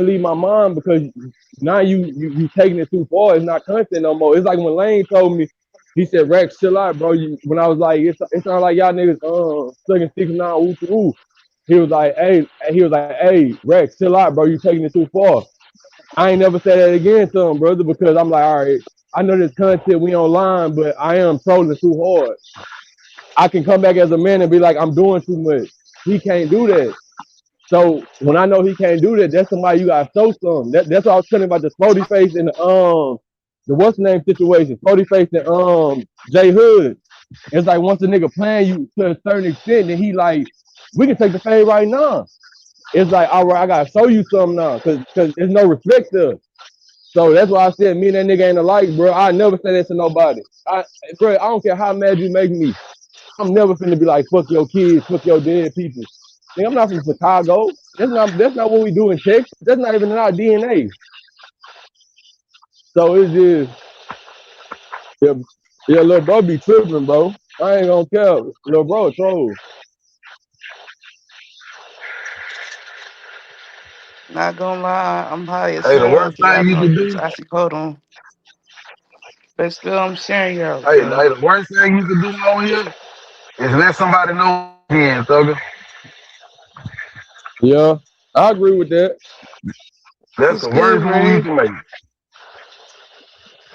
leave my mind because now you taking it too far. It's not content no more. It's like when Lane told me, he said, Rex, chill out, bro. When I was like, it sounds like y'all niggas sucking 6 9 ooh ooh. Hey, Rex, chill out, bro. You taking it too far. I ain't never said that again to him, brother, because I'm like, all right, I know this content we online, but I am trolling too hard. I can come back as a man and be like, I'm doing too much. He can't do that. So when I know he can't do that, that's somebody you gotta show some. That's what I was telling about the Spody face and the what's the name situation. Spody face and Jay Hood. It's like once a nigga playing you to a certain extent, then he like, we can take the fade right now. It's like, all right, I gotta show you something now, cause there's no respect there. So that's why I said me and that nigga ain't alike, bro. I never say that to nobody. Bro, I don't care how mad you make me. I'm never finna be like, fuck your kids, fuck your dead people. Nigga, I'm not from Chicago. That's not what we do in Texas. That's not even in our DNA. So it's just, yeah, yeah, little bro be tripping, bro. I ain't gonna care. Little bro a troll. Not gonna lie, I'm high as Hey, the hell. worst Y'all thing you know can this do. oxycodone. But still, I'm sharing y'all, Hey, bro. the worst thing you can do on here is let somebody know again, thugger. Yeah, I agree with that. That's What's the good, worst move you Ray? can make.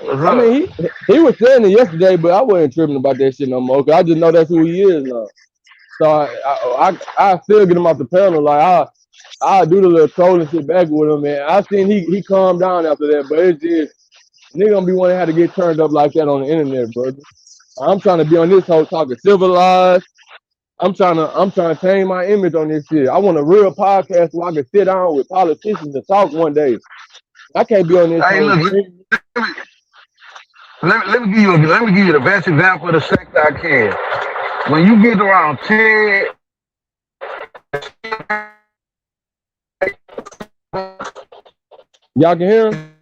What's I up? mean, he was saying it yesterday, but I wasn't tripping about that shit no more. Cause I just know that's who he is now. So I still get him off the panel. Like I do the little trolling shit back with him, man. I seen he calmed down after that, but it's just nigga gonna be wanting how to get turned up like that on the internet, brother. I'm trying to be on this whole talking civilized. I'm trying to change my image on this shit. I want a real podcast where I can sit down with politicians and talk one day. I can't be on this Hey, whole look, screen. let me give you the best example of the sector I can. When you get around Ted, Y'all can hear him?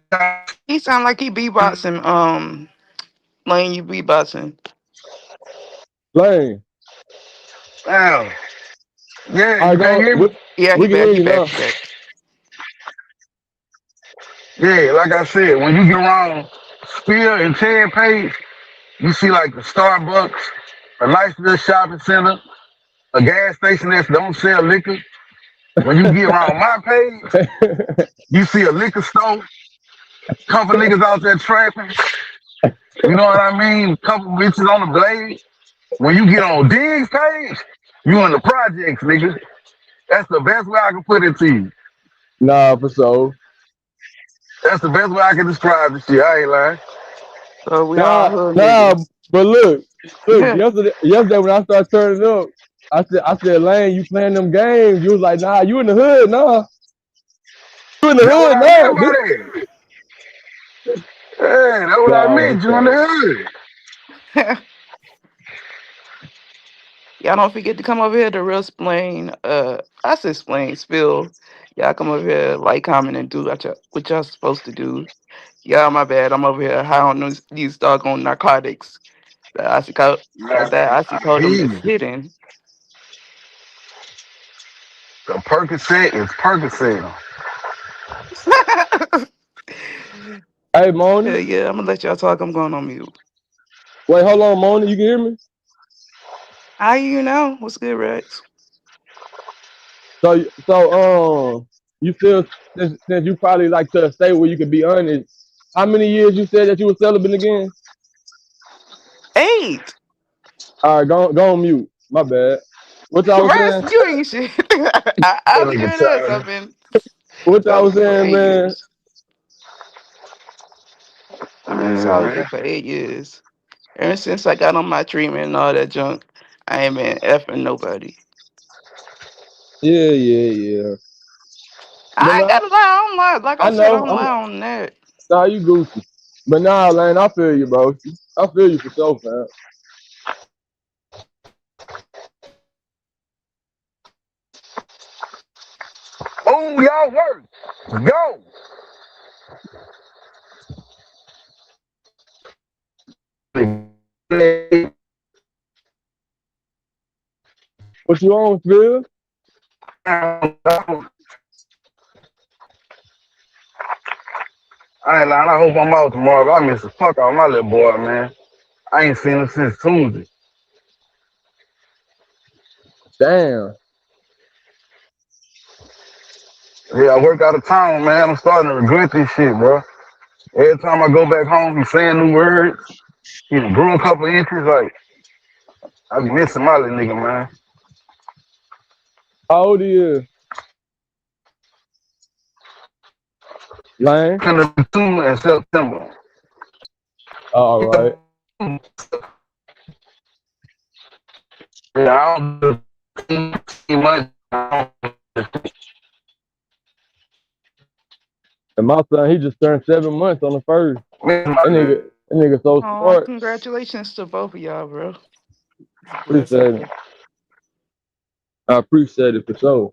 He sound like he beatboxing. Lane, you beatboxing. Lane. damn, yeah, All you right, can't go. hear me. Yeah, he We can back. hear He you back. now. He back. Yeah, like I said, when you get around Spear and Ted Page, you see like the Starbucks, a nice little shopping center, a gas station that don't sell liquor. When you get around my page, you see a liquor store, couple niggas out there trapping. You know what I mean? Couple bitches on the blade. When you get on Diggs' page, you in the projects, nigga. That's the best way I can put it to you. Nah, for sure. That's the best way I can describe this shit. I ain't lying. So we all Nah, hood nah. niggas. But look. Yesterday when I started turning up, I said, Lane, you playing them games? You was like, nah, you in the hood, nah. You in the That's what hood, I meant nah. by that. Yeah, that's what I Nah, for meant. You in the sure. hood. Y'all don't forget to come over here to real explain. I said explain, spill. Y'all come over here, like, comment, and do what y'all supposed to do. Yeah, my bad. I'm over here high on these doggone narcotics. That I hear oxycodone is you. hidden. The Percocet is Percocet. Hey, Moni. Hell yeah, I'm gonna let y'all talk. I'm going on mute. Wait, hold on, Moni. You can hear me? How you know? What's good, Rex? You feel since you probably like to stay where you can be honest. How many years you said that you were celibate again? 8. All right, go on mute. My bad. What y'all was Rex, saying? you ain't shit. That I'll be nigga doing this. childish. I've been What y'all was celibate for saying, eight man? years. I've been Man, celibate for 8 years. Ever since I got on my treatment and all that junk, I ain't been effing nobody. Yeah. But I ain't nah, gotta lie. I don't lie. Like I I said, I know. don't lie on that. Nah, you goofy. But nah, Lane, I feel you, bro. I feel you for sure, fam. oh, y'all work. Go. What you on, Phil? I ain't lying. I hope I'm out tomorrow. I miss the fuck out of my little boy, man. I ain't seen him since Tuesday. Damn. Yeah, I work out of town, man. I'm starting to regret this shit, bro. Every time I go back home, he's saying new words. He done grew a couple of inches. Like, I be missing my little nigga, man. How old are you, Lane? Gonna be 2 in September. All right. Yeah, I don't do too much. And my son, he just turned 7 months on the first. Miss my That nigga so Oh, smart. congratulations to both of y'all, bro. It's a blessing. Appreciate it. I appreciate it for sure.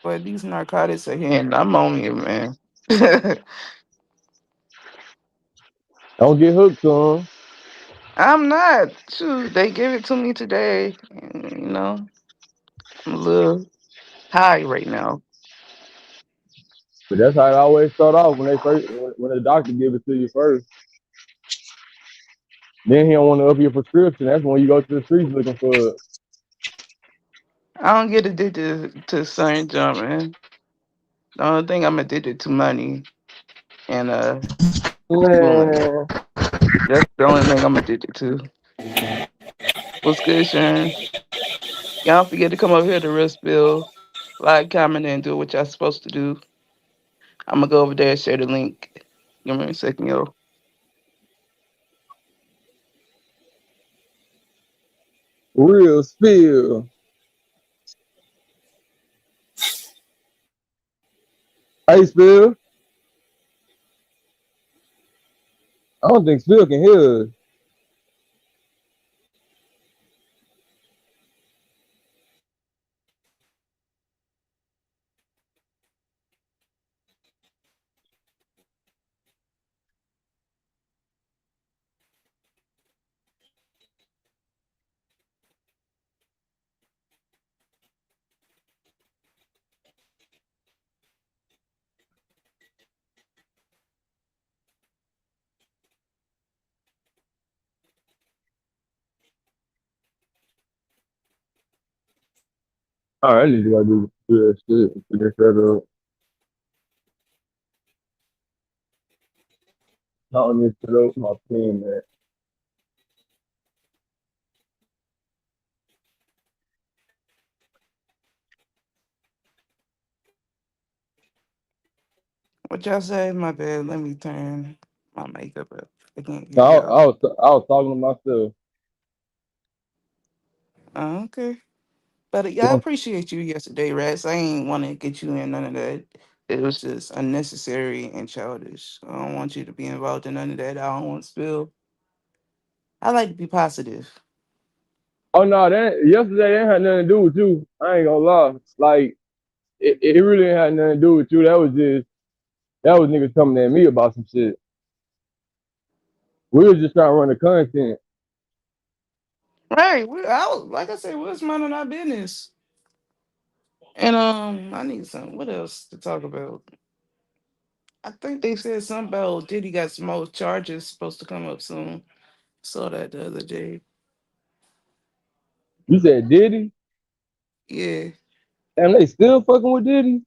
But these narcotics are hitting. I'm on you, man. Don't get hooked on 'em. I'm not. Shoot, they gave it to me today. And, I'm a little high right now. But that's how it always start off when the doctor give it to you first. Then he don't want to up your prescription. That's when you go to the streets looking for it. I don't get addicted to certain junk, man. The only thing I'm addicted to money and fluent. Man, That's the only thing I'm addicted to. What's good, Sharon? Y'all don't forget to come over here to Real Spill, like, comment, and do what y'all supposed to do. I'm gonna go over there and share the link. Give me a second, yo. real spill. Hey, Spill. I don't think Spill can hear us. All right, I need to go do this shit. Figure that up. Talking this shit up, my team, man. What y'all say? My bad. Let me turn my makeup up. I can't So hear y'all. I was talking to myself. Okay. But yeah, I Well, appreciate you yesterday, Rats. I ain't want to get you in none of that. It was just unnecessary and childish. I don't want you to be involved in none of that. I don't want to spill. I like to be positive. oh no, that yesterday that had nothing to do with you. I ain't gonna lie. Like it really ain't had nothing to do with you. That was niggas coming at me about some shit. We was just trying to run the content. Right. I was, like I said, what's minding our business? And I need some. What else to talk about? I think they said something about Diddy got some more charges supposed to come up soon. Saw that the other day. You said Diddy, Yeah. and they still fucking with Diddy.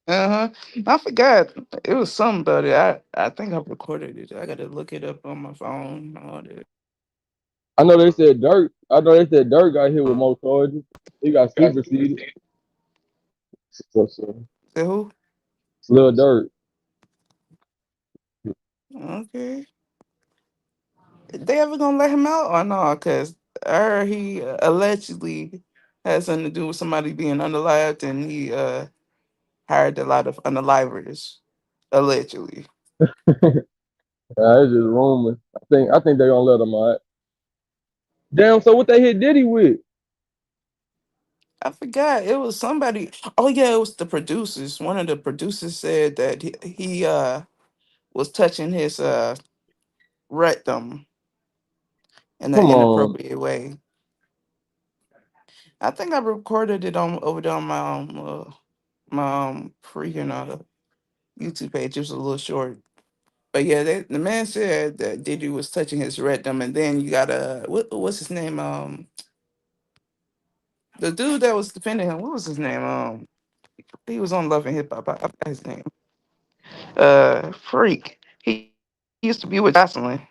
Uh huh. I forgot. It was something about it. I think I recorded it. I got to look it up on my phone. All that. I know they said Dirk. I know they said Dirk got hit with more charges. He got superseded. So, Say who? Lil Dirk. Okay. They ever gonna let him out or no? Cause I heard he allegedly had something to do with somebody being unalived, and he hired a lot of unalivers allegedly. It's just rumors. I think they gonna let him out. Damn. So what they hit Diddy with? I forgot. It was somebody. Oh yeah, it was the producers. One of the producers said that he was touching his rectum in an Come on. inappropriate way. I think I recorded it on over there on my freaking YouTube page. It was a little short. But yeah, the man said that Diddy was touching his rectum, and then you got what's his name? The dude that was defending him. What was his name? He was on Love and Hip Hop. I forgot his name. Freak. He used to be with Jocelyn.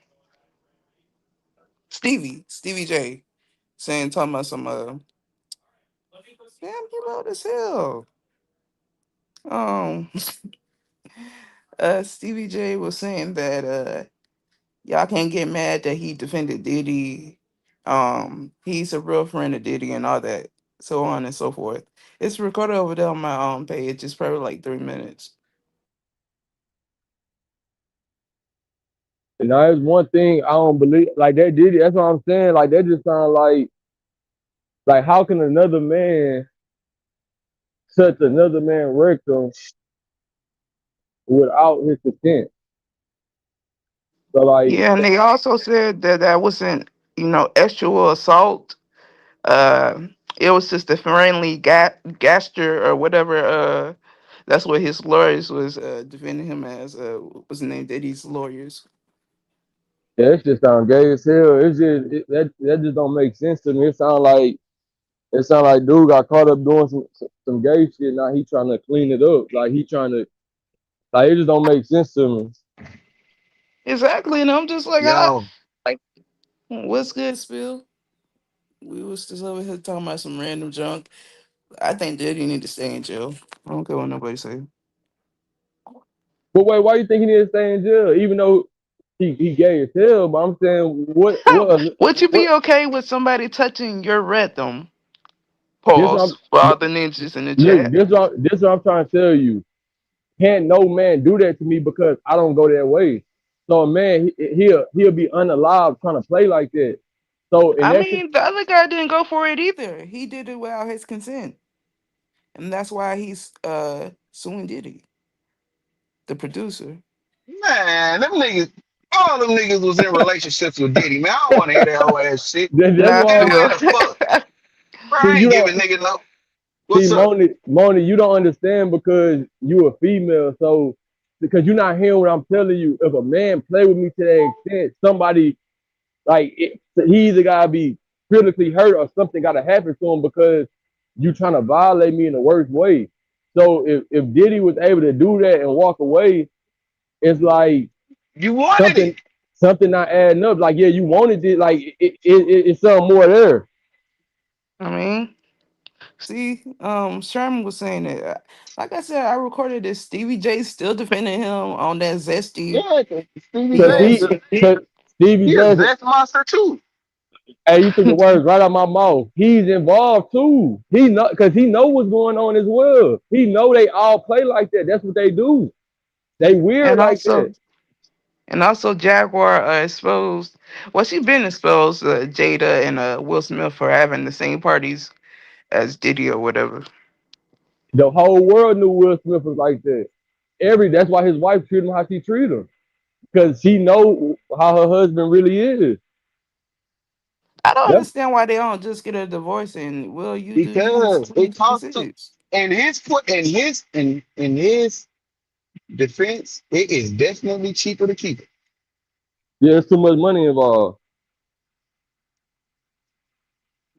Stevie J, saying talking about some damn, he low as hell. Um, Stevie J was saying that y'all can't get mad that he defended Diddy. He's a real friend of Diddy and all that, so on and so forth. It's recorded over there on my page. It's probably like 3 minutes. And now there's one thing I don't believe, like that did it. That's what I'm saying. Like that just sound like how can another man touch another man rectum without his consent? So like, Yeah, and they also said that that wasn't, sexual assault. Uh, it was just a friendly gasture or whatever. That's what his lawyers was defending him as. Was the name Diddy's lawyers? yeah, it just sound gay as hell. It's just that just don't make sense to me. It sound like dude got caught up doing some gay shit. Now he trying to clean it up. Like he trying to like it just don't make sense to me. Exactly, and I'm just like, Yo, like, what's good, Spill? We was just over here talking about some random junk. I think Diddy need to stay in jail. I don't care what nobody say. But wait, why you think he need to stay in jail? Even though he gay as hell, but I'm saying Would you what be okay with somebody touching your rectum? this what Pause for I'm all the ninjas in the look, chat. this what I'm trying to tell you. Can't no man do that to me because I don't go that way. So a man he'll be unalive trying to play like that. So in I that mean, the other guy didn't go for it either. He did it without his consent, and that's why he's suing Diddy, the producer. man, them niggas, all them niggas was in relationships with Diddy, man. I don't want to hear that whole ass shit. that's Not Nigga, why man, Phil. the fuck. Bro, see I you ain't don't giving nigga no. see What's up? Moni, you don't understand because you a female. So because you're not hearing what I'm telling you, if a man play with me to that extent, somebody like he either gotta be critically hurt or something gotta happen to him because you trying to violate me in the worst way. So if Diddy was able to do that and walk away, it's like You wanted something it. something not adding up. Like yeah, you wanted it, like it's something more there. I mean, see, Sherman was saying that. Like I said, I recorded this. Stevie J still defending him on that zesty. Yeah, 'cause Stevie Cause J, cause Stevie he a J, zest monster too. hey, you took the words right out my mouth. He's involved too. He know because he know what's going on as well. He know they all play like that. That's what they do. They weird and like that. also and also Jaguar exposed. Well, she been exposed, Jada and Will Smith for having the same parties as Diddy or whatever. The whole world knew Will Smith was like that. That's why his wife treated him how she treated him. Because she know how her husband really is. I don't Yep. understand why they don't just get a divorce and will you do you Because it costs too. 26? In his defense, it is definitely cheaper to keep it. Yeah, there's too much money involved.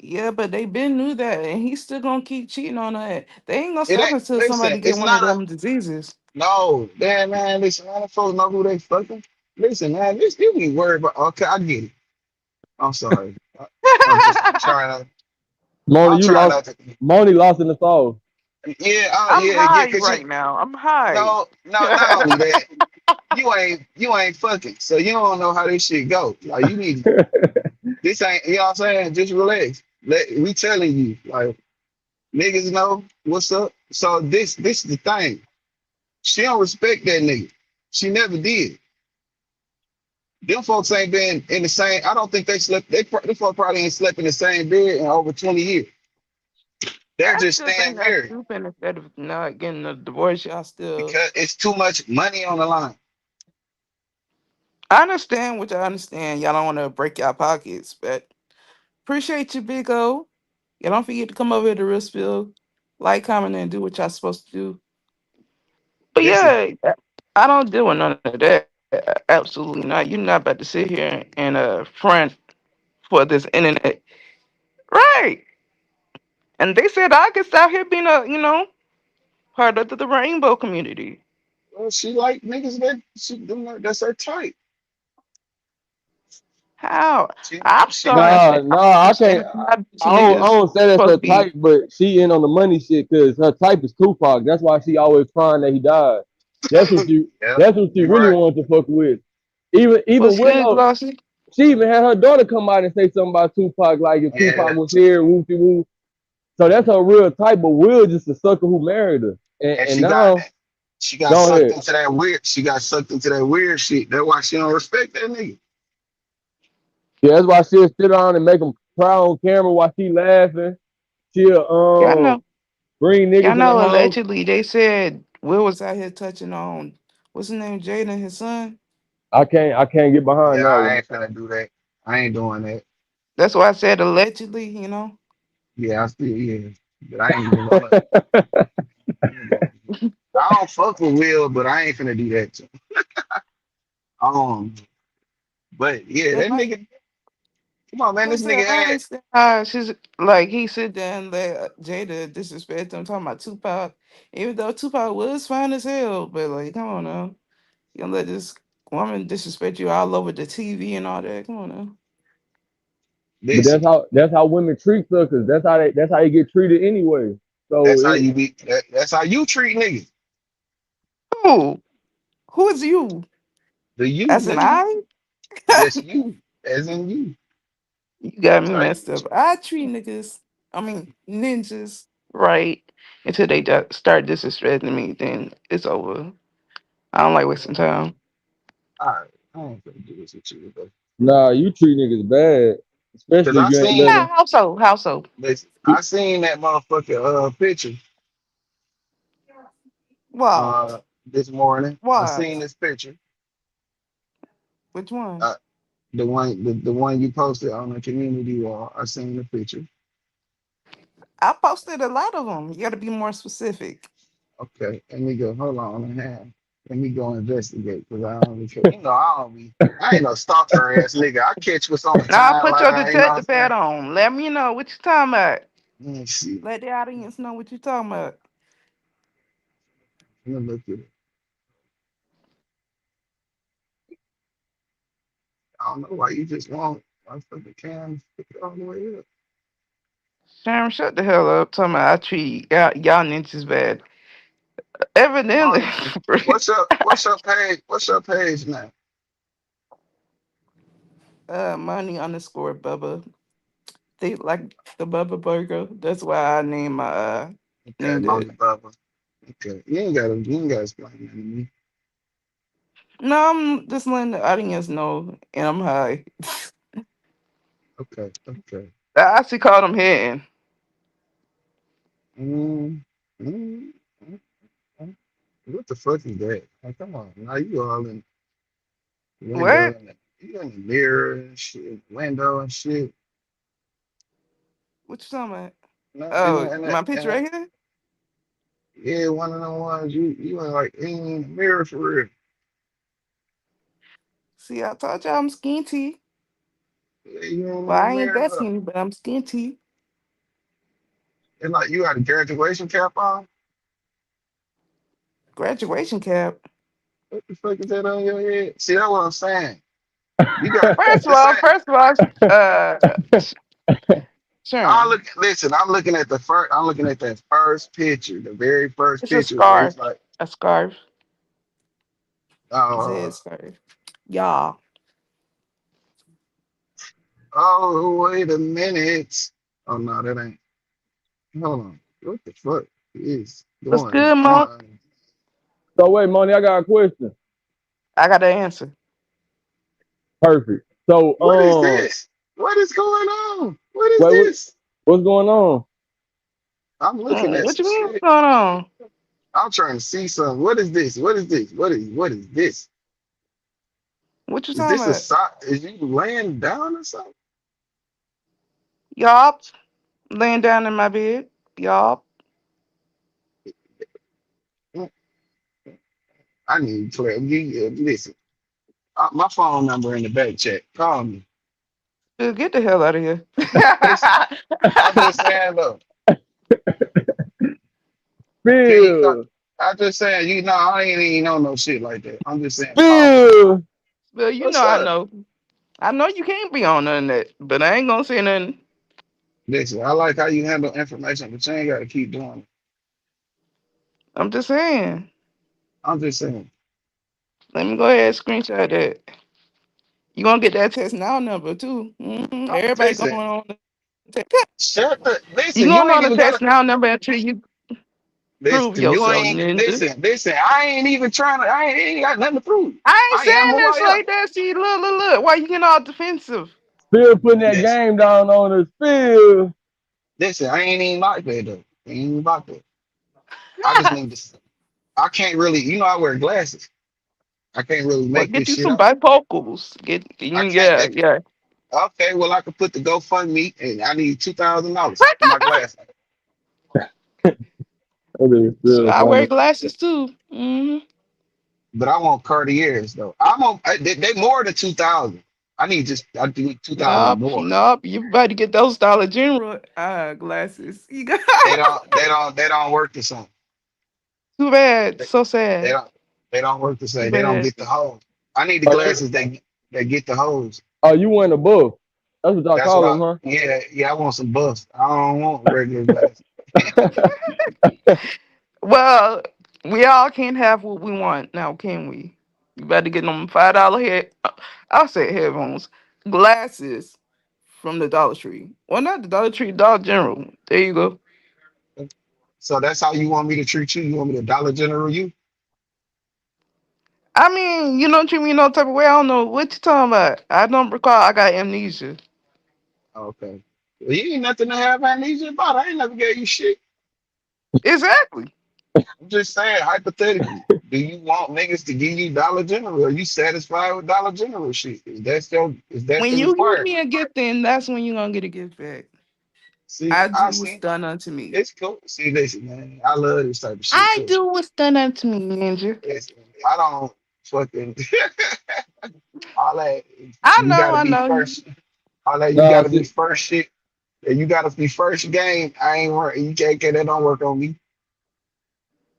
Yeah, but they been knew that, and he's still gonna keep cheating on her. They ain't gonna It stop ain't. until Listen, somebody get it's one of not a them diseases. no. Damn man, listen, all the folks know who they fucking. Listen, man, this you be worried about. Okay, I get it. I'm sorry. I'm just trying to. Moni, I'm you trying lost. not to. Moni lost in the sauce. Yeah, I'm yeah. high Cause you right now. I'm high. no, no. Not only that, you ain't fucking. So you don't know how this shit go. Like you need this ain't. You know what I'm saying? Just relax. We telling you like niggas know what's up. So this is the thing. She don't respect that nigga. She never did. Them folks ain't been in the same. I don't think they slept. Them folks probably ain't slept in the same bed in over 20 years. They're I just still think staying that's married stupid. Instead of not getting a divorce, y'all still. because it's too much money on the line. I understand what y'all understand. Y'all don't want to break y'all pockets, but appreciate you, Big O. Y'all don't forget to come over here to Real Spill, like, comment, and do what y'all supposed to do. But Listen, yeah, I don't deal with none of that. Absolutely not. You're not about to sit here and front for this internet, right? And they said I could stop here being a part of the rainbow community. well, she like niggas that that's her type. How? She I'm she like starting to Nah, say nah, I can't. some I niggas don't say that's supposed her to be. type, but she in on the money shit because her type is Tupac. That's why she always crying that he died. That's what she. yeah, That's what she you really right. wanted to fuck with. Even What's good, Willow, Glossy? she even had her daughter come out and say something about Tupac, like if Yeah, Tupac was here, whoopty whoop. So that's her real type. But Will just a sucker who married her, and and now she got go sucked ahead. into that weird. She got sucked into that weird shit. That's why she don't respect that nigga. Yeah, that's why she'll sit on and make him cry on camera while she laughing. She'll Y'all know. bring Y'all niggas in the know. house. Allegedly, they said Will was out here touching on what's his name, Jaden, his son. I can't get behind Yeah, that I one. ain't finna do that. I ain't doing that. That's why I said allegedly. You know. Yeah, I still yeah, but I ain't even gonna. I ain't doing it. I don't fuck with Will, but I ain't finna do that to him. But yeah, And that like, nigga. Come on, man. like I This said, nigga I had. understand how she's like he sit there and let Jada disrespect him, talking about Tupac, even though Tupac was fine as hell. But like, come on now, you gonna let this woman disrespect you all over the TV and all that? Come on now. But Listen. that's how women treat suckers. That's how they get treated anyway. So That's how you be. That's how you treat niggas. Who? Who is you? The you, As an nigga. I? Just you, as in you. You got That's me how you messed up. I treat niggas, I mean ninjas, right until they start disrespecting me. Then it's over. I don't like wasting time. all right. I ain't gonna do this with you, but nah, you treat niggas bad, because especially if I you ain't seen, letting How so? How so? listen, I seen that motherfucker picture What? this morning. I seen What? this picture, Which one? uh the one you posted on the community wall. I seen the picture. I posted a lot of them. You got to be more specific. Okay, let me go. Hold on, let me go investigate because I don't be, you know, I don't be. I ain't no stalker ass nigga. I catch what's on the Now put your timeline. You know what I'm detective saying? hat on. Let me know what you talking about. Let me see. Let the audience know what you talking about. Let me look at it. I don't know why you just want I fucking can stick it all the way up. Sharon, shut the hell up. Talking about I treat y'all ninjas bad. Evidently. Mom, what's your page now? Money underscore Bubba. They like the Bubba Burger. That's why I Okay, named Mommy it. Bubba. Okay. You ain't gotta explain that to me. No, I'm just letting the audience know, and I'm high. Okay, okay. I actually called him hitting. Mm, mm, mm, mm. What the fuck is that? Like, come on, now you all in the window What? and you in the mirror and shit, window and shit. What you talking about? No, Oh, my picture right here. yeah, one of them ones you in like in the mirror for real. See, I told you I'm skinty. Yeah, you in Well, the I ain't that mirror. skinny, but I'm skinty. And like you got a graduation cap on. Graduation cap. What the fuck is that on your head? See, that's what I'm saying. You got First of this all, ain't. first of all, Sh- I Sharon, look. Listen, I'm looking at the first. I'm looking at that first picture, the very first it's a picture where scarf. he's like, A scarf. It's a uh, head scarf. Y'all. oh, wait a minute. Oh no, that ain't. Hold on. What the fuck is What's going good, Monk? on? so wait, Money, I got a question. I got the answer. Perfect. So What is this? What is going on? What is wait, this? what's going on? I'm looking at What some you mean? What's shit. going on? I'm trying to see something. What is this? What is this? What is this? What you Is talking this a about? sock? Is you laying down or something? Yup. laying down in my bed. Y'all, Mm, I need clear. Listen, my phone number in the back chat. Call me. dude, get the hell out of here. Listen, I'm just saying, look, can you call? Spill, I'm just saying, I ain't even know no shit like that. I'm just saying, call me. spill. Well, you know What's I up? know. I know you can't be on none of that, but I ain't gonna say nothing. Listen, I like how you handle information, but you ain't got to keep doing it. I'm just saying. I'm just saying. Let me go ahead and screenshot that. You gonna get that test now number too. Everybody going Listen, on the test. shut the. You Listen, you going ain't on the even got to. test now number until you prove Listen, you yourself, ain't. ninja. Listen. I ain't even trying to. I ain't got nothing to prove. I ain't I am saying who this I am. like that. See, look. Why you getting all defensive? Spill putting that Listen, game down on us. Spill. listen. I ain't even like that though. I ain't even about that. I just need to. I can't really. I wear glasses. I can't really Well, make get this you shit some up. bifocals. I can't. Yeah. Okay, well, I could put the GoFundMe, and I need $2,000 for my glasses. That nigga So Spill I wear funny. glasses too. But I want Cartiers though. I'm on. They more than 2,000. I do 2,000 Nope, more. nope. You better get those Dollar General glasses. You got They don't. They don't work the same. too bad. They, So they sad. don't. They don't work the Too same. They don't bad. get the hose. I need the Oh, you, glasses that get the hose. you went above. That's what y'all That's what call I. them, Yeah, yeah. I want some buffs. I don't want regular glasses. huh? Well, we all can't have what we want now, can we? You better get them $5 head. I'll say headphones, glasses from the Dollar Tree. Well, not the Dollar Tree, Dollar General. There you go. So that's how you want me to treat you. You want me to Dollar General you? I mean, you don't treat me no type of way. I don't know what you talking about. I don't recall. I got amnesia. Okay. Well, you ain't nothing to have amnesia about. I ain't never gave you shit. Exactly. I'm just saying, hypothetically, do you want niggas to give you Dollar General? Are you satisfied with Dollar General shit? Is that When the you give requirement? me a gift, then that's when you're gonna get a gift back. See, I I do what's see. done unto me. It's cool. See, listen, man. I love this type of shit I too. do what's done unto me, Ninja. Listen, I don't fucking all that. You gotta I be know. first. All that you Nah, gotta be see, first shit. You gotta be first game. I ain't work. You can't get that don't work on me.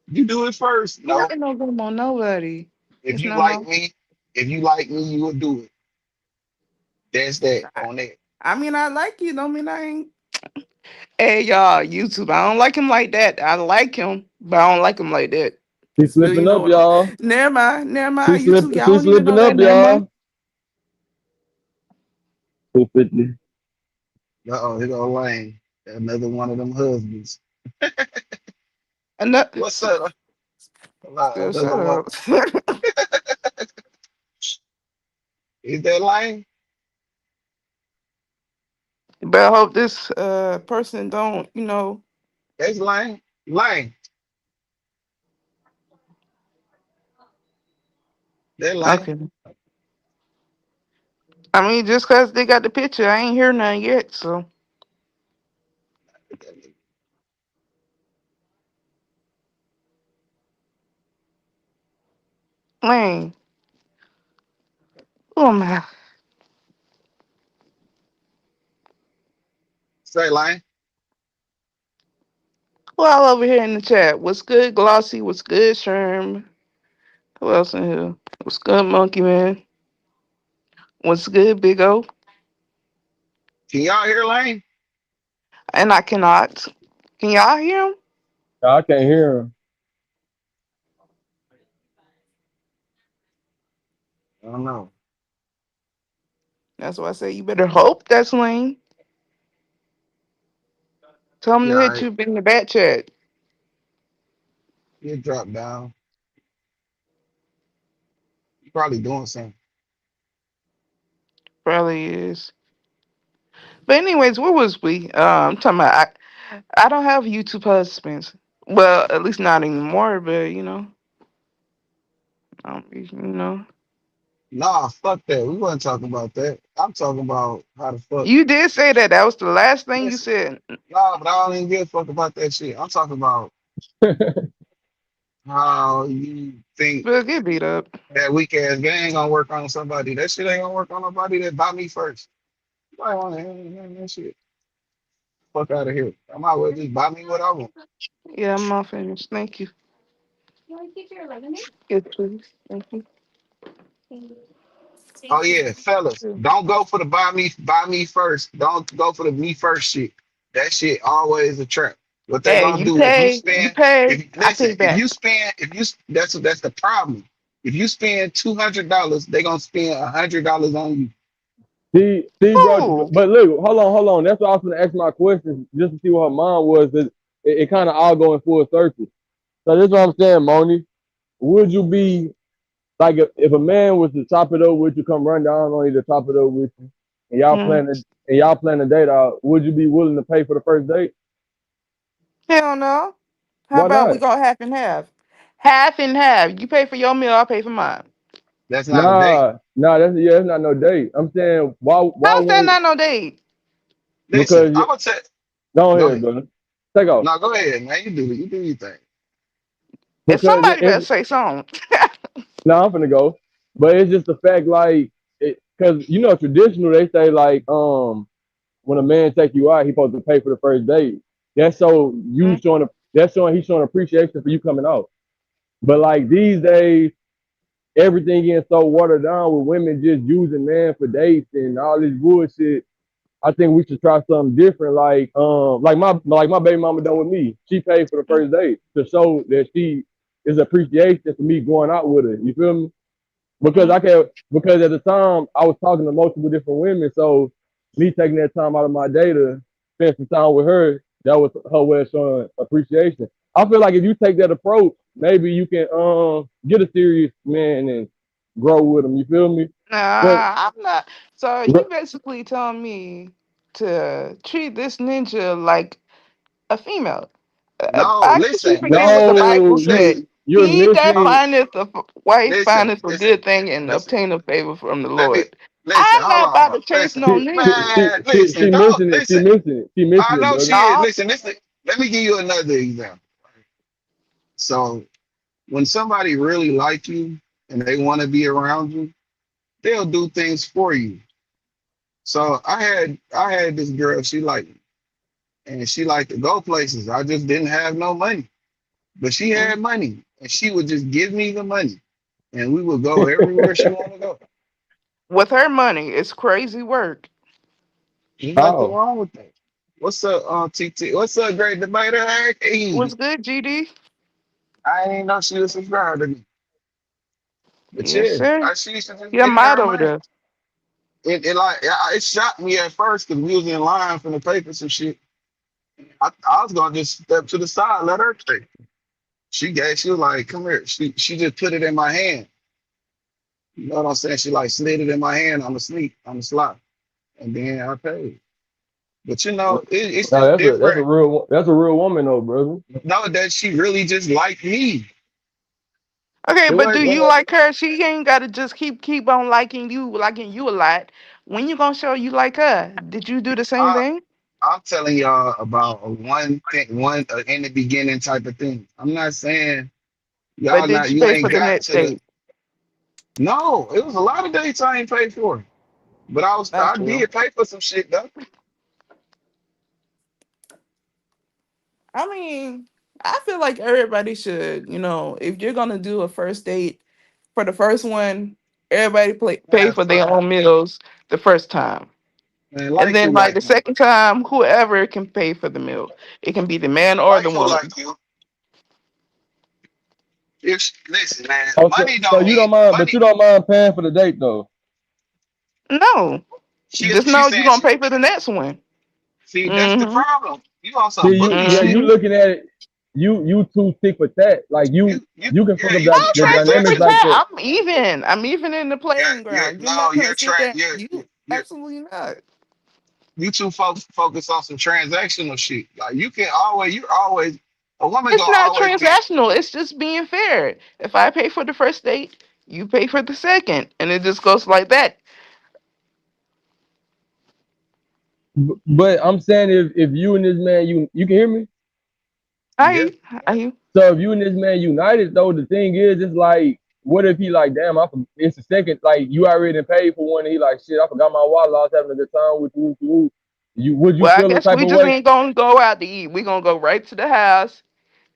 You do it first. You're not No, gonna go on nobody. if It's you not my. like me, you will do it. That's that I, on that. I mean, I like you. Don't mean I ain't. Hey, y'all, YouTube. I don't like him like that. I like him, but I don't like him like that. she Still, you slipping know up, what I'm. y'all. Never mind. Never She mind. slip, YouTube. Y'all she don't even slipping know that. up, Never mind. y'all. 250. Uh-oh, here go Lane. Another one of them husbands. Enough. What's up? Still, Another shut one. up. Is that Lane? But I hope this person don't. That's Lane. Lane. That Lane. Okay. I mean, just cause they got the picture, I ain't hear nothing yet. So, man, oh my. Say Lane. Who all over here in the chat? What's good, Glossy? What's good, Sherm? Who else in here? What's good, Monkey Man? What's good, Big O? Can y'all hear Lane? And I cannot. Can y'all hear him? I can't hear him. I don't know. That's why I say you better hope that's Lane. Tell him to Yeah, hit I you in the back chat. you drop down. You probably doing something. Probably is. But anyways, where was we? I'm talking about I don't have YouTube husbands. Well, at least not anymore. But I don't, Nah, fuck that. We wasn't talking about that. I'm talking about how the fuck. You did say that. That was the last thing you Listen, said. nah, but I don't even give a fuck about that shit. I'm talking about how you think Phil, get beat up. that weak ass gang gonna work on somebody. That shit ain't gonna work on nobody that buy me first. I want that shit. Fuck out of here. I might well just buy me what I want. Yeah, I'm all finished. Thank you. Yes, please. Thank you. Oh yeah, fellas, don't go for the buy me first. Don't go for the me first shit. That shit always a trap. What they Hey, gonna you do if you pay, you spend pay, if I listen, pay back. if you that's the problem. If you spend $200, they gonna spend $100 on you. See, bro. Who? But look, hold on. That's why I was gonna ask my question just to see what her mom was. It kind of all going full circle. So this is what I'm saying, Moni. Would you be like if a man was to top it up with you, come run down on you to top it up with you, and Mm. y'all plan a date out? Would you be willing to pay for the first date? Hell no. How Why about we not? go half and half? Half and half. You pay for your meal, I'll pay for mine. That's not a date. Nah. That's not no date. I'm saying why How's that won't not no date? Listen, because I'm gonna tell go go ahead, ahead. brother. Take off No, go ahead, man. You do your thing. If because somebody better say something. no, I'm finna go. But it's just the fact, like, because traditional, they say like, when a man take you out, he supposed to pay for the first date. That's so you Mm. showing, that's showing he's showing appreciation for you coming out. But like these days, everything getting so watered down with women just using man for dates and all this bullshit. I think we should try something different. Like my baby mama done with me. She paid for the Mm. first date to show that she is appreciation for me going out with her. You feel me? Because Mm. because at the time I was talking to multiple different women, so me taking that time out of my day to spend some time with her, that was her way of showing appreciation. I feel like if you take that approach, maybe you can get a serious man and grow with him. You feel me? But Nah, I'm not. So you basically telling me to treat this ninja like a female. No, I guess you listen, forget what the listen, Bible no, said. listen. you're He that Hold, missing. findeth a wife listen, findeth a listen, good thing and listen. obtain a favor from the Let me Lord. listen. I'm Hold not on, about bro. to chase Listen, no ninja. man. Listen, She don't missing it. She listen. missing it. She I missing it, know she brother. is. No, Listen, listen. Let me give you another example. So when somebody really like you and they want to be around you, they'll do things for you. So I had this girl. She liked me, and she liked to go places. I just didn't have no money, but she mm, had money, and she would just give me the money, and we would go everywhere she want to go. with her money, it's crazy work. There's nothing How? wrong with that. What's up, TT? What's up, great debater? Hey, What's good, GD? I ain't know she was subscribed to me. But Yes, yeah, sir. she used to just Yeah, give me mine her over money. there. It shocked me at first because we was in line for the papers and shit. I was gonna just step to the side, let her take. She was like, come here. She just put it in my hand. You know what I'm saying? She like slid it in my hand on the slot. And then I paid. But it's No, just that's a different. real woman though, brother. Know that she really just liked me. Okay, It but do was you like her? She ain't gotta just keep on liking you a lot. When you gonna show you like her? Did you do the same I thing? I'm telling y'all about a one thing, one in the beginning type of thing. I'm not saying But y'all did not you you pay ain't for the got next to the date? no, it was a lot of dates I ain't paid for. But I That's real. did pay for some shit though. I mean, I feel like everybody should, if you're gonna do a first date, for the first one, everybody pay Man, for fuck their own meals the first time. man, And like then you like like the me. second time, whoever can pay for the meal. It can be the man or the Like you woman. like you. If listen, man, Oh, money so don't you mean don't mind, but money. you don't mind paying for the date though. No. Just She know you're saying gonna she pay for the next one. see that's the Mm-hmm. problem. You on some See, boogie yeah, shit. you Mm-hmm. looking at it, you too thick for that. Like you can fuck up You too I'm the not sick for dynamics transactional. like that. that. I'm even. I'm even in the playing ground. You're No, not gonna sit there. You you're absolutely not. you too focus on some transactional shit. Like you're always a woman It's gonna not always be transactional. It's just being fair. If I pay for the first date, you pay for the second, and it just goes like that. But I'm saying if you and this man you can hear me. Yeah, I I So if you and this man united though, the thing is, it's like, what if he like, damn, it's the second, like you already done paid for one, and he like, shit, I forgot my wallet, I was having a good time with you. You would you Well, I feel a guess type we of just way? ain't gonna go out to eat. We gonna go right to the house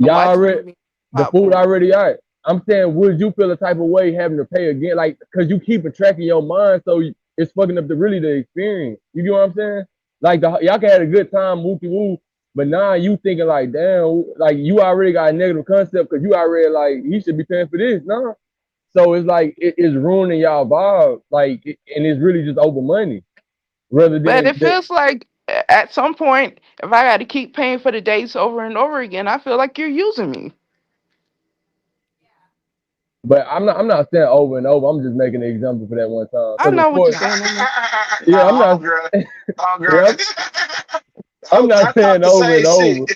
and Y'all watch a already movie, the food popcorn. already out. I'm saying, would you feel a type of way having to pay again, like, cause you keep a track in your mind, so it's fucking up the experience. You get what I'm saying? Like y'all can have a good time, wookie woo, but now you thinking like, damn, like you already got a negative concept because you already like he should be paying for this, nah. So it's like it's ruining y'all vibe, like, and it's really just over money rather But than it that. feels like at some point, if I got to keep paying for the dates over and over again, I feel like you're using me. But I'm not saying over and over. I'm just making an example for that one time. I Because of know what you're course, saying. I know. yeah, I'm nah, not. homegirl, homegirl. Yeah, I'm I not thought saying the over and same shit. over.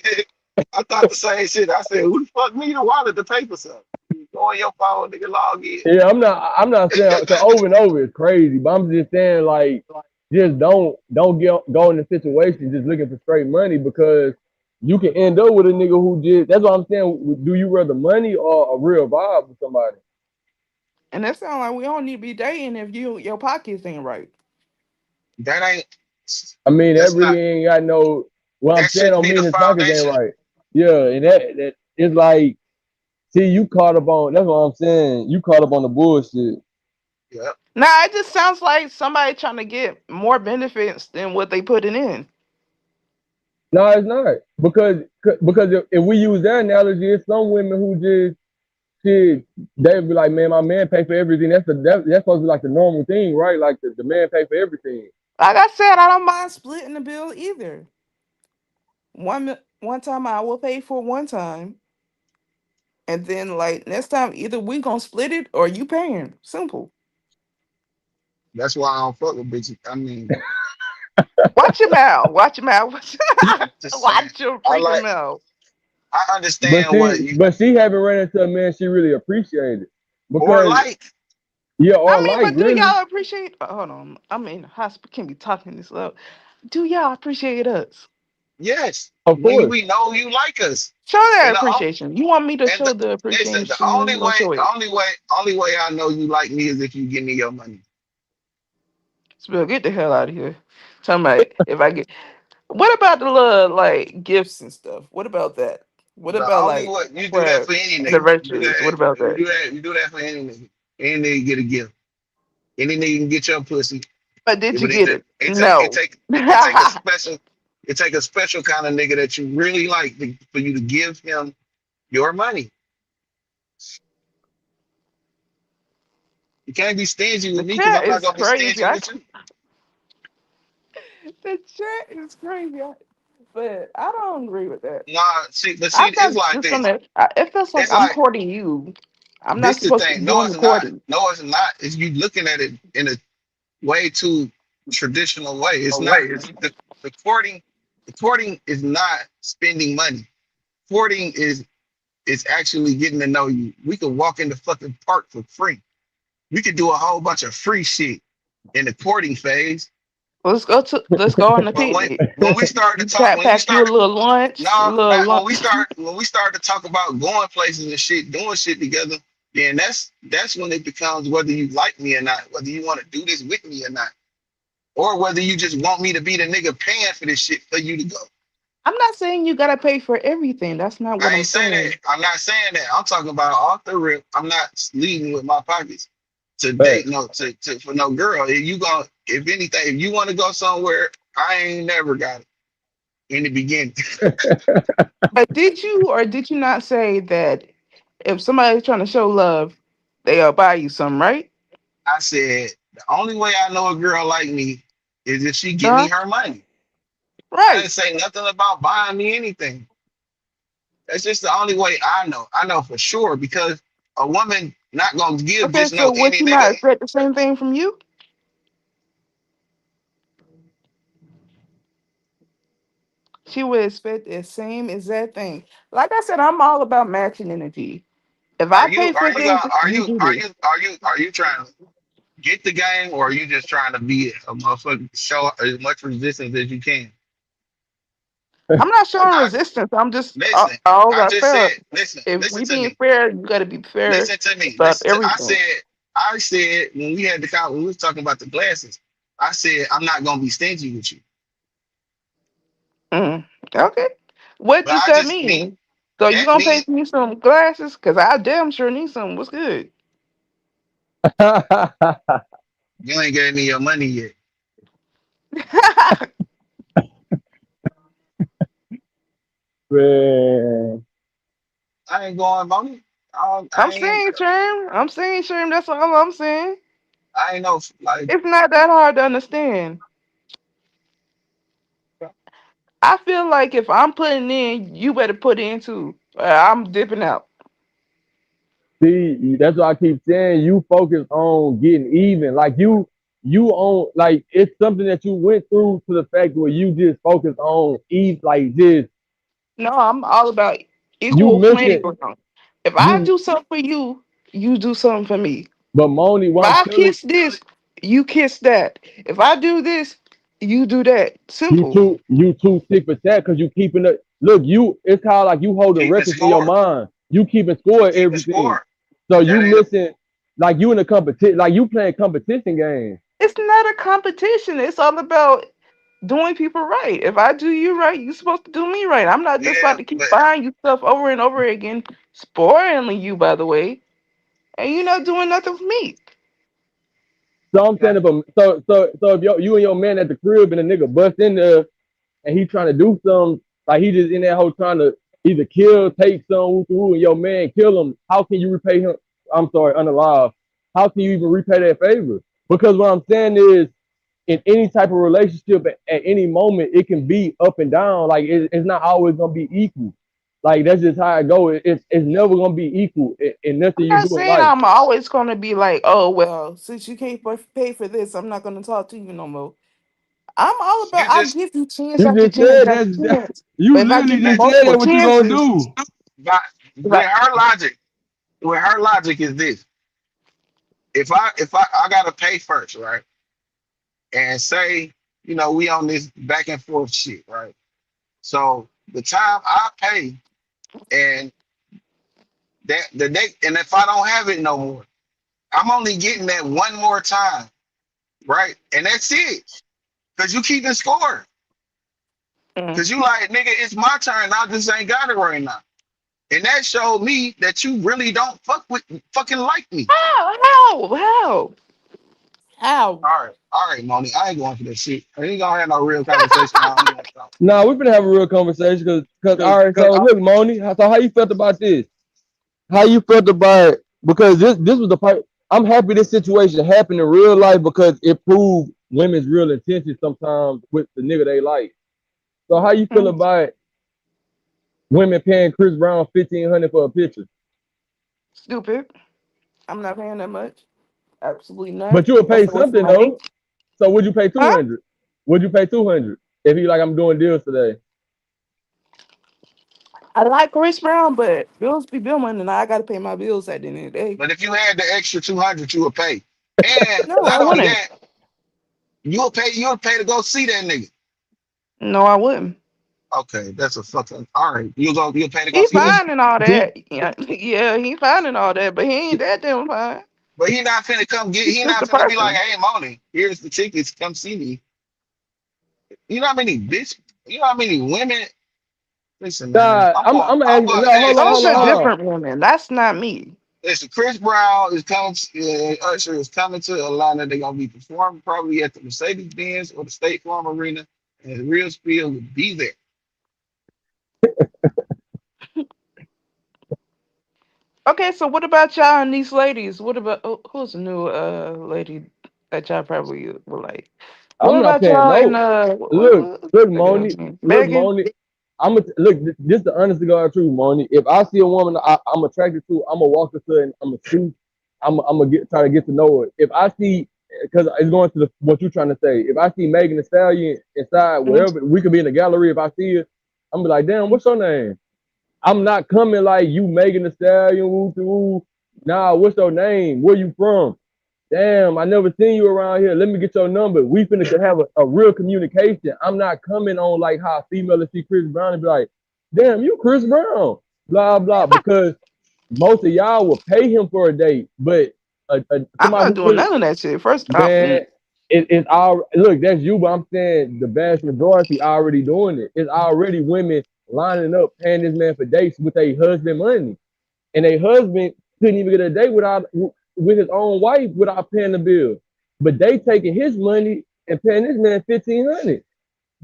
I thought the same shit. I said, who the fuck need a wallet to pay for something? You go on your phone, nigga, log in. Yeah, I'm not saying so over and over is crazy, but I'm just saying like just don't get go in the situation just looking for straight money because you can end up with a nigga who just that's what I'm saying. Do you rather money or a real vibe with somebody? And that sounds like we don't need to be dating if your pockets ain't right. That ain't. I mean that That's not. really ain't got no what I'm That saying shouldn't don't be the mean his pockets ain't foundation. right. Yeah, and that it's like see you caught up on that's what I'm saying. You caught up on the bullshit. Yeah, Nah, it just sounds like somebody trying to get more benefits than what they putting in. No, it's not because if we use that analogy, it's some women who just shit, they'd be like, man, my man pay for everything. That's supposed to be like the normal thing, right? Like the man pay for everything. Like I said, I don't mind splitting the bill either. One time I will pay for one time, and then like next time either we gonna split it or you paying. Simple. that's why I don't fuck with bitches. I mean, Watch your mouth. Watch your mouth. just saying. Watch your I freaking like. mouth. I But understand what see, you but she haven't ran into a man she really appreciated or because like. yeah, I or mean, like but do really, y'all appreciate? Hold on, I'm in the hospital. Can't be talking this loud. Do y'all appreciate us? Yes, of when course. we know you like us, Show that and appreciation. You want me to and show the listen, the appreciation, and only you gonna way, show it. only way I know you like me is if you give me your money. Spill, get the hell out of here. Tell me if I get. What about the little like gifts and stuff? What about that? What The about only like way you do that for for any nigga. You do anniversaries? that. What about You that? do that. You do that for any nigga. Any nigga get a gift. Any nigga can get your pussy. But did It, you but it, get it? it take it No. take it take a special it take a special kind of nigga that you really like for you to give him your money. You can't be stingy The with me because chat I'm not is gonna be crazy. stingy with you. The chat is crazy. But I don't agree with that. Nah, see, but I'm see, it's not like just this. gonna. It feels like It's I'm like courting you. I'm not this the supposed to be thing. No, doing it's the not. courting. No, it's not. It's you looking at it in a way too traditional way. It's Oh not wait, the courting. The courting is not spending money. Courting is actually getting to know you. We could walk in the fucking park for free. We could do a whole bunch of free shit in the courting phase. let's go on the But picnic. when we start to You talk, when we pack you a start, little lunch, a no, little not lunch. when we start to talk about going places and shit, doing shit together, then that's when it becomes whether you like me or not, whether you want to do this with me or not, or whether you just want me to be the nigga paying for this shit for you to go. I'm not saying you gotta pay for everything. That's not what I I'm ain't saying that. saying. I'm not saying that. I'm talking about off the rip. I'm not leading with my pockets to But date no to for no girl. If you go, if anything, if you want to go somewhere, I ain't never got it in the beginning. But did you or did you not say that if somebody's trying to show love, they'll buy you some, right? I said the only way I know a girl like me is if she give me Huh? her money. I Right. didn't say nothing about buying me anything. That's just the only way I know. I know for sure because a woman not gonna give Okay, just no so would any she nigga. not expect the same thing from you? She would expect the same exact thing. Like I said, I'm all about matching energy. If Are I you pay for this, you do this. are you trying to get the game, or are you just trying to be a motherfucker, show as much resistance as you can? I'm not showing I resistance. I'm just listen. all I about just said, fair. listen, If listen we to being me. fair, you got to be fair Listen to me. about I everything. said when we had the call, when we was talking about the glasses, I said I'm not gonna be stingy with you. Mm. Okay. What But does I that just me mean? So you that gonna pay me for me some glasses? Cause I damn sure need some. What's good? you ain't gave me your money yet. Man, I ain't going money. I'm saying, Sherm. I'm saying, Sherm. That's all I'm saying. I ain't no like It's not that hard to understand. I feel like if I'm putting in, you better put in too. I'm dipping out. see, that's why I keep saying you focus on getting even. Like you on like it's something that you went through to the fact where you just focus on eat like this. No, I'm all about You equal playing missing ground. If I you, do something for you, you do something for me. but Moni, If what I'm I telling kiss this, you kiss that. If I do this, you do that. you, Simple. you too sick for that because you keeping it. Look, you it's kind of like you holding keeping records in your score. mind. You keeping You score of keeping everything. score. So That you ain't a missing like you in a competition, like you playing competition games. It's not a competition. It's all about doing people right. If I do you right, you're supposed to do me right. I'm not just yeah, about to keep but buying you stuff over and over again, spoiling you, by the way, and you're not doing nothing for me. So I'm saying if if you and your man at the crib and a nigga bust in there and he trying to do something, like he just in that hole trying to either kill, take some, and your man kill him, how can you repay him? I'm sorry, unalive. How can you even repay that favor? Because what I'm saying is, in any type of relationship, at any moment, it can be up and down. Like it's not always gonna be equal. Like that's just how it go. It's never gonna be equal in nothing I'm you not do in saying life. I'm always going to be like, oh, well, since you can't pay for this, I'm not going to talk to you no more. I'm all about, you I just give you chance You after just chance said after that. chance. You But if I literally give you just that said multiple that. What you gonna chances, do? but if I, with her logic is this. If I gotta pay first, right? And say, we on this back and forth shit, right? So the time I pay and that the next and if I don't have it no more, I'm only getting that one more time, right? And that's it. Cause you keeping score. mm. Cause you like, nigga, it's my turn. I just ain't got it right now. And that showed me that you really don't fucking like me. How? All right, Moni. I ain't going for that shit. I ain't gonna have no real conversation. I don't want to talk. Nah, we're gonna have a real conversation because all right. So look, Moni. So how you felt about this? How you felt about it? Because this was the part. I'm happy this situation happened in real life because it proved women's real intentions sometimes with the nigga they like. So how you feel Mm. about women paying Chris Brown 1,500 for a picture, Stupid. I'm not paying that much. Absolutely not. but you would That's pay a waste of something money. though? So would you pay Huh? 200? Would you pay 200 if you like I'm doing deals today? I like Chris Brown, but bills be billing, and I got to pay my bills at the end of the day. But if you had the extra 200, you would pay. And No, I not only wouldn't. that, you'll pay to go see that nigga. No, I wouldn't. Okay, that's a fucking all right. You'll pay to go He see that See, fine nigga. and all see, that. Yeah, yeah, he fine and all that, but he ain't that damn fine. But he not finna come get. He's He just not a finna be like, person. hey, Moni, here's the tickets. Come see me. You know how many bitch. You know how many women. Listen, man. nah, I'm I'm asking. going. No, hold on, Those hold on, are hold on. different women. That's not me. Listen, Chris Brown is coming. Usher is coming to Atlanta. They're gonna be performing probably at the Mercedes Benz or the State Farm Arena, and Real Spiel will be there. Okay, so what about y'all and these ladies? What about who's the new lady that y'all probably would like? What I'm not about paying y'all and no. Look, what's look, that girl's Moni. name? Look, Megan? Moni. Look. This the honest to God truth, Moni. If I see a woman I'm attracted to, I'm gonna walk up to her and I'm gonna shoot. I'm gonna try to get to know her. If I see, because it's going to what you're trying to say. If I see Megan Thee Stallion inside Mhm. wherever we could be in the gallery, if I see her, I'm be like, damn, what's her name? I'm not coming like you Megan Thee Stallion, woo woo. Nah, what's your name? Where you from? Damn, I never seen you around here. Let me get your number. We finna to have a real communication. I'm not coming on like how a female to see Chris Brown and be like, damn, you Chris Brown. Blah blah. Because most of y'all will pay him for a date, but I'm somebody not who doing really none of that shit. First off, man, it's all look, that's you, but I'm saying the vast majority already doing it. It's already women lining up paying this man for dates with their husband money. And a husband couldn't even get a date without with his own wife without paying the bill. But they taking his money and paying this man 1,500.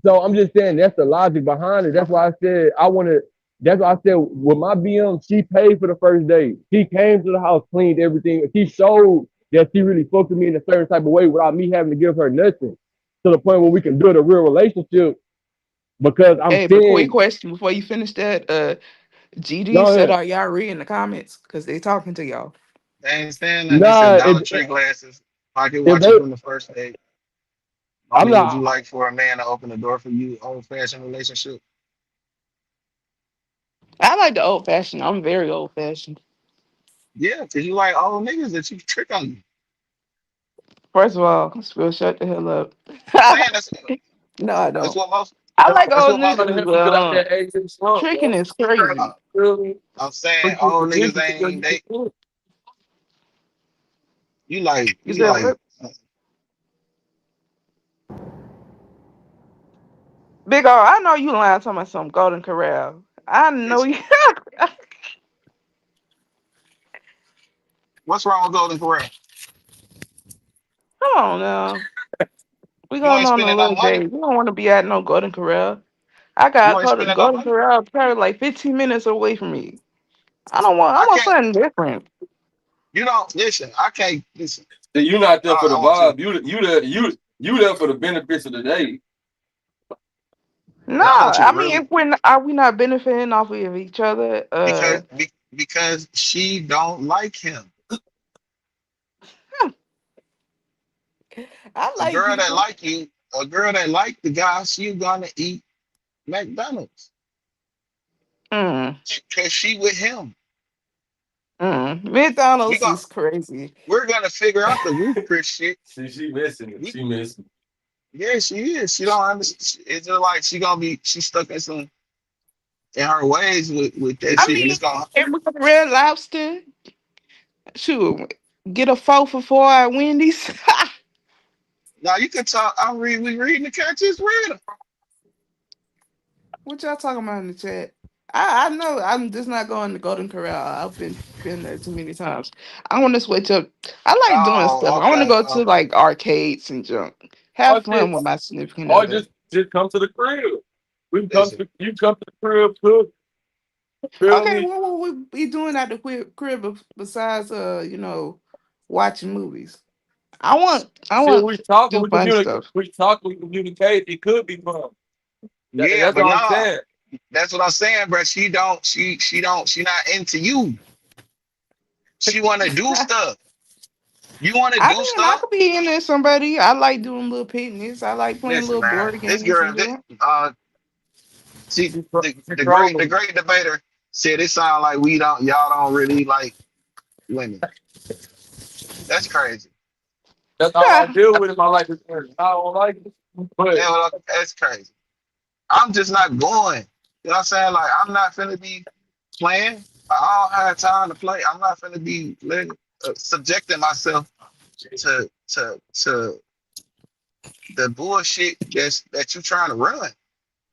So I'm just saying that's the logic behind it. That's why I said I want to. That's why I said with my BM, she paid for the first date. She came to the house, cleaned everything. She showed that she really fucked with me in a certain type of way without me having to give her nothing. To the point where we can build a real relationship. Because I'm hey, but quick seeing, question before you finish that. GD go said, ahead. "Are y'all reading the comments? Cause they talking to y'all." They ain't saying nothing. They said Nah, Dollar Tree glasses, pocket if watches they, from the first date. I'm Only would you not. like for a man to open the door for you, old fashioned relationship? I like the old fashioned. I'm very old fashioned. Yeah, because you like old niggas that you trick on you. First of all, Spill, shut the hell up. I'm saying No, I that's don't. what most I like that's old what most niggas, but tricking is uh, crazy. I'm saying old niggas ain't they you like You you said like what? Big O, I know you lying talking about some Golden Corral. I know listen, you. what's wrong with Golden Corral? Come on now. We You going ain't on a spending no little money. date. We don't want to be at no Golden Corral. I You got ain't caught at spending no Golden money. Corral probably like 15 minutes away from me. I don't want. I I want can't something different. you don't listen, I can't listen. You're not there for the I want you. vibe. You there for the benefits of the day. No, And I want you to I mean, really if we're not, are we not benefiting off of each other? because she don't like him. I A like girl that you. like you, a girl that like the guy, she gonna eat McDonald's Mm, because she with him. We McDonald's gon' is crazy. we're gonna figure out the roof Chris shit. She missing it. We, She missing yeah, she is. She don't understand. It's just like she's stuck in her ways with that I shit, and mean, it's gonna. if we got Red Lobster, shoot, get a 4 for 4 at Wendy's. Now you can talk. We reading the cat just read them. What y'all talking about in the chat? I know I'm just not going to Golden Corral. I've been there too many times. I want to switch up. I like doing stuff. Oh, I want to okay, go to okay. like arcades and junk. or Have fun with just my significant or other. just come to the crib. We can come Listen, to you come to the crib, cook, feel Okay, me? what will we be doing at the crib besides watching movies? I See, want we to talking, do we fun communicate, stuff. we talk, we communicate. It could be fun. yeah, That's but all I'm nah, saying. that's what I'm saying, bro. She not into you. She wanna do stuff. You wanna I do mean, I stuff? could be in there somebody. I like doing little picnics. I like playing Listen, little man. board This games girl, and junk. see She the trolling. great debater said it sound like we don't y'all don't really like women. That's crazy. That's all I deal with in my life. Is her. I don't like it, but Yeah, well, that's crazy. I'm just not going. You know what I'm saying? Like I'm not finna be playing. I don't have time to play. I'm not finna be subjecting myself to the bullshit that you trying to run.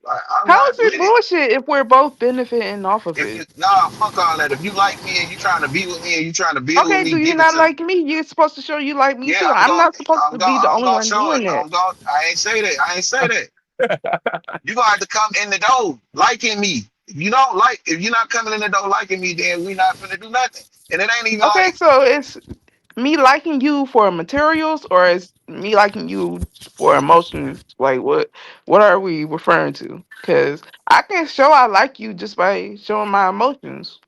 Like I'm How is not it with it. bullshit if we're both benefiting off of If you it? nah, fuck all that. If you like me and you trying to be with me and you trying to build with Okay, me, do you give it not to me. like me? You're supposed to show you like me Yeah, too. I'm not supposed to be the I'm only gonna one show it. doing that. I ain't say that. I ain't say that. You gonna have to come in the door liking me. If you're not coming in the door liking me, then we not finna do nothing. And it ain't even Okay, like, so it's me liking you for materials, or is me liking you for emotions? Like what are we referring to? Because I can show I like you just by showing my emotions.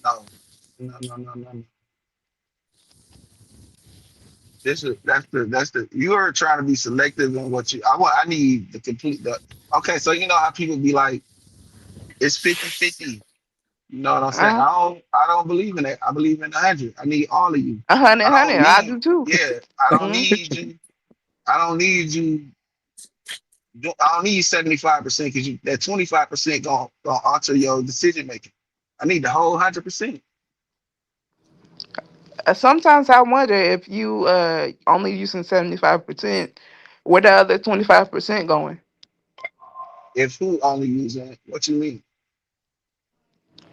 no, no. That's the you are trying to be selective in what you I need the complete the okay, so you know how people be like, it's 50-50. You know what I'm saying? Uh, I don't believe in that. I believe in 100. I need all of you. a hundred, I hundred. don't I need, do too. yeah, I don't Mm. need you. I don't need you. I don't need 75% because you that 25% gonna alter your decision making. I need the whole 100%. Sometimes I wonder if you only using 75%, where the other 25% going? If who only using it, what you mean?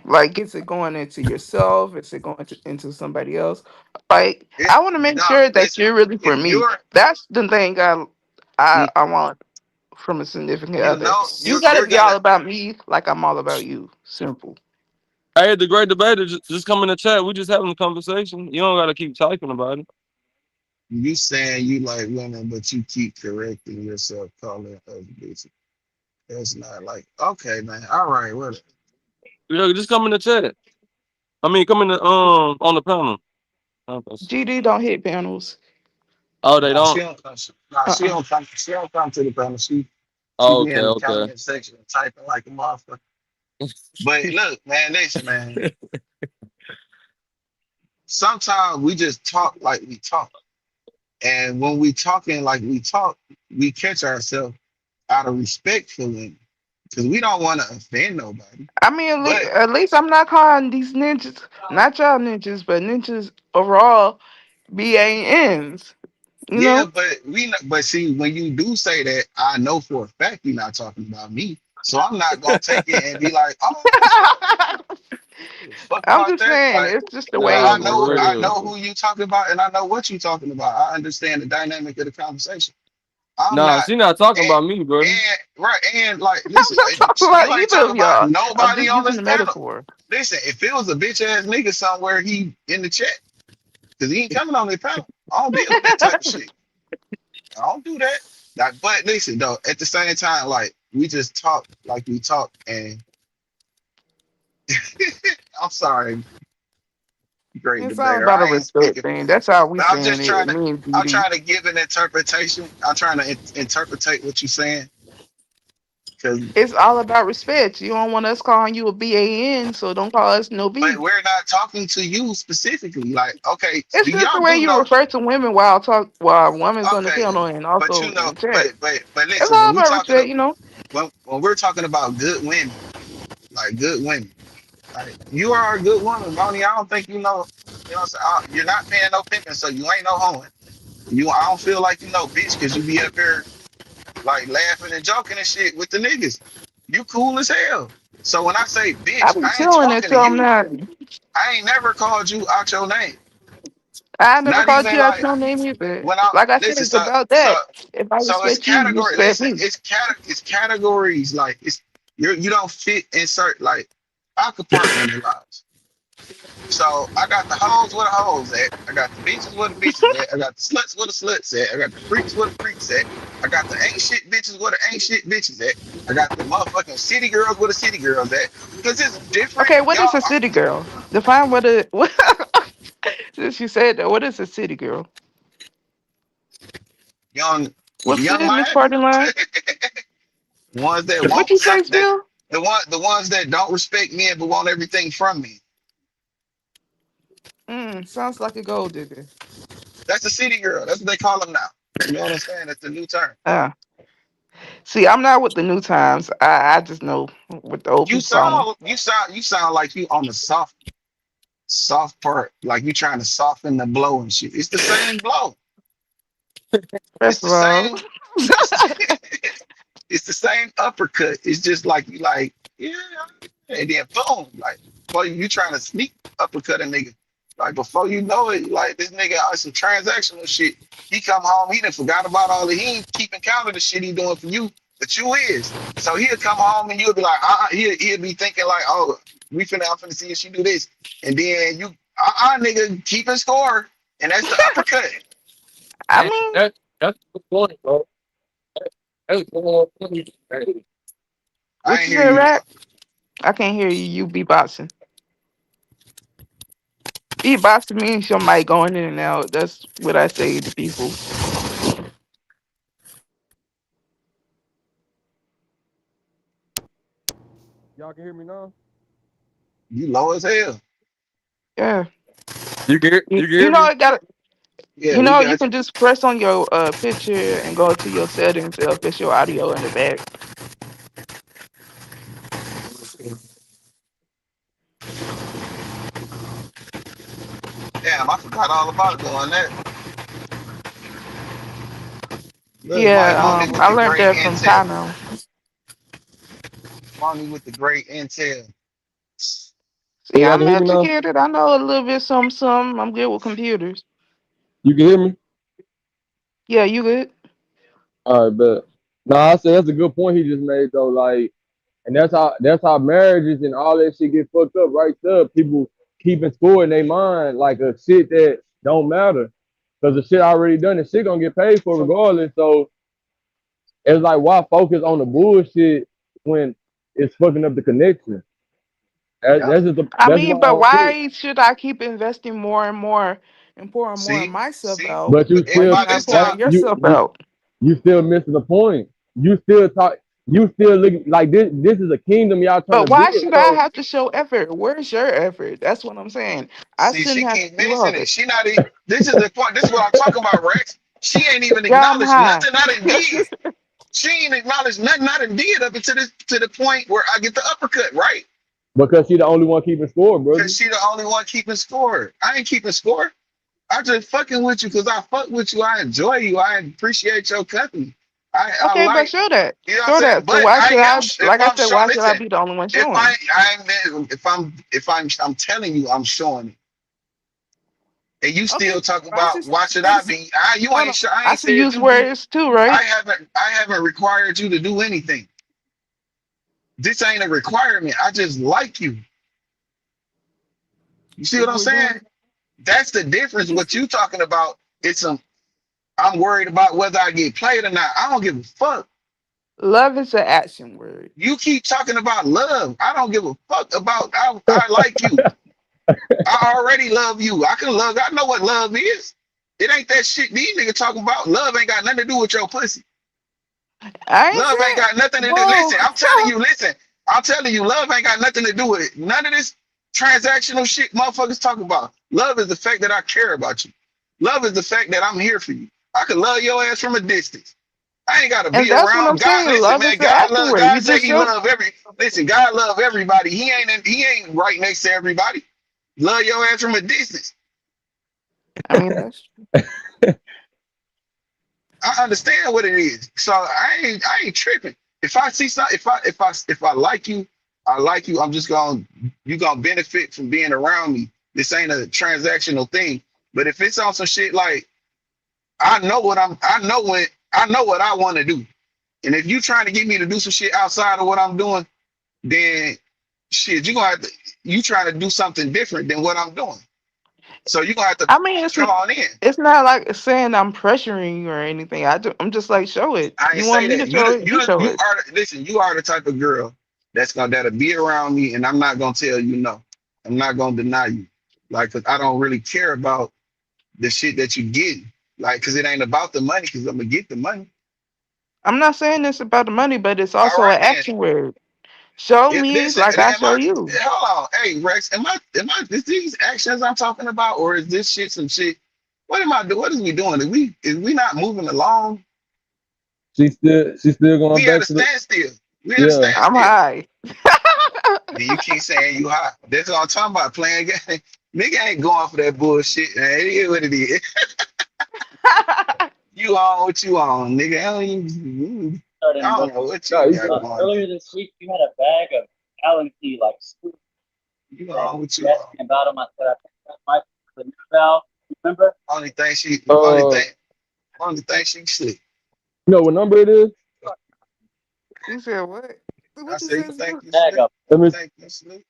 Like, is it going into yourself? Is it going into somebody else? Like, It I want to make no, sure that listen, you're really for if me. you're That's the thing I you, I want from a significant you other. know You you got to you're be gonna all about me, like I'm all about you. Simple. Hey, the great debater, just come in the chat. We just having a conversation. You don't gotta keep typing about it. you saying you like women, but you keep correcting yourself, calling other bitches. It's not like okay, man. All right, what? Yeah, just come in the chat. I mean, come in the on the panel. GD don't hit panels. Oh, they Nah, she don't. don't come. Nah, she Uh-uh. don't come. She don't come to the panel. She Oh, be okay, in the okay. comment section typing like a motherfucker. But look, man, listen, man. Sometimes we just talk like we talk, and when we talking like we talk, we catch ourselves out of respectfully because we don't want to offend nobody. I mean, But at least I'm not calling these ninjas, not y'all ninjas, but ninjas overall, BANs. You yeah, know? but but see, when you do say that, I know for a fact you're not talking about me. So I'm not gonna take it and be like, oh shit, fuck I'm about just that. saying, Like, it's just the cause Nah, way. for I real. know who you talking about and I know what you talking about. I understand the dynamic of the conversation. I'm Nah, not, she not talking and about me, brother. right, and like, I'm listen, not talking about you ain't either talking of about y'all. I'm nobody just on using this the panel. metaphor. Listen, if it was a bitch ass nigga somewhere, he in the chat because he ain't coming on this panel. I don't deal with that type of shit. I don't do that. Like, but listen though, at the same time, like we just talk like we talk, and I'm sorry, great It's all debater. about a I ain't respect speaking, thing. That's how we but I'm saying just it. trying to. Me and I'm BD. trying to give an interpretation. I'm trying to interpretate what you're saying, because It's all about respect. You don't want us calling you a BAN, so don't call us no but B. we're not talking to you specifically. Like, okay, It's do just the y'all way do you know? refer to women while women's on the Okay, panel and but also you in know, the chat. but It's listen, all when we about talking respect, you know. when we're talking about good women, like good women, like you are a good woman, Bonnie. I don't think you know. You know, what I'm saying? You're not paying no pimping, so you ain't no hoeing. I don't feel like you know, bitch, because you be up here like laughing and joking and shit with the niggas. You cool as hell. So when I say I bitch, be I ain't chilling talking to until I'm you. not. I ain't never called you out your name. I never Not called even you out like your name either. when I Like I said, listen. it's So about so that. If I so it's respect you, you category. respect Listen, me. it's categories. Like you don't fit insert like I compartmentalize. So I got the hoes where the hoes at. I got the bitches where the bitches at. I got the sluts where the sluts at. I got the freaks where the freaks at. I got the ain't shit bitches where the ain't shit bitches at. I got the motherfucking city girls where the city girls at. Because it's different. Okay, what Y'all, is a city girl? Define what a what. Since you said that, what is a city girl? young, What's young good, Miss Miami. Party Line? Ones that What won't you say, that Spill? the ones that don't respect men but want everything from me. Sounds like a gold digger. That's the city girl. That's what they call them now. You know what I'm saying? That's the new term. Uh, See, I'm not with the new times. I just know what the old people call them. You sound like you on the soft part, like you trying to soften the blow and shit. It's the same blow. It's First the of all, same. It's it's the same uppercut. It's just like you like yeah, and then boom, like boy, you trying to sneak uppercut a nigga. Like before you know it, like this nigga on some transactional shit. He come home, he done forgot about all the he ain't keeping count of the shit he doing for you, but you is. So he'll come home and you'll be like, he'll be thinking like, oh, I'm finna see if she do this, and then you, nigga, keeping score, and that's the uppercut. I Man, mean, that's the point, bro. That's the point. Hey, I what ain't you hear said, you. rap? I can't hear you. You beatboxing. Beatboxing means your mic going in and out. That's what I say to people. Y'all can hear me now? You low as hell. Yeah. You can You, hear me? it got Yeah, we you got can just press on your picture and go to your settings, it'll fix your audio in the back. damn. I forgot all about doing that. Look, Money Yeah, with I the learned great that from intel. Tano. Money with the great intel. See, Hey, y'all I'm can hear me now? educated. I know a little bit some. I'm good with computers. You can hear me? Yeah, you good? All right, bet. No, I said that's a good point he just made though. Like, and that's how marriages and all that shit get fucked up right there. People keeping score in their mind like a shit that don't matter. Cause the shit already done, the shit gonna get paid for regardless. So it's like why focus on the bullshit when it's fucking up the connection? Yeah. I That's my mean, but whole thing. why should I keep investing more and more and pouring more of See, myself see. out But you But when still you're by not this that pouring time, yourself out? you still missing the point. You still talk. You still look like this. This is a kingdom y'all trying But to why build. should I So, have to show effort? Where's your effort? That's what I'm saying. I see, shouldn't she have to keep do all missing it. that. She not. This is the point. This is what I'm talking about, Rex. She ain't even Yeah, I'm acknowledged high. nothing I done did. She ain't acknowledged nothing I done did up until this to the point where I get the uppercut, right? because she the only one keeping score, brother. Because she the only one keeping score. I ain't keeping score. I just fucking with you because I fuck with you. I enjoy you. I appreciate your company. I Okay, but like, show that. you know what I'm Show saying? that. So But why I should am, I, if like I I'm said, showing, why should I listen, be the only one if showing? I'm telling you, I'm showing it. And you Okay, still talk I about should why should say I so. be? You Hold ain't on. sure. I I ain't should said use you do. words too, right? I haven't required you to do anything. This ain't a requirement. I just like you. You see If what I'm we're saying? doing, That's the difference. What you talking about? It's some. I'm worried about whether I get played or not. I don't give a fuck. love is an action word. You keep talking about love. I don't give a fuck about. I like you. I already love you. I can love. I know what love is. It ain't that shit these niggas talking about. Love ain't got nothing to do with your pussy. I ain't Love ain't saying, got nothing to do. whoa. Listen, I'm telling you. Listen, I'm telling you. Love ain't got nothing to do with it. None of this transactional shit motherfuckers talk about. Love is the fact that I care about you. Love is the fact that I'm here for you. I can love your ass from a distance. I ain't gotta And be that's what I'm around. God, saying. listen, Love man. is an action word. God You say just He showed. love every. Listen, God love everybody. He ain't right next to everybody. Love your ass from a distance. I mean, that's I understand what it is. So I ain't tripping. If I see something, if I like you, I like you. I'm just gonna you gonna benefit from being around me. This ain't a transactional thing. But if it's on some shit like I know what I want to do. And if you trying to get me to do some shit outside of what I'm doing, then shit, you gonna have to you trying to do something different than what I'm doing. So you gonna have to I mean, come on in. it's not like saying I'm pressuring you or anything. I'm just like, show it. I ain't You want say me to that. show it? You show it. Listen, you are the type of girl that'll be around me and I'm not gonna tell you no. I'm not gonna deny you. Like, cause I don't really care about the shit that you get. Like, cause it ain't about the money, cause I'm gonna get the money. I'm not saying this about the money, but it's All also right an then. action word. Show If me this like I am show I you. hold on. Hey Rex, am I is these actions I'm talking about, or is this shit some shit? What am I doing? What is we doing? Is we not moving along? She still going We at back a to the standstill. We at a yeah. I'm standstill. high. And you keep saying you hot. That's what I'm talking about. Playing game. Nigga ain't going for that bullshit, man. It is what it is. You on what you on, nigga. I don't know what No, you you got good. going. Earlier this week, you had a bag of Allen key, like scoop, You and on what you you asked on. me about them. I said, I think that might be the new valve. Remember? Only thing she, Uh, only thing she slick. you know what number it is? You said what? I What you say you say? think you Bag slick. of Let You me. think you slick.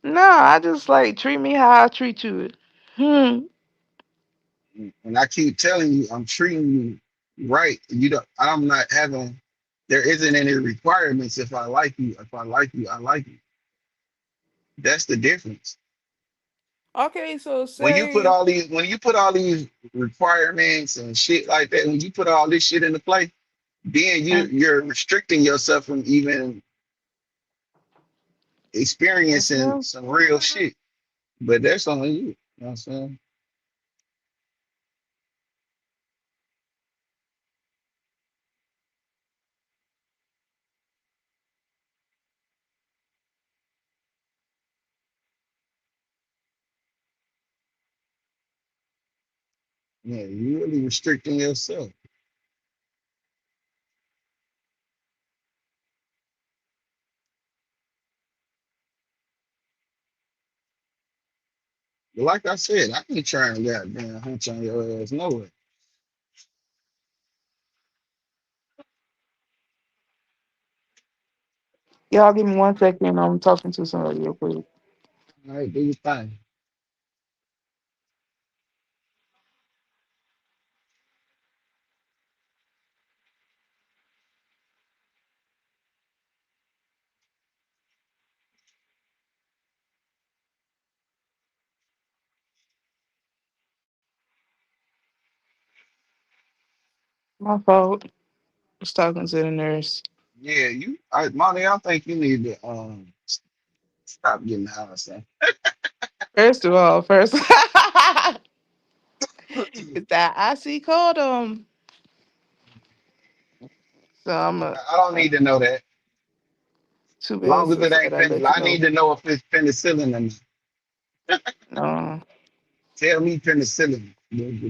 No, I just like treat me how I treat you. And I keep telling you, I'm treating you right. You don't. I'm not having. There isn't any requirements. If I like you, if I like you, I like you. That's the difference. Okay, so When say you put all these requirements and shit like that, when you put all this shit into play, then mm, you're restricting yourself from even experiencing Yeah. some real shit. But that's on you. You know what I'm saying? Yeah, you really restricting yourself. But like I said, I ain't trying to goddamn hunch on your ass no way. Y'all give me 1 second. I'm talking to somebody real quick. All right, do your thing. My fault. I was talking to the nurse. Yeah, Monty, I think you need to stop getting high, son. First of all, first it's that icy cold. So I'm a I don't need to know that. too bad Long as it sis ain't said I let you I know. need to know if it's penicillin and No. tell me penicillin.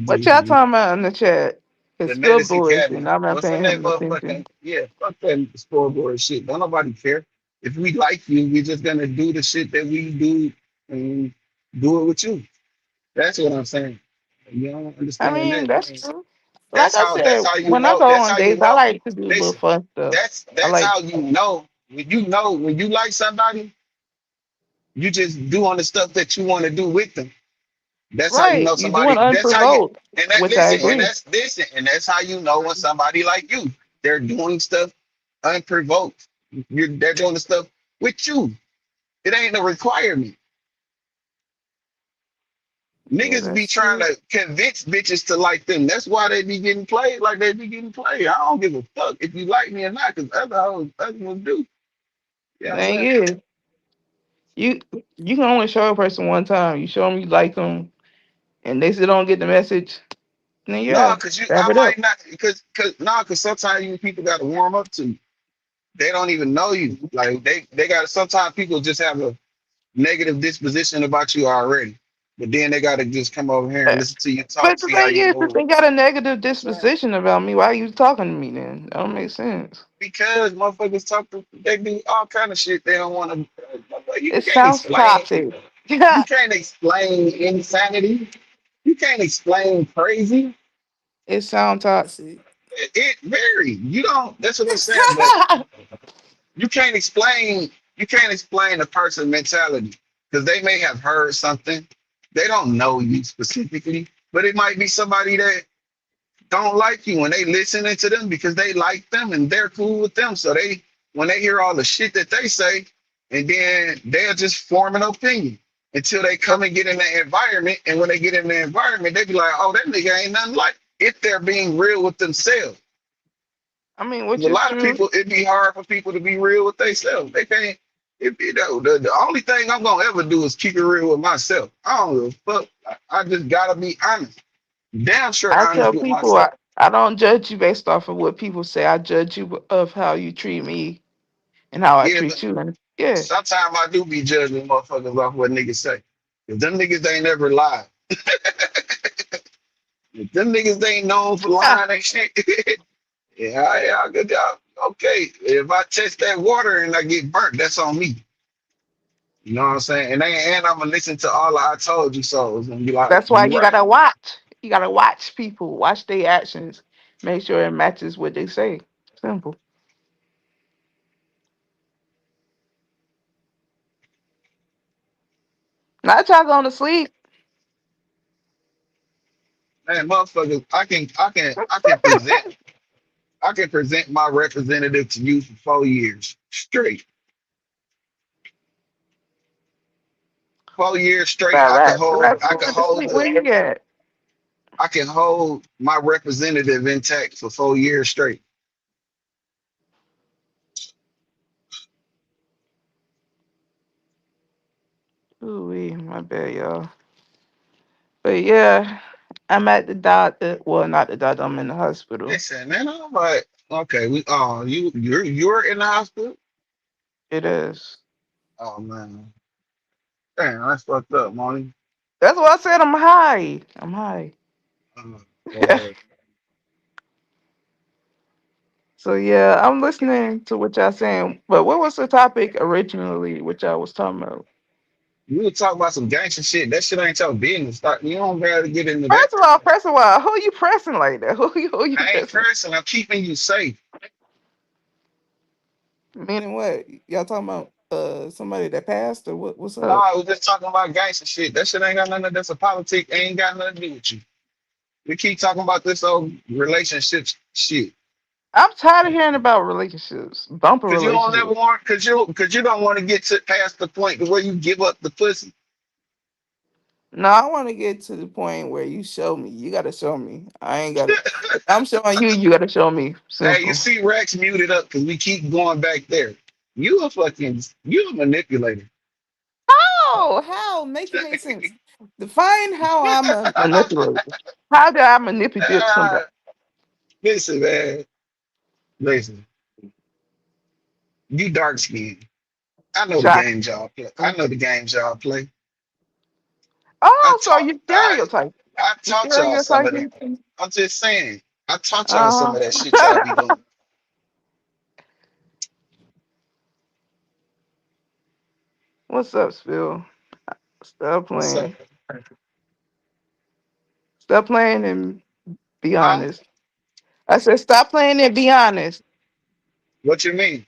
What y'all talking about in the chat? The It's still medicine bullshit. cabinet. I'm not What's in paying that him attention. motherfucking yeah, fuck that scoreboard shit. Don't nobody care. If we like you, we're just gonna do the shit that we do and do it with you. That's what I'm saying. You don't I understand mean, that. that's true. Like I That's said, how you when I know. go That's on how you dates, I know. like to do a little Listen, fun stuff. I that's like how you know. When you like somebody, you just doing the stuff that you want to do with them. That's how you right. know You doing somebody. That's how you unprovoked, and that which I listen, agree. and that's how you know when somebody like you. They're doing stuff unprovoked. They're doing the stuff with you. It ain't a requirement. Yeah, Niggas be that's trying true. to convince bitches to like them. That's why they be getting played like they be getting played. I don't give a fuck if you like me or not, because other ones do. You know what I'm Thing saying? is, you you can only show a person one time. You show them you like them, and they still don't get the message. Then No, yeah, cause wrap I it up. might not, cause sometimes you people got to warm up to you. They don't even know you. Like they got. Sometimes people just have a negative disposition about you already, but then they got to just come over here and listen to you talk, But the see how thing you is, if move. they got a negative You know what I'm saying? disposition about me, why are you talking to me then? That don't make sense. Because motherfuckers talk to, they do all kind of shit they don't want to. You It can't sounds explain. toxic. You it can't explain insanity. You can't explain crazy. sounds toxic. It vary. You don't. That's what I'm saying. But you can't explain. You can't explain a person's mentality because they may have heard something. They don't know you specifically, but it might be somebody that don't like you and they listening to them because they like them and they're cool with them. So they when they hear all the shit that they say, and then they'll just form an opinion until they come and get in the environment. And when they get in the environment, they be like, oh, that nigga ain't nothing like if they're being real with themselves. I mean, 'Cause which a is lot of true. people, it'd be hard for people to be real with themselves. They can't. The only thing I'm gonna ever do is keep it real with myself. I don't give a fuck. I just gotta be honest. Damn sure I honest tell with people myself. I don't judge you based off of what people say. I judge you of how you treat me and how I Yeah, treat you. And yeah, sometimes I do be judging motherfuckers off what niggas say. If them niggas ain't never lied. If them niggas ain't known for lying and shit. Yeah, good job. Okay. If I test that water and I get burnt, that's on me. You know what I'm saying? And I'm gonna listen to all the I told you so's and be like, that's why you you right. gotta watch. You gotta watch people, watch their actions, make sure it matches what they say. Simple. Not y'all going to sleep. Man, motherfuckers, I can present my representative to you for 4 years straight. 4 years straight, All right, relax, go to sleep. Where you at? I can hold my representative intact for 4 years straight. Ooh, my bad, y'all. But yeah, I'm at the doctor. Well, not the doctor. I'm in the hospital. Listen, man, I'm like, okay, you're in the hospital? It is. Oh man. Damn, that's fucked up, Monty. That's what I said. I'm high. I'm high. Oh, Lord. So yeah, I'm listening to what y'all saying. But what was the topic originally? Which I was talking about? We were talking about some gangster shit. That shit ain't your business. You don't gotta get into that. First of all, who you pressing like that? Who you I ain't pressing? pressing. I'm keeping you safe. Meaning what? Y'all talking about somebody that passed or what? What's No, up? I was just talking about gangster shit. That shit ain't got nothing. That's a politic. Ain't got nothing to do with you. We keep talking about this old relationships shit. I'm tired of hearing about relationships, bumper Cause you don't ever relationships. want. Cause you don't want to get to past the point to where you give up the pussy. No, I want to get to the point where you show me. You got to show me. I ain't got to. I'm showing you. You got to show me. Hey, you Simple. see Rex muted up because we keep going back there. You a manipulator. Oh, how? Make it make sense. Define how I'm a manipulator. How do I manipulate somebody? Ah, listen, man. Listen, you dark skinned. I know the Shock. games y'all play. I know the games y'all play. I Oh, so taught you I stereotype. I You taught y'all some of that. stereotyping. I'm just saying. I taught y'all some Uh of that shit y'all be huh. doing. What's up, Spill? Stop What's up? playing. Stop playing and be Huh? honest. I said, stop playing and be honest. What you mean?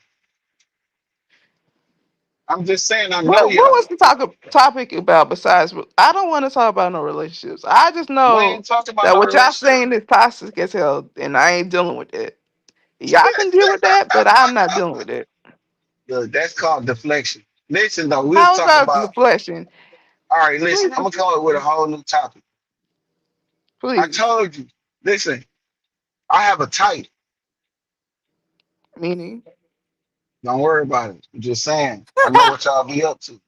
I'm just saying I know What y'all. was the topic about besides? I don't want to talk about no relationships. I just We know ain't talking about that no what y'all relationship. saying is toxic as hell, and I ain't dealing with it. Y'all can deal with that, but I'm not dealing with it. Look, that's called deflection. Listen though, we'll How's talk that about. deflection? All right, listen. Please, I'm gonna come up with a whole new topic. I please. told you. Listen, I have a type. Meaning, Don't worry about it. I'm just saying. I know what y'all be up to.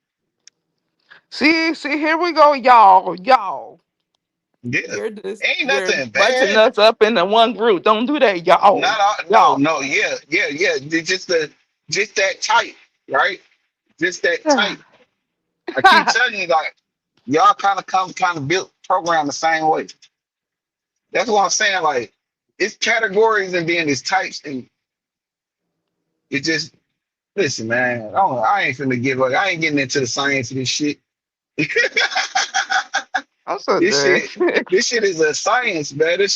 see, here we go, y'all. Yeah, ain't You're nothing bunching bad. us up into one group. Don't do that, Not all, no, y'all. no, yeah. Just that type, right? Just that type. I keep telling you, like y'all kind of built program the same way. That's what I'm saying. Like it's categories and then it's types, and it just listen, man. I ain't finna give up. I ain't getting into the science of this shit. I'm so This done. shit, this shit is a science, man. This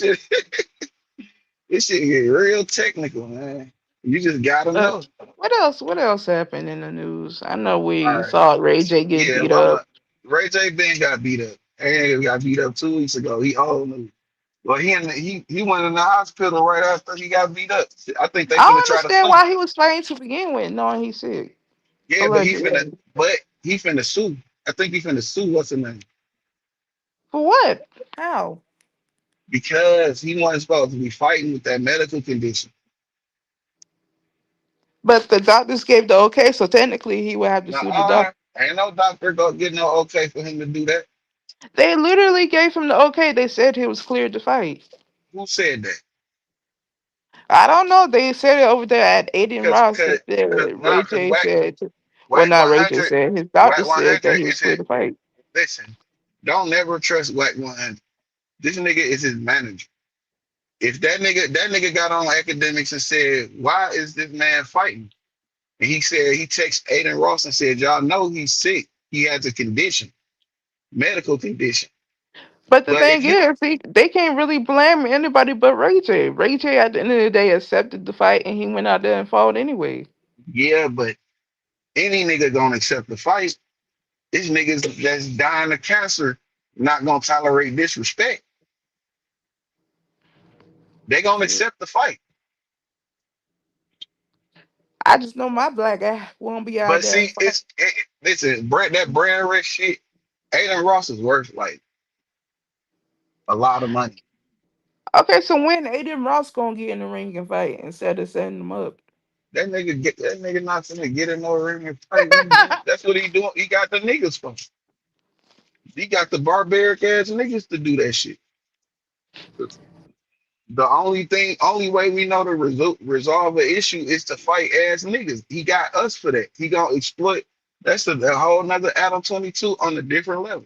shit get real technical, man. You just gotta uh, know. what else? What else happened in the news? I know All we right. saw Ray J get Yeah, beat well, up. Ray J. Ben got beat up. And got beat up 2 weeks ago. He old news. Well, he went in the hospital right after he got beat up. I think they I finna don't try to understand sue. why he was fighting to begin with, knowing he's sick. Yeah, Allegedly. but he finna sue. I think he finna sue what's the name For what? How? because he wasn't supposed to be fighting with that medical condition. But the doctors gave the okay, so technically he would have to sue the Nah, doctor. ain't no doctor gonna get no okay for him to do that. They literally gave him the okay. They said he was cleared to fight. Who said that? I don't know. They said it over there at Aiden Cause, Ross. cause, They cause, said nah, Ray cause J said, well, Whack not Ray J 100, said, his doctor Whack said that 100 he was is it. cleared to fight. Listen, don't never trust Whack 100. This nigga is his manager. If that nigga got on academics and said, "Why is this man fighting?" And he said he texted Aiden Ross and said, "Y'all know he's sick. He has a condition, medical condition." But the But thing if you, is, they can't really blame anybody but Ray J. Ray J, at the end of the day, accepted the fight and he went out there and fought anyway. yeah, but any nigga gonna accept the fight. These niggas that's dying of cancer not gonna tolerate disrespect. They gonna Shit. accept the fight. I just know my black ass won't be out But there see, and fight. listen, Brett, that brand rich shit. Aiden Ross is worth like a lot of money. Okay, so when Aiden Ross gonna get in the ring and fight instead of setting them up? That nigga not gonna get in no ring and fight. That's what he doing. He got the niggas from. He got the barbaric ass niggas to do that shit. The only way we know to resolve an issue is to fight ass niggas. He got us for that. He gonna exploit. That's a whole nother Adam 22 on a different level.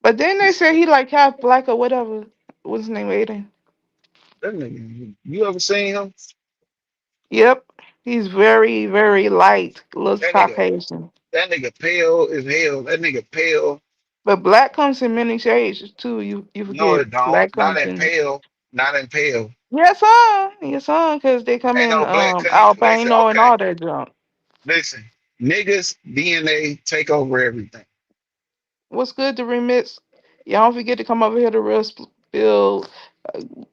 But then they said he like half black or whatever. What's his name, Aiden? That nigga, you ever seen him? Yep. He's very, very light. Looks That nigga, Caucasian. that nigga pale as hell. That nigga pale. But black comes in many shades too. You No, forget it don't. black Not comes in in. pale. Not in pale. Yes, son, because they come Ain't in no black. Listen, albino and okay. all that junk. Listen, niggas DNA take over everything. What's good to remix? Y'all don't forget to come over here to real spill.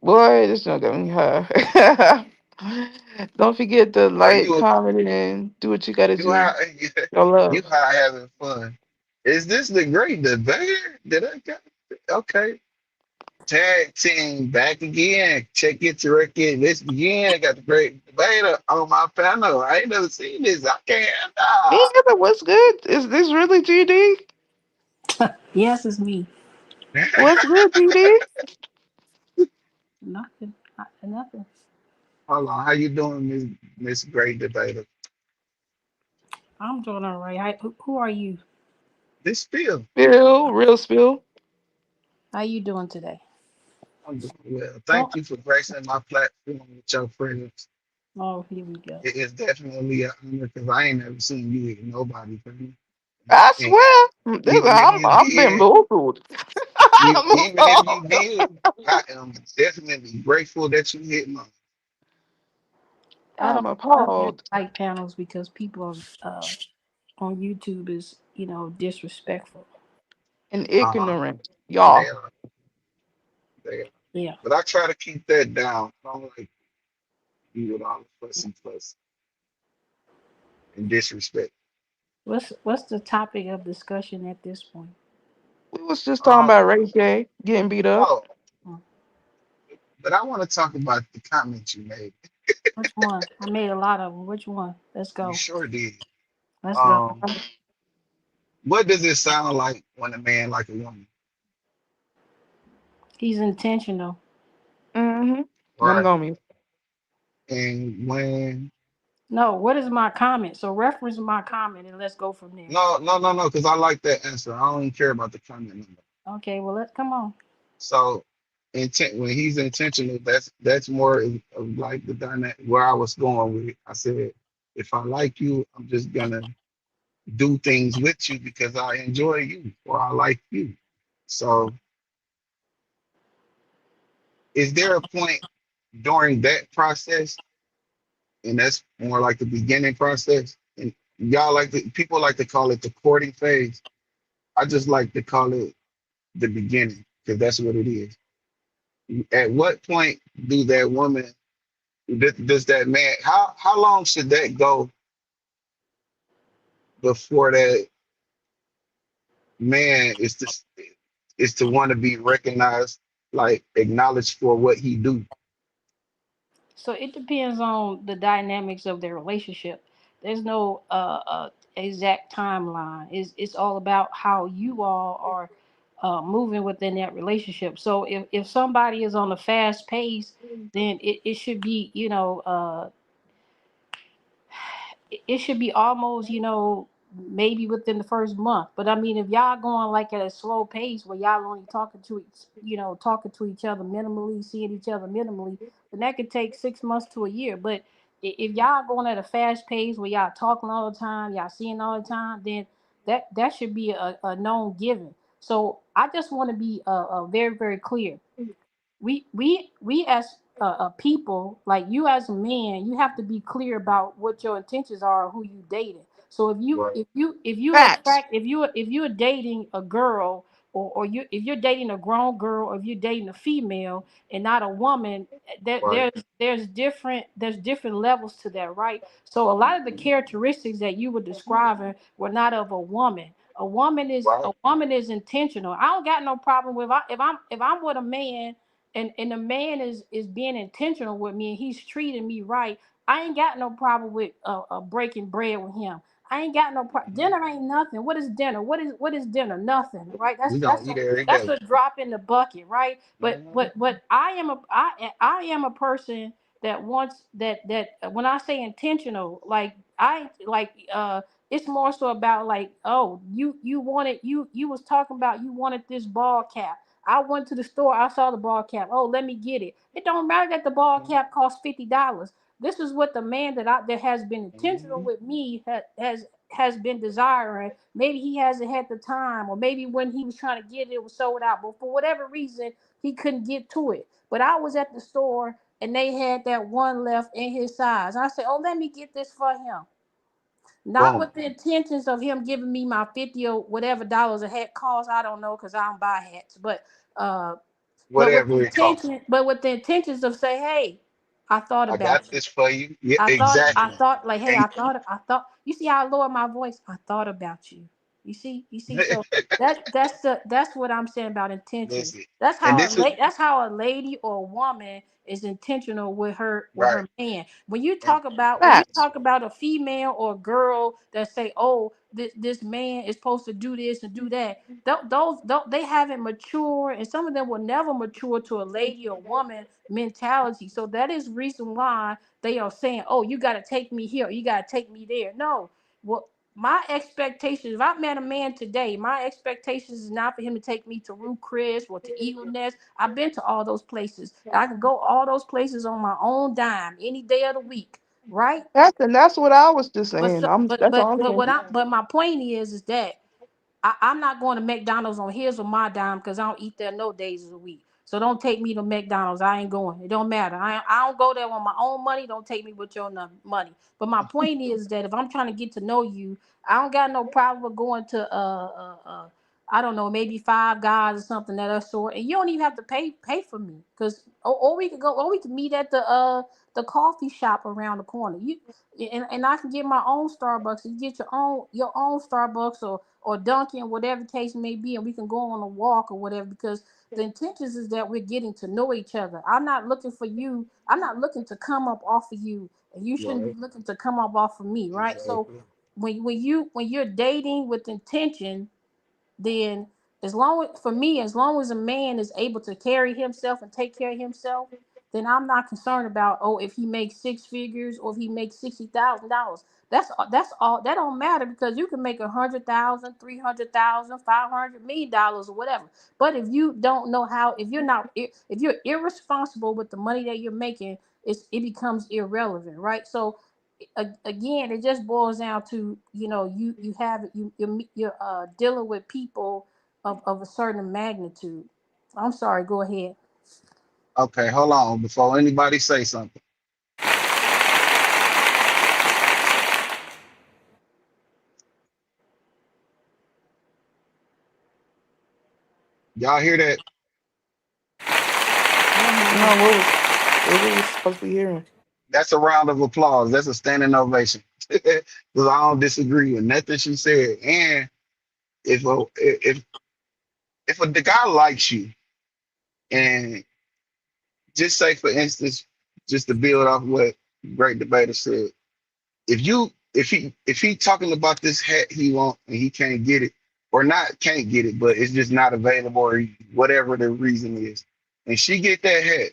Boy, this not gonna be high. Don't forget to Are like, you comment, and do what you gotta you high? do. Your You love. high having fun? Is this the great debater? Did I got okay? Tag team back again. Check it to record. This again. Got the great debater on my panel. I ain't never seen this. I can't. Me either. What's good? Is this really GD? Yes, it's me. What's good, GD? Nothing. Nothing. Hold on. How you doing, Miss Great Debater? I'm doing all right. Who are you? This spill. Spill, real spill. How you doing today? I'm doing well. Oh, Thank you for gracing my platform with your presence. oh, here we go. It is definitely an honor because I ain't never seen you with nobody, friend. I And swear, even if you I'm been did, bamboozled. even if you did, I am definitely grateful that you hit my. I I'm don't really appalled like panels because people on YouTube is disrespectful. and Uh-huh. ignorant, They y'all. are, they are. Yeah. But I try to keep that down. I don't like you with all the fuss and disrespect. What's the topic of discussion at this point? We was just talking Um, about Ray J getting beat up. oh, Hmm. but I want to talk about the comment you made. Which one? I made a lot of them. Which one? Let's You go. sure did. Let's go. Um, what does it sound like when a man like a woman? He's intentional. Mm-hmm. I'm Right. gonna be. And when No, what is my comment? So reference my comment and let's go from there. no, because I like that answer. I don't even care about the comment number. Okay, well let's come on. So intent when he's intentional, that's more of like the dynamic where I was going with it. I said, if I like you, I'm just gonna do things with you because I enjoy you or I like you. So is there a point during that process, and that's more like the beginning process, and y'all people like to call it the courting phase. I just like to call it the beginning because that's what it is. At what point do that woman does that man how long should that go before that man is to want to be recognized, like acknowledged for what he do? So it depends on the dynamics of their relationship. There's no exact timeline. It's all about how you all are moving within that relationship. So if somebody is on a fast pace, then it should be it should be almost, maybe within the first month. But I mean, if y'all going like at a slow pace where y'all only talking to each other minimally, seeing each other minimally, then that could take 6 months to a year. But if y'all going at a fast pace where y'all talking all the time, y'all seeing all the time, then that should be a known given. So I just want to be very, very clear. We as a people, like you as a man, you have to be clear about what your intentions are, who you dating. So Right. if you Facts. attract if you're dating a girl, or you if you're dating a grown girl, or if you're dating a female and not a woman, Right. there's different levels to that, right? So a lot of the characteristics that you were describing were not of a woman. Right. A woman is intentional. I don't got no problem with, if I'm with a man, and the man is being intentional with me and he's treating me right. I ain't got no problem with breaking bread with him. I ain't got no dinner ain't nothing. What is dinner? What is dinner? Nothing, right? We gonna eat every That's day. a drop in the bucket, right? But Mhm. but I am a person that wants that when I say intentional, it's more so about like, oh, you wanted you was talking about you wanted this ball cap. I went to the store, I saw the ball cap. Oh, let me get it. It don't matter that the ball cap costs $50. This is what the man that has been intentional Mhm. with me has been desiring. Maybe he hasn't had the time, or maybe when he was trying to get it, it was sold out. But for whatever reason, he couldn't get to it. But I was at the store and they had that one left in his size. I said, "Oh, let me get this for him." Not Boom. with the intentions of him giving me my 50 or whatever dollars a hat costs. I don't know because I don't buy hats. Uh, but with the Whatever it costs. intentions of say, hey, I thought I got about you. this for you. Yeah, I exactly. thought like, hey, And I thought. You see how I lower my voice? I thought about you. You see. So that's what I'm saying about intentions. listen, That's and how this is that's how a lady or a woman is intentional with right. her man. And When you Facts. talk about a female or a girl that say, oh, this man is supposed to do this and do that. They haven't matured, and some of them will never mature to a lady or woman mentality. So that is reason why they are saying, "Oh, you got to take me here, or you got to take me there." No, well, my expectations. If I met a man today, my expectations is not for him to take me to Ruth Chris or to Eagle Nest. I've been to all those places. I can go all those places on my own dime any day of the week, right? That's what I was just But saying. so, That's all I'm saying. but my point is that I'm not going to McDonald's on his or my dime because I don't eat there no days of the week. So don't take me to McDonald's. I ain't going. It don't matter. I don't go there on my own money. Don't take me with your money. But my point is that if I'm trying to get to know you, I don't got no problem with going to I don't know, maybe Five Guys or something of that sort. And you don't even have to pay for me, because or we could go, or we could meet at the coffee shop around the corner. And I can get my own Starbucks, and you get your own Starbucks or Dunkin', whatever the case may be, and we can go on a walk or whatever, because the intentions is that we're getting to know each other. I'm not looking for you. I'm not looking to come up off of you, and you shouldn't be right. looking to come up off of me, right? So Exactly. when you're dating with intention, then as long as a man is able to carry himself and take care of himself, then I'm not concerned about, oh, if he makes six figures or if he makes $60,000. That's all. That don't matter, because you can make 100,000, 300,000, $500 million or whatever. But if you don't know how, if you're irresponsible with the money that you're making, it becomes irrelevant, right? So again, it just boils down to, you're dealing with people of a certain magnitude. I'm sorry, go ahead. Okay, hold on before anybody say something. Y'all hear that? I don't know what we was supposed to be hearing. That's a round of applause. That's a standing ovation. Because I don't disagree with nothing she said. And if the guy likes you, and just say for instance, just to build off what Great Debater said, if he talking about this hat he want and he can't get it, or not can't get it, but it's just not available, or whatever the reason is, and she get that hat,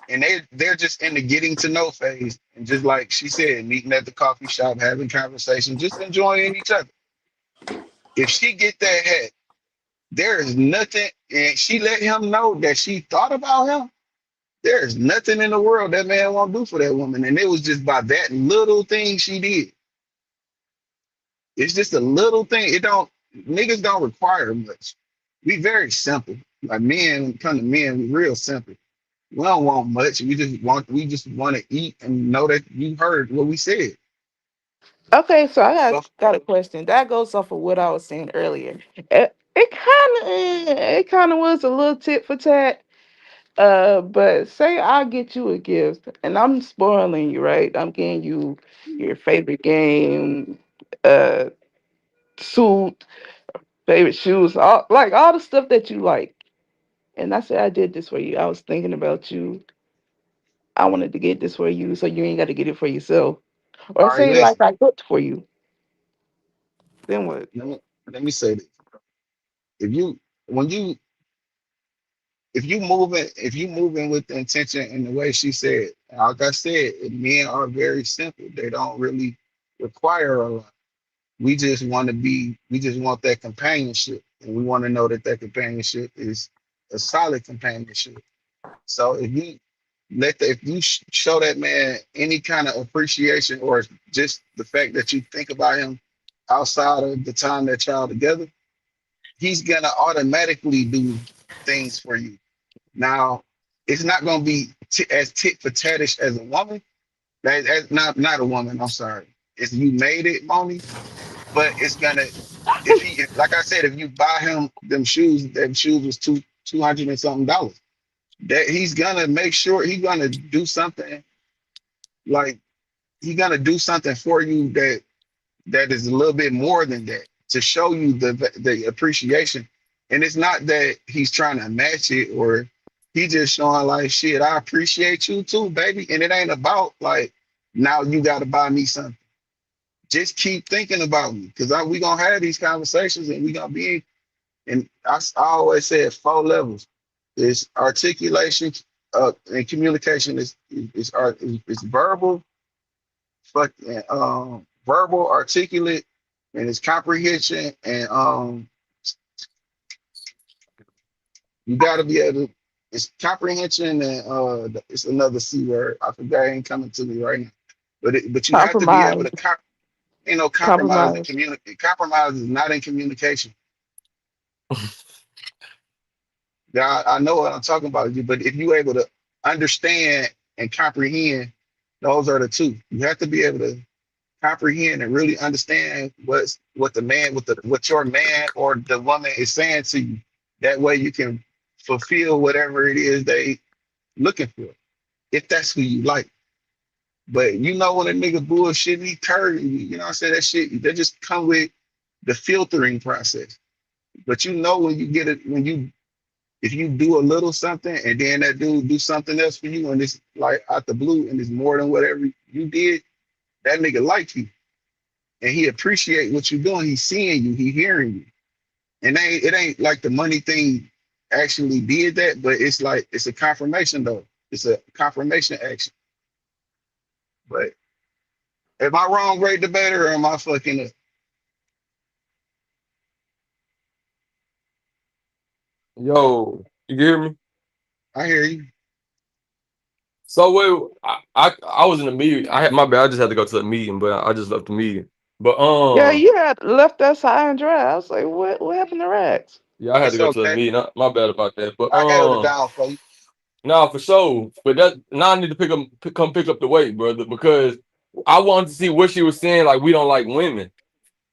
and they're just in the getting to know phase, and just like she said, meeting at the coffee shop, having conversation, just enjoying each other. If she get that hat, there is nothing, and she let him know that she thought about him. There is nothing in the world that man won't do for that woman, and it was just by that little thing she did. It's just a little thing. It don't Niggas don't require much. We very simple. Like men, when it come to men, we real simple. We don't want much. We just want to eat and know that you heard what we said. Okay, so I So got a question. That goes off of what I was saying earlier. It kind of was a little tit for tat. But say I get you a gift, and I'm spoiling you, right? I'm getting you your favorite game, uh, suit, favorite shoes, all the stuff that you like. And I said I did this for you. I was thinking about you. I wanted to get this for you, so you ain't got to get it for yourself. Or all right, say like listen. I cooked for you. Then what? Let me say this. If you when you if you moving with the intention and the way she said, like I said, men are very simple. They don't really require a lot. We just want that companionship, and we want to know that that companionship is a solid companionship. So if you show that man any kind of appreciation, or just the fact that you think about him outside of the time that y'all together, he's gonna automatically do things for you. Now, it's not gonna be as tit for tattish as a woman. Not a woman. I'm sorry. It's you made it, Moni. But it's gonna like I said, if you buy him them shoes was $200 and something dollars. That he's gonna make sure he's gonna do something, like he's gonna do something for you that is a little bit more than that, to show you the appreciation. And it's not that he's trying to match it, or he just showing like, shit, I appreciate you too, baby. And it ain't about like, now you got to buy me something. Just keep thinking about me, because we gonna have these conversations, and we gonna be. And I always say it's 4 levels. It's articulation, and communication is verbal, verbal, articulate, and it's comprehension. And you got to be able to. It's comprehension, and it's another C word. I forgot, it ain't coming to me right now. But you have to be able Compromise. to. Ain't no compromise in Compromise. communicate. Compromise is not in communication. Yeah, I know what I'm talking about, but if you're able to understand and comprehend, those are the two. You have to be able to comprehend and really understand what your man or the woman is saying to you. That way you can fulfill whatever it is they looking for, if that's who you like. But you know when a nigga bullshit, he curry, you know what I'm saying? That shit, they just come with the filtering process. But you know when you get it, if you do a little something and then that dude do something else for you, and it's like out the blue and it's more than whatever you did, that nigga like you. And he appreciate what you're doing. He's seeing you, he hearing you. And it ain't like the money thing actually did that, but it's like it's a confirmation though. It's a confirmation action. But am I wrong, great debater, or am I fucking up? Yo, you hear me? I hear you. So wait, I was in a meeting. I had my bad. I just had to go to a meeting, but I just left the meeting. But Yeah, you had left us high and dry. I was like, what happened to Rex? yeah, I had to It's go to a okay. meeting. My bad about that. But I held it down for you. nah, for sure. But that now I need to come pick up the weight, brother, because I wanted to see what she was saying. Like we don't like women.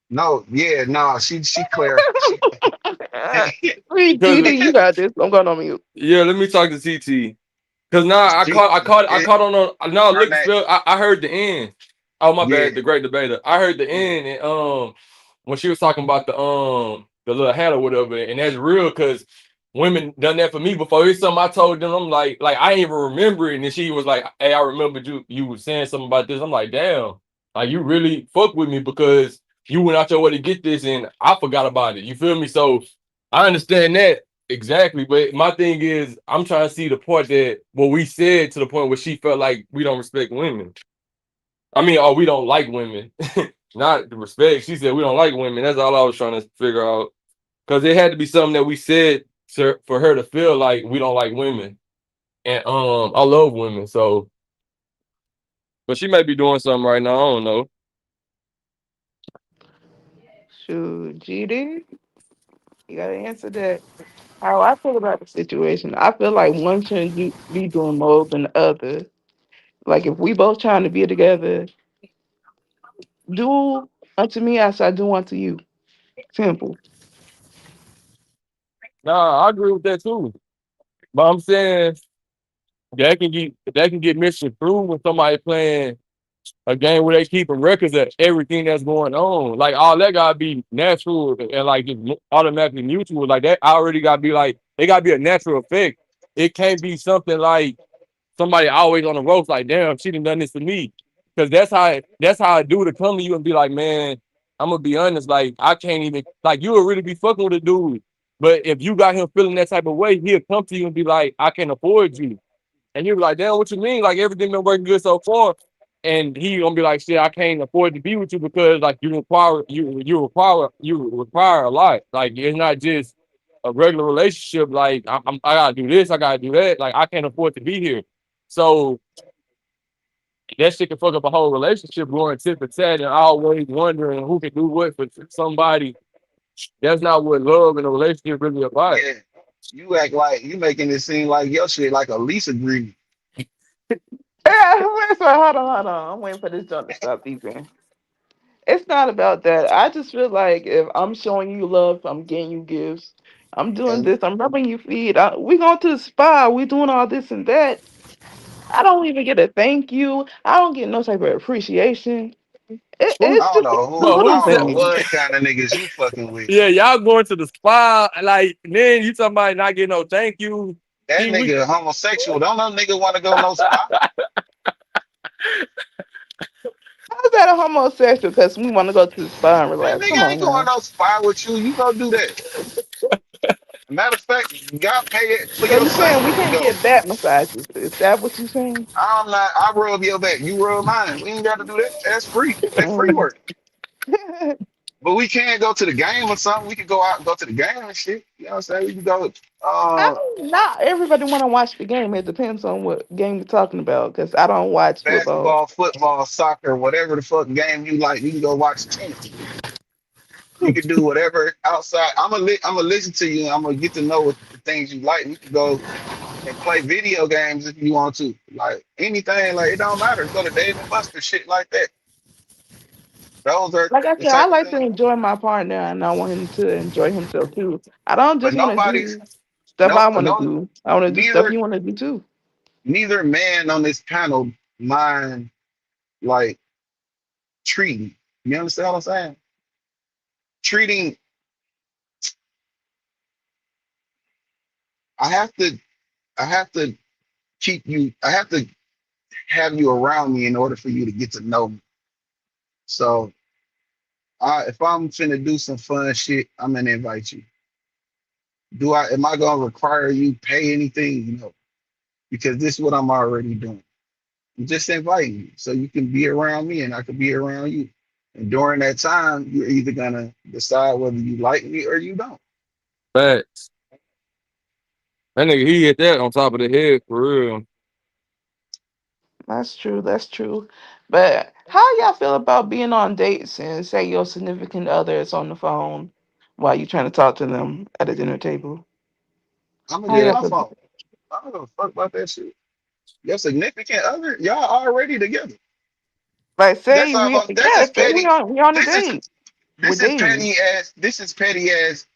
No, yeah, no, she clarified. Read Because GD, you got this. I'm going on mute. yeah, let me talk to CT. Cause now I caught on now her look name, Phil, I heard the end. Oh my yeah, bad, the great debater. I heard the yeah, end, and when she was talking about the little hat or whatever, and that's real because women done that for me before. It's something I told them. I'm like I ain't even remember it, and then she was like, "Hey, I remembered you was saying something about this." I'm like, "Damn, like you really fuck with me because you went out your way to get this, and I forgot about it." You feel me? So I understand that. Exactly, but my thing is, I'm trying to see the part that what we said to the point where she felt like we don't respect women. I mean, or we don't like women, not the respect. She said we don't like women. That's all I was trying to figure out because it had to be something that we said for her to feel like we don't like women, and I love women. So, but she may be doing something right now. I don't know. Shoot, GD, you gotta answer that. How I feel about the situation. I feel like one shouldn't be doing more than the other. Like if we both trying to be together, do unto me as I do unto you. Simple. Nah, I agree with that too. But I'm saying that can get misconstrued when somebody playing a game where they keeping records of everything that's going on. Like all that gotta be natural and like just automatically mutual. Like that already gotta be like it gotta be a natural effect. It can't be something like somebody always on the ropes, like, damn, she done this to me. Cause that's how I do to come to you and be like, man, I'm gonna be honest, like I can't even like you would really be fucking with a dude. But if you got him feeling that type of way, he'll come to you and be like, I can't afford you. And he'll be like, damn, what you mean? Like everything been working good so far. And he gonna be like, shit, I can't afford to be with you because like you require a lot. Like it's not just a regular relationship. Like I gotta do this, I gotta do that. Like I can't afford to be here. So that shit can fuck up a whole relationship going tit for tat and always wondering who can do what for somebody. That's not what love and a relationship really about. Yeah. You act like you making it seem like your shit like a lease agreement. Yeah, hold on. I'm waiting for this joint to stop beeping. It's not about that. I just feel like if I'm showing you love, I'm getting you gifts. I'm doing And this. I'm rubbing your feet. We going to the spa. We doing all this and that. I don't even get a thank you. I don't get no type of appreciation. Who? It's I don't just know But little who I don't know said? things. what kind of niggas you fucking with. Yeah, y'all going to the spa, like then you talking about not getting no thank you. That He we nigga homosexual. Don't no nigga want to go no spot. How's that a homosexual? Because we want to go to the spa and Man, relax. nigga Come ain't on going now. no spot with you. You go do that. Matter of fact, God pay it for So your you saying we son to can't go. get back massages? Is that what you saying? I'm not. I rub your back. You rub mine. We ain't got to do that. That's free. That's free Mm. work. But we can go to the game or something. We could go out and go to the game and shit. You know what I'm saying? We can go. I mean, not everybody want to watch the game. It depends on what game we're talking about. Because I don't watch football. Basketball, football, soccer, whatever the fuck game you like. You can go watch tennis. You can do whatever outside. I'm gonna listen to you. And I'm gonna get to know what the things you like. We can go and play video games if you want to. Like anything, like it don't matter. Go to Dave and Buster, shit like that. Those are Like I the said, I type of like to things. enjoy my partner, and I want him to enjoy himself too. I don't But just want to nobody's do stuff no I want to no do. I want to do stuff neither you want to do too. neither man on this panel mind like treating. You understand what I'm saying? Treating. I have to. I have to keep you. I have to have you around me in order for you to get to know me. So if I'm finna do some fun shit, I'm gonna invite you. Am I gonna require you pay anything? No, because this is what I'm already doing. I'm just inviting you so you can be around me and I can be around you. And during that time, you're either gonna decide whether you like me or you don't. facts. That nigga he hit that on top of the head for real. That's true. That's true. But how y'all feel about being on dates and say your significant other is on the phone while you trying to talk to them at a dinner table? I'm gonna How get Yeah. y'all my feel? phone. I don't give a fuck about that shit. Your significant other, y'all already together. Like, That's say all. That's yeah, as say petty. we on a This is date. We're dating. this is petty as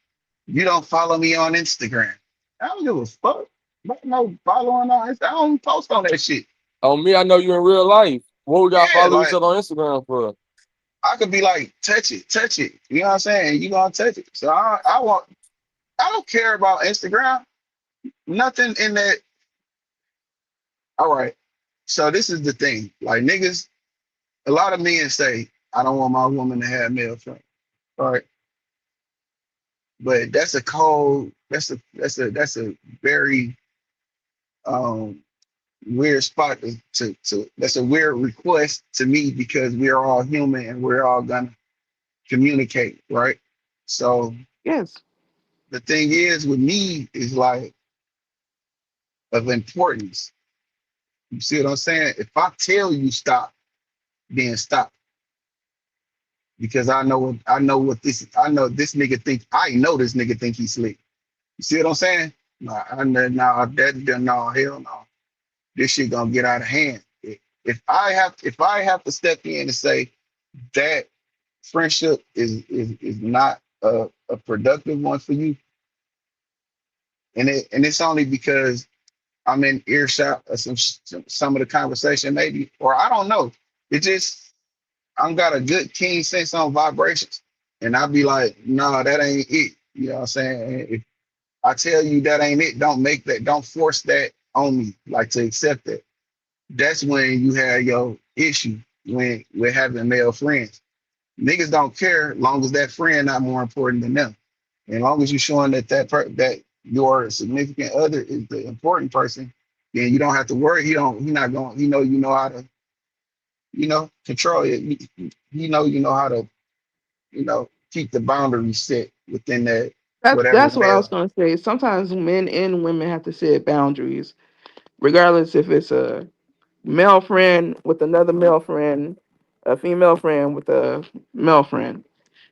you don't follow me on Instagram. I don't give a fuck. But no following on Insta. I don't even post on that shit. On me, I know you in real life. What we got Yeah, follow each like other on Instagram for? I could be like, touch it, touch it. You know what I'm saying? You gonna touch it. So I don't care about Instagram. Nothing in that. All right. So this is the thing. Like niggas, a lot of men say, I don't want my woman to have male friends. All right. But that's a cold, that's a very um weird spot to that's a weird request to me because we're all human and we're all gonna communicate, right? So Yes. the thing is with me is like of importance. You see what I'm saying? If I tell you stop, then stop. Because I know this nigga think I know this nigga think he's slick. You see what I'm saying? Nah, no, hell no. This shit gonna get out of hand. If I have to step in and say that friendship is not a productive one for you, and it's only because I'm in earshot of some of the conversation maybe, or I don't know. It just I'm got a good keen sense on vibrations, and I'll be like, no, that ain't it. You know what I'm saying? If I tell you that ain't it, don't force that on me, like to accept that. That's when you have your issue when we're having male friends. Niggas don't care long as that friend not more important than them. And long as you showing that your significant other is the important person, then you don't have to worry. He not going. You know how to control it. You know how to keep the boundaries set within that whatever That's what I was male. gonna say. Sometimes men and women have to set boundaries, regardless if it's a male friend with another male friend, a female friend with a male friend.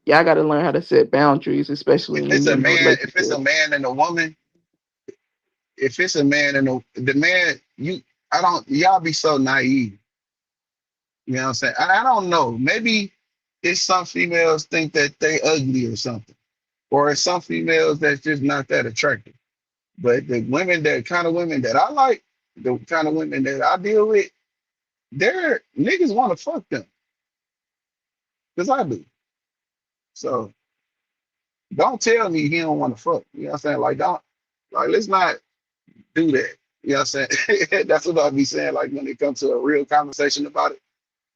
Yeah, I got to learn how to set boundaries, especially If when it's you're a in a man, if it's a relationship. man and a woman, if it's a man and the man, I don't, y'all be so naive. You know what I'm saying? I don't know. Maybe it's some females think that they ugly or something, or it's some females that's just not that attractive. But the women, that kind of women that I like, the kind of women that I deal with, they're niggas want to fuck them because I do. So don't tell me he don't want to fuck. You know what I'm saying? Like don't, like let's not do that. You know what I'm saying? That's what I'll be saying. Like when it comes to a real conversation about it,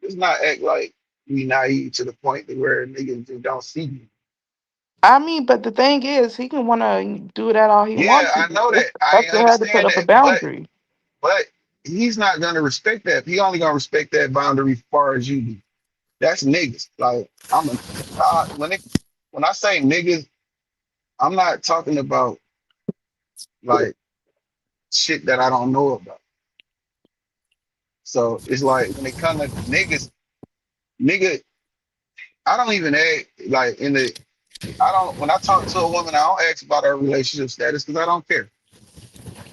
let's not act like we naive to the point to where niggas just don't see you. I mean, but the thing is, he can want to do that all he Yeah, wants to. I know It's that. I up to her to put understand up a that, boundary. but he's not gonna respect that. He only gonna respect that boundary as far as you do. That's niggas. Like when I say niggas, I'm not talking about like shit that I don't know about. So it's like when it comes to nigga, I don't even act like I don't when I talk to a woman, I don't ask about her relationship status because I don't care.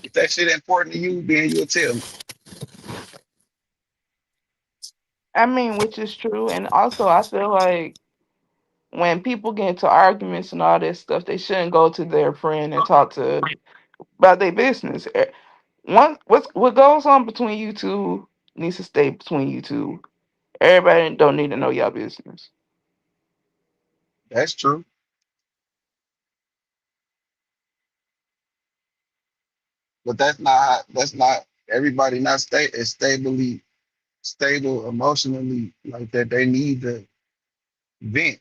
If that shit important to you, then you'll tell me. I mean, which is true. And also, I feel like when people get into arguments and all this stuff, they shouldn't go to their friend and talk to about their business. What goes on between you two needs to stay between you two. Everybody don't need to know your business. That's true. But that's not everybody not is stably stable emotionally like that. They need to vent.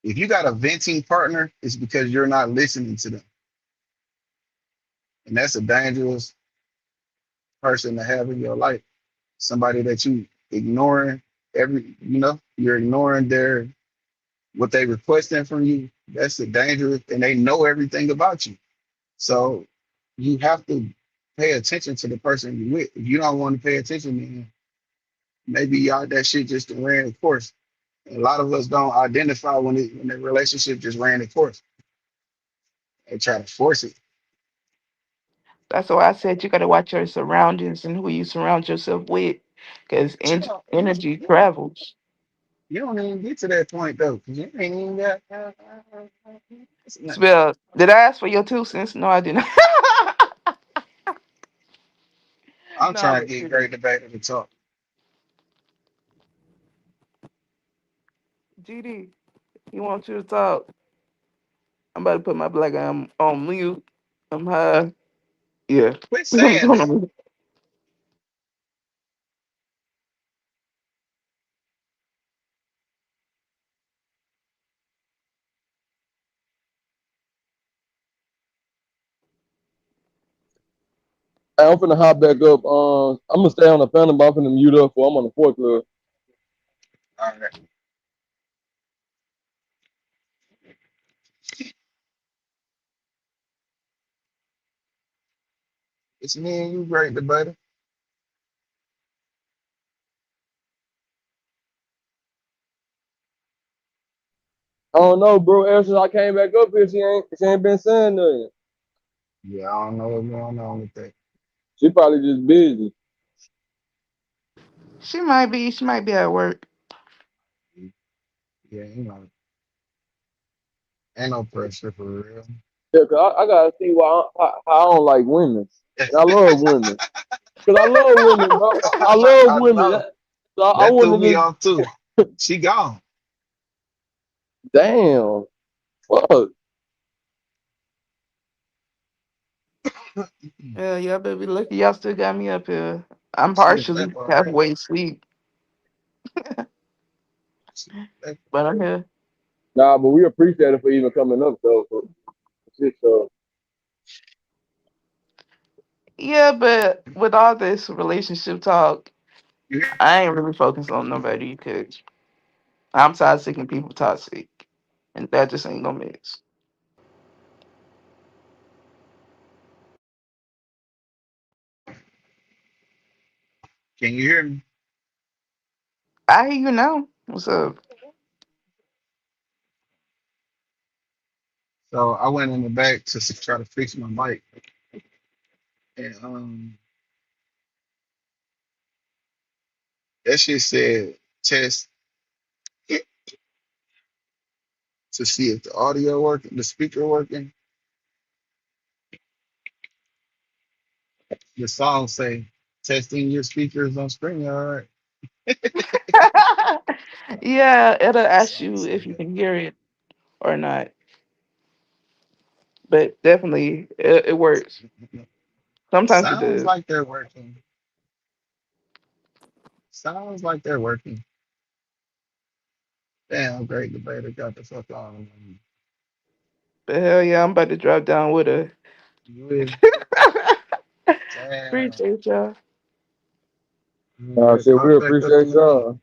If you got a venting partner, it's because you're not listening to them. And that's a dangerous person to have in your life. Somebody that you ignoring you're ignoring their what they requesting from you. That's a dangerous and they know everything about you. So you have to pay attention to the person you with. If you don't want to pay attention, then maybe y'all that shit just ran its course. And a lot of us don't identify when the relationship just ran its course and try to force it. That's why I said you got to watch your surroundings and who you surround yourself with, because But you don't energy travels. you don't even get to that point though, because you ain't even got it's not- Spell, did I ask for your 2 cents? No, I didn't. I'm No, trying to but get seriously. great debate to talk. GD, you want you to talk? I'm about to put my black eye on mute. I'm high. Yeah. Quit I'm saying going that. on. Hey, I'm finna hop back up. I'm gonna stay on the panel, but I'm finna mute up for I'm on the fourth club. All right. It's me and you, great debater. I don't know, bro. Ever since I came back up here, she ain't been saying nothing. Yeah, I don't know what's going on with that. She probably just busy. She might be at work. Yeah, ain't no pressure for real. Yeah, cause I gotta see why how I don't like women, and I love women. Cause I love women, bro. I love I women. know. So I That threw wanted me to. off too. She gone. Damn. Fuck. Yeah, y'all better be lucky y'all still got me up here. I'm She done partially slept already. halfway asleep. But I'm here. Nah, but we appreciate it for even coming up though. So Yeah, but with all this relationship talk, I ain't really focused on nobody because I'm toxic and people toxic, and that just ain't gonna mix. Can you hear me? I hear you now. What's up? So I went in the back to try to fix my bike, and that shit said test to see if the audio working, the speaker working. The song say testing your speakers on StreamYard. Yeah, it'll ask Song you say if you can hear it or not, but definitely it works. that. Sometimes it Sounds does. like they're working. Sounds like they're working. Damn, great debater got the fuck on. But hell yeah, I'm about to drop down with her. With damn, Appreciate y'all. I yeah, said we pop back up appreciate in a minute. y'all.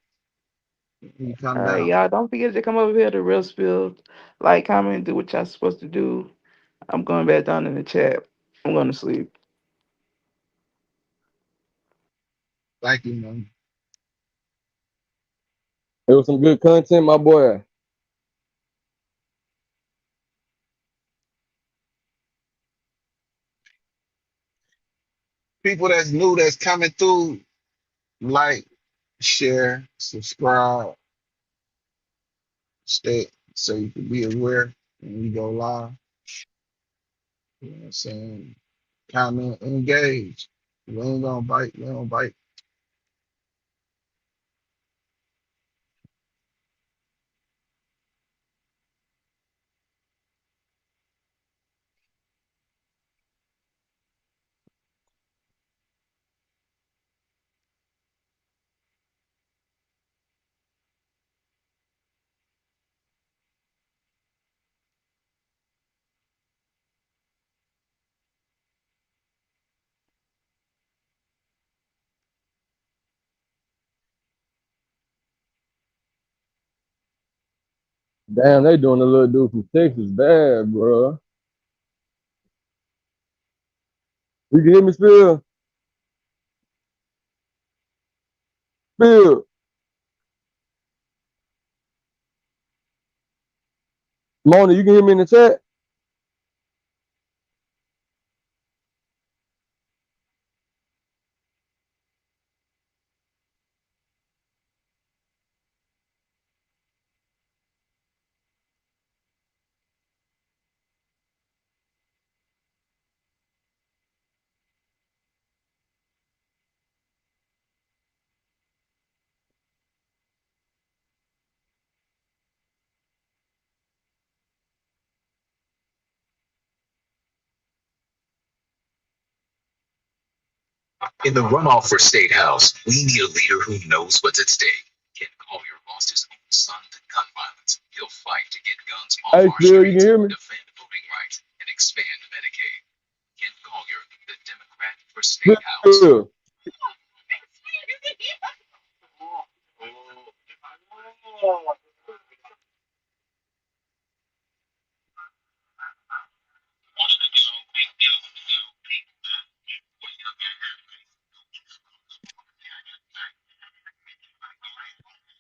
You come All right, down. y'all. Don't forget to come over here to Real Spill. Like, comment, do what y'all supposed to do. I'm going back down in the chat. I'm going to sleep. Thank you, man. It was some good content, my boy. People that's new that's coming through, like, share, subscribe, stay so you can be aware when we go live. You know what I'm saying? Comment, engage. We ain't gonna bite, we don't bite. Damn, they doing a little dude from Texas bad, bro. You can hear me, Spill? Spill. Mona, you can hear me in the chat? In the runoff for State House, we need a leader who knows what's at stake. Ken Collier lost his own son to gun violence. He'll fight to get guns off Hey, our Spill, you can streets, hear me? defend voting rights, and expand Medicaid. Ken Collier, the Democrat for State House. Spill.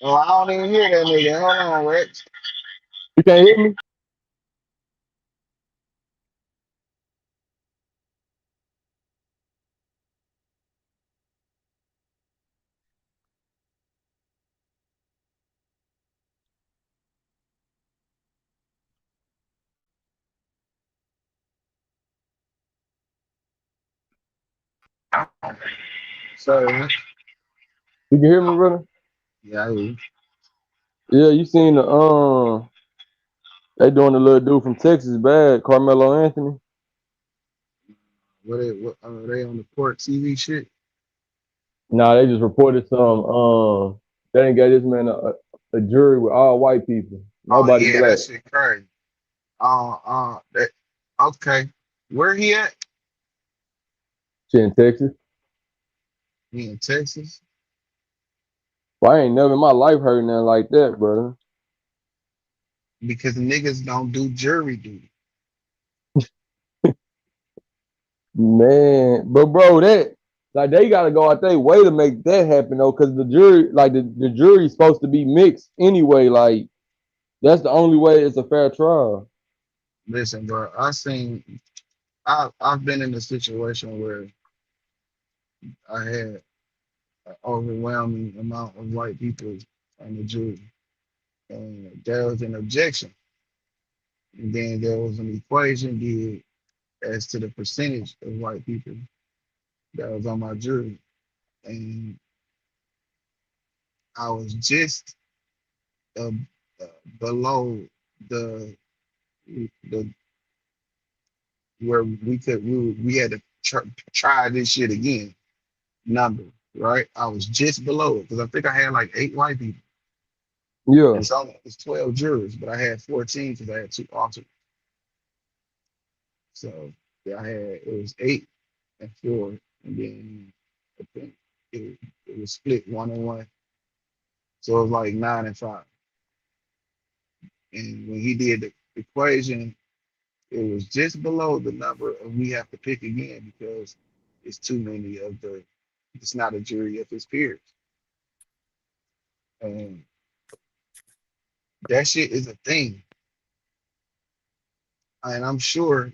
Oh, I don't even hear that nigga. Hold on, Rex. You can't hear me? Sorry. You can hear me, brother? Yeah, I hear you. Yeah, you seen the they doing a little dude from Texas bad, Carmelo Anthony. What are they on the court TV shit? Nah, they just reported some they didn't get this man a jury with all white people, Oh nobody yeah, that black. shit crazy. That, okay. Where he at? Shit in Texas. He in Texas. Well, I ain't never in my life heard nothing like that, brother. Because niggas don't do jury duty. Man, but bro, that like they gotta go out their way to make that happen though, because the jury, like the jury's supposed to be mixed anyway. Like that's the only way it's a fair trial. Listen, bro, I've been in a situation where I had an overwhelming amount of white people on the jury. And there was an objection. And then there was an equation did as to the percentage of white people that was on my jury. And I was just uh, uh, below the the where we had to try this shit again number, right? I was just below it because I think I had like 8 white people. Yeah, And it's 12 jurors, but I had 14 because I had 2 alternates. So yeah, it was 8 and 4, and then I think it was split 1 and 1. So it was like 9 and 5. And when he did the equation, it was just below the number of we have to pick again because it's too many of the. It's not a jury of his peers, and that shit is a thing. And I'm sure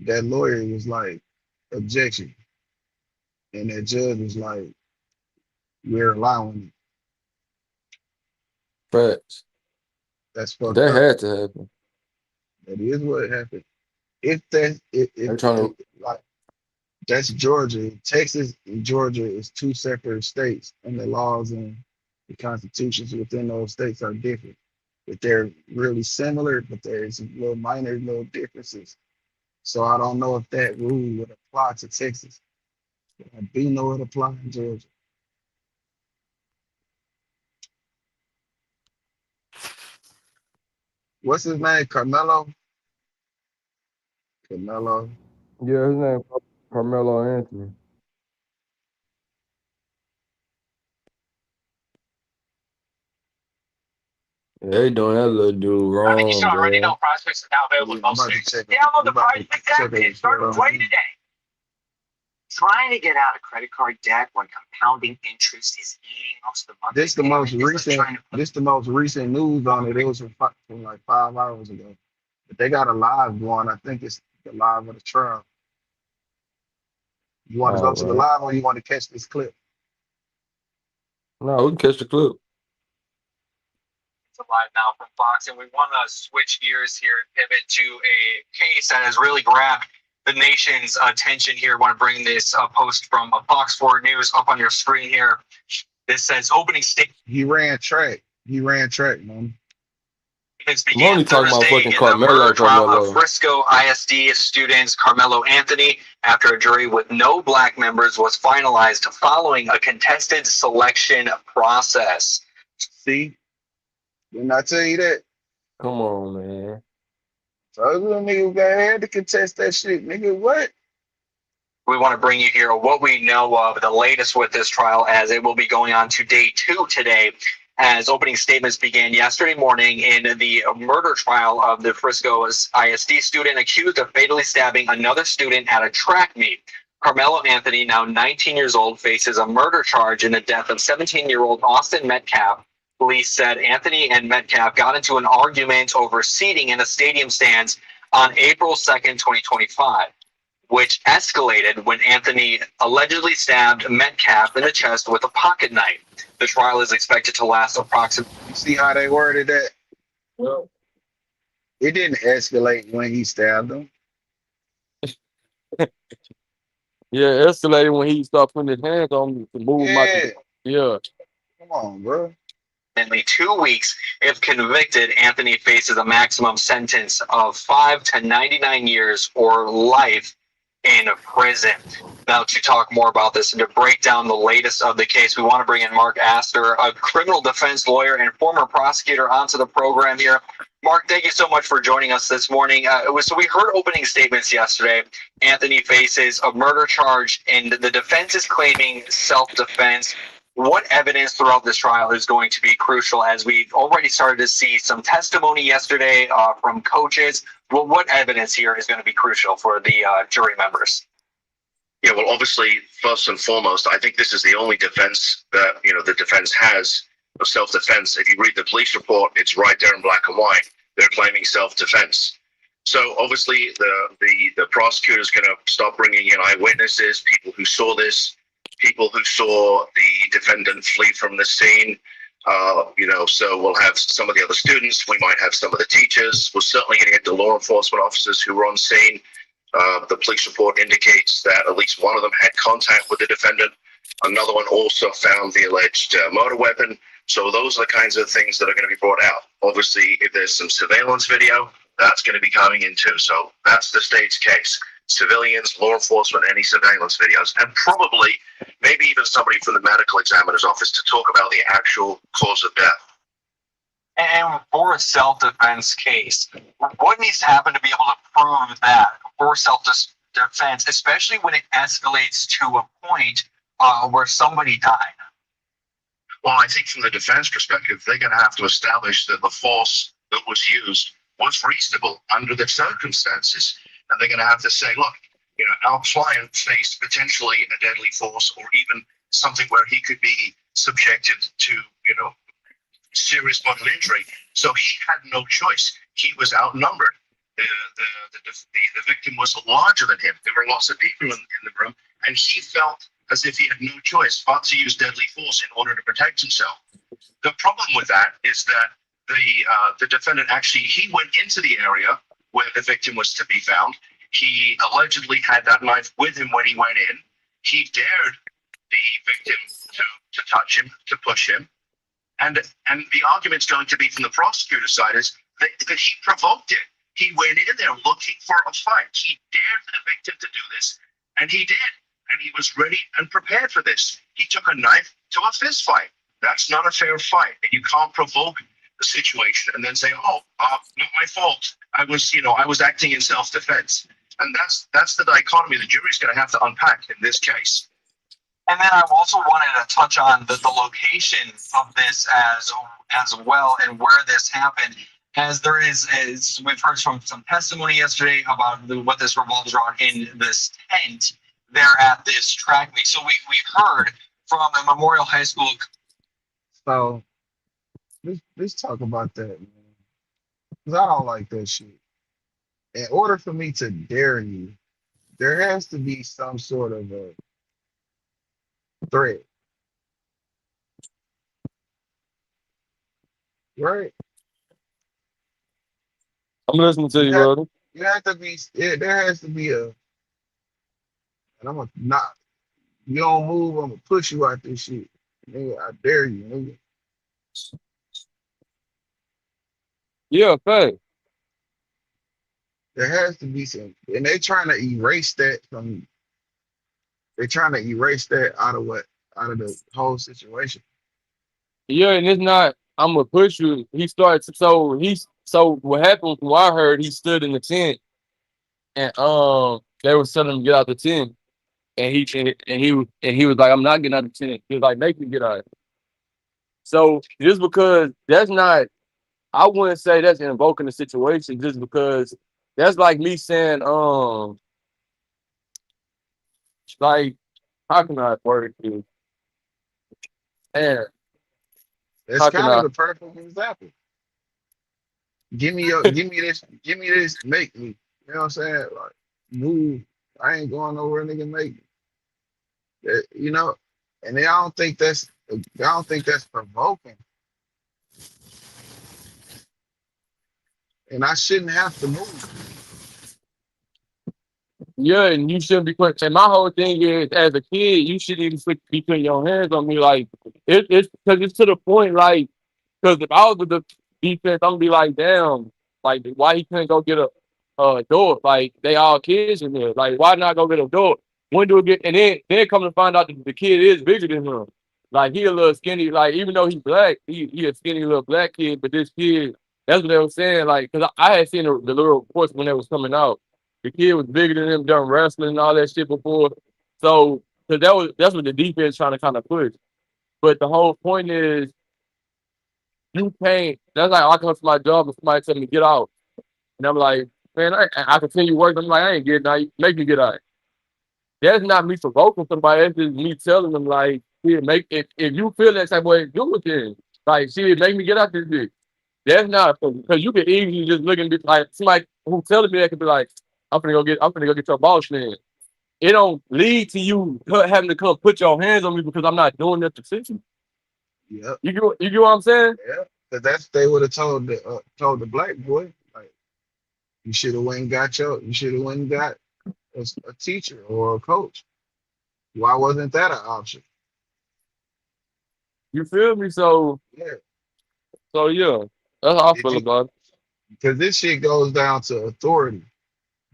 that lawyer was like, objection, and that judge was like, we're allowing it. Facts. That's fucked That up. had to happen. That is what happened. If that They're trying if to like that's Georgia, Texas and Georgia is 2 separate states, and the laws and the constitutions within those states are different. But they're really similar, but there's little minor little differences. So I don't know if that rule would apply to Texas. But I do know it applies in Georgia. What's his name? Carmelo? Carmelo. yeah. His name Carmelo Anthony. they doing that little dude I mean, you should wrong, already bro. know prospects are now available in Yeah, I'm most about to states. check it. Download I'm the about to Prospects check app it and start on playing today. Trying to get out of credit card debt when compounding interest is eating most of the monthly This the most payment is like recent. trying to put This the most recent news on it. It was from like 5 hours ago. But they got a live going. I think it's the live of the trial. You want to All go to the right. live or you want to catch this clip? No, we can catch the clip. live now from Fox, and we want to switch gears here and pivot to a case that has really grabbed the nation's attention here. I want to bring this post from Fox 4 News up on your screen here. This says opening statements He ran track. Man. I'm began only talking about Thursday fucking in the murder Carmelo. trial of Frisco ISD students Carmelo Anthony after a jury with no black members was finalized following a contested selection process. See? Didn't I tell you that? Come on, man. So those little niggas got had to contest that shit. Nigga, what? We want to bring you here what we know of the latest with this trial, as it will be going on to day 2 today, as opening statements began yesterday morning in the murder trial of the Frisco ISD student accused of fatally stabbing another student at a track meet. Carmelo Anthony, now 19 years old, faces a murder charge in the death of 17-year-old Austin Metcalf. Police said Anthony and Metcalf got into an argument over seating in the stadium stands on April 2nd, 2025. Which escalated when Anthony allegedly stabbed Metcalf in the chest with a pocket knife. The trial is expected to last approximately. You see how they worded that? Well, It didn't escalate when he stabbed him. yeah, escalated when he started putting his hands on me to move my. Yeah. Yeah. Come on, bro. 2 weeks. If convicted, Anthony faces a maximum sentence of 5 to 99 years or life in prison. Now, to talk more about this and to break down the latest of the case, we want to bring in Mark Astor, a criminal defense lawyer and former prosecutor, onto the program here. Mark, thank you so much for joining us this morning. So we heard opening statements yesterday. Anthony faces a murder charge, and the defense is claiming self-defense. What evidence throughout this trial is going to be crucial, as we've already started to see some testimony yesterday from coaches? Well, what evidence here is going to be crucial for the jury members? Yeah, well, obviously, first and foremost, I think this is the only defense that, the defense has of self-defense. If you read the police report, it's right there in black and white. They're claiming self-defense. So obviously, the prosecutor is going to start bringing in eyewitnesses, people who saw this, people who saw the defendant flee from the scene. So we'll have some of the other students. We might have some of the teachers. We're certainly going to get the law enforcement officers who were on scene. The police report indicates that at least one of them had contact with the defendant. Another one also found the alleged murder weapon. So those are the kinds of things that are going to be brought out. Obviously, if there's some surveillance video, that's going to be coming in too. So that's the state's case. Civilians, law enforcement, any surveillance videos, and probably maybe even somebody from the medical examiner's office to talk about the actual cause of death. And for a self-defense case, what needs to happen to be able to prove that for self-defense, especially when it escalates to a point where somebody died? Well, I think from the defense perspective, they're going to have to establish that the force that was used was reasonable under the circumstances. And they're going to have to say, look, our client faced potentially a deadly force, or even something where he could be subjected to, serious bodily injury. So he had no choice. He was outnumbered. The victim was larger than him. There were lots of people in the room, and he felt as if he had no choice but to use deadly force in order to protect himself. The problem with that is that the defendant he went into the area where the victim was to be found. He allegedly had that knife with him when he went in. He dared the victim to touch him, to push him. And the argument's going to be from the prosecutor's side is that he provoked it. He went in there looking for a fight. He dared the victim to do this, and he did. And he was ready and prepared for this. He took a knife to a fist fight. That's not a fair fight. And you can't provoke the situation and then say, not my fault. I was acting in self-defense. And that's the dichotomy the jury's going to have to unpack in this case. And then I also wanted to touch on the location of this as well, and where this happened, as there is, as we've heard from some testimony yesterday about what this revolves around in this tent there at this track meet. So we've heard from a Memorial High School. So let's talk about that, man. Because I don't like that shit. In order for me to dare you, there has to be some sort of a threat. Right? I'm listening to you, There, brother. there has to be and I'm gonna not, you don't move, I'm gonna push you out this shit. Nigga, I dare you, nigga. Yeah, fact. There has to be some, and they're trying to erase that from. They're trying to erase that out of the whole situation. Yeah, and it's not, I'm gonna push you. So what happened from what I heard, he stood in the tent and they were telling him to get out the tent. And he was like, I'm not getting out of the tent. He was like, make me get out. So just because that's not, I wouldn't say that's invoking the situation, just because that's like me saying, like, how can I word it to you? Man, That's how can kind of I? the perfect example. Give me this, make me. You know what I'm saying? Like, move. I ain't going nowhere, nigga, make me. And I don't think that's provoking. And I shouldn't have to move. Yeah, and you shouldn't be putting. And my whole thing is, as a kid, you shouldn't even be putting your hands on me. Like it's because it's to the point. Like, because if I was with the defense, I'm gonna be like, damn, like why he couldn't go get a door. Like they all kids in there. Like why not go get a door? When do it get? And then come to find out that the kid is bigger than him. Like he a little skinny. Like even though he's black, he a skinny little black kid. But this kid, that's what they were saying. Like because I had seen the little reports when they was coming out. The kid was bigger than him, done wrestling and all that shit before. So that's what the defense trying to kind of push. But the whole point is you can't. That's like I come to my job and somebody tell me get out, and I'm like, man, I continue working. I'm like, I ain't getting out. Make me get out. That's not me provoking somebody. That's just me telling them like, here, make if you feel that type of way, do it then. Like, shit, make me get out this bitch. That's not because you can easily just look and be like somebody who telling me that could be like, I'm finna go get your boss man. It don't lead to you having to come put your hands on me because I'm not doing that to fix you. Yep. You get what I'm saying? Yeah. But that's they would have told the black boy like you should have went and got a teacher or a coach. Why wasn't that an option? You feel me? So Yeah. yeah, that's how I Did feel you? about Because this shit goes down to authority.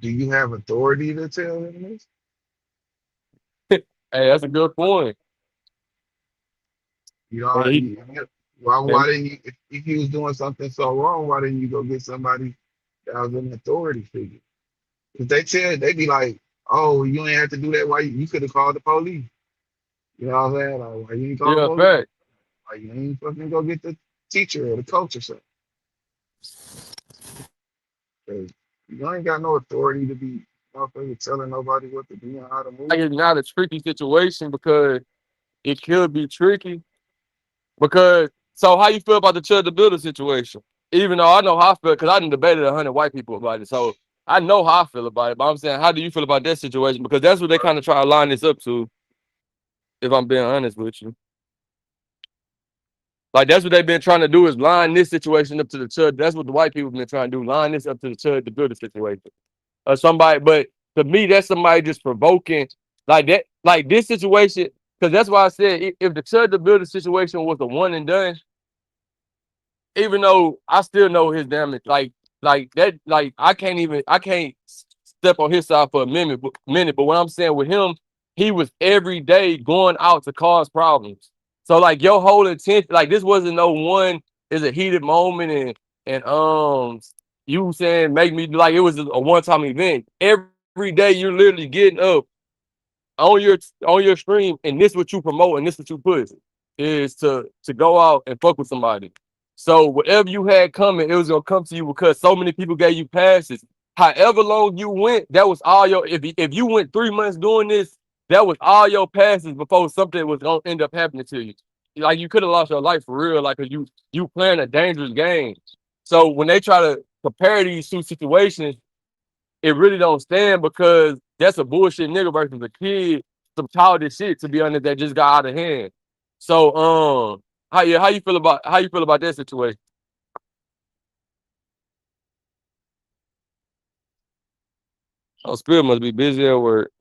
Do you have authority to tell him this? it. Hey, that's a good point. You know, And he why and didn't you? If he was doing something so wrong, why didn't you go get somebody that was an authority figure? If they be like, "Oh, you ain't have to do that. Why you could have called the police?" You know what I'm saying? Like, why you ain't call the yeah, police? fact. Why you ain't fucking go get the teacher or the coach or something? 'Cause you ain't got no authority to be motherfucker telling nobody what to do and how to Like move. it's not a tricky situation because it could be tricky. Because so how you feel about the Chud the Builder situation? Even though I know how I feel, because I done debated 100 white people about it. So I know how I feel about it. But I'm saying, how do you feel about that situation? Because that's what they kind of try to line this up to, if I'm being honest with you. Like that's what they've been trying to do is line this situation up to the Chud. That's what the white people have been trying to do, line this up to the Chud the Builder situation. Or somebody, but to me, that's somebody just provoking like that, like this situation. Because that's why I said if the Chud the Builder situation was a one and done, even though I still know his damage, like that, like I can't step on his side for a minute. But what I'm saying with him, he was every day going out to cause problems. So like your whole intent, like this wasn't no one is a heated moment and you saying make me like it was a one time event. Every day you're literally getting up on your stream, and this what you promote and this what you push is to go out and fuck with somebody. So whatever you had coming, it was gonna come to you because so many people gave you passes. However long you went, that was all your. If you went 3 months doing this, that was all your passes before something was gonna end up happening to you. Like you could have lost your life for real, like 'cause you playing a dangerous game. So when they try to compare these two situations, it really don't stand because that's a bullshit nigga versus a kid, some childish shit to be honest that just got out of hand. So how you feel about that situation? Oh, Spirit must be busy at work.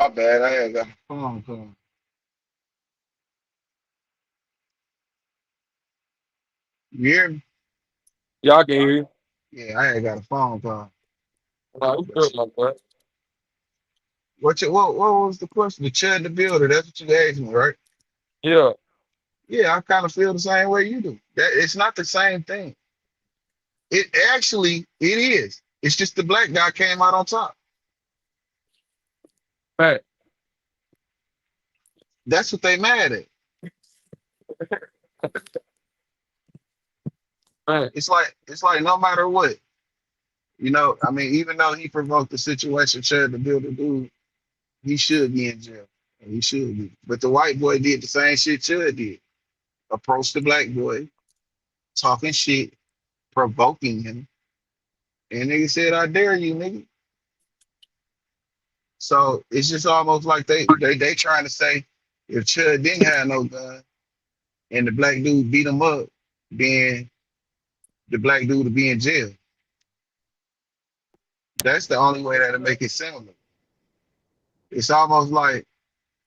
My bad. I had got a phone call. You hear me? Y'all can hear you. Yeah, I had got a phone call. Nah, you But good, my boy. what was the question? The Chud the Builder. That's what you asked me, right? Yeah. Yeah, I kind of feel the same way you do. That it's not the same thing. It actually it is. It's just the black guy came out on top. Fact. That's what they mad at. Fact. It's like no matter what, I mean, even though he provoked the situation, Chud the Builder dude, he should be in jail. He should be. But the white boy did the same shit Chud did. Approached the black boy, talking shit, provoking him. And nigga said, I dare you, nigga. So it's just almost like they trying to say if Chud didn't have no gun and the black dude beat him up, then the black dude would be in jail. That's the only way that'll make it sound. It's almost like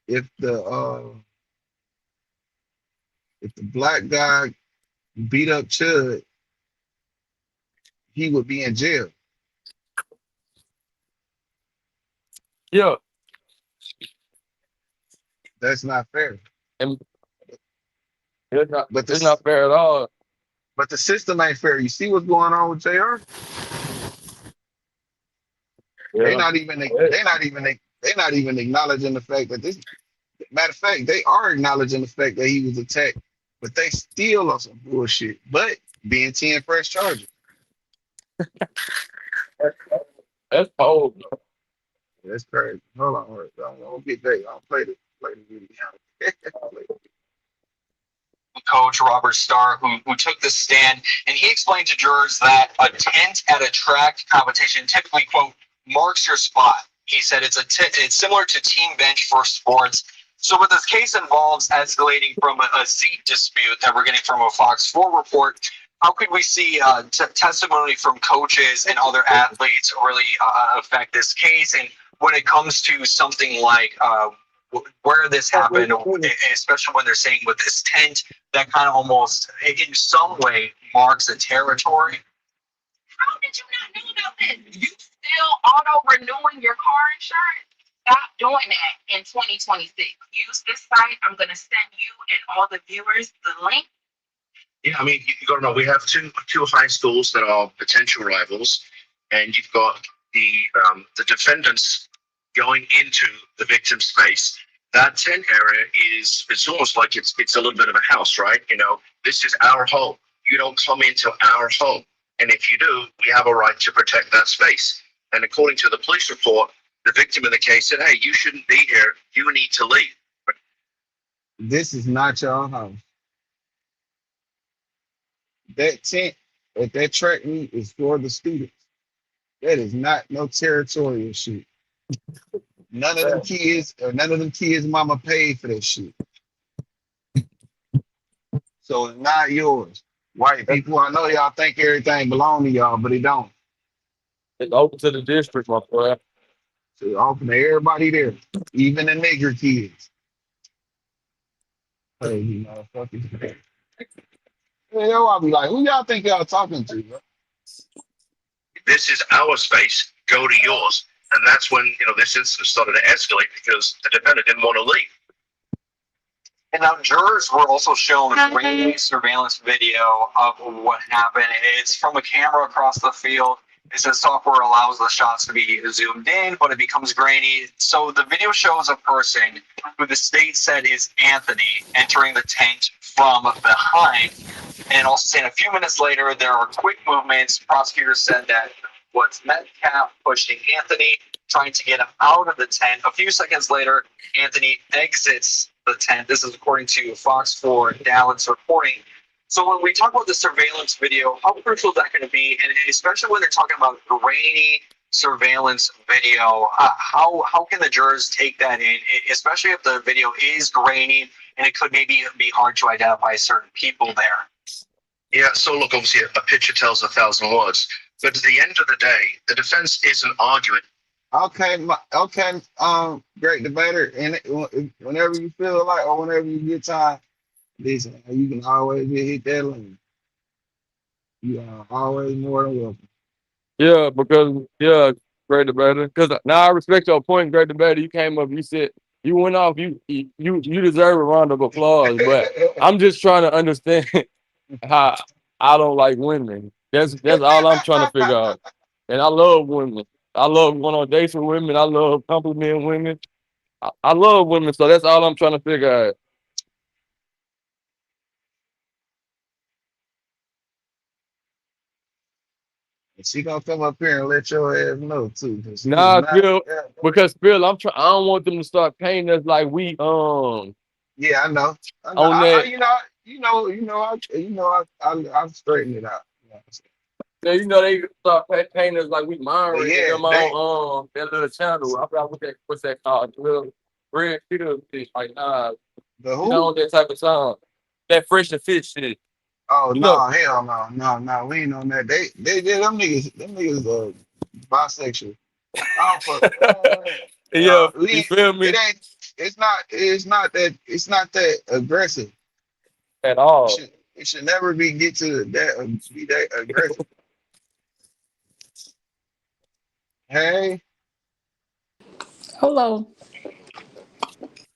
if the black guy beat up Chud, he would be in jail. Yeah. That's not fair. And it's not But it's not fair at all. the system ain't fair. You see what's going on with JR? They're Yeah. not even acknowledging the fact that this. Matter of fact, they are acknowledging the fact that he was attacked, but they still on some bullshit. But being 10 fresh charges. That's cold. Bro. That's crazy. Hold on, don't get that. I'll play the video. Coach Robert Starr, who took the stand, and he explained to jurors that a tent at a track competition typically, quote, marks your spot. He said it's similar to team bench for sports. So what this case involves escalating from a seat dispute that we're getting from a Fox 4 report, how could we see testimony from coaches and other athletes really affect this case? And when it comes to something like where this happened, especially when they're saying with this tent, that kind of almost, in some way, marks a territory. How did you not know about this? You still auto-renewing your car insurance? Stop doing that in 2026. Use this site. I'm going to send you and all the viewers the link. Yeah, I mean, you got to know we have two high schools that are potential rivals, and you've got the defendants going into the victim's space. That tent area it's almost like it's a little bit of a house, right? This is our home. You don't come into our home, and if you do, we have a right to protect that space. And according to the police report, the victim in the case said, "Hey, you shouldn't be here. You need to leave." This is not your house. That tent at that track meet is for the students. That is not no territorial shit. None of them kids' mama paid for that shit. So it's not yours. White people, I know y'all think everything belong to y'all, but it don't. It's open to the district, my boy. So it's open to everybody there, even the nigger kids. Hey, you motherfuckers. Hey, yo, I'll be like, who y'all think y'all talking to, bro? This is our space. Go to yours. And that's when, this incident started to escalate because the defendant didn't want to leave. And now jurors were also shown grainy surveillance video of what happened. It's from a camera across the field. It says software allows the shots to be zoomed in, but it becomes grainy. So the video shows a person who the state said is Anthony entering the tent from behind. And also saying a few minutes later, there are quick movements. Prosecutors said that was Metcalf pushing Anthony, trying to get him out of the tent. A few seconds later, Anthony exits the tent. This is according to Fox 4 Dallas reporting. So when we talk about the surveillance video, how crucial is that going to be? And especially when they're talking about grainy surveillance video, how can the jurors take that in, especially if the video is grainy and it could maybe be hard to identify certain people there? Yeah, so look, obviously a picture tells 1,000 words. But at the end of the day, the defense isn't arguing Okay, great debater. And whenever you feel like, or whenever you get time, listen, you can always hit that link. You are always more than welcome. Yeah, because great debater. Because now I respect your point, great debater. You came up, you said you went off. You deserve a round of applause. But I'm just trying to understand how I don't like women. That's all I'm trying to figure out. And I love women. I love going on dates with women. I love complimenting women. I love women, so that's all I'm trying to figure out. She gonna come up here and let your ass know too, because she is Nah, not. Phil, Yeah, because Phil, I don't want them to start painting us like we yeah, I know. I know. on that. I straighten it out. You know what I'm saying? They start painting us like we mind But reading yeah, them they on that little channel. I forgot what's that called? The little red field fish. Like the you who? know that type of song. That fresh and fish shit. Oh You know, no, hell no, no, we ain't on that. They them niggas bisexual. I don't fuck. yeah, you feel It me ain't. It's not that aggressive. at It all. should it should never get to that be that aggressive. Hey, Hello.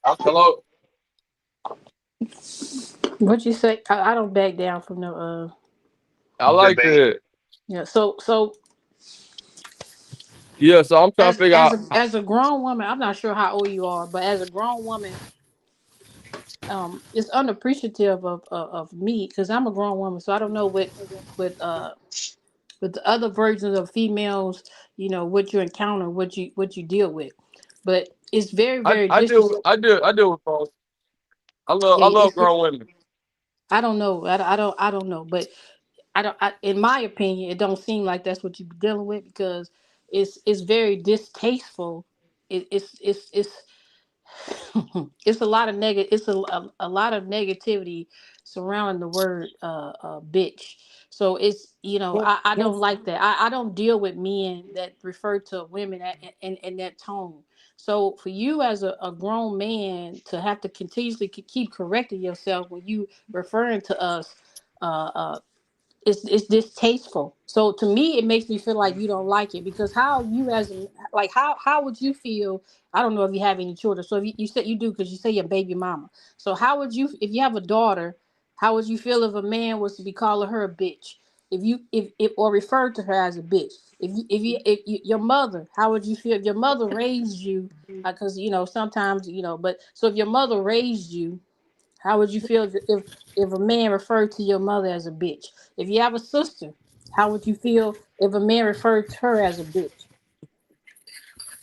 okay. Hello, What you say? I don't back down from the I like Debate. that. yeah. So Yeah, so I'm trying to figure out. as a grown woman, I'm not sure how old you are, but as a grown woman, it's unappreciative of me because I'm a grown woman, so I don't know with uh with the other versions of females, what you encounter, what you deal with, but it's very I very I disres. do I do with folks. Yeah, I love grown women. I don't know. I don't know, but in my opinion, it don't seem like that's what you be dealing with because it's very distasteful. It's it's a lot of a lot of negativity surrounding the word bitch. So it's Who, I who, don't like that. I don't deal with men that refer to women in that tone. So for you as a grown man to have to continuously keep correcting yourself when you referring to us uh, uh, it's distasteful. So to me, it makes me feel like you don't like it because how you as like how would you feel? I don't know if you have any children. So if you said you do because you say your baby mama. So how would you if you have a daughter? How would you feel if a man was to be calling her a bitch? If or referred to her as a bitch? If your mother, how would you feel if your mother raised you? Because sometimes but so if your mother raised you, how would you feel if a man referred to your mother as a bitch? If you have a sister, how would you feel if a man referred to her as a bitch?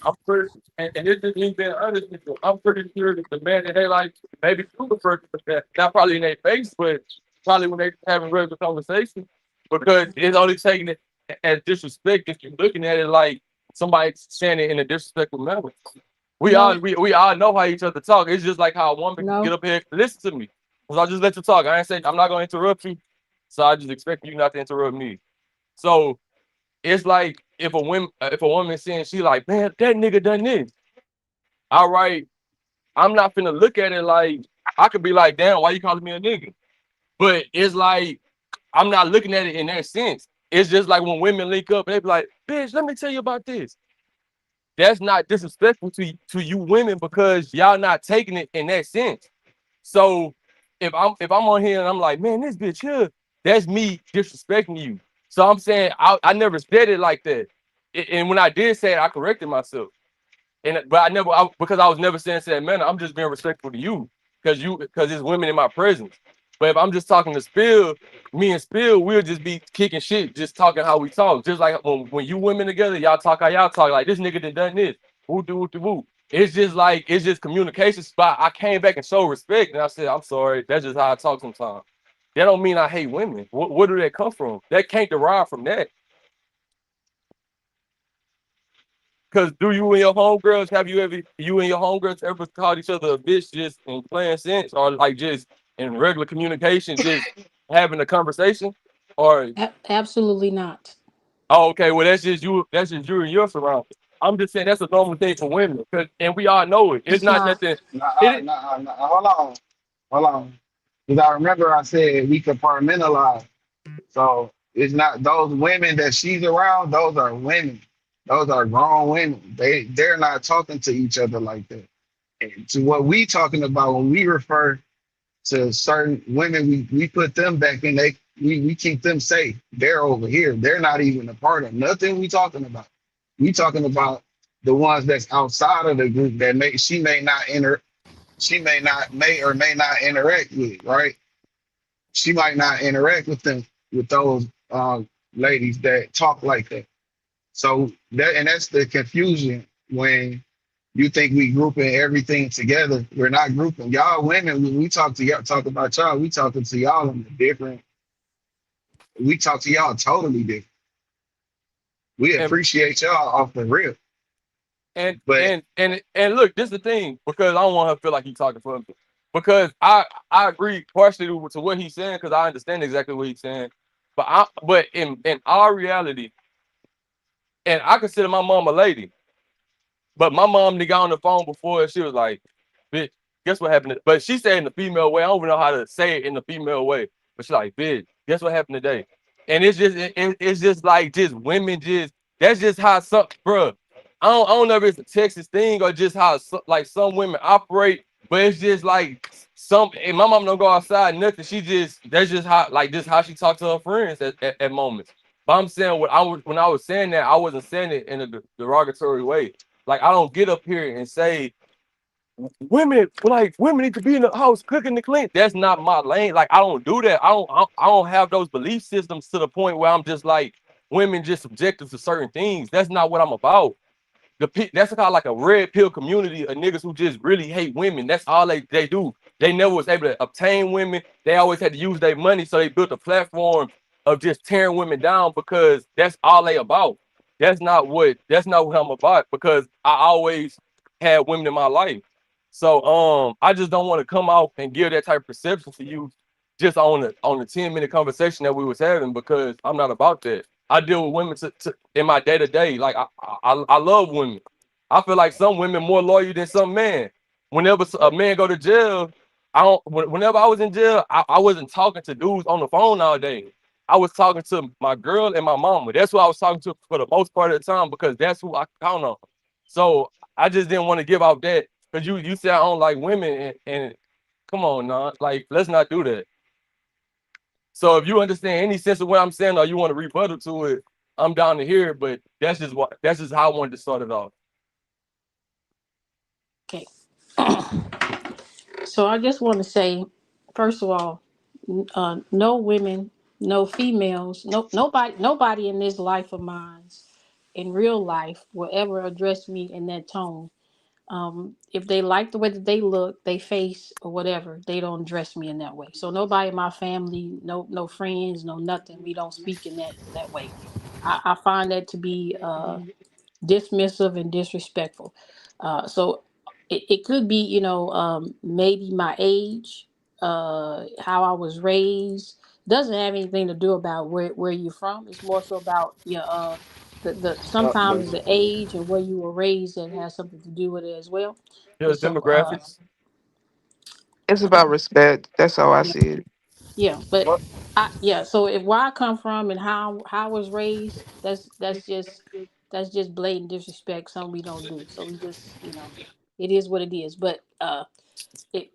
I'm pretty, and this is me being honest with you. I'm pretty sure that the man that they like, maybe do the first that, not probably in their face, but probably when they having regular conversation, because it's only taking it as disrespect if you're looking at it like somebody saying it in a disrespectful manner. No, We all know how each other talk. It's just like how a woman can get no. up here and listen to me. Cause I just let you talk. I ain't saying I'm not gonna interrupt you, so I just expect you not to interrupt me. So it's like if a woman saying she like, man, that nigga done this. All right, I'm not finna look at it like I could be like, damn, why you calling me a nigga? But it's like I'm not looking at it in that sense. It's just like when women link up and they be like, bitch, let me tell you about this. That's not disrespectful to you women because y'all not taking it in that sense. So if I'm on here and I'm like, man, this bitch here, that's me disrespecting you. So I'm saying I never said it like that. And when I did say it, I corrected myself. But because I was never saying to that manner, I'm just being respectful to you because it's women in my presence. But if I'm just talking to Spill, me and Spill, we'll just be kicking shit, just talking how we talk. Just like when you women together, y'all talk how y'all talk. Like this nigga done this. Woo do woo do woo. It's just communication spot. I came back and showed respect, and I said, I'm sorry. That's just how I talk sometimes. That don't mean I hate women. Where do that come from? That can't derive from that. Cause do you and your homegirls you and your homegirls ever called each other a bitch just in plain sense or like just in regular communication, just having a conversation? Or Absolutely not. oh okay, well that's just you and your surroundings. I'm just saying that's a normal thing for women, and we all know it. It's It's not not. nothing. Nah, It nah, nah. Hold on. Because I remember I said we compartmentalize. So it's not those women that she's around. Those are women. Those are grown women. They're not talking to each other like that. And to what we talking about when we refer to certain women, we put them back in. We keep them safe. They're over here. They're not even a part of nothing we talking about. We talking about the ones that's outside of the group that she may or may not interact with, right? She might not interact with them with those ladies that talk like that. So that's the confusion when you think we grouping everything together. We're not grouping. Y'all women, when we talk to y'all, talk about y'all, we talking to y'all in a different, we talk to y'all totally different. We and appreciate y'all off the rip. and But and and and look, this is the thing, because I don't want her to feel like he's talking for him. Because I agree partially to what he's saying, because I understand exactly what he's saying. But in our reality, and I consider my mom a lady. But my mom got on the phone before and she was like, bitch, guess what happened? But she said in the female way. I don't even know how to say it in the female way. But she's like, bitch, guess what happened today? And it's just like just women that's just how some bruh. I don't know if it's a Texas thing or just how like some women operate, but it's just like and my mom don't go outside, nothing. That's just how how she talks to her friends at moments. But I'm saying when I was saying that, I wasn't saying it in a derogatory way. Like I don't get up here and say women need to be in the house cooking and clean. That's not my lane. Like I don't do that. I don't have those belief systems to the point where I'm just like women just subjective to certain things. That's not what I'm about. That's kind of like a red pill community of niggas who just really hate women. That's all they do. They never was able to obtain women. They always had to use their money, so they built a platform of just tearing women down because that's all they about. That's not what I'm about, because I always had women in my life. So I just don't want to come out and give that type of perception to you just on the 10-minute conversation that we was having, because I'm not about that. I deal with women in my day to day. Like I love women. I feel like some women more loyal than some men. Whenever a man go to jail, whenever I was in jail, I wasn't talking to dudes on the phone all day. I was talking to my girl and my mama. That's who I was talking to for the most part of the time, because that's who I count on. So I just didn't want to give out that, because you say I don't like women, and come on, nah, like let's not do that. So if you understand any sense of what I'm saying, or you want to rebuttal to it, I'm down to hear it. But that's just how I wanted to start it off. Okay. So I just want to say, first of all, no women, no females, nobody in this life of mine, in real life, will ever address me in that tone. If they like the way that they look, they face or whatever, they don't address me in that way. So nobody in my family, no friends, no nothing. We don't speak in that way. I find that to be dismissive and disrespectful. So it could be, maybe my age, how I was raised. Doesn't have anything to do about where you're from. It's more so about your the sometimes the age and where you were raised that has something to do with it as well. Yeah, And so demographics. It's about respect. That's how I yeah, see it. yeah, but What? so if where I come from and how I was raised, that's just blatant disrespect, something we don't do. So we just, it is what it is. But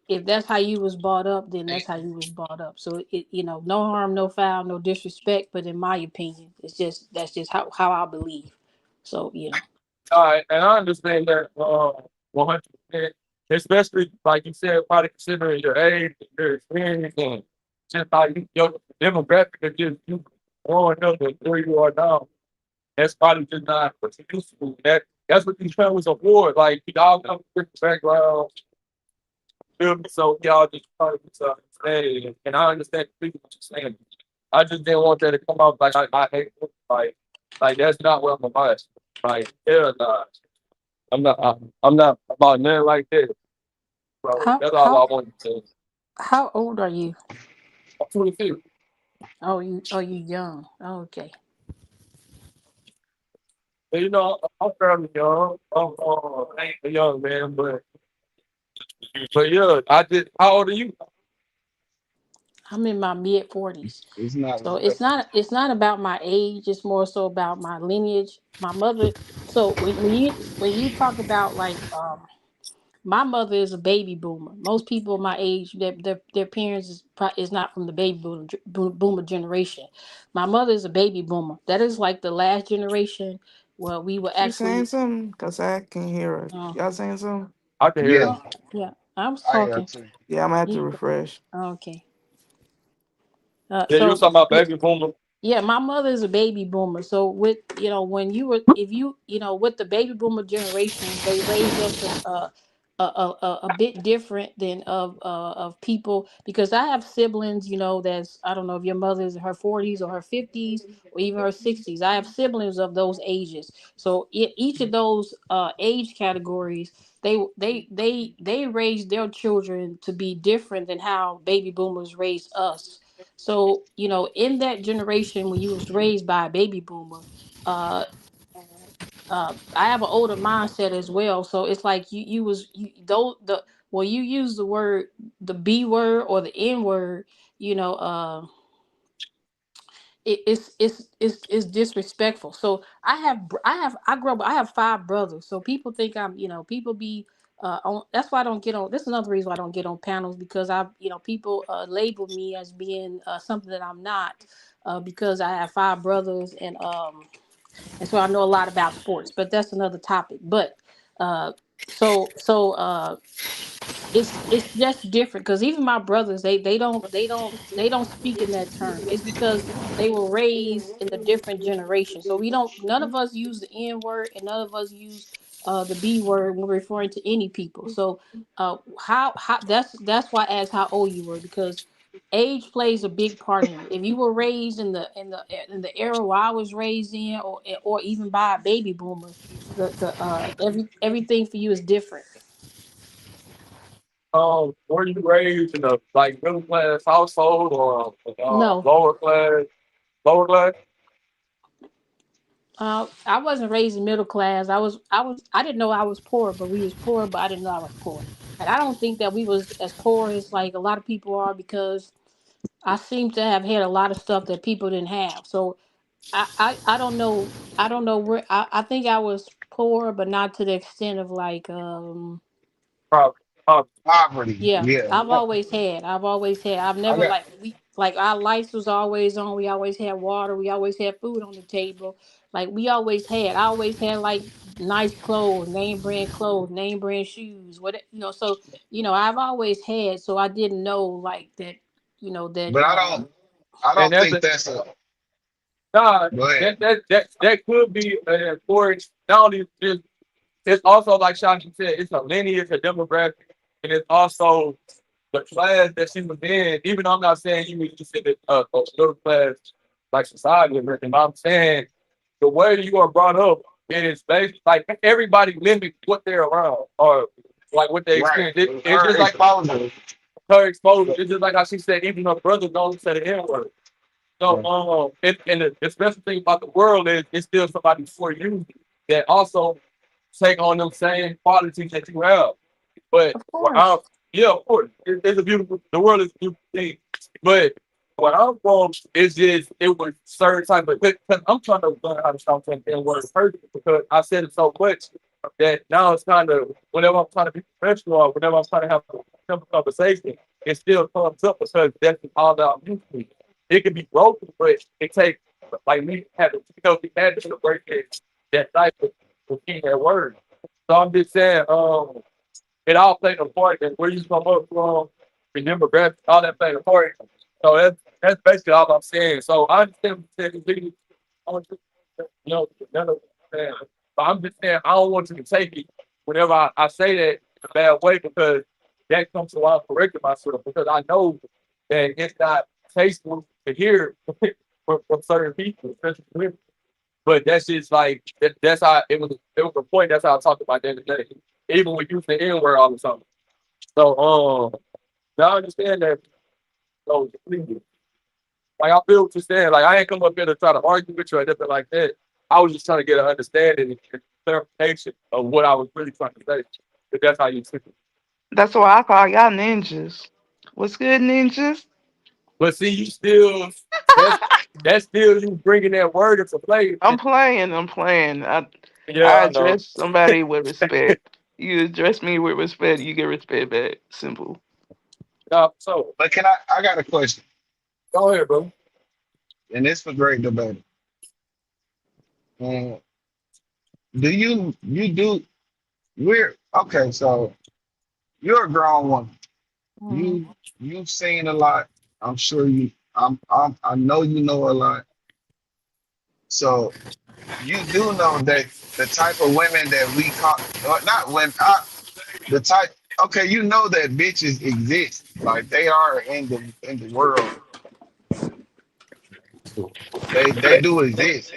if that's how you was brought up, then that's how you was brought up. So no harm, no foul, no disrespect. But in my opinion, that's just how I believe. So All right, and I understand that 100%, especially like you said, probably considering your age, your experience, and just like your demographic of just you growing up and where you are now. That's probably just not what's useful. That's what these families afford. Like y'all come from different backgrounds, feel me? So y'all just trying to understand. And I understand completely what you're saying. I just didn't want that to come out like I hate it. Like that's not what I'm about. Like hell nah. I'm not about nothing like that. So how that's all how I wanted to say. how old are you? I'm 22. Oh, you young. Oh, okay. And, you know, I'm fairly young. I ain't a young man, but yeah, I did. How old are you? I'm in my mid 40s. It's not So right. it's not about my age, it's more so about my lineage. My mother, so when you talk about like my mother is a baby boomer. Most people my age, their parents is not from the baby boomer generation. My mother is a baby boomer. That is like the last generation where we were She saying actually. something? Cause I can hear her. Uh, Y'all saying something? I can hear Yeah, you. oh, yeah, I was I am talking. too. Yeah, I'm gonna have to You- refresh. Okay. Yeah, you was So talking about yeah, baby boomer. yeah, my mother is a baby boomer. So with when you were if you know with the baby boomer generation, they raised us a bit different than of people because I have siblings. That's I don't know if your mother is in her 40s or her 50s or even her 60s. I have siblings of those ages. So each of those age categories, they raise their children to be different than how baby boomers raised us. So, in that generation when you was raised by a baby boomer, uh, I have an older mindset as well. So it's like you was you don't the when you use the word the B word or the N word, you know, it's disrespectful. So I grew up I have five brothers. So people think I'm people be on that's why I don't get on this is another reason why I don't get on panels because people label me as being something that I'm not because I have five brothers and so I know a lot about sports, but that's another topic. But uh so it's just different because even my brothers they don't speak in that term. It's because they were raised in a different generation, so we don't none of us use the N word and none of us use the B word when referring to any people. So how that's why I asked how old you were because age plays a big part in it. If you were raised in the era where I was raised in or even by a baby boomer, everything for you is different. Were you raised in a like middle class household or No. lower class? Lower class? I wasn't raised in middle class. I didn't know I was poor, but we was poor, but I didn't know I was poor. And I don't think that we was as poor as like a lot of people are because I seem to have had a lot of stuff that people didn't have. So I don't know where I think I was poor, but not to the extent of like Probably. Probably. Poverty. yeah, Yeah, I've always had. I've I never got. like we like our lights was always on. We always had water. We always had food on the table. Like we always had. I always had like nice clothes, name brand shoes. So I've always had. So I didn't know like that. That. But I don't. I And don't that's think that's a. nah, Go ahead. that could be important. Not only just it's also like Shasha said, it's a lineage, a demographic, and it's also the class that she was in. Even though I'm not saying you was just in a middle class like society or anything, but I'm saying the way you are brought up, it is based like everybody mimics what they're around or like what they Right. experience. It's Her just like exposure. her exposure. It's just like how she said, even her brother don't say the N word. So, Yeah. and the special thing about the world is it's still somebody for you that also take on them same qualities that you have. But Of where I'm, course. yeah, of course, it's a beautiful. The world is a beautiful thing. But where I'm from, it's just it was certain type of. Because I'm trying to learn how to stop saying N word first because I said it so much that now it's kind of whenever I'm trying to be professional or whenever I'm trying to have a simple conversation, it still comes up because that's all about music. It can be broken, but it takes like me having healthy habits to break that cycle to keep that word. So I'm just saying, it all played a part in where you come up from, the demographics, all that played a part. So that's basically all I'm saying. So I understand what you're saying completely. I want you none of that. But I'm just saying I don't want you to take it whenever I say that in a bad way because that comes to why I'm correcting myself because I know that it's not tasteful to hear from certain people, especially women. But that's just like that's how it was a point. That's how I talked about that today. Even with using the N word all the time. So now I understand that so completely. Like I feel what you're saying. Like I ain't come up here to try to argue with you or anything like that. I was just trying to get an understanding and clarification of what I was really trying to say. If that's how you took it. That's why I call y'all ninjas. What's good, ninjas? But see, you still that's still you bringing that word into play. I'm playing. I Yeah, I know. address somebody with respect. You address me with respect, you get respect back. Simple. So But I got a question, go ahead, bro. and this for great debate. Um, do you do we're okay, so you're a grown woman. Mhm. You've seen a lot. I'm sure I know you know a lot. So you do know that the type of women that we call, or not women, the type. Okay, you know that bitches exist, like they are in the world. They do exist.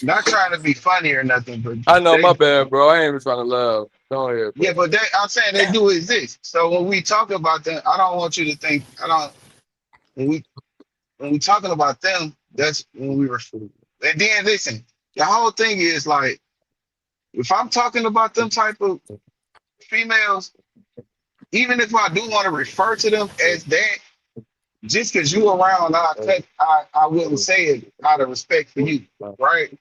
Not trying to be funny or nothing, but I know, my they, bad, bro. I ain't even trying to laugh. Go ahead, yeah, bro. but I'm saying they do exist. So when we talk about them, I don't want you to think I don't. When we talking about them, that's when we refer. And then listen, the whole thing is like, if I'm talking about them type of females, even if I do want to refer to them as that, just because you around, I wouldn't say it out of respect for you, right?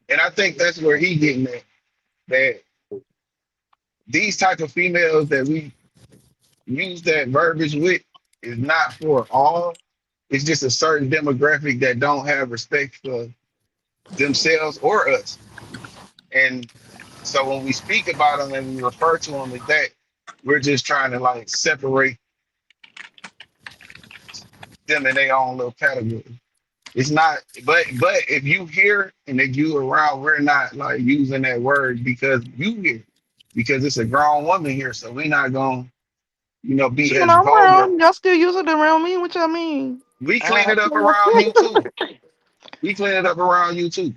And I think that's where he getting at. That these type of females that we use that verbiage with is not for all. It's just a certain demographic that don't have respect for themselves or us. And so when we speak about them and we refer to them as that, we're just trying to like separate them in their own little category. It's not, but if you hear and if you around, we're not like using that word because you hear, because it's a grown woman here, so we're not gonna, be Shit, as I'm vulgar. around. Y'all still use it around me? What y'all mean? We clean I it up around you too. We clean it up around you too.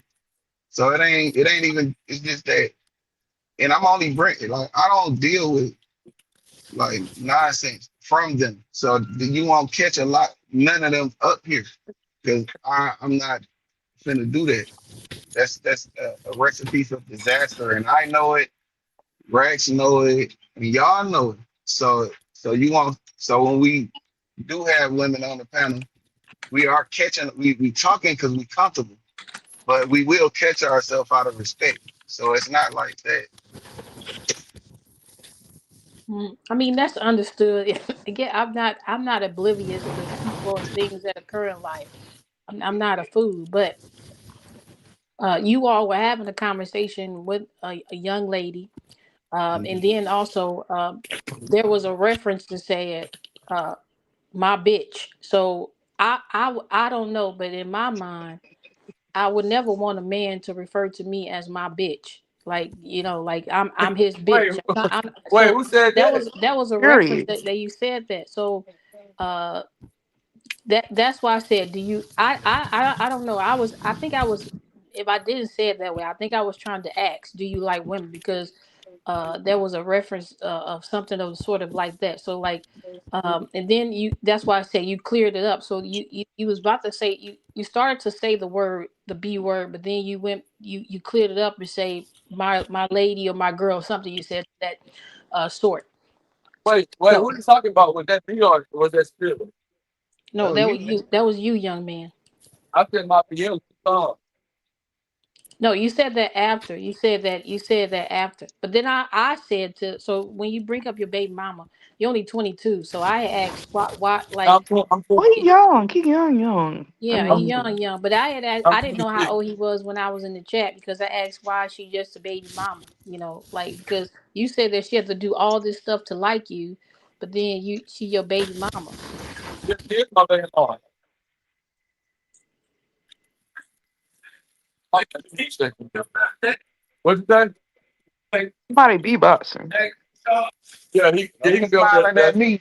So it ain't even. It's just that, and I'm only bringing like I don't deal with like nonsense from them. So you won't catch none of them up here because I'm not finna do that. That's a recipe for disaster, and I know it. Rex know it, and y'all know it. So you want so when we do have women on the panel, we are catching we talking because we comfortable, but we will catch ourselves out of respect. So it's not like that. I mean, that's understood. Again, I'm not oblivious to people and things that occur in life. I'm not a fool, but you all were having a conversation with a young lady, and then also there was a reference to say it, my bitch. So I don't know, but in my mind, I would never want a man to refer to me as my bitch. Like like I'm his Wait, bitch. wait, So who said that? that was a reference Period. that you said that. So uh that's why I said, do you? I don't know. I think I was. If I didn't say it that way, I think I was trying to ask, do you like women? Because there was a reference of something of sort of like that. So like, and then that's why I said you cleared it up. So you was about to say you started to say the B word, but then you cleared it up and say my lady or my girl, something you said that sort. Wait, So who you talking about? Was that me or was that Spirit? no, Oh, that was you you. That was you, young man. I said my PM song. No, you said that after. You said that after. But then I said to, so when you bring up your baby mama, you're only 22. So I asked why like I'm Oh, he young. He young. I yeah, he know. young, but I had asked, I'm I didn't know how 26. old he was when I was in the chat because I asked why is she just a baby mama, like because you said that she had to do all this stuff to like you, but then she your baby mama. Here's my baby on. Like, what's that? Somebody beatboxing. Yeah, he He's can be over smiling there. at me.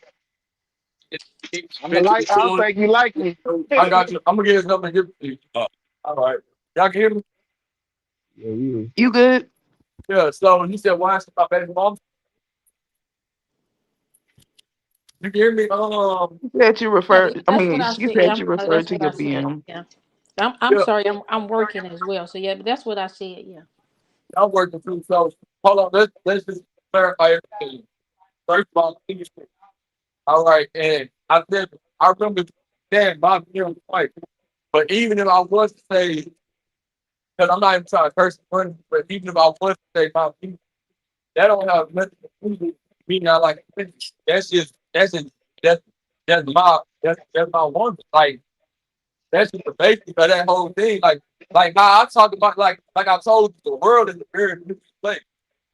He I'm been to the I don't tour. think you like me. I got you. I'm gonna get his number and give it to you. All right. Y'all can hear me? Yeah, you. You good? Yeah. So he said, why is my baby mom? You can hear me? You said you Yeah, refer. I that's what mean, I you said. Yeah, said I'm you sorry. referred That's to what your I said. BM. Yeah. I'm Yeah, sorry. I'm working as well. So yeah, but that's what I said. Yeah. I'm working too. So hold on. Let's just clarify everything. First of all, all right, and I said I remember saying my BM twice. But even if I was to say, because I'm not even trying to curse the person, but even if I was to say my BM, that don't have nothing to do with me not like finish. That's that's my woman. Like that's just the basics of that whole thing. Like now I talk about like I told you, the world is a very different place.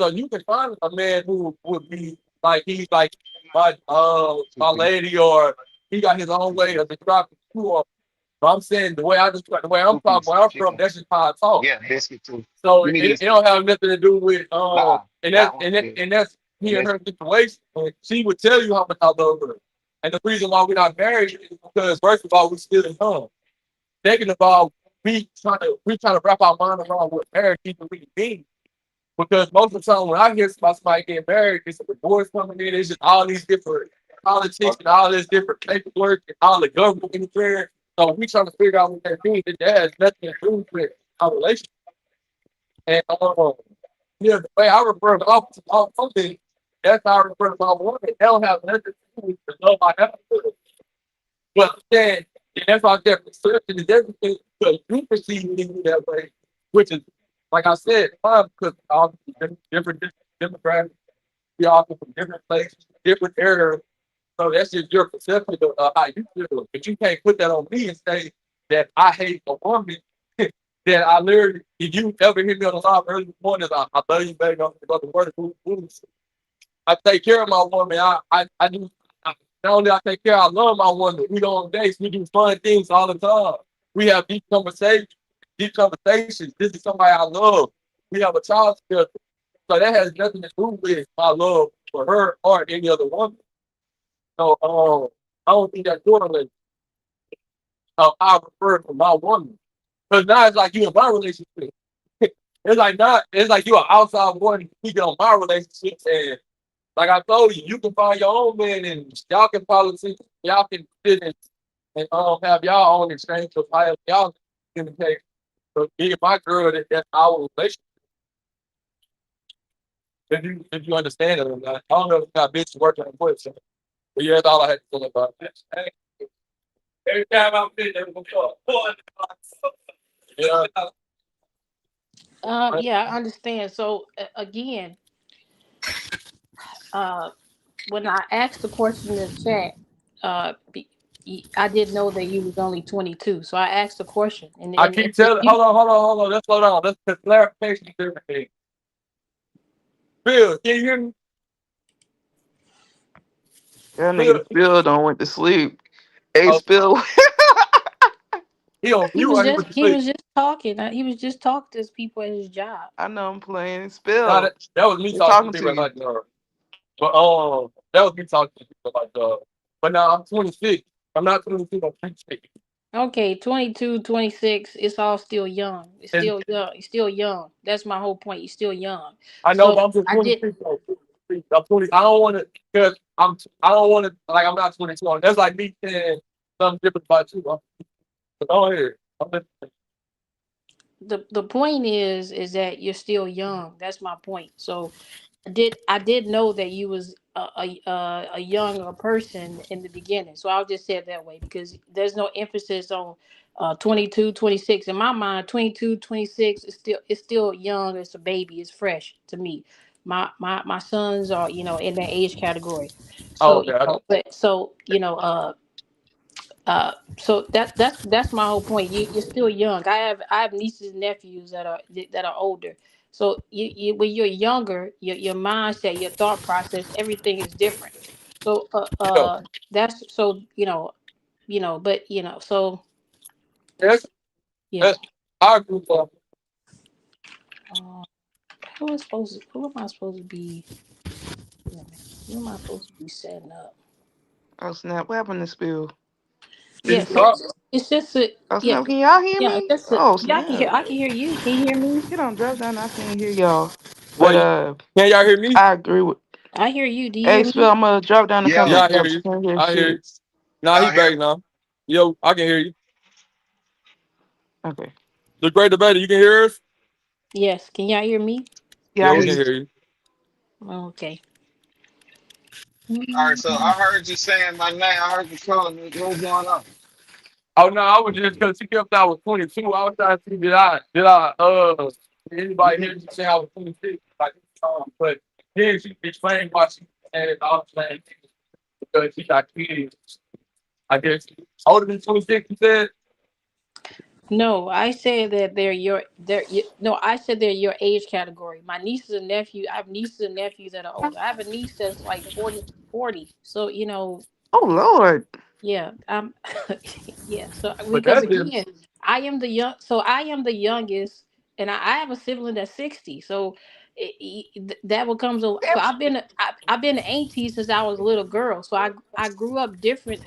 So you can find a man who would be like he's like my lady, or he got his own way of describing you. Or but I'm saying the way I describe the way I'm Two talking, pieces where of I'm from, chicken. that's just how I talk. Yeah, biscuit too. So Give it, me it these two. don't have nothing to do with Nah, that one. Yeah. and that's And me and that's her situation. And she would tell you how much I love her. And the reason why we're not married is because first of all, we still in home. Second of all, we trying to wrap our mind around what marriage even really means. Because most of the time when I hear about somebody getting married, it's a divorce coming in, it's just all these different politics and all this different paperwork and all the government interference. So we trying to figure out what that means. And that has nothing to do with our relationship. And yeah, the way I refer to all something, that's how I refer to my woman. They don't have nothing to do with the love I have for her. But I'm saying, and that's why their perception is everything because you perceive me that way, which is, like I said, fine because all different demographics, we all come from different places, different areas. So that's just your perception of how you feel. But you can't put that on me and say that I hate a woman. That I literally, if you ever hear me on the live early mornings, I love you, baby. I'm going to work. I take care of my woman. I do. Not only I take care, I love my woman. We go on dates. We do fun things all the time. We have deep conversations. Deep conversations. This is somebody I love. We have a child together. So that has nothing to do with my love for her or any other woman. So I don't think that's correlated. I refer to my woman. Because now it's like you in my relationship. It's like not. It's like you an outside one speaking on my relationships, and like I told you, you can find your own man, and y'all can policy, y'all can sit and have y'all own exchange of how y'all communicate. So me and my girl, that's our relationship. If you understand it or not, I don't know if that bitch working on voice. But yeah, that's all I had to say about that. Hey, every time I'm in there, we'll talk. Yeah. Yeah, I understand. So again, when I asked the question in the chat, I didn't know that you was only 22. So I asked the question, and I and keep if telling. you Hold on. Let's slow down. Let's put clarification to everything. Bill, can you hear me? That Bill, nigga Spill don't went to sleep. Hey, oh, Spill. he on he mute was or he just went to he sleep. was just talking. He was just talking to his people at his job. I know I'm playing. Nah, Spill. that was me They're talking to talking to people you. like but that was me talking to people like but now I'm 26. I'm not 22. I'm 26. Okay, 22, 26. It's all still young. It's And still young. You're still young. That's my whole point. You're still young. I know, So but I'm just I did. 26. So I'm 20. I don't want to because I don't want to like I'm not 22. That's like me saying something different about you. So go ahead. I'm listening. The point is that you're still young. That's my point. So I did know that you was a younger person in the beginning. So I'll just say it that way because there's no emphasis on 22, 26. In my mind, 22, 26 is still young. It's a baby. It's fresh to me. My sons are in that age category. Oh, So okay. I know. but so so that's my whole point. You're still young. I have nieces and nephews that are older. So when you're younger, your mindset, your thought process, everything is different. So Yeah. that's so but so Yes. yeah. Yes. I agree with that. Uh, who am I supposed to be? Wait a minute. Who am I supposed to be setting up? Oh, snap. What happened to Spill? Did Yeah. you So drop? it's just a Oh, yeah. snap. Can y'all hear Yeah. me? Oh, Yeah. I can hear. snap. I can hear you. Can you hear me? Get on drop down. I can't hear y'all. But Wait. Can y'all hear me? I agree with. I hear you. Do you Hey, hear Spill, me? I'm gonna drop down the Yeah, Yeah, comment I hear box. you. Can't hear I hear you. shit. Nah, he y'all hear back me? now. Yo, I can hear you. Okay. The great debater, you can hear us? Yes. Can y'all hear me? Yeah, Yeah, I we hear can you. Yes. hear you. Okay. All right, so I heard you saying my name. I heard you calling me. What's going on? Oh no, I was just because she kept I was 22. I was trying to see did anybody hear you say I was 26? Like, but then she explained why she said I was saying because she got kids. I guess older than 26, you said? No, I said that no, I said they're your age category. My nieces and nephews, I have nieces and nephews that are older. I have a niece that's like 40. So, Oh Lord. yeah, yeah. So But because that's just again, I am the youngest, and I have a sibling that's 60. So that becomes a. So I've been an auntie since I was a little girl. So I grew up different.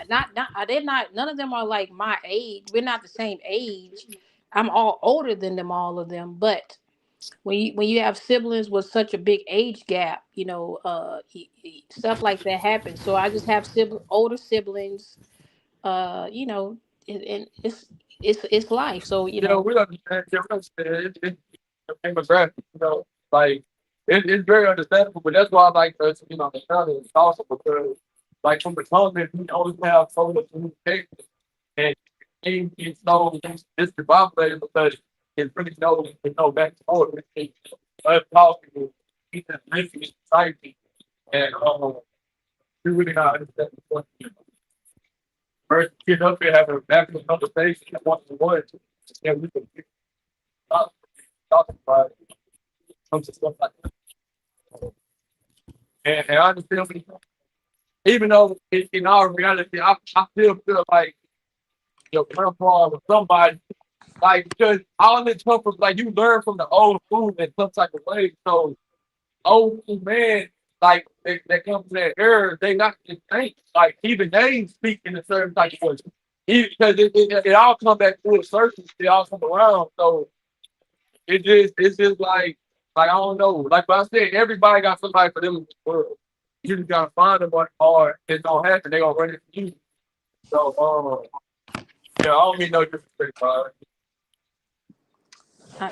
They're not, none of them are like my age. We're not the same age. I'm all older than them, all of them. But when you have siblings with such a big age gap, stuff like that happens. So I just have older siblings, you know, and it's life. So we understand. Yeah, we understand. It's demographic, like it's very understandable. But that's why I like us, the channel is awesome because, like, from the comment, we always have so much communication and it's so discombobulated because it's really no back and forth. It's us talking to each and listening society, and we really not understand what first get up here having a natural conversation one to one, and we can talk, talk about it, comes to stuff like that. And I understand, even though in our reality, I still feel like your grandpa or somebody, like, because all this come from, like, you learn from the old food in some type of way. So, old man, like, they come from that era, they not just think, like, even they speak in a certain type of way. Because it all come back to a circle, it all come around. So, it's just like I don't know. Like I said, everybody got somebody for them in the world. You just gotta find them one or it's gonna happen. They gonna run into you. So yeah, I don't mean no disrespect, bro.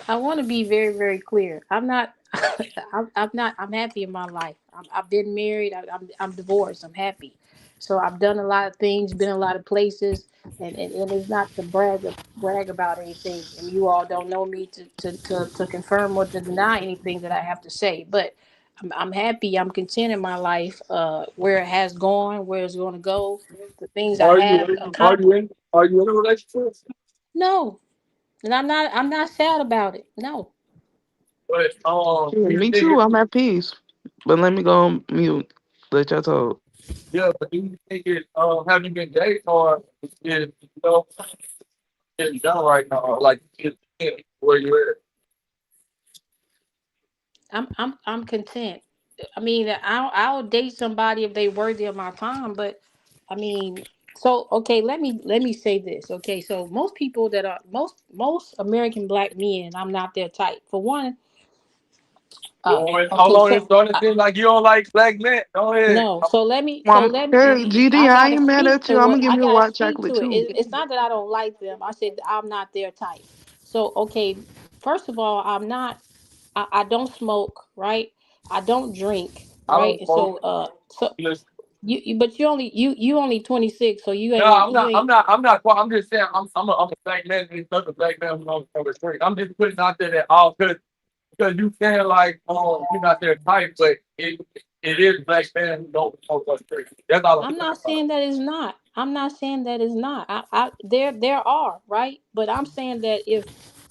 I want to be very, very clear. I'm not. I'm not. I'm happy in my life. I've been married. I'm divorced. I'm happy. So I've done a lot of things, been a lot of places, and it's not to brag about anything. And you all don't know me to confirm or to deny anything that I have to say. But I'm happy. I'm content in my life. Where it has gone, where it's going to go, the things I Are you have are you accomplished. in are you in a relationship? No, and I'm not sad about it. No. But Yeah, do you me think too. I'm at peace. But let me go on mute. Let y'all talk. but do you think it have you been dating or is it's done right now? Like it's where you I'm content. I mean, I'll date somebody if they worthy of my time, but I mean, so okay, let me say this. Okay, so most people that are most American black men, I'm not their type. For one, Hold okay, on, it's starting to seem like you don't like black men. Go ahead. no, Well, hey, GD, I I gotta ain't mad speak at you. to I'm what gonna give I you a gotta white speak chocolate to it. too. It's not that I don't like them. I said I'm not their type. So okay, first of all, I don't smoke, right? I don't drink, I right? don't And smoke. so Listen, but you only 26, so no, I'm you not. I'm ain't. not. I'm not. I'm just saying. I'm a black man. And another black man who knows over drink. I'm just putting out there that all because you saying like, oh, you're not their type, but it is black men who don't smoke us drink. That's all I'm I'm saying not about saying that it's not. I'm not saying that it's not. There are, right, but I'm saying that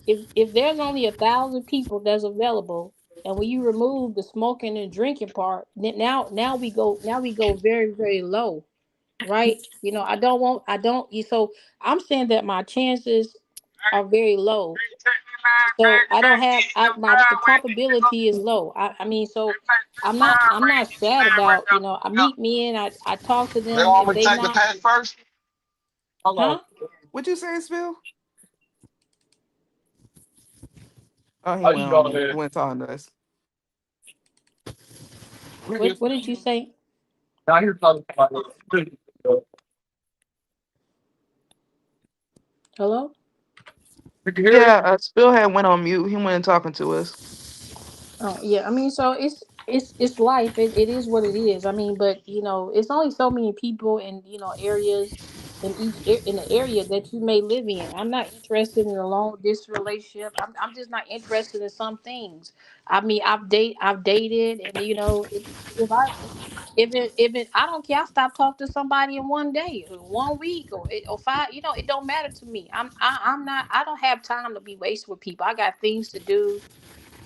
if there's only 1,000 people that's available, and when you remove the smoking and drinking part, then now we go very, very low, right? I don't. So I'm saying that my chances are very low. So I don't have the probability is low. I mean, so I'm not sad about, I meet men, I talk to They them want if me to they take the not. pass first? Hold on. Huh? What you say, Spill? Oh, he How went you on go mute. there? Went on us. What did you say? Now you're talking about it. Hello? You can hear me? Yeah, Spill had went on mute. He wasn't talking to us. Oh yeah, I mean, so it's life. It is what it is. I mean, but it's only so many people in areas in in the area that you may live in. I'm not interested in a long distance relationship. I'm just not interested in some things. I mean, I've dated, and if I don't care, I stop talking to somebody in one day, or 1 week, or five. It don't matter to me. I'm not. I don't have time to be wasted with people. I got things to do.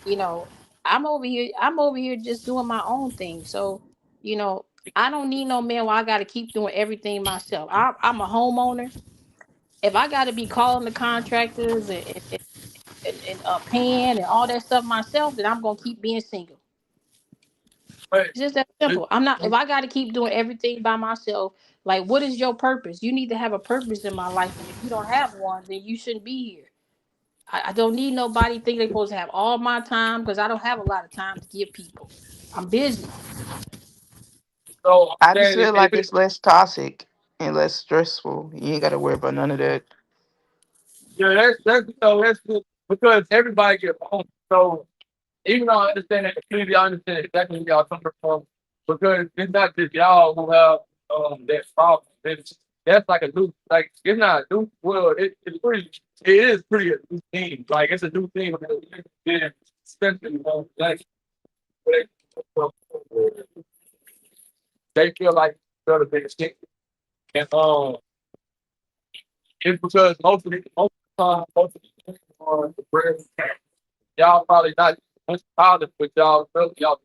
you know I'm over here just doing my own thing. So you know I don't need no man where I got to keep doing everything myself. I'm a homeowner. If I got to be calling the contractors and paying and all that stuff myself, then I'm gonna keep being single. But It's just that simple. I'm not. If I got to keep doing everything by myself, like, what is your purpose? You need to have a purpose in my life, and if you don't have one, then you shouldn't be here. I don't need nobody think they're supposed to have all my time, because I don't have a lot of time to give people. I'm busy. so I'm I just saying feel if like it, it's less toxic and less stressful. You ain't got to worry about none of that. yeah, that's good because everybody gets home. So even though I understand that community, I understand exactly where y'all coming from because it's not just y'all who have that problem. That's like a new, like it's not a new. Well, it is pretty a new thing. Like it's a new thing. Yeah, especially like they they feel like they're the biggest thing, and it's because most of the time most of the things are the bread. Y'all probably not much college, but y'all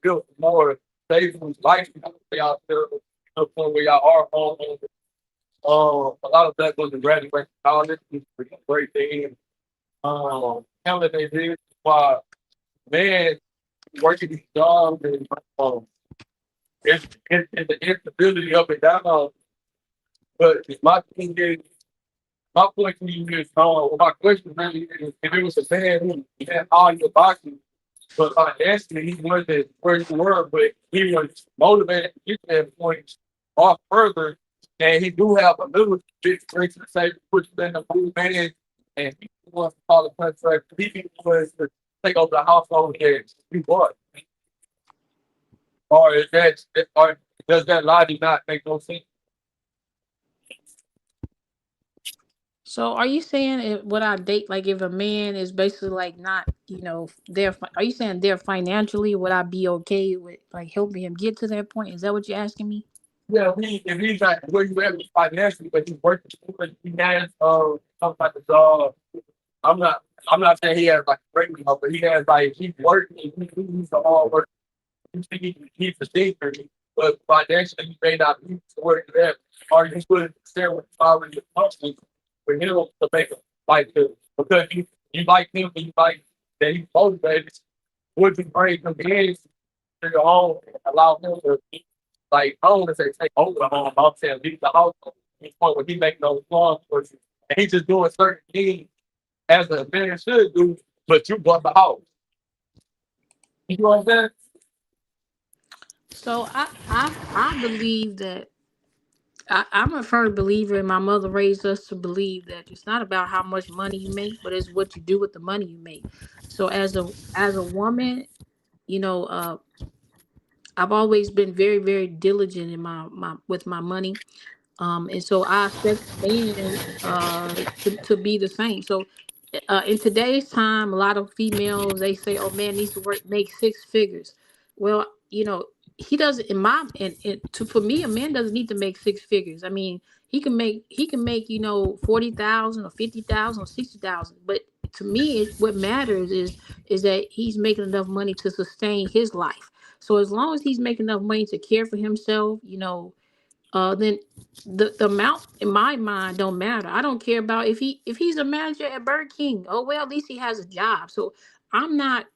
built more stable life. Y'all feel to the point where y'all are home. A lot of that was to graduate from college, which is a great thing. Counting they did why man working these jobs and it's the instability up and down. But my thing is, my point to you is, my question really is, if it was a man who had all your boxes. But financially, he wasn't where you were, but he was motivated to get that point off further. And he do have a little bit strength to say, put you in the movement, and he wants to call the contract. He was to take over the household that he bought. Or is that, or does that logic not make no sense? So are you saying what I date, like, if a man is basically like not, are you saying they're financially, would I be okay with like helping him get to that point? Is that what you're asking me? Yeah, if he's not where you at financially, but he's working, but he has some type of job. I'm not. I'm not saying he has like a great job, but he has like he's working. He's a hard worker. He's a thinker, but financially he may not be to where he's at. Or you would share with already functioning for him to make a like to because you like him and you like that he's motivated. Would you bring him in to your home and allow him to like I don't want to say take over the home. I'm saying leave the house to the point where he making those laws for you, and he's just doing certain things as a man should do, but you bought the house. You know what I'm saying? So I believe that I'm a firm believer, and my mother raised us to believe that it's not about how much money you make, but it's what you do with the money you make. So as a woman, you know, uh, I've always been very, very diligent in my with my money. And so I expect a man to be the same. So in today's time, a lot of females, they say, "Oh, man needs to make six figures." Well, he doesn't. For me, a man doesn't need to make six figures. I mean, he can make 40,000 or 50,000 or 60,000. But to me, what matters is that he's making enough money to sustain his life. So as long as he's making enough money to care for himself, then the amount in my mind don't matter. I don't care about if he's a manager at Burger King. Oh well, at least he has a job. So I'm not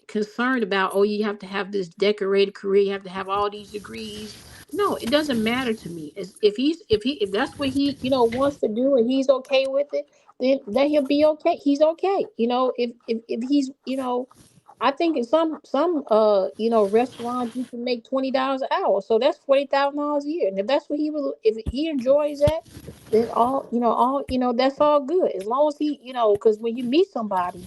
concerned about, oh, you have to have this decorated career, you have to have all these degrees. No, it doesn't matter to me. If that's what he wants to do and he's okay with it, then he'll be okay. He's okay. If he's I think in some restaurants you can make $20 an hour, so that's $40,000 a year. And if that's what if he enjoys that, then that's all good. As long as because when you meet somebody,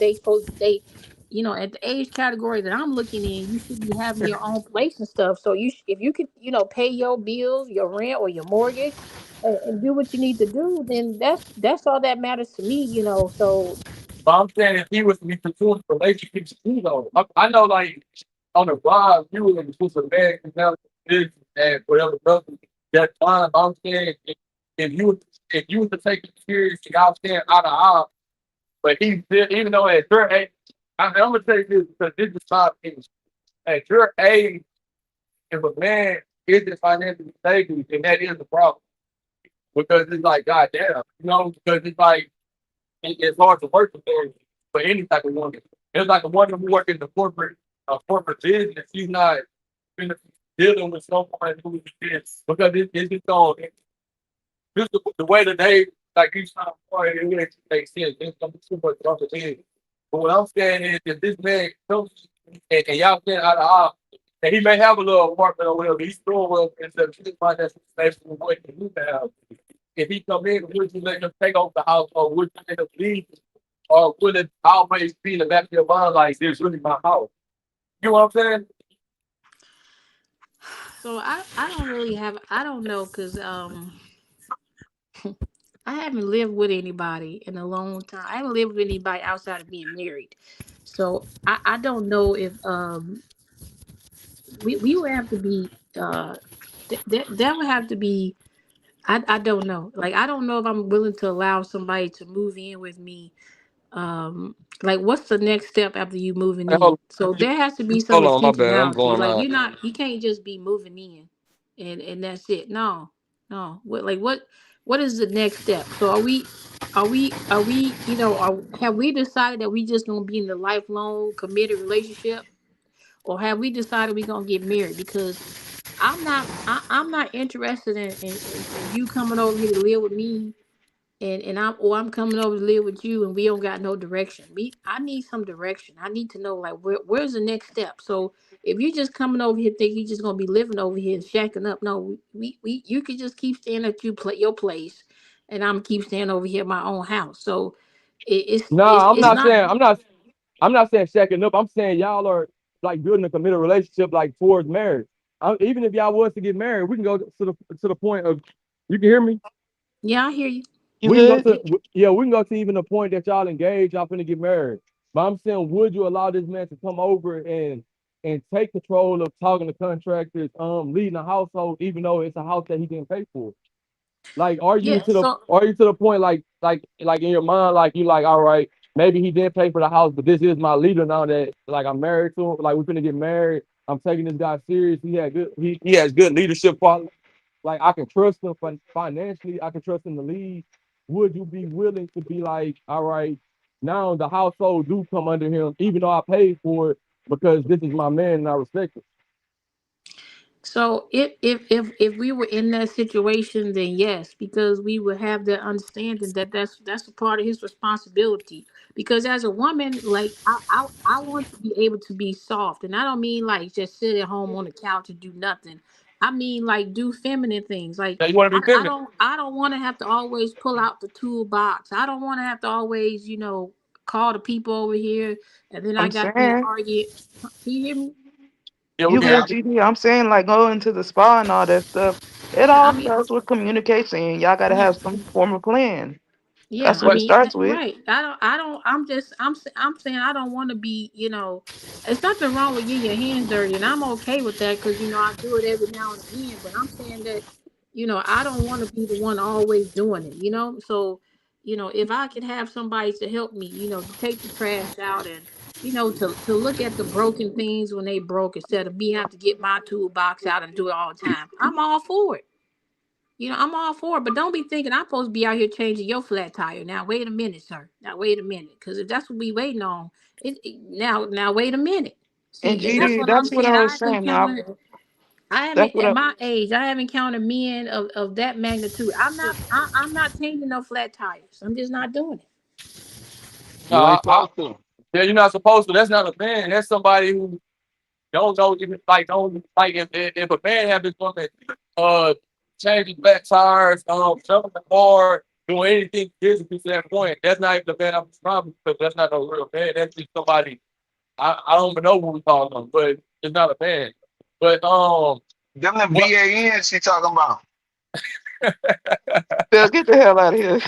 at the age category that I'm looking in, you should be having your own place and stuff. So if you could pay your bills, your rent or your mortgage, and do what you need to do, then that's all that matters to me. So But I'm saying if he was to be pursuing relationships, I know like on the vibe, you would put a man now this and whatever brother that time. I'm saying if you was to take it serious, y'all stand out of eye. But he did, even though at your age, I'm gonna say this because this is my opinion. At your age, if a man isn't financially stable, then that is a problem. Because it's like, goddamn, because it's like it's hard to work for any type of woman. It's like a woman who works in the corporate business. She's not dealing with someone who is because it's just on just the way that they like each time it really makes sense. It's gonna be too much other things. But what I'm saying is if this man comes and y'all get out of off, and he may have a little apartment or whatever, he's doing well instead of his financial stable what he used to have. If he come in, would you let him take over the house or would you let him leave? Or would it always be in the back of your mind like this really my house? You know what I'm saying? So I don't really I don't know because I haven't lived with anybody in a long time. I haven't lived with anybody outside of being married. So I don't know if we would have to be that would have to be I don't know. Like I don't know if I'm willing to allow somebody to move in with me. Like what's the next step after you moving Hey, in? So there has to be some hold on, my bad. I'm intentionality. going Like out. you can't just be moving in and that's it. No. What is the next step? So are we have we decided that we just gonna be in the lifelong committed relationship, or have we decided we gonna get married? Because I'm not interested in you coming over here to live with me, and I'm coming over to live with you and we don't got no direction. I need some direction. I need to know like where's the next step. So if you just coming over here think you just gonna be living over here and shacking up, no, we you could just keep staying at your place, and I'm keep staying over here at my own house. So Nah, I'm it's not not. saying I'm not saying shacking up. I'm saying y'all are like building a committed relationship like towards marriage. Even if y'all was to get married, we can go to the point of you can hear me. Yeah, I hear you. You We can go good? to yeah, we can go to even the point that y'all engaged, y'all finna get married. But I'm saying, would you allow this man to come over and take control of talking to contractors, leading a household, even though it's a house that he didn't pay for? Like, Yeah. So are you to the point like in your mind, like you like, all right, maybe he didn't pay for the house, but this is my leader now that like I'm married to him, like we're gonna get married. I'm taking this guy serious. He has good leadership qualities. Like I can trust him financially, I can trust him to lead. Would you be willing to be like, all right, now the household do come under him, even though I paid for it because this is my man and I respect it. So if we were in that situation, then yes, because we would have the understanding that that's a part of his responsibility. Because as a woman, like I want to be able to be soft, and I don't mean like just sit at home on the couch and do nothing. I mean like do feminine things. Like Now you want to be feminine. I don't want to have to always pull out the toolbox. I don't want to have to always call the people over here, and then I I'm got them to saying argue. Can you hear me? Yeah, we you can Yeah, hear good, you. GD. I'm saying like go into the spa and all that stuff. It Yeah, I all mean, starts with communication. Y'all gotta yeah. have some form of plan. Yeah, That's I what it mean, starts with. right. I'm saying I don't want to be, it's nothing wrong with getting your hands dirty, and I'm okay with that because I do it every now and again. But I'm saying that, I don't want to be the one always doing it. So, if I could have somebody to help me, to take the trash out and to look at the broken things when they broke instead of me have to get my toolbox out and do it all the time. I'm all for it. I'm all for it, but don't be thinking I'm supposed to be out here changing your flat tire. Now, wait a minute, sir. Now, wait a minute, because if that's what we waiting on, now, wait a minute. And See, and that's GD, what I'm that's what saying. I was saying. Now, I haven't that's what at I. my age, I haven't encountered men of that magnitude. I'm not changing no flat tires. I'm just not doing it. you Uh, ain't I supposed to. Yeah, you're not supposed to. That's not a man. That's somebody who don't know if don't like if a man have this woman changing back tires, jumping the car, doing anything physically to that point, that's not even the man I'm describing because that's not no real man. That's just somebody I don't even know what we call them, but it's not a man. But Them the what BANs she talking about. Bill, get the hell out of here.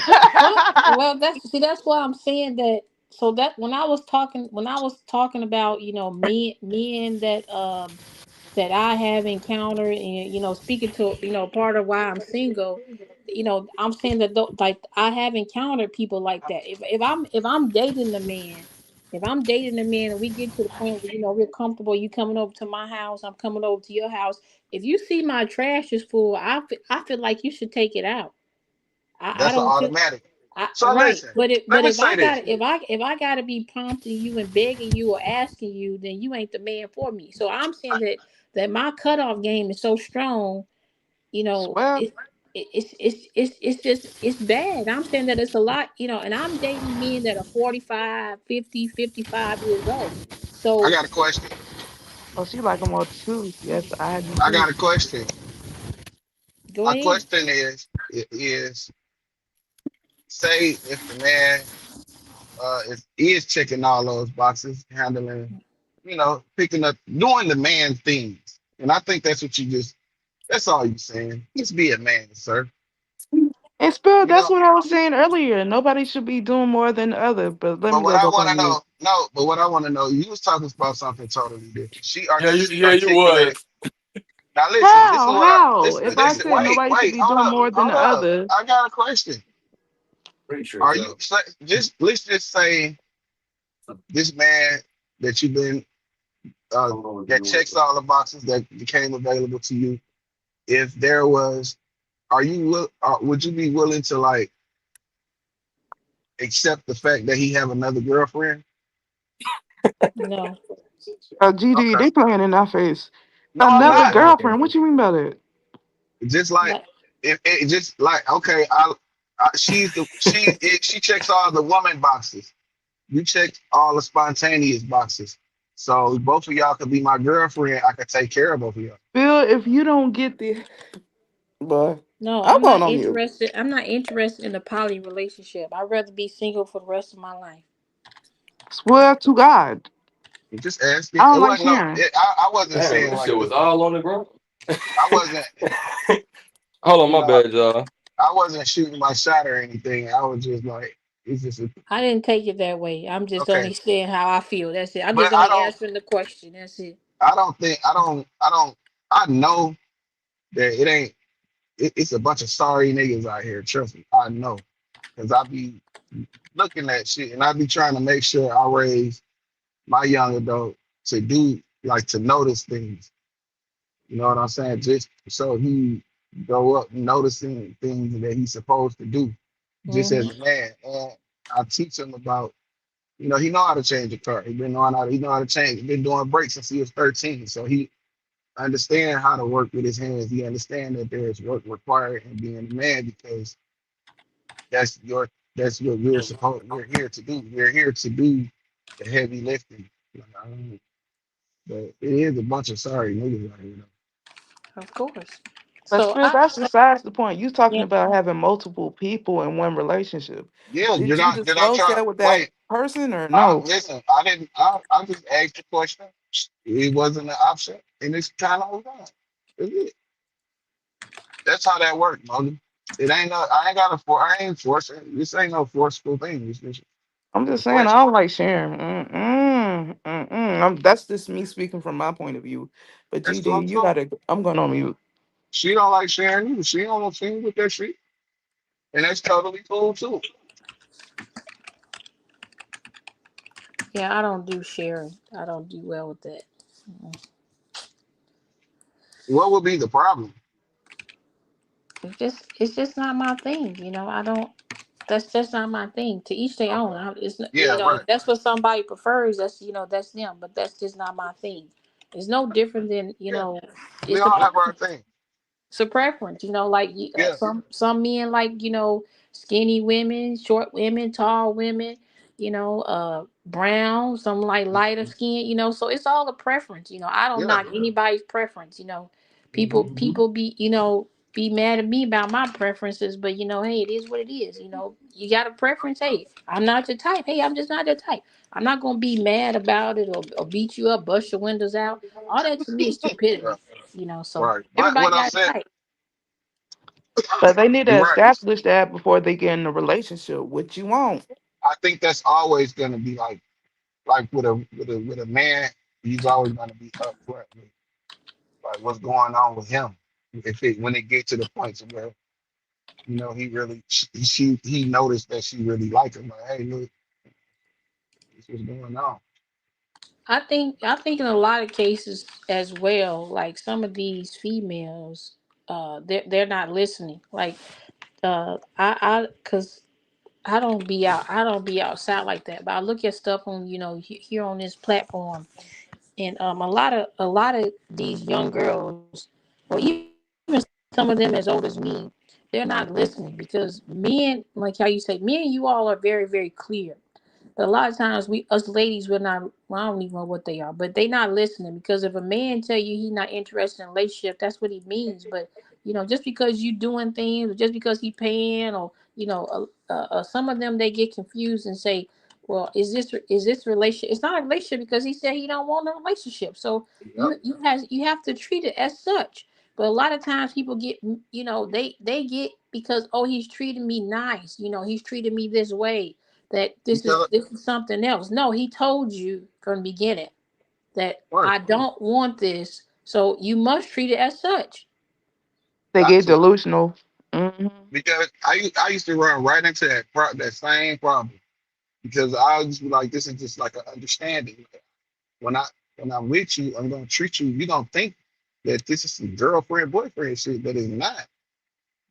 Well, that's why I'm saying that. So that when I was talking about men that I have encountered, and speaking to part of why I'm single, I'm saying that like I have encountered people like that. If I'm dating a man. If I'm dating a man and we get to the point where we're comfortable, you coming over to my house, I'm coming over to your house. If you see my trash is full, I feel like you should take it out. I That's an don't feel automatic. So right. listen, But let me if say I this. got if I gotta be prompting you and begging you or asking you, then you ain't the man for me. So I'm saying that my cutoff game is so strong. You know, Well, it's just it's bad. I'm saying that it's a lot. And I'm dating men that are 45, 50, 55 years old. I So got a question. oh, she like them all too. Yes, I do I too. got a question. go My ahead. question is say if the man is checking all those boxes, handling, picking up, doing the man things. And I think that's what that's all you saying. Just be a man, sir. And Spill, You that's know, what I was saying earlier. Nobody should be doing more than the other. But let but me what go I back want on to you. know, no, but what I want to know, you was talking about something totally different. She you articulated. was. Now listen, this is How? what How? listen, If I listen, said wait, nobody should wait, be doing more than hold the up. other, I got a question. Pretty sure Are you so. let's just say this man that you've been that checks all the boxes that became available to you. If there was, would you be willing to like accept the fact that he have another girlfriend? No. GD, Okay. they playing in our face. No, I'm Another not. girlfriend? What you mean by that? Just like Like if it just like okay, she checks all the woman boxes. You check all the spontaneous boxes. So both of y'all could be my girlfriend. I could take care of both of y'all. Bill, if you don't get the boy, no, I'm I'm going not on mute. interested. I'm not interested in a poly relationship. I'd rather be single for the rest of my life. Swear to God. You just asking. I It don't like wasn't no. sharing. I wasn't Damn, saying this shit like was all on the ground. I wasn't. Hold on, You my know, bad, y'all. I wasn't shooting my shot or anything. I was just like, it's just I didn't take it that way. I'm just okay. only saying how I feel. That's it. I'm But just only answering the question. That's it. I don't think, I know that it ain't, it's a bunch of sorry niggas out here. Trust me, I know. Because I be looking at shit and I be trying to make sure I raise my young adult to do, like, to notice things. You know what I'm saying? Just so he grow up noticing things that he's supposed to do, just Hmm. as a man. And I teach him about, he know how to change a car. He know how to change. He been doing brakes since he was 13. So he understand how to work with his hands. He understand that there's work required in being a man because that's your that's what we're here to do. We're here to do the heavy lifting. Like, but it is a bunch of sorry niggas out here. Of course. But So Spill, that's besides the point. You talking yeah, about having multiple people in one relationship. Yeah, Did you did I disclose try that with that wait, person or no? listen, I didn't I just asked the question. It wasn't an option and it's kind of moved on. It's it. That's how that works, Molly. It ain't no I ain't got to for I ain't forcing this ain't no forceful thing. It's just I'm a just saying I question. don't like sharing. That's just me speaking from my point of view. But That's cool GD, you too. gotta. I'm going on mute. She don't like sharing either. She don't want to with that shit. And that's totally cool too. yeah, I don't do sharing. I don't do well with that. What would be the problem? It's just not my thing. I don't. That's just not my thing. To each their own. Okay. It's not, Yeah, if right. that's what somebody prefers, that's them. But that's just not my thing. It's no different than Yeah. We it's a all have our thing. it's a preference. Like Yeah. some men like skinny women, short women, tall women. brown, some like lighter skin, so it's all a preference. I don't Yeah. knock anybody's preference. People Mm-hmm. people be mad at me about my preferences, but hey, it is what it is. You got a preference. Hey, I'm not your type. Hey, I'm just not your type. I'm not gonna be mad about it or beat you up, bust your windows out. All that to me is Right. stupidity. So Right. everybody What I'm got a saying, type. But they need you're to right. establish that before they get in a relationship. What you want? I think that's always gonna be like with a man, he's always gonna be upfront with like what's going on with him. When it get to the point to where he really he noticed that she really liked him. Like, hey, look, this was going on. I think in a lot of cases as well, like some of these females, they're not listening. Like cause I don't be outside like that, but I look at stuff on here on this platform, and a lot of these young girls, or even some of them as old as me, they're not listening because men, like how you say, me and you all are very very clear. But a lot of times us ladies, we're not. Well, I don't even know what they are, but they not listening because if a man tell you he not interested in a relationship, that's what he means. But just because you doing things, or just because he paying, or some of them they get confused and say, "Well, is this relationship? It's not a relationship because he said he don't want a relationship." So Yep. you have to treat it as such. But a lot of times people get, they get because, oh, he's treating me nice. He's treating me this way, that You this is tell it this is something else. No, he told you from the beginning that right. I don't want this, so you must treat it as such. They Got get to delusional. Hmm. because I used to run right into that same problem because I used to be like, this is just like an understanding. When I when I'm with you, I'm gonna treat you. You don't think that this is some girlfriend boyfriend shit, but it's not.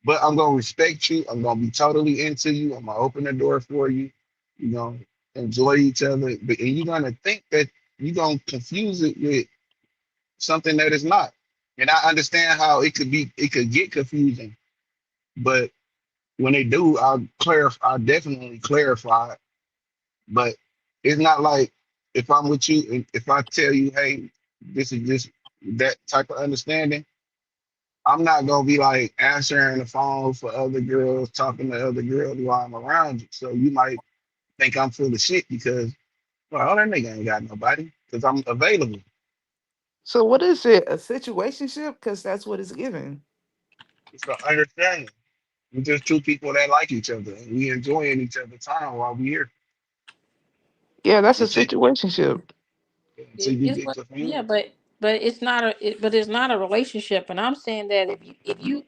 But I'm gonna respect you. I'm gonna be totally into you. I'm gonna open the door for you. You know, enjoy each other. But and you're gonna think that you're gonna confuse it with something that is not. And I understand how it could get confusing. But when they do, I'll clarify. I'll definitely clarify it. But it's not like if I'm with you and if I tell you, hey, this is just that type of understanding. I'm not gonna be like answering the phone for other girls, talking to other girls while I'm around you. So you might think I'm full of shit because, well, that nigga ain't got nobody because I'm available. So what is it? A situationship? Because that's what it's given. It's an understanding. We're just two people that like each other and we enjoying each other's time while we here. Yeah, that's a Until, situationship. until you It's get what, confused. yeah, but it's not a relationship. And I'm saying that if you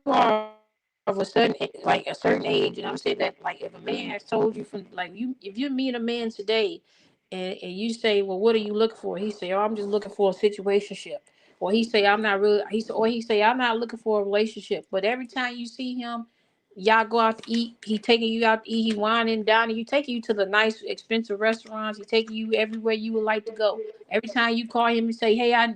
are of a certain like a certain age, and I'm saying that like if a man has told you from like if you meet a man today, and you say, well, what are you looking for? He say, oh, I'm just looking for a situationship. Or he say, I'm not really. He say, I'm not looking for a relationship. But every time you see him, y'all go out to eat. He taking you out to eat. He whining, dining. You taking you to the nice, expensive restaurants. He taking you everywhere you would like to go. Every time you call him and say, "Hey, I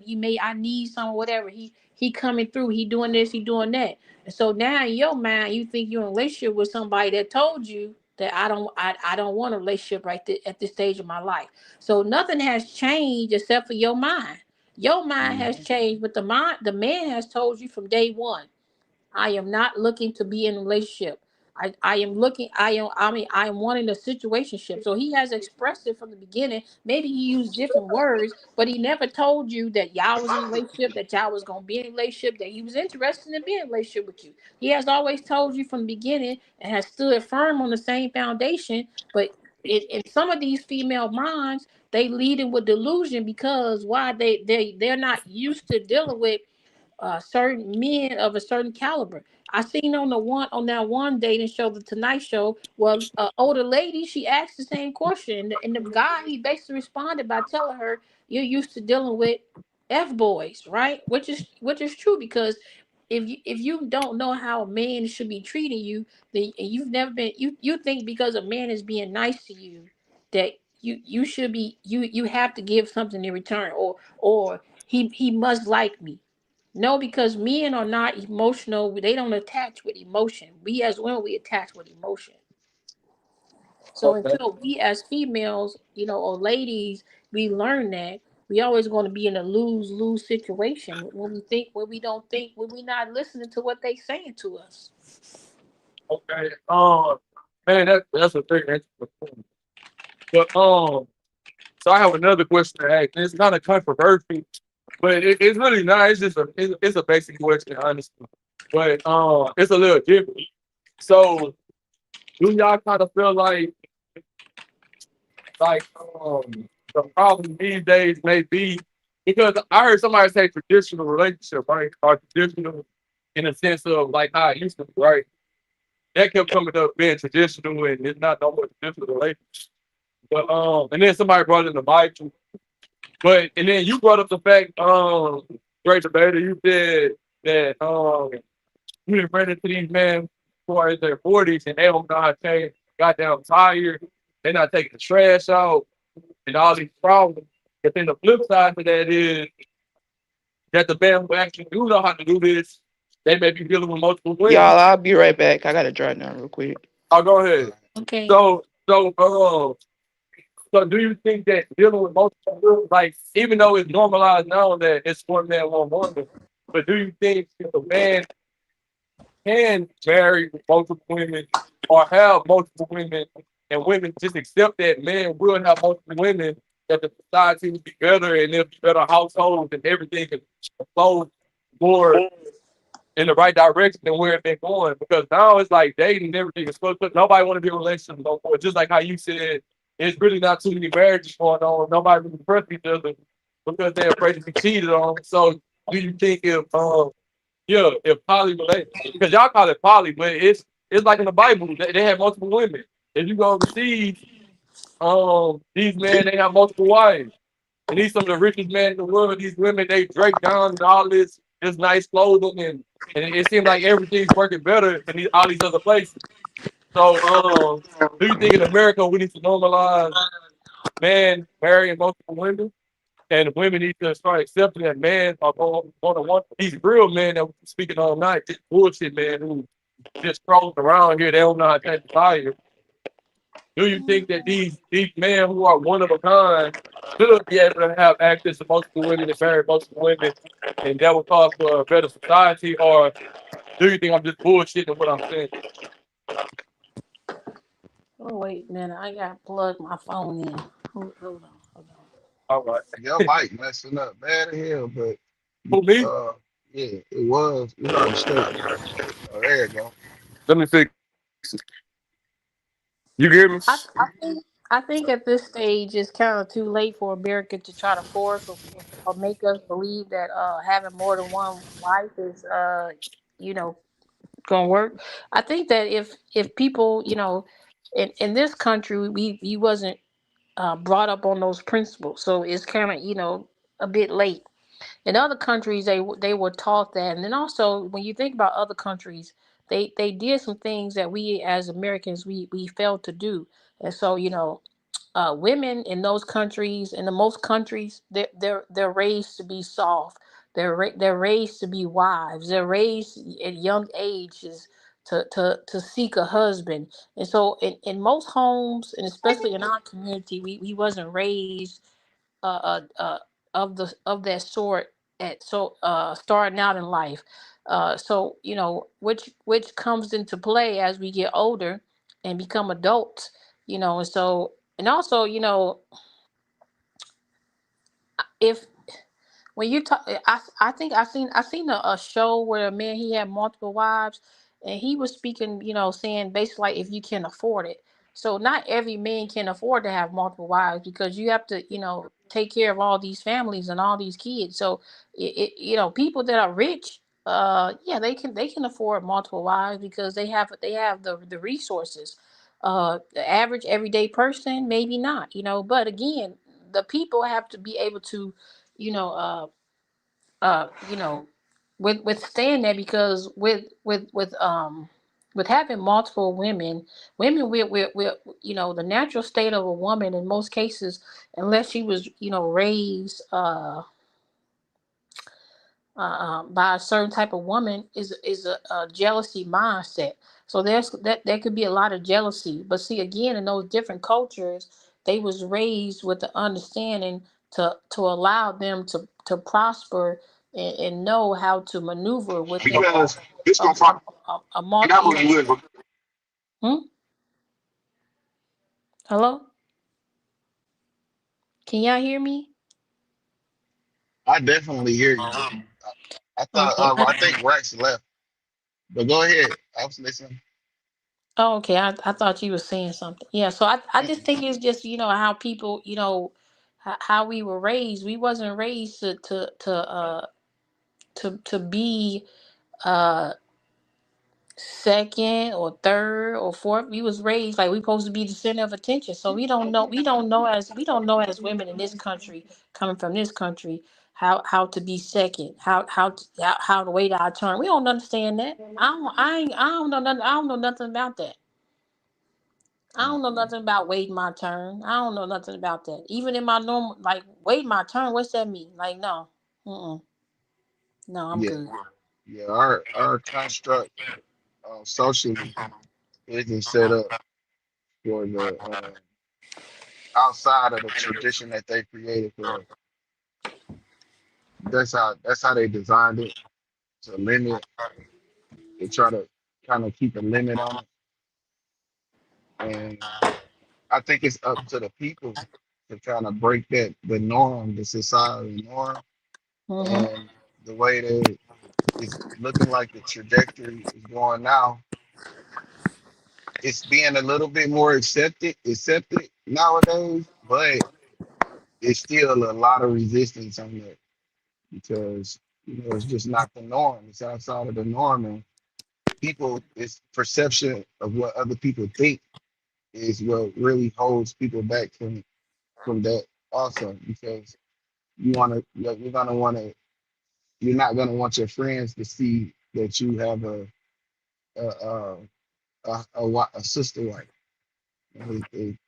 need some whatever," he coming through. He doing this. He doing that. And so now in your mind, you think you're in a relationship with somebody that told you that I don't want a relationship at this stage of my life. So nothing has changed except for your mind. Your mind has Mhm. changed, but the man has told you from day one. I am not looking to be in a relationship. I am looking, I am wanting a situationship. So he has expressed it from the beginning. Maybe he used different words, but he never told you that y'all was in a relationship, that y'all was gonna be in a relationship, that he was interested in being in a relationship with you. He has always told you from the beginning and has stood firm on the same foundation. But in some of these female minds, they lead in with delusion because why they're not used to dealing with certain men of a certain caliber. I seen on that one dating show, the Tonight Show. Well, older lady, she asked the same question, and the guy he basically responded by telling her, "You're used to dealing with f boys, right?" Which is true because if you don't know how a man should be treating you, then and you've never been you think because a man is being nice to you that you should be you have to give something in return, or he must like me. No, because men are not emotional. They don't attach with emotion. We as women, we attach with emotion. So until we as females, or ladies, we learn that, we always going to be in a lose-lose situation when we don't think, when we not listening to what they saying to us. Okay. Man, that's a very interesting point. But so I have another question to ask. It's kind of controversial, but it's really not. It's just it's a basic question, honestly. But it's a little different. So do y'all kind of feel like like the problem these days may be because I heard somebody say traditional relationship, right? Or traditional in the sense of like how it used to be, right? That kept coming up being traditional and it's not no more traditional relationship. But and then somebody brought in the Bible. But and then you brought up the fact, great debater, you said that you didn't run into these men who are in their 40s and they don't know how to change goddamn tire, they're not taking the trash out and all these problems. But then the flip side to that is that the men who actually do know how to do this, they may be dealing with multiple women. Y'all, I'll be right back. I gotta drive now real quick. I'll go ahead. Okay. So do you think that dealing with multiple women, like even though it's normalized now that it's one man, one woman, but do you think if a man can marry multiple women or have multiple women and women just accept that men will have multiple women, that the society will be better and there'll be better households and everything can flow more in the right direction than where it's been going? Because now it's like dating and everything is supposed to, nobody want to be in a relationship no more. Just like how you said, it's really not too many marriages going on. Nobody really trust each other because they're afraid to be cheated on. So do you think if poly related, because y'all call it poly, but it's like in the Bible, they have multiple women. If you go overseas, these men they have multiple wives. And these some of the richest men in the world. These women they drape down and all this nice clothing and it seems like everything's working better than all these other places. So do you think in America we need to normalize men marrying multiple women? And women need to start accepting that men are going to want these real men that we're speaking all night, this bullshit man who just crawling around here, they don't know how to take the fire. Do you think that these men who are one of a kind should be able to have access to multiple women and marry multiple women, and that will cause for a better society? Or do you think I'm just bullshitting what I'm saying? Oh wait a minute, I gotta plug my phone in. Hold on. All right. Your mic messing up bad as hell, but Who, me? yeah, it was. It's already straight now. Oh, there you go. Let me fix it. You hear me? I think at this stage it's kind of too late for America to try to force or make us believe that having more than one wife is you know gonna work. I think that if people in this country we wasn't brought up on those principles, so it's kind of a bit late. In other countries, they were taught that, and then also when you think about other countries, they did some things that we as Americans we failed to do, and so women in those countries, in the most countries, they're raised to be soft. They're raised to be wives. They're raised at young ages to seek a husband. And so in most homes, and especially in our community, we wasn't raised of that sort at starting out in life. So which comes into play as we get older and become adults. And so and also if when you talk, I think I seen a show where a man, he had multiple wives, and he was speaking, saying basically like if you can afford it. So not every man can afford to have multiple wives because you have to take care of all these families and all these kids. So people that are rich, yeah, they can afford multiple wives because they have the resources. The average everyday person maybe not, but again, the people have to be able to you know uh you know withstand that, because with having multiple women with the natural state of a woman in most cases, unless she was raised by a certain type of woman, is a jealousy mindset. So there could be a lot of jealousy. But see, again, in those different cultures, they was raised with the understanding to allow them to prosper and know how to maneuver within Because it's a, gonna find multi. that was good. Hello, can y'all hear me? I definitely hear you. I thought Okay. I think Rex left, but go ahead. I was listening. Oh, okay. I thought you were saying something. Yeah. So I just think it's just how people how we were raised. We wasn't raised to be uh second or third or fourth. We was raised like we supposed to be the center of attention. So we don't know as women in this country, coming from this country, how to be second, how to wait our turn. We don't understand that. I don't know nothing. I don't know nothing about that. I don't know nothing about waiting my turn. I don't know nothing about that. Even in my normal, like, wait my turn, what's that mean? Like, no. No, I'm Yeah, good. yeah. Our construct socially isn't set up for the outside of the tradition that they created for us. That's how they designed it to limit. They try to kind of keep a limit on it, and I think it's up to the people to kind of break the norm, the society norm, Mm-hmm. and the way that it's looking like the trajectory is going now. It's being a little bit more accepted nowadays, but it's still a lot of resistance on that because it's just not the norm. It's outside of the norm, and people, it's perception of what other people think is what really holds people back from that also because you're gonna want to you're not gonna want your friends to see that you have a a sister wife.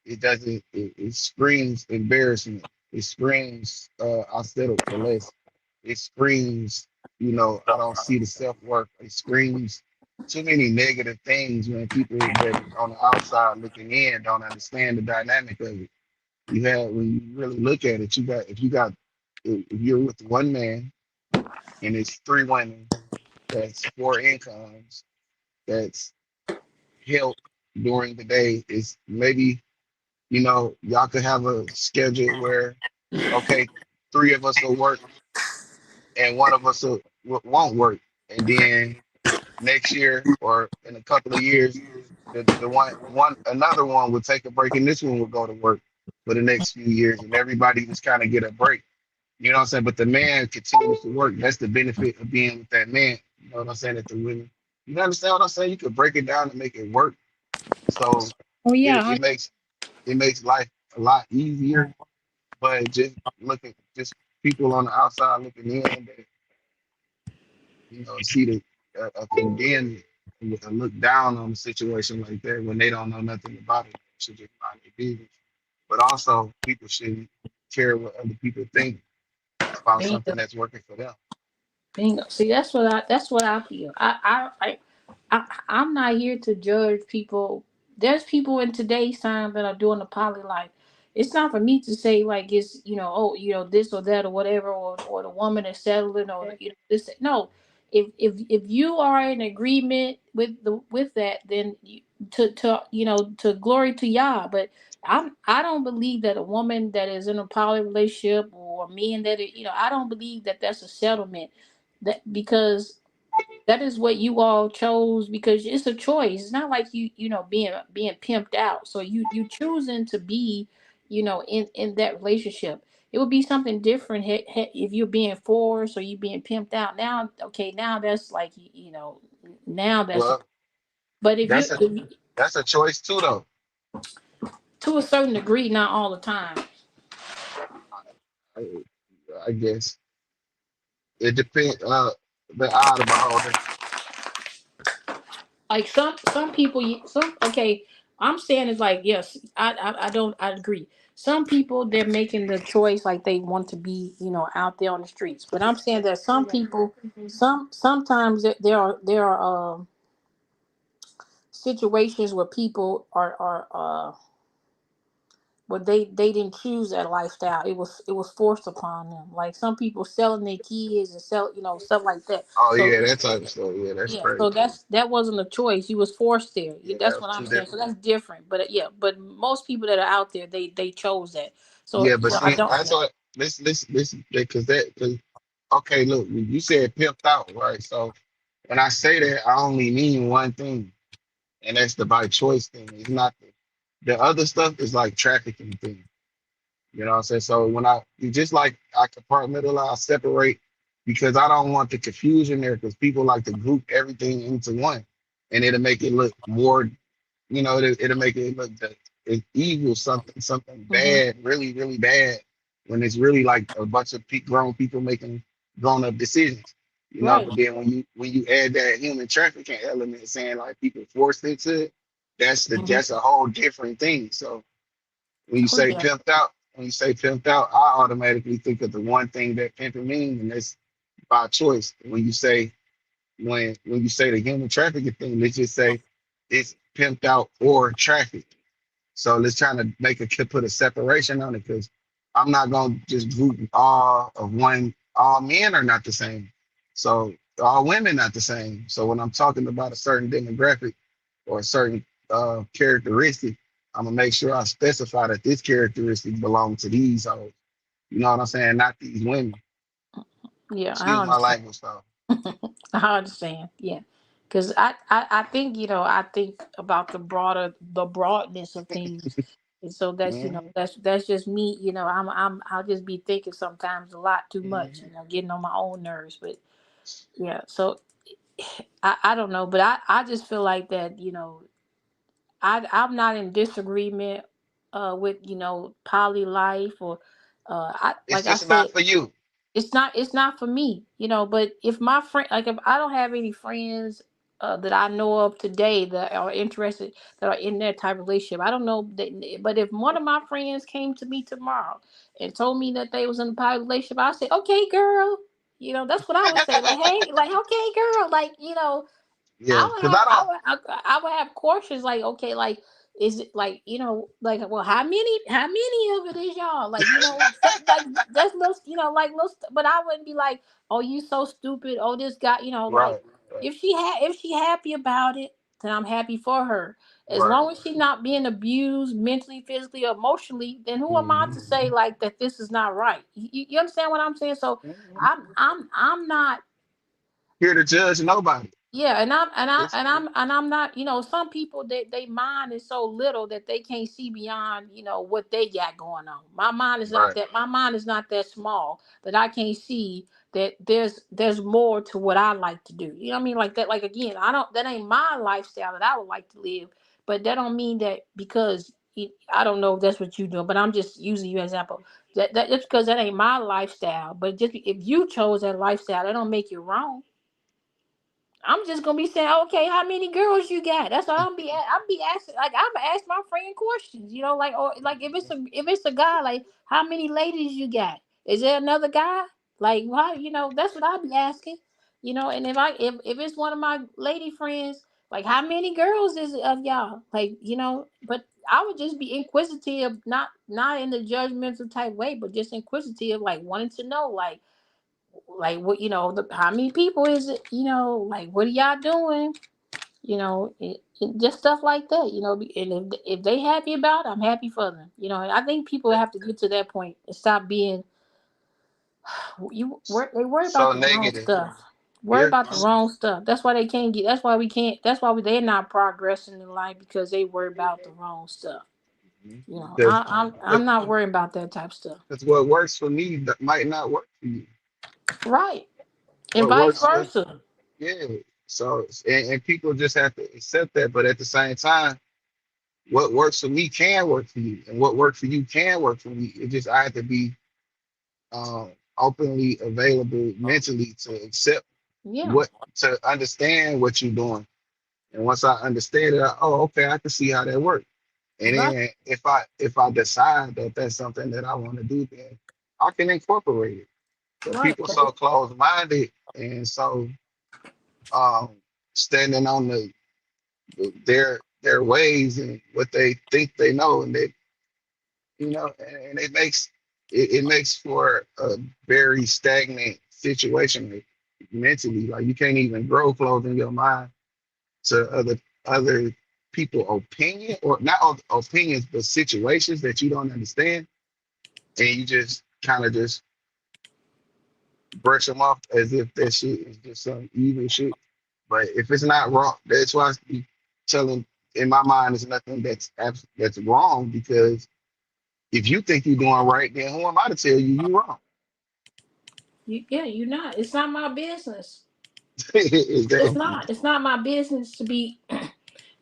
It doesn't it screams embarrassment. It screams I settled for less. It screams I don't see the self-worth. It screams too many negative things when people that on the outside looking in don't understand the dynamic of it. You have when you really look at it, if you're with one man and it's three women, that's four incomes, that's help during the day. Is maybe y'all could have a schedule where okay, three of us will work and one of us won't work, and then next year or in a couple of years, the one another one will take a break and this one will go to work for the next few years, and everybody just kind of get a break. You know what I'm saying? But the man continues to work. That's the benefit of being with that man. You know what I'm saying? That the women. You understand what I'm saying? You could break it down and make it work. So Oh it, yeah. it makes it makes life a lot easier. But just just people on the outside looking in that see the condemn it and look down on a situation like that when they don't know nothing about it. They should just mind their business. But also, people shouldn't care what other people think about something Bingo. that's working for them. Bingo. See, that's what I feel. I'm not here to judge people. There's people in today's time that are doing the poly life. It's not for me to say like it's oh this or that or whatever or the woman is settling or this. No, if you are in agreement with that, then to glory to Yah. But I don't believe that a woman that is in a poly relationship or men that I don't believe that that's a settlement. That because that is what you all chose because it's a choice. It's not like being pimped out. So you choosing to be in that relationship. It would be something different if you're being forced or you being pimped out. Now, okay, now that's like now that's. Well, But that's that's a choice too, though. to a certain degree, not all the time. I, I guess it depends. The eye of the beholder. Like some people some okay, I'm saying it's like yes, I agree. Some people they're making the choice like they want to be out there on the streets, but I'm saying that some people sometimes there are situations where people are but they didn't choose that lifestyle. It was forced upon them. Like some people selling their kids and stuff like that. Oh So yeah, that type of stuff. Yeah, that's yeah, so crazy. that wasn't a choice. You was forced there. Yeah, that That's was what I'm two saying. So different. that's different. But yeah, but most people that are out there, they chose that. So Yeah, but I see, don't. that's what this because okay, look, you said pimped out, right? So when I say that, I only mean one thing, and that's the by choice thing. It's not the other stuff is like trafficking thing. You know what I'm saying? So when you just like I compartmentalize, separate, because I don't want the confusion there because people like to group everything into one, and it'll make it look more, it'll make it look that it's evil, something Mhm. bad, really, really bad, when it's really like a bunch of grown people making grown up decisions. Right. But then when you add that human trafficking element, saying like people forced into it, Mhm. that's a whole different thing. So when you Oh say yeah. pimped out, I automatically think of the one thing that pimping means, and that's by choice. When you say the human trafficking thing, let's just say it's pimped out or trafficked. So let's try to put a separation on it because I'm not gonna just group all of one. All men are not the same, so all women not the same. So when I'm talking about a certain demographic or a certain characteristic, I'm gonna make sure I specify that this characteristic belongs to these. So you know what I'm saying? Not these women. Yeah, I Excuse my understand. language, though. I understand. Yeah, because I think I think about the broadness of things, and so that's Hmm. that's just me. I'll just be thinking sometimes a lot too much. Hmm. Getting on my own nerves. But yeah, so I don't know, but I just feel like that. I'm not in disagreement with poly life or I It's like I just not said for you. it's not for me, but if my friend, like if I don't have any friends that I know of today that are interested, that are in that type of relationship, I don't know that, but if one of my friends came to me tomorrow and told me that they was in a poly relationship, I say, okay, girl, that's what I would say, like, hey, like, okay, girl, like, Yeah, because I don't. I would have questions like, okay, like, is it like, like, well, how many of it is y'all, like, like that's little, like little, but I wouldn't be like, oh, you so stupid, oh, this guy, like, Right, right, if she happy about it, then I'm happy for her. As right. long as she's not being abused mentally, physically, or emotionally, then who am I Hmm. to say like that this is not right? You understand what I'm saying? So Hmm. I'm not. Here to judge nobody. Yeah, It's and I'm not, some people, they mind is so little that they can't see beyond, what they got going on. right. My mind is not that small that I can't see that there's more to what I like to do. You know what I mean? Like that, like again, I don't that ain't my lifestyle that I would like to live, but that don't mean that because I don't know if that's what you do, but I'm just using you as an example. That just because that ain't my lifestyle, but just if you chose that lifestyle, that don't make you wrong. I'm just gonna be saying, okay, how many girls you got? That's what I'm be asking. Like I'm gonna ask my friend questions, like, or like if it's a guy, like how many ladies you got? Is there another guy? Like why? That's what I'll be asking. And if it's one of my lady friends, like how many girls is it of y'all? Like but I would just be inquisitive, not in the judgmental type way, but just inquisitive, like wanting to know, like what how many people is it, like what are y'all doing, just stuff like that, and if they happy about it, I'm happy for them, and I think people have to get to that point and stop being they worry about So the wrong negative. stuff, Yeah. that's why they can't get, that's why we can't, they're not progressing in life, because they worry about the wrong stuff. Because I'm not worrying about that type of stuff. what works for me that might not work for you. Right. And What vice works for versa. Yeah. So and people just have to accept that. But at the same time, what works for me can work for you, and what works for you can work for me. It just I have to be openly available mentally to accept Yeah. what to understand what you're doing. And once I understand it, okay, I can see how that works. And Right. then if I decide that that's something that I want to do, then I can incorporate it. But Right. people so close minded and so um standing on their ways and what they think they know, and they, and it makes for a very stagnant situation mentally. Like you can't even grow close in your mind to other people opinion, or not opinions, but situations that you don't understand, and you just kind of just brush them off as if that shit is just some evil shit. But if it's not wrong, that's why I be telling, in my mind, it's nothing that's wrong, because if you think you're doing right, then who am I to tell you you're wrong? You're not. It's not my business. It's Exactly. not. It's not my business to be.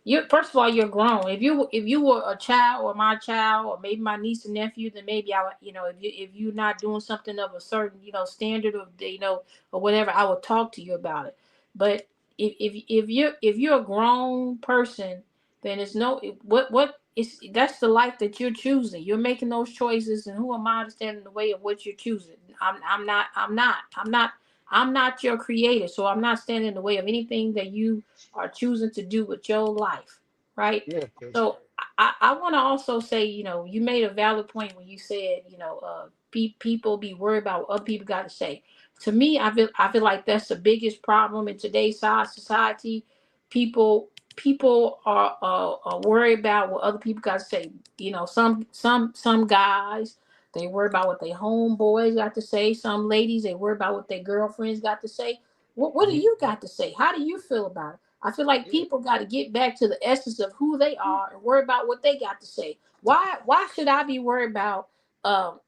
You, first of all, you're grown. If you were a child, or my child, or maybe my niece and nephew, then maybe I would, if you're not doing something of a certain, standard of, or whatever, I would talk to you about it. But if you're a grown person, then it's no, what is, that's the life that you're choosing. You're making those choices, and who am I to stand in the way of what you're choosing? I'm not your creator, so I'm not standing in the way of anything that you are choosing to do with your life, right? Yeah, 'cause So I want to also say, you made a valid point when you said, people be worried about what other people got to say. To me, I feel like that's the biggest problem in today's society. People are worried about what other people got to say. Some guys, they worry about what their homeboys got to say. Some ladies, they worry about what their girlfriends got to say. What do mhm, you got to say? How do you feel about it? I feel like yeah, people got to get back to the essence of who they are and worry about what they got to say. Why should I be worried about, um,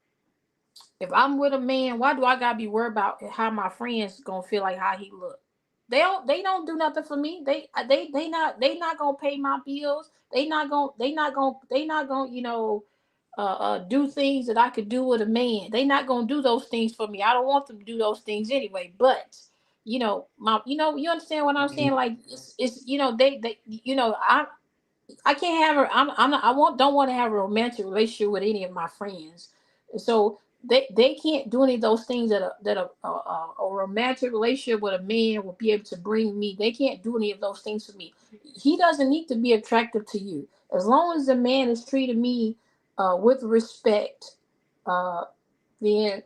if I'm with a man? Why do I gotta be worried about how my friends gonna feel like how he look? They don't do nothing for me. They not gonna pay my bills. They not gonna do things that I could do with a man. They not gonna do those things for me. I don't want them to do those things anyway. But you understand what I'm saying? mhm. Like it's they I can't have her. I'm not, I want don't want to have a romantic relationship with any of my friends, and so they can't do any of those things that a romantic relationship with a man will be able to bring me. They can't do any of those things for me. He doesn't need to be attractive to you, as long as the man is treating me with respect. Uh, then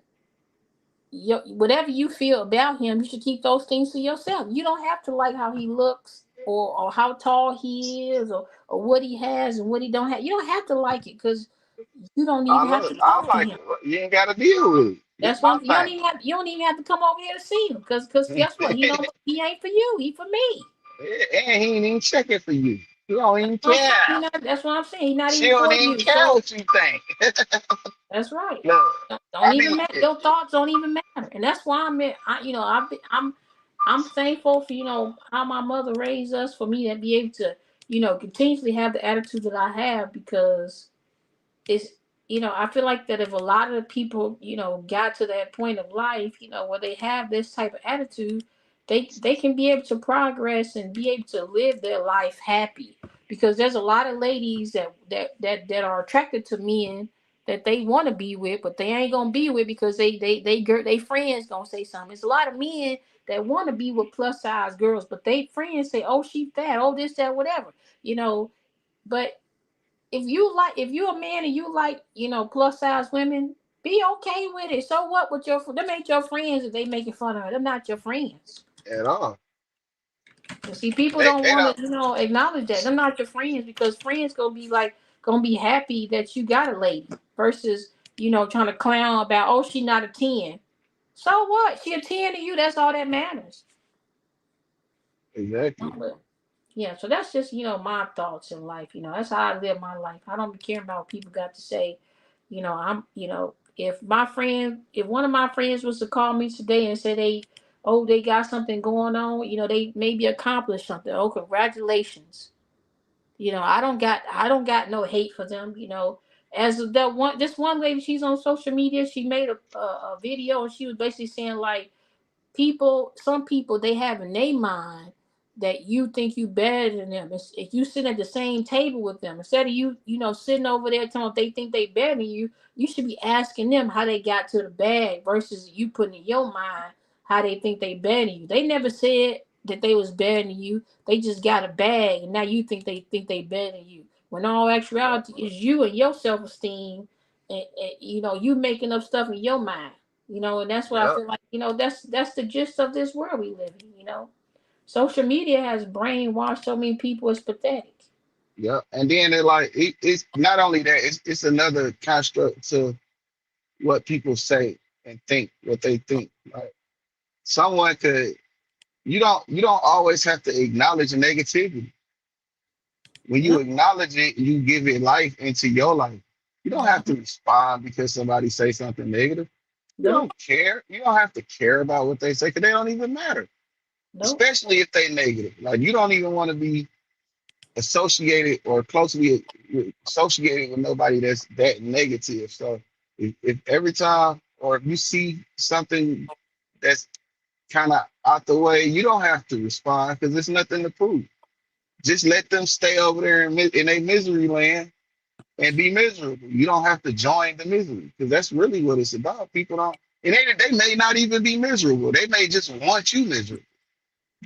whatever you feel about him, you should keep those things to yourself. You don't have to like how he looks, or how tall he is, or what he has and what he don't have. You don't have to like it, because you don't I even have look, to I talk to like him. it. You ain't got to deal with it. This That's my one. thing. You don't even have to come over here to see him, because guess what? He ain't for you. He for me. And he ain't even checking for you. He don't even That's what I'm care. saying. That's what I'm saying. He's not She even don't for even you. care So what you think. that's right. Look, Don't I even be, matter. Your thoughts don't even matter, and that's why I'm thankful for how my mother raised us, for me to be able to continuously have the attitude that I have, because it's I feel like that if a lot of the people got to that point of life where they have this type of attitude, they can be able to progress and be able to live their life happy, because there's a lot of ladies that are attracted to men that they want to be with, but they ain't gonna be with because they friends gonna say something. There's a lot of men that want to be with plus size girls, but they friends say, oh, she fat, oh, this, that, whatever, but if you're a man and you like plus size women, be okay with it. So what with them ain't your friends if they making fun of her. Them not your friends. at all. And see, people don't They want don't. to acknowledge that. Them not your friends, because friends gonna be happy that you got a lady, versus trying to clown about, oh, she not a 10. So what? She a 10 to you, that's all that matters. Exactly. Yeah, so that's just my thoughts in life. That's how I live my life. I don't be caring about what people got to say. If one of my friends was to call me today and say they got something going on, they maybe accomplished something. Oh, congratulations. I don't got no hate for them. As this one lady, she's on social media. She made a video, and she was basically saying, like, some people, they have in their mind that you think you better than them. If you sit at the same table with them, instead of sitting over there telling them they think they better than you should be asking them how they got to the bag, versus you putting in your mind how they think they better than you. They never said that they was better than you. They just got a bag, and now you think they better than you. When all actuality is you and your self esteem, and you know you making up stuff in your mind. You know, and that's what I Yep. feel like. You know, that's the gist of this world we live in. You know, social media has brainwashed so many people. It's pathetic. Yep. And then it's not only that, it's another construct to what people say and think, what they think. Like someone could you don't always have to acknowledge negativity. When No, you acknowledge it, you give it life into your life. You don't have to respond because somebody say something negative. You nope, don't care. You don't have to care about what they say because they don't even matter. nope. Especially if they negative. Like you don't even want to be associated or closely associated with nobody that's that negative. So if every time or if you see something that's kind of out the way, you don't have to respond because there's nothing to prove. Just let them stay over there in a misery land and be miserable. You don't have to join the misery because that's really what it's about. People don't, and they may not even be miserable. They may just want you miserable.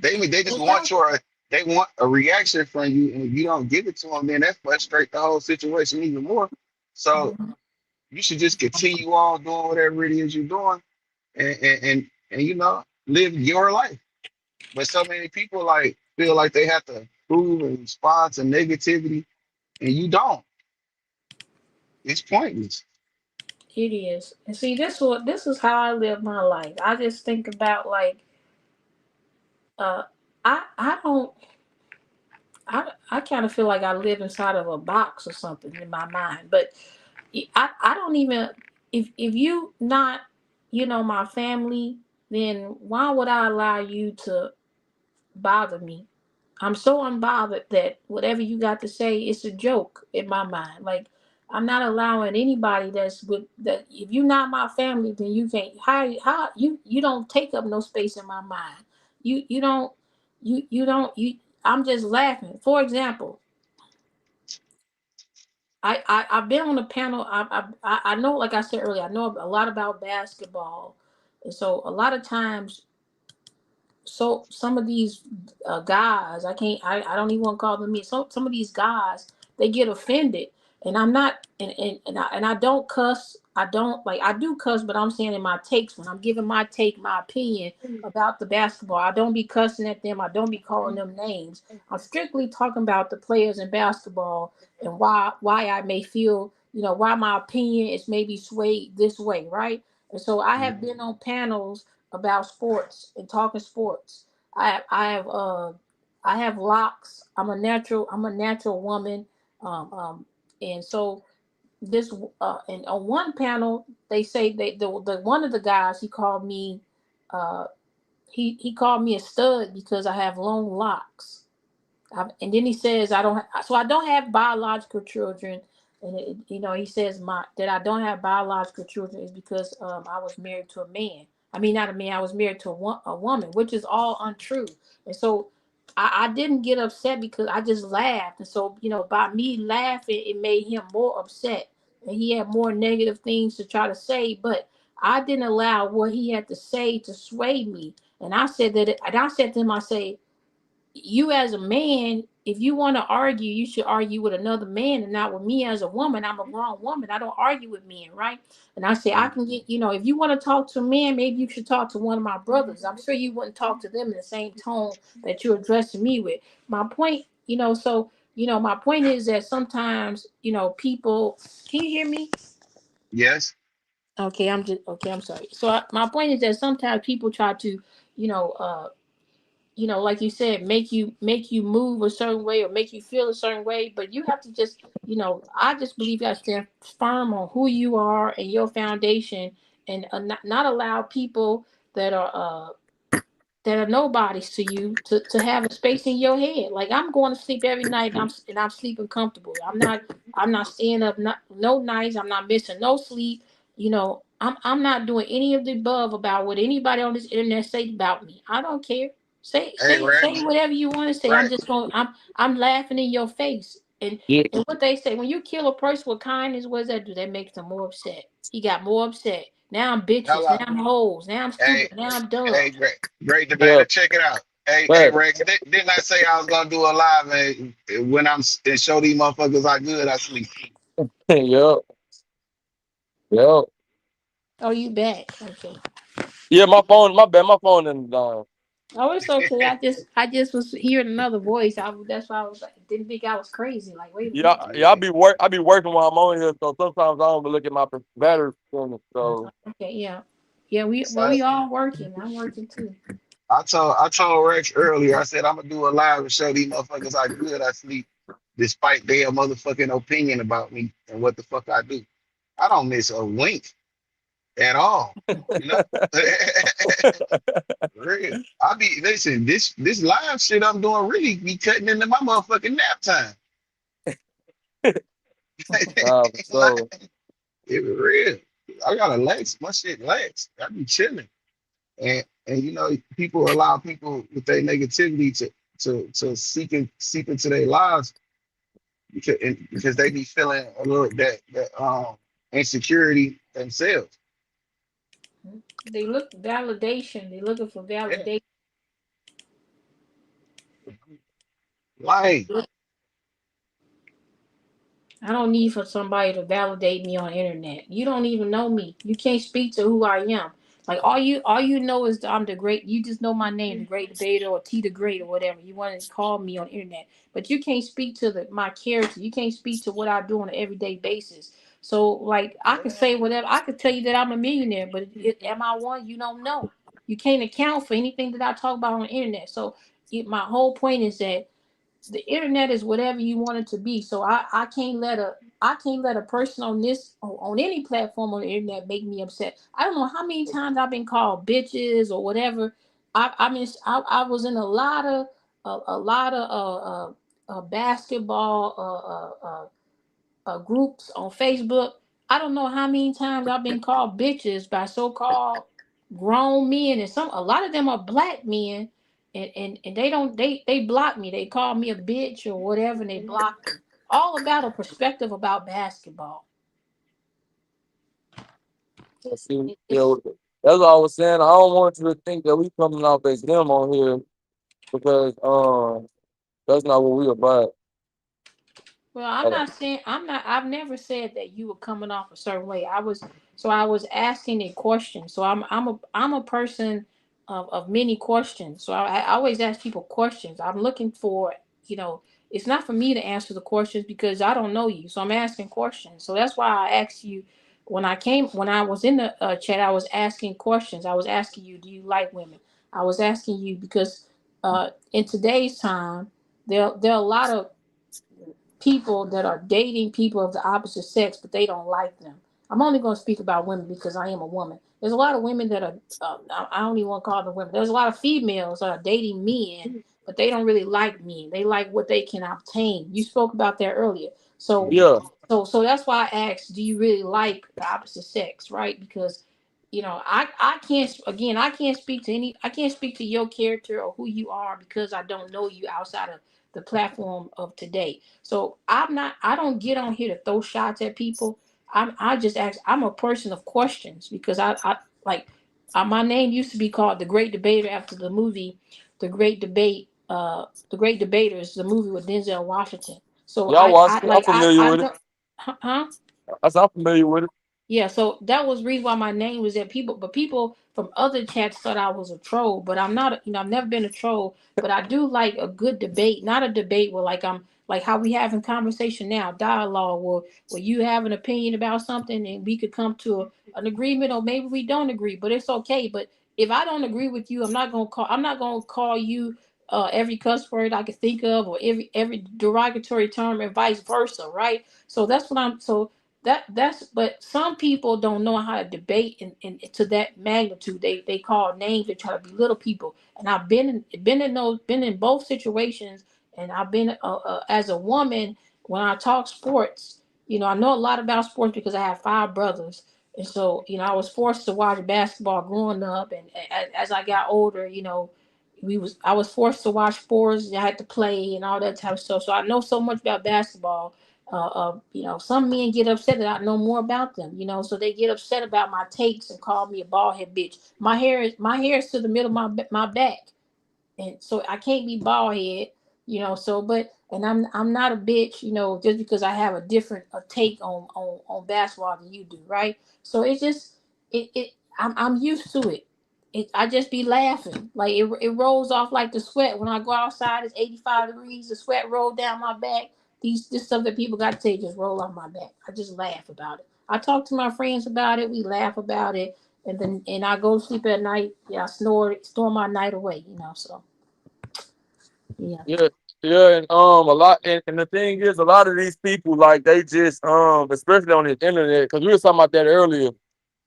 They just want Exactly. they want a reaction from you, and if you don't give it to them, then that frustrates the whole situation even more. So Mhm. you should just continue on doing whatever it is you're doing, and you know live your life. But so many people like feel like they have to prove and respond to negativity, and you don't. It's pointless. It is. And see, this is how I live my life. I just think about like, uh, I don't. I kind of feel like I live inside of a box or something in my mind. But I don't even if you not my family, then why would I allow you to bother me? I'm so unbothered that whatever you got to say, it's a joke in my mind. Like I'm not allowing anybody that's with that. If you're not my family, then you can't. How you don't take up no space in my mind. You don't you don't you. I'm just laughing. For example, I've been on a panel. I know, like I said earlier, I know a lot about basketball, and so a lot of times, so some of these guys, I don't even want to call them me. So some of these guys, they get offended, and I'm not, and I don't cuss. I don't like I do cuss, but I'm saying in my takes when I'm giving my take, my opinion about the basketball. I don't be cussing at them. I don't be calling them names. I'm strictly talking about the players in basketball and why I may feel why my opinion is maybe swayed this way, right? And so I have been on panels about sports and talking sports. I have locks. I'm a natural woman. Um, um, and so this and on one panel they say the one of the guys he called me uh he called me a stud because I have long locks. And then he says I don't have biological children, and he says that I don't have biological children is because I was married to a man. I mean, not a man. I was married to a woman, which is all untrue. And so I didn't get upset because I just laughed. And so by me laughing, it made him more upset, and he had more negative things to try to say. But I didn't allow what he had to say to sway me. And I said and I said to him, I say, you as a man, if you want to argue, you should argue with another man and not with me as a woman. I'm a grown woman. I don't argue with men, right? And I say I can get, if you want to talk to a man, maybe you should talk to one of my brothers. I'm sure you wouldn't talk to them in the same tone that you're addressing me with. My point, my point is that sometimes, people, can you hear me? Yes. Okay, I'm sorry. So my point is that sometimes people try to, you know, uh, like you said, make you move a certain way or make you feel a certain way. But you have to just, I just believe you have to stand firm on who you are and your foundation, and not allow people that are nobodies to you to have a space in your head. Like I'm going to sleep every night, and I'm sleeping comfortable. I'm not staying up no nights. I'm not missing no sleep. I'm not doing any of the above about what anybody on this internet say about me. I don't care. Say Hey, say right, say whatever you want to say. I'm right. just going. I'm laughing in your face. And Yeah. and what they say, when you kill a person with kindness, what does that do? That makes them more upset. He got more upset. Now I'm bitches. Hello. Now I'm hoes. Now I'm Hey, stupid. Now I'm dumb. hey, great Yeah, debater. Check it out. Hey, Rex, didn't I say I was gonna do a live, man? When and show these motherfuckers how good I sleep. Yep. Yep. Oh, you back? Okay. Yeah, my phone, my bad, my phone and Oh, it's okay. I just was hearing another voice. That's why I was like, didn't think I was crazy. Like, wait a minute. I be working while I'm on here, so sometimes I don't be looking at my battery percentage. So Okay, yeah, yeah. We all working. I'm working too. I told Rex earlier. I said I'm gonna do a live and show these motherfuckers how good I sleep, despite their motherfucking opinion about me and what the fuck I do. I don't miss a wink at all. You know, real. I be listen. This live shit I'm doing really be cutting into my motherfucking nap time. so It was real. I got a legs. My shit legs. I be chilling. And you know, people allow people with their negativity to seep into their lives because they be feeling a little that insecurity themselves. They look validation. They looking for Yeah. validation. Like I don't need for somebody to validate me on the internet. You don't even know me. You can't speak to who I am. Like all you know is I'm the great. You just know my name, the Great Debater or T the Great or whatever you want to call me on the internet. But you can't speak to my character. You can't speak to what I do on an everyday basis. So like I could say whatever. I could tell you that I'm a millionaire, but am I one? You don't know. You can't account for anything that I talk about on the internet. So my whole point is that the internet is whatever you want it to be. So I can't let a person on any platform on the internet make me upset. I don't know how many times I've been called bitches or whatever. I was in a lot of basketball groups on Facebook. I don't know how many times I've been called bitches by so-called grown men, and a lot of them are black men, and they block me. They call me a bitch or whatever, and they block me. All about a perspective about basketball. see, yeah, that's what I was saying. I don't want you to think that we coming off as them on here because that's not what we about. Well, I've never said that you were coming off a certain way. I was asking a question. So I'm a person of many questions. So I always ask people questions. I'm looking for, it's not for me to answer the questions because I don't know you. So I'm asking questions. So that's why I asked you when I was in the chat, I was asking questions. I was asking you, do you like women? I was asking you because in today's time, there are a lot of people that are dating people of the opposite sex, but they don't like them. I'm only going to speak about women because I am a woman. There's a lot of women that are, I don't even want to call them women. There's a lot of females that are dating men, but they don't really like men. They like what they can obtain. You spoke about that earlier. So, Yeah. So that's why I asked, do you really like the opposite sex, right? Because, I can't speak to your character or who you are because I don't know you outside of the platform of today. So I don't get on here to throw shots at people. I just ask. I'm a person of questions because I like. My name used to be called the Great Debater after the movie, The Great Debate. The Great Debaters, the movie with Denzel Washington. So Yeah, I watched it. I'm familiar with it. don't, huh? I'm familiar with it. Yeah, so that was the reason why my name was there. People from other chats thought I was a troll, but I'm not. I've never been a troll, but I do like a good debate, not a debate where I'm like how we having conversation now, dialogue, where you have an opinion about something and we could come to an agreement, or maybe we don't agree, but it's okay. But if I don't agree with you, I'm not gonna call you every cuss word I could think of, or every derogatory term, and vice versa, right? So that's what I'm so that's but some people don't know how to debate in to that magnitude. They call names, they try to belittle people, and I've been in both situations, and I've been as a woman when I talk sports. I know a lot about sports because I have 5 brothers, and so I was forced to watch basketball growing up, and as I got older, I was forced to watch sports. I had to play and all that type of stuff, so I know so much about basketball. Some men get upset that I know more about them, so they get upset about my takes and call me a bald head bitch. My hair is to the middle of my back, and so I can't be bald head, So, but and I'm not a bitch, just because I have a different take on basketball than you do, right? So it's just it I'm used to it. I just be laughing like it rolls off like the sweat when I go outside. It's 85 degrees. The sweat roll down my back. This stuff that people got to say just roll off my back. I just laugh about it. I talk to my friends about it. We laugh about it, and I go to sleep at night. Yeah, I snore my night away. So yeah. Yeah, yeah, and a lot, and the thing is, a lot of these people, like, they just especially on the internet, because we were talking about that earlier.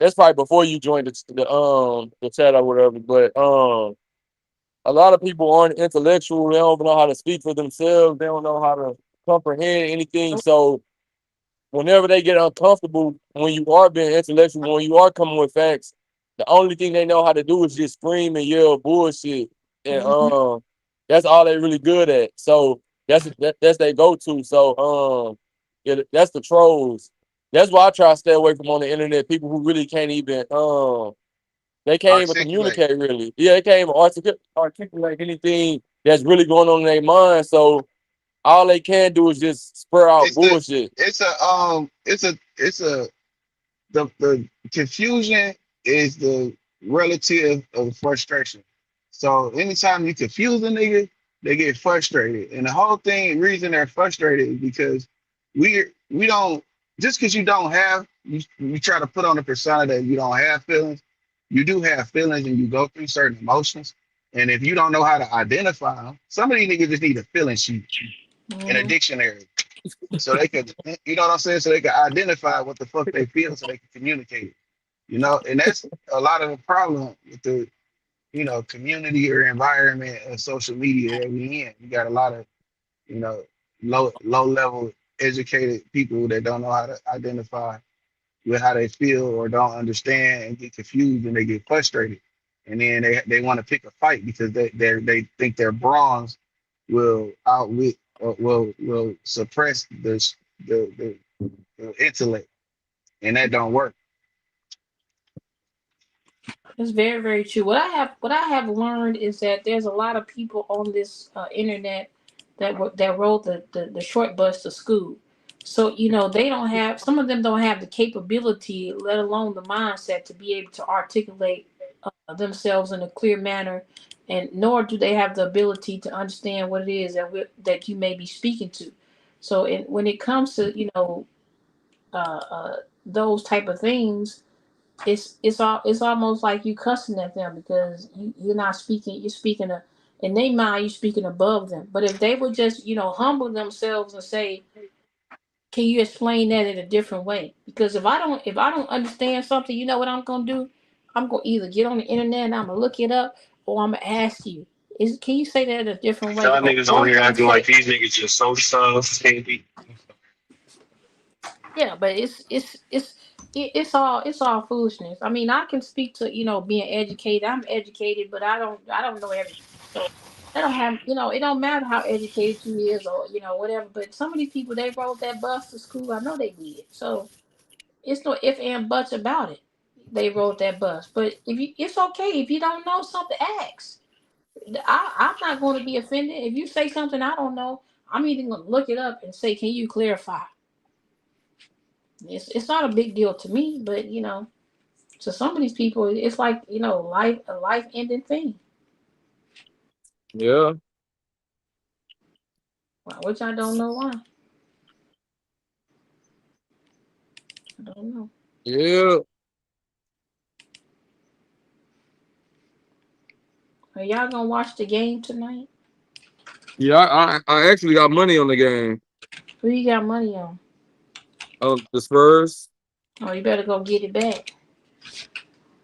That's probably before you joined the chat or whatever. But a lot of people aren't intellectual. They don't know how to speak for themselves. They don't know how to comprehend anything. So whenever they get uncomfortable, when you are being intellectual, when you are coming with facts, the only thing they know how to do is just scream and yell bullshit. And that's all they really good at. So that's their go-to. So yeah, that's the trolls. That's why I try to stay away from on the internet. People who really can't even they can't even Articulate. communicate really. Yeah, they can't even articulate anything that's really going on in their mind. So all they can do is just spur out It's the bullshit. it's a the confusion is the relative of frustration. So anytime you confuse a nigga, they get frustrated. And the whole reason they're frustrated is because we don't just because you don't have you try to put on a persona that you don't have feelings. You do have feelings and you go through certain emotions. And if you don't know how to identify them, some of these niggas just need a feeling sheet in a Mhm. dictionary. So they could, you know what I'm saying? So they can identify what the fuck they feel so they can communicate it. And that's a lot of the problem with the, community or environment of social media that we in. You got a lot of, you know, low level educated people that don't know how to identify with how they feel or don't understand and get confused and they get frustrated. And then they want to pick a fight because they think their bronze will outwit or will suppress the intellect, and that don't work. It's very, very true. What I have learned is that there's a lot of people on this internet that rode the short bus to school. So they don't have some of them don't have the capability, let alone the mindset, to be able to articulate themselves in a clear manner, and nor do they have the ability to understand what it is that you may be speaking to. So, when it comes to those type of things, it's almost like you cussing at them because you're not speaking. You're speaking in their mind. You're speaking above them. But if they would just humble themselves and say, "Can you explain that in a different way?" Because if I don't understand something, you know what I'm gonna do? I'm gonna either get on the internet and I'm gonna look it up, or I'm gonna ask you. Can you say that in a different way? Y'all niggas Or on I'm here gonna acting say, like these niggas just so tough, candy. yeah, but it's all foolishness. I mean, I can speak to being educated. I'm educated, but I don't know everything. So I don't have it don't matter how educated you is or whatever. But some of these people, they rode that bus to school. I know they did. So it's no if and buts about it. They rode that bus. But it's okay if you don't know something. Ask. I'm not going to be offended if you say something I don't know. I'm either going to look it up and say, "Can you clarify?" It's not a big deal to me, but to some of these people, it's like a life ending thing, Yeah, which I don't know why. I don't know. yeah, Are y'all gonna watch the game tonight? yeah. I actually got money on the game. Who you got money on? The Spurs. Oh, you better go get it back.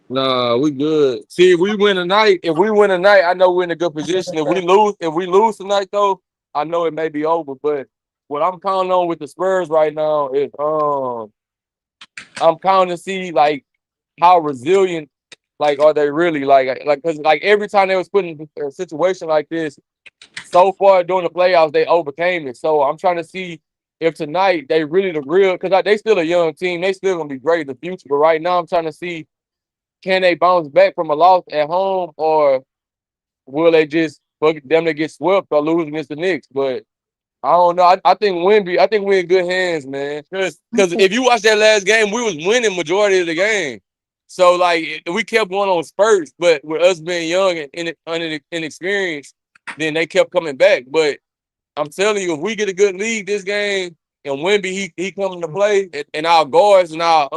Nah, we good. See, if we win tonight, I know we're in a good position. If we lose tonight though, I know it may be over. But what I'm counting on with the Spurs right now is I'm counting to see like how resilient like are they really like because like every time they was put in a situation like this so far during the playoffs they overcame it. So I'm trying to see if tonight they really the real because they still a young team. They still gonna be great in the future. But right now I'm trying to see can they bounce back from a loss at home or will they just fucking damn near get swept or lose against the Knicks. But I don't know. I think Wemby. I think we're in good hands, man. Because if you watch that last game, we was winning majority of the game. So like we kept going on spurts, but with us being young and inexperienced, then they kept coming back. But I'm telling you, if we get a good lead this game and Wemby he coming to play and our guards and our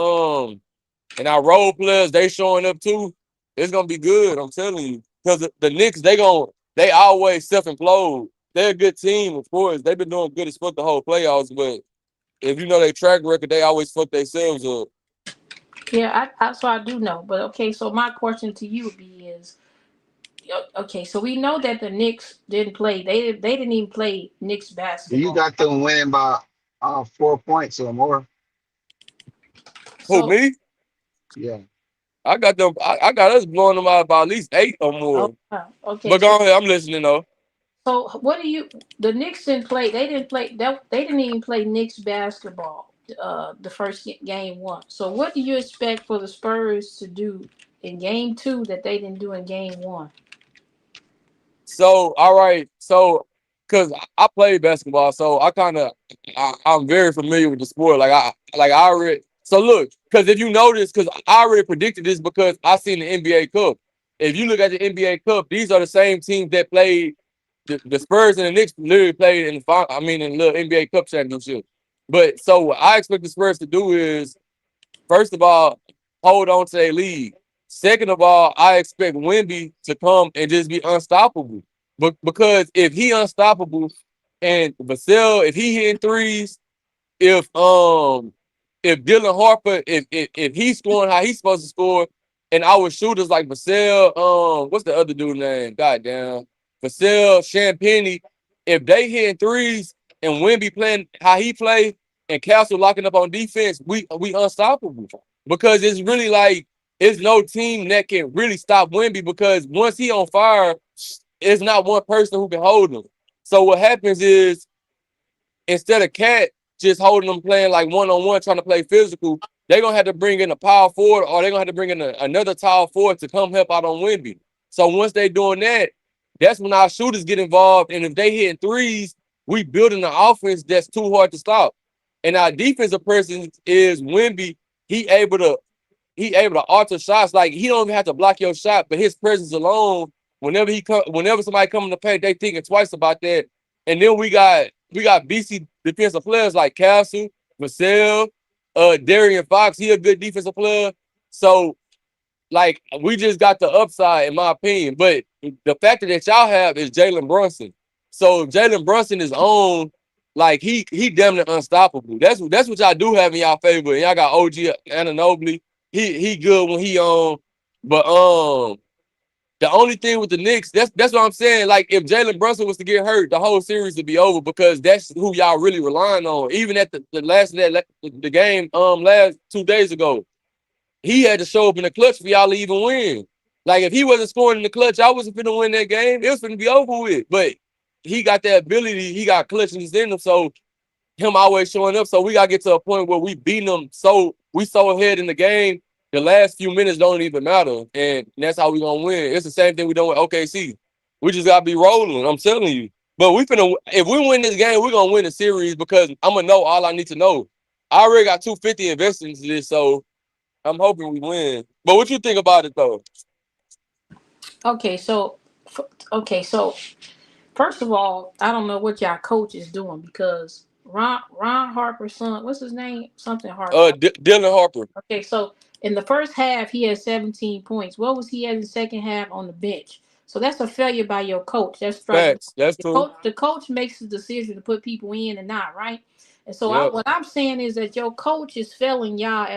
role players they showing up too, it's gonna be good. I'm telling you, because the Knicks they always self-implode. They're a good team, of course. They've been doing good as fuck the whole playoffs, but if you know their track record, they always fuck themselves up. Yeah, so I do know. But okay, so my question to you would be is, okay, so we know that the Knicks didn't play. They didn't even play Knicks You basketball. got them winning by 4 points or more. Who, So me? Yeah. I got them. I got us blowing them out by at least 8 or more. okay, But go ahead, I'm listening though. so what do you? The Knicks didn't play. They didn't play. They didn't even play Knicks basketball. The first game one. So what do you expect for the Spurs to do in game two that they didn't do in game one? So all right, so because I played basketball, so I'm very familiar with the sport. I already. So look, because if you notice, because I already predicted this because I seen the NBA Cup. If you look at the NBA Cup, these are the same teams that played the Spurs and the Knicks literally played in the little NBA Cup championship. But so what I expect the Spurs to do is, first of all, hold on to their lead. Second of all, I expect Wemby to come and just be unstoppable. But because if he unstoppable and Vassell, if he hitting threes, if Dylan Harper, if he's scoring how he's supposed to score, and our shooters like Vassell, what's the other dude name? Goddamn. Vassell, Champagnie, if they hitting threes and Wemby playing how he play and Castle locking up on defense, we unstoppable. Because it's really like it's no team that can really stop Wemby because once he on fire, it's not one person who can hold him. So what happens is instead of Cat just holding them playing like one-on-one trying to play physical, they're going to have to bring in a power forward or they're going to have to bring in another tall forward to come help out on Wemby. So once they doing that, that's when our shooters get involved. And if they hitting threes, we building an offense that's too hard to stop. And our defensive person is Wemby. He able to alter shots. Like he don't even have to block your shot, but his presence alone, whenever somebody come in the paint, they thinking twice about that. And then we got BC defensive players like Castle, Vassell, Darian Fox. He a good defensive player. So like we just got the upside, in my opinion. But the factor that y'all have is Jalen Brunson. So if Jalen Brunson is on, like he damn near unstoppable. That's what y'all do have in y'all favor. And y'all got OG Anunoby. He good when he on. But the only thing with the Knicks, that's what I'm saying. Like if Jalen Brunson was to get hurt, the whole series would be over because that's who y'all really relying on. Even at the game last 2 days ago, he had to show up in the clutch for y'all to even win. Like if he wasn't scoring in the clutch, I wasn't finna win that game. It was finna be over with. But he got that ability. He got clutches in him. So him always showing up. So we gotta get to a point where we beating them. So we so ahead in the game. The last few minutes don't even matter, and that's how we gonna win. It's the same thing we done with OKC. We just gotta be rolling. I'm telling you. But if we win this game, we're gonna win the series because I'm gonna know all I need to know. I already got 250 invested into this, so I'm hoping we win. But what you think about it though? Okay, so first of all, I don't know what y'all coach is doing because Ron Harper's son, what's his name? Something Harper. Dylan Harper. Okay, so in the first half, he had 17 points. What was he at in the second half on the bench? So that's a failure by your coach. That's Facts. That's true. the coach makes the decision to put people in and not, right? And so Yep. what I'm saying is that your coach is failing y'all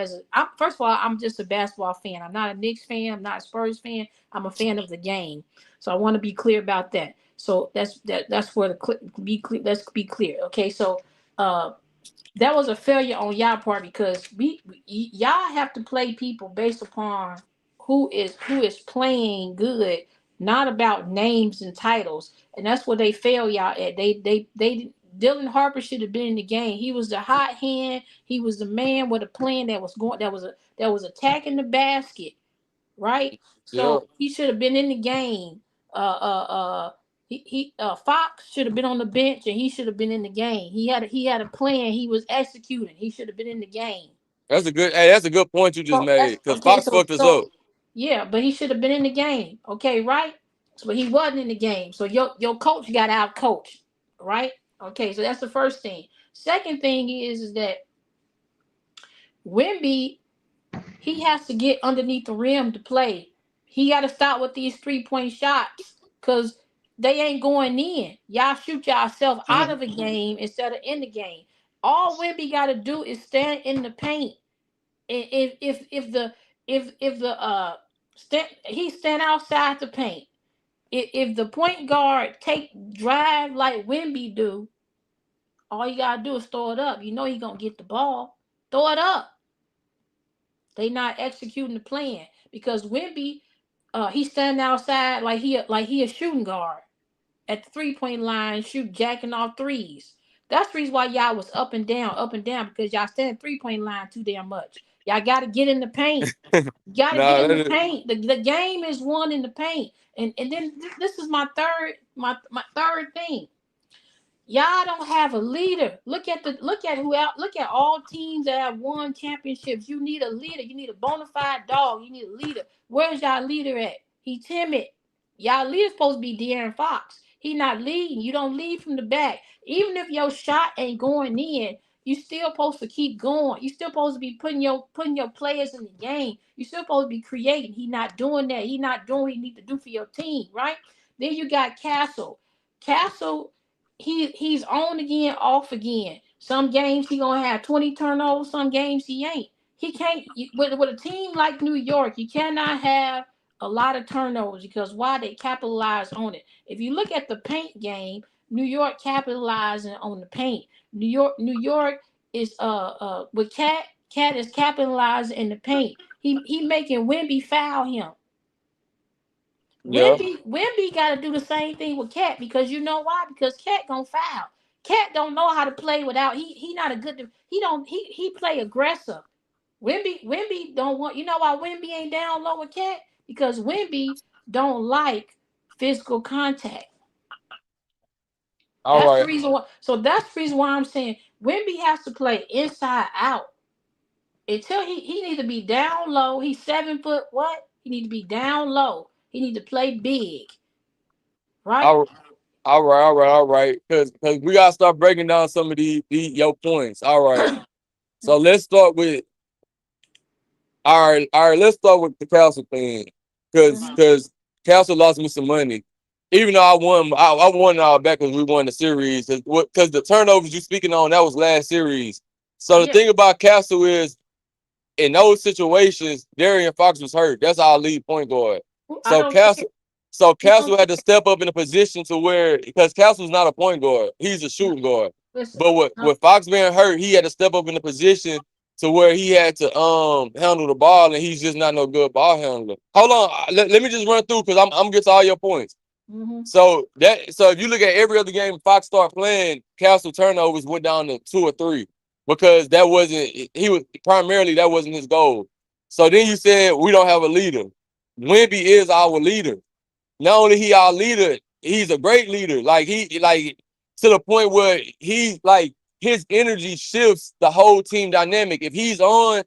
first of all, I'm just a basketball fan. I'm not a Knicks fan. I'm not a Spurs fan. I'm a fan of the game. So I want to be clear about that. So that's where let's be clear. Okay, so that was a failure on y'all part because y'all have to play people based upon who is playing good, not about names and titles. And that's where they fail y'all at. They Dylan Harper should have been in the game. He was the hot hand. He was the man with a plan that was attacking the basket, right? So Yep. he should have been in the game. Fox should have been on the bench and he should have been in the game. He had a plan. He was executing. He should have been in the game. That's a good point you just So that's made because okay. Fox fucked us So up. yeah, but he should have been in the game. Okay, right? So he wasn't in the game. So your coach got out coached, right? Okay, so that's the first thing. Second thing is that Wemby, he has to get underneath the rim to play. He got to stop with these 3-point shots because they ain't going in. Y'all shoot yourself out of the game instead of in the game. All Wemby got to do is stand in the paint. And if the he stand outside the paint. If the point guard drive like Wemby do, all you gotta do is throw it up. You know he gonna get the ball. Throw it up. They not executing the plan because Wemby, he's standing outside like he a shooting guard at the 3-point line, jacking off threes. That's the reason why y'all was up and down because y'all stand 3-point line too damn much. Y'all got to get in the paint. You got to get in the paint. The game is won in the paint. And then this is my third thing. Y'all don't have a leader. Look at all teams that have won championships. You need a leader. You need a bona fide dog. You need a leader. Where's y'all leader at? He timid. Y'all leader supposed to be De'Aaron Fox. He not leading. You don't lead from the back. Even if your shot ain't going in, you still supposed to keep going. You still supposed to be putting your players in the game. You still supposed to be creating. He not doing that. He not doing what he need to do for your team, right? Then you got Castle. Castle, he's on again, off again. Some games he gonna have 20 turnovers. Some games he ain't. He can't with a team like New York. You cannot have a lot of turnovers because why? They capitalize on it. If you look at the paint game, New York capitalizing on the paint. New York is with Cat is capitalizing in the paint. He making Wemby foul him. Yeah. Wemby got to do the same thing with Cat because you know why? Because Cat gonna foul. Cat don't know how to play without. He not a good. He play aggressive. Wemby don't want. You know why Wemby ain't down low with Cat? Because Wemby don't like physical contact. All That's right. the reason why. So that's the reason why I'm saying Wemby has to play inside out. Until he need to be down low. He's 7 foot. What? He need to be down low. He need to play big. Right? All right. Because we gotta start breaking down some of these your points. All right. So let's start with let's start with the Castle thing. Because Castle lost me some money. Even though I won all back because we won the series. Because the turnovers you speaking on, that was last series. So the thing about Castle is in those situations, De'Aaron Fox was hurt. That's our lead point guard. So Castle had to step up in a position to where, because Castle's not a point guard, he's a shooting guard. But with Fox being hurt, he had to step up in a position to where he had to handle the ball, and he's just not no good ball handler. Hold on, let me just run through because I'm getting to all your points. So if you look at every other game Fox started playing, Castle turnovers went down to 2 or 3 because that wasn't his goal. So then you said we don't have a leader. Wemby is our leader. Not only he our leader, he's a great leader. Like he to the point where he's like his energy shifts the whole team dynamic. If he's on,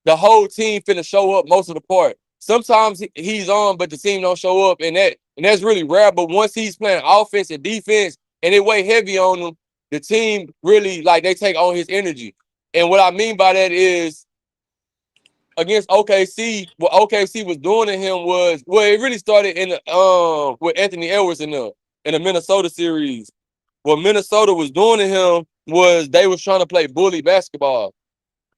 the whole team finna show up most of the part. Sometimes he's on, but the team don't show up, and that's really rare. But once he's playing offense and defense, and it weigh heavy on him, the team really they take on his energy. And what I mean by that is against OKC, what OKC was doing to him was it really started in the with Anthony Edwards in the Minnesota series. What Minnesota was doing to him was they was trying to play bully basketball.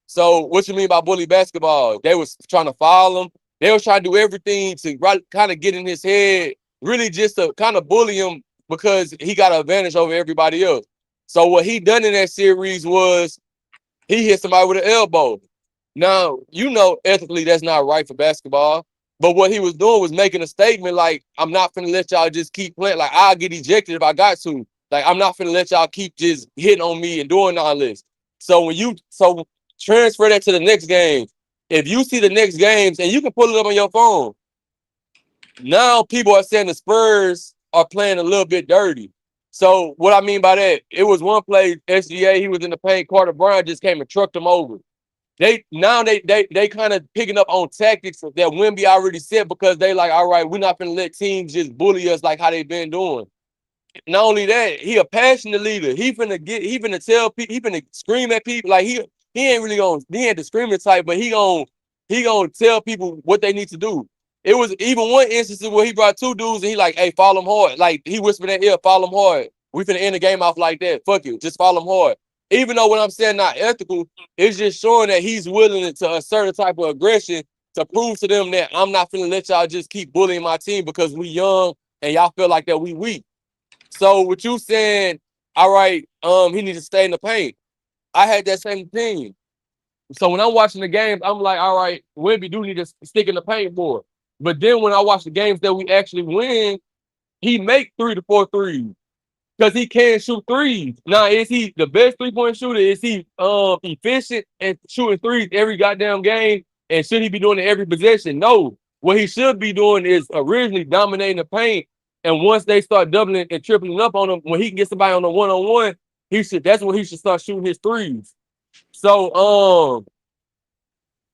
So what you mean by bully basketball? They was trying to foul him. They was trying to do everything to kind of get in his head, really just to kind of bully him because he got an advantage over everybody else. So what he done in that series was he hit somebody with an elbow. Now, ethically that's not right for basketball. But what he was doing was making a statement like, I'm not finna let y'all just keep playing. Like, I'll get ejected if I got to. Like, I'm not finna let y'all keep just hitting on me and doing all this. So transfer that to the next game. If you see the next games, and you can pull it up on your phone. Now people are saying the Spurs are playing a little bit dirty. So what I mean by that, it was one play, SGA, he was in the paint, Carter Bryant just came and trucked him over. They kind of picking up on tactics that Wemby already said, because they like, all right, we're not gonna let teams just bully us like how they've been doing. Not only that, he a passionate leader. He finna tell people, he finna scream at people. Like he ain't really gonna, he ain't the screaming type, but he gonna tell people what they need to do. It was even one instance where he brought two dudes and he like, hey, follow him hard. Like he whispered in their ear, follow him hard. We finna end the game off like that. Fuck you, just follow him hard. Even though what I'm saying not ethical, it's just showing that he's willing to assert a type of aggression to prove to them that I'm not finna let y'all just keep bullying my team because we young and y'all feel like that we weak. So with you saying, all right, he needs to stay in the paint, I had that same thing. So when I'm watching the games, I'm like, all right, Wemby do need to stick in the paint more. But then when I watch the games that we actually win, he make 3 to 4 threes because he can shoot threes. Now, is he the best three-point shooter? Is he efficient and shooting threes every goddamn game? And should he be doing it every possession? No. What he should be doing is originally dominating the paint. And once they start doubling and tripling up on him, when he can get somebody on the one-on-one, that's when he should start shooting his threes. So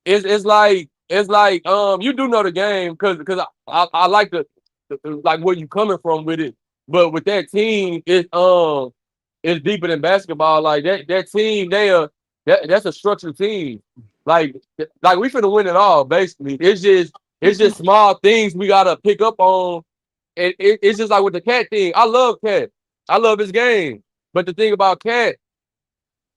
it's like you do know the game because I like the like where you coming from with it, but with that team it's deeper than basketball. Like that team, that's a structured team. Like we finna win it all basically. It's just small things we gotta pick up on. And it's just like with the Cat thing. I love Cat. I love his game. But the thing about Cat,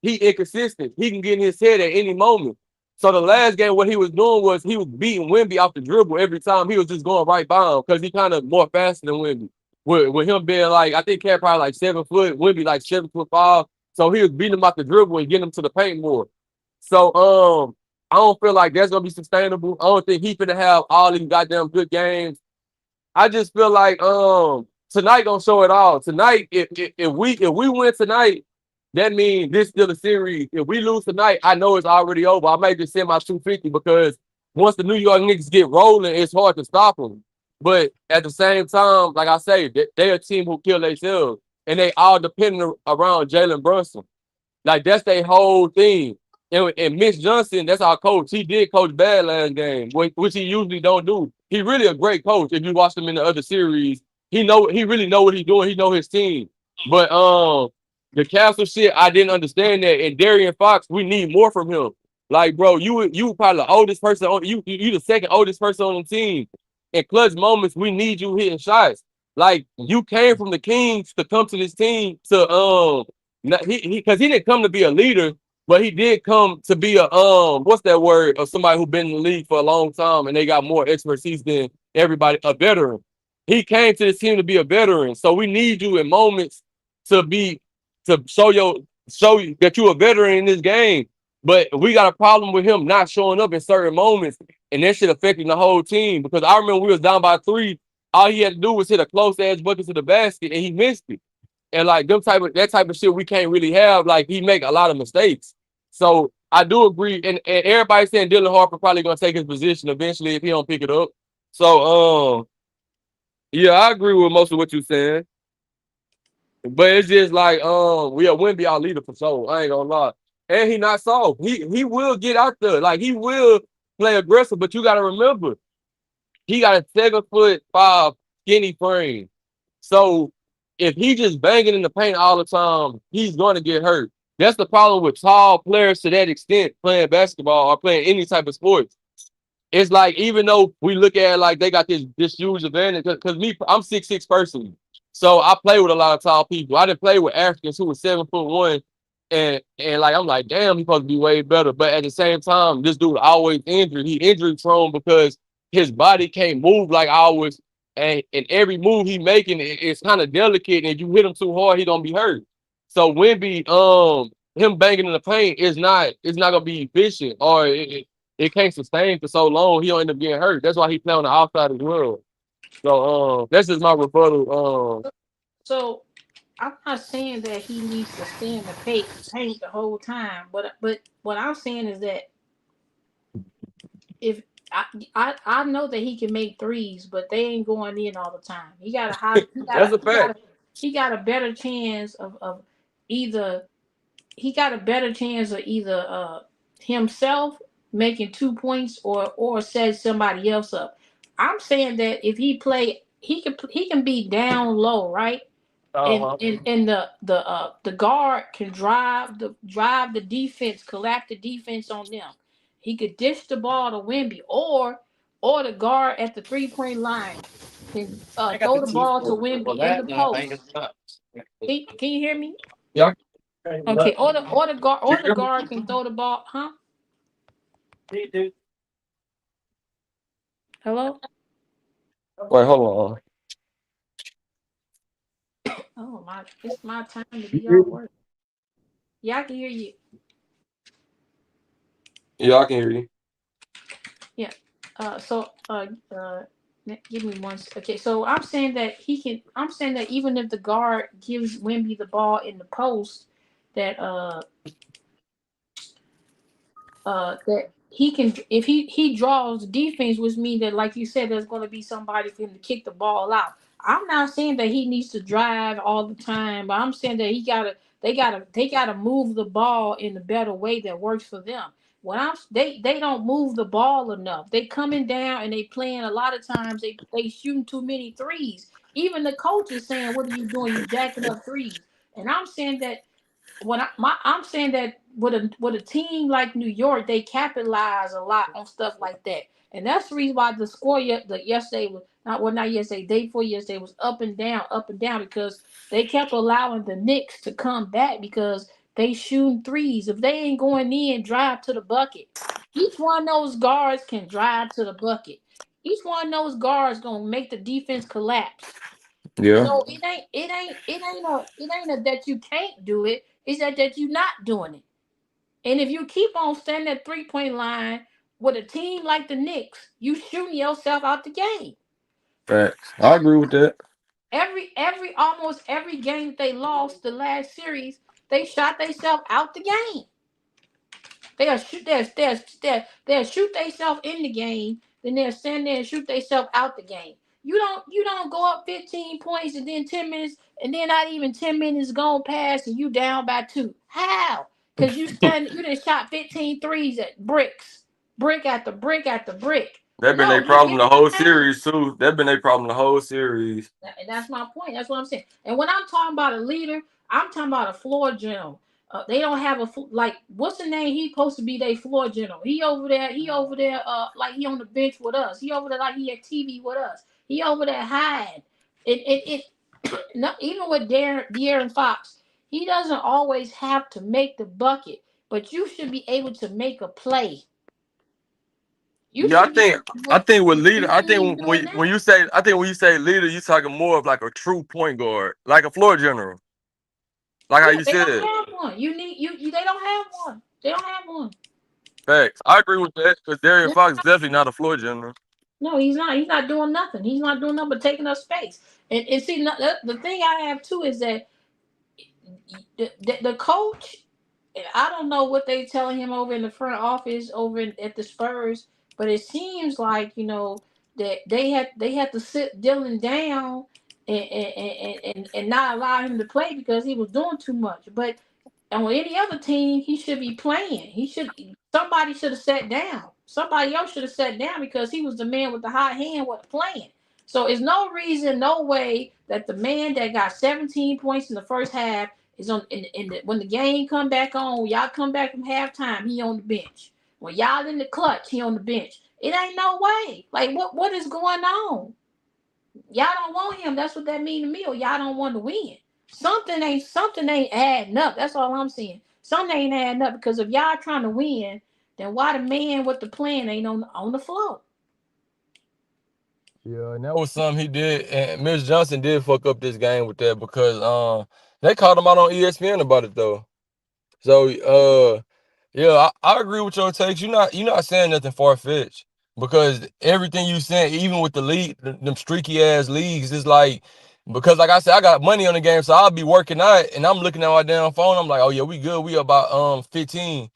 he inconsistent. He can get in his head at any moment. So the last game, what he was doing was he was beating Wemby off the dribble every time. He was just going right by him because he kind of more faster than Wemby. With him being like, I think Cat probably like 7 foot, Wemby like 7'5". So he was beating him off the dribble and getting him to the paint more. So I don't feel like that's gonna be sustainable. I don't think he's gonna have all these goddamn good games. I just feel like tonight gonna show it all. Tonight, if we win tonight, that means this still a series. If we lose tonight, I know it's already over. I may just send my 250 because once the New York Knicks get rolling, it's hard to stop them. But at the same time, like I say, they're a team who kill themselves, and they all depending around Jalen Brunson. Like that's their whole thing. And Mitch Johnson, that's our coach. He did coach bad last game, which he usually don't do. He really a great coach. If you watch him in the other series, he really know what he's doing. He know his team. But the Castle shit, I didn't understand that. And Darian Fox, we need more from him. Like, bro, you probably the oldest person on you the second oldest person on the team. In clutch moments, we need you hitting shots. Like you came from the Kings to come to this team to because he didn't come to be a leader, but he did come to be a what's that word, of somebody who's been in the league for a long time and they got more expertise than everybody, a veteran. He came to this team to be a veteran. So we need you in moments to show you that you're a veteran in this game. But we got a problem with him not showing up in certain moments, and that shit affecting the whole team. Because I remember we was down by 3, all he had to do was hit a close edge bucket to the basket, and he missed it. And like that type of shit we can't really have. Like he make a lot of mistakes. So I do agree, and everybody's saying Dylan Harper probably gonna take his position eventually if he don't pick it up. So yeah, I agree with most of what you're saying. But it's just like we wouldn't be our leader for sure. I ain't gonna lie. And he not soft. He will get out there. Like he will play aggressive, but you gotta remember, he got a 7'5" skinny frame. So if he just banging in the paint all the time, he's gonna get hurt. That's the problem with tall players to that extent playing basketball or playing any type of sports. It's like, even though we look at it like they got this huge advantage, because I'm 6'6" personally. So I play with a lot of tall people. I didn't play with Africans who were 7'1", and like I'm like, damn, he's supposed to be way better. But at the same time, this dude always injured. He injury prone because his body can't move like ours, and every move he making it's kind of delicate. And if you hit him too hard, he gonna be hurt. So Wemby, him banging in the paint is not gonna be efficient, or it can't sustain for so long. He'll end up getting hurt. That's why he play on the outside as well. So that's just my rebuttal. So I'm not saying that he needs to stay in the paint the whole time, but what I'm saying is that if I know that he can make threes, but they ain't going in all the time. He got a high. That's a fact. He got a better chance of either. He got a better chance of either himself making 2 points or set somebody else up. I'm saying that if he play, he can be down low, right? And the guard can drive the defense, collapse the defense on them. He could dish the ball to Wemby, or the guard at the 3-point line can throw the ball to Wemby in the post. Can you hear me? Yeah. Okay. Or the guard can throw the ball, huh? Hello? Wait, hold on. Oh my, it's my time to be off work. Yeah, I can hear you. Yeah, I can hear you. Yeah. Give me one. Okay, so I'm saying that I'm saying that even if the guard gives Wemby the ball in the post, that that he can, if he draws defense, which means that, like you said, there's going to be somebody for him to kick the ball out. I'm not saying that he needs to drive all the time, but I'm saying that they gotta move the ball in a better way that works for them. They don't move the ball enough. They coming down and they playing a lot of times. They shooting too many threes. Even the coach is saying, "What are you doing? You jacking up threes." And I'm saying that I'm saying that with a team like New York, they capitalize a lot on stuff like that, and that's the reason why the score yesterday was not yesterday, day before yesterday was up and down because they kept allowing the Knicks to come back because they shooting threes. If they ain't going in, drive to the bucket. Each one of those guards can drive to the bucket. Each one of those guards gonna make the defense collapse. Yeah. So it ain't a that you can't do it. It's that you're not doing it. And if you keep on standing at 3-point line with a team like the Knicks, you shooting yourself out the game. Facts. I agree with that. Almost every game they lost the last series, they shot themselves out the game. They'll shoot themselves in the game, then they'll stand there and shoot themselves out the game. You don't go up 15 points and then 10 minutes, and then not even 10 minutes gone past and you down by 2. How? Because you done shot 15 threes at bricks. Brick after brick after brick. That been their problem the whole series too. That been their problem the whole series. And that's my point. That's what I'm saying. And when I'm talking about a leader, I'm talking about a floor general. They don't have what's the name? He's supposed to be their floor general. He over there. Like he on the bench with us. He over there like he at TV with us. He over there hiding. Even with De'Aaron Fox, he doesn't always have to make the bucket, but you should be able to make a play. I think with leader, I think when you say leader, you talking more of like a true point guard, like a floor general. Like how you said. They don't have one. They don't have one. They don't have one. Facts. I agree with that because De'Aaron Fox is definitely not a floor general. No, he's not. He's not doing nothing. He's not doing nothing but taking up space. And see, the thing I have too is that the coach, I don't know what they telling him over in the front office at the Spurs, but it seems like that they had to sit Dylan down and not allow him to play because he was doing too much. But on any other team, he should be playing. Somebody should have sat down. Somebody else should have sat down because he was the man with the hot hand wasn't playing. So it's no reason, no way that the man that got 17 points in the first half is on. When the game come back on, y'all come back from halftime, he on the bench. When y'all in the clutch, he on the bench. It ain't no way. Like what is going on? Y'all don't want him. That's what that mean to me. Or y'all don't want to win. Something ain't adding up. That's all I'm saying. Something ain't adding up because if y'all trying to win, then why the man with the plan ain't on the floor? Yeah, and that was something he did, and Mitch Johnson did fuck up this game with that because they called him out on ESPN about it though. So yeah, I agree with your takes. You're not saying nothing far-fetched because everything you saying, even with the league, them streaky ass leagues, is like because like I said, I got money on the game, so I'll be working out and I'm looking at my damn phone. I'm like, oh yeah, we good. We about 15.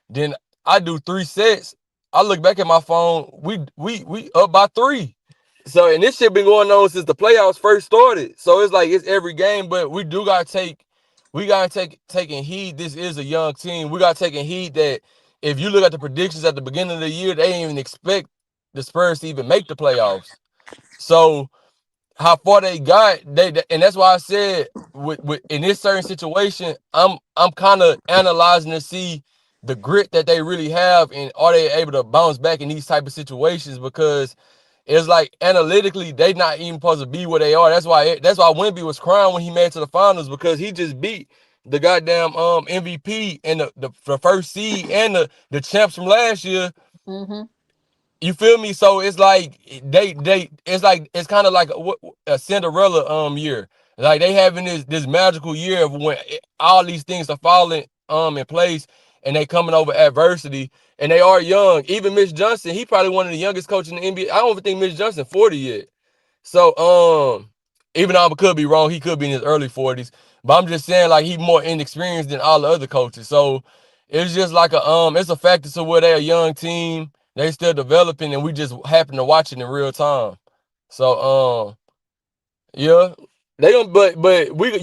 Then I do 3 sets. I look back at my phone, we up by 3. So, and this shit been going on since the playoffs first started. So it's like it's every game, but we gotta take taking heed. This is a young team. We gotta take heed that if you look at the predictions at the beginning of the year, they didn't even expect the Spurs to even make the playoffs. So how far they got, and that's why I said with in this certain situation, I'm kind of analyzing to see the grit that they really have, and are they able to bounce back in these type of situations, because it's like analytically they not even supposed to be where they are. That's why Wemby was crying when he made it to the finals, because he just beat the goddamn MVP and the first seed and the champs from last year. Mm-hmm. You feel me? So it's like it's kind of like a Cinderella year. Like they having this magical year of when all these things are falling in place, and they coming over adversity, and they are young. Even Mitch Johnson, he probably one of the youngest coaches in the NBA. I don't even think Mitch Johnson 40 yet. So even though I could be wrong, he could be in his early 40s. But I'm just saying, like, he more inexperienced than all the other coaches. So it's just like it's a factor to where they're a young team. They still developing, and we just happen to watch it in real time. So yeah, they gonna but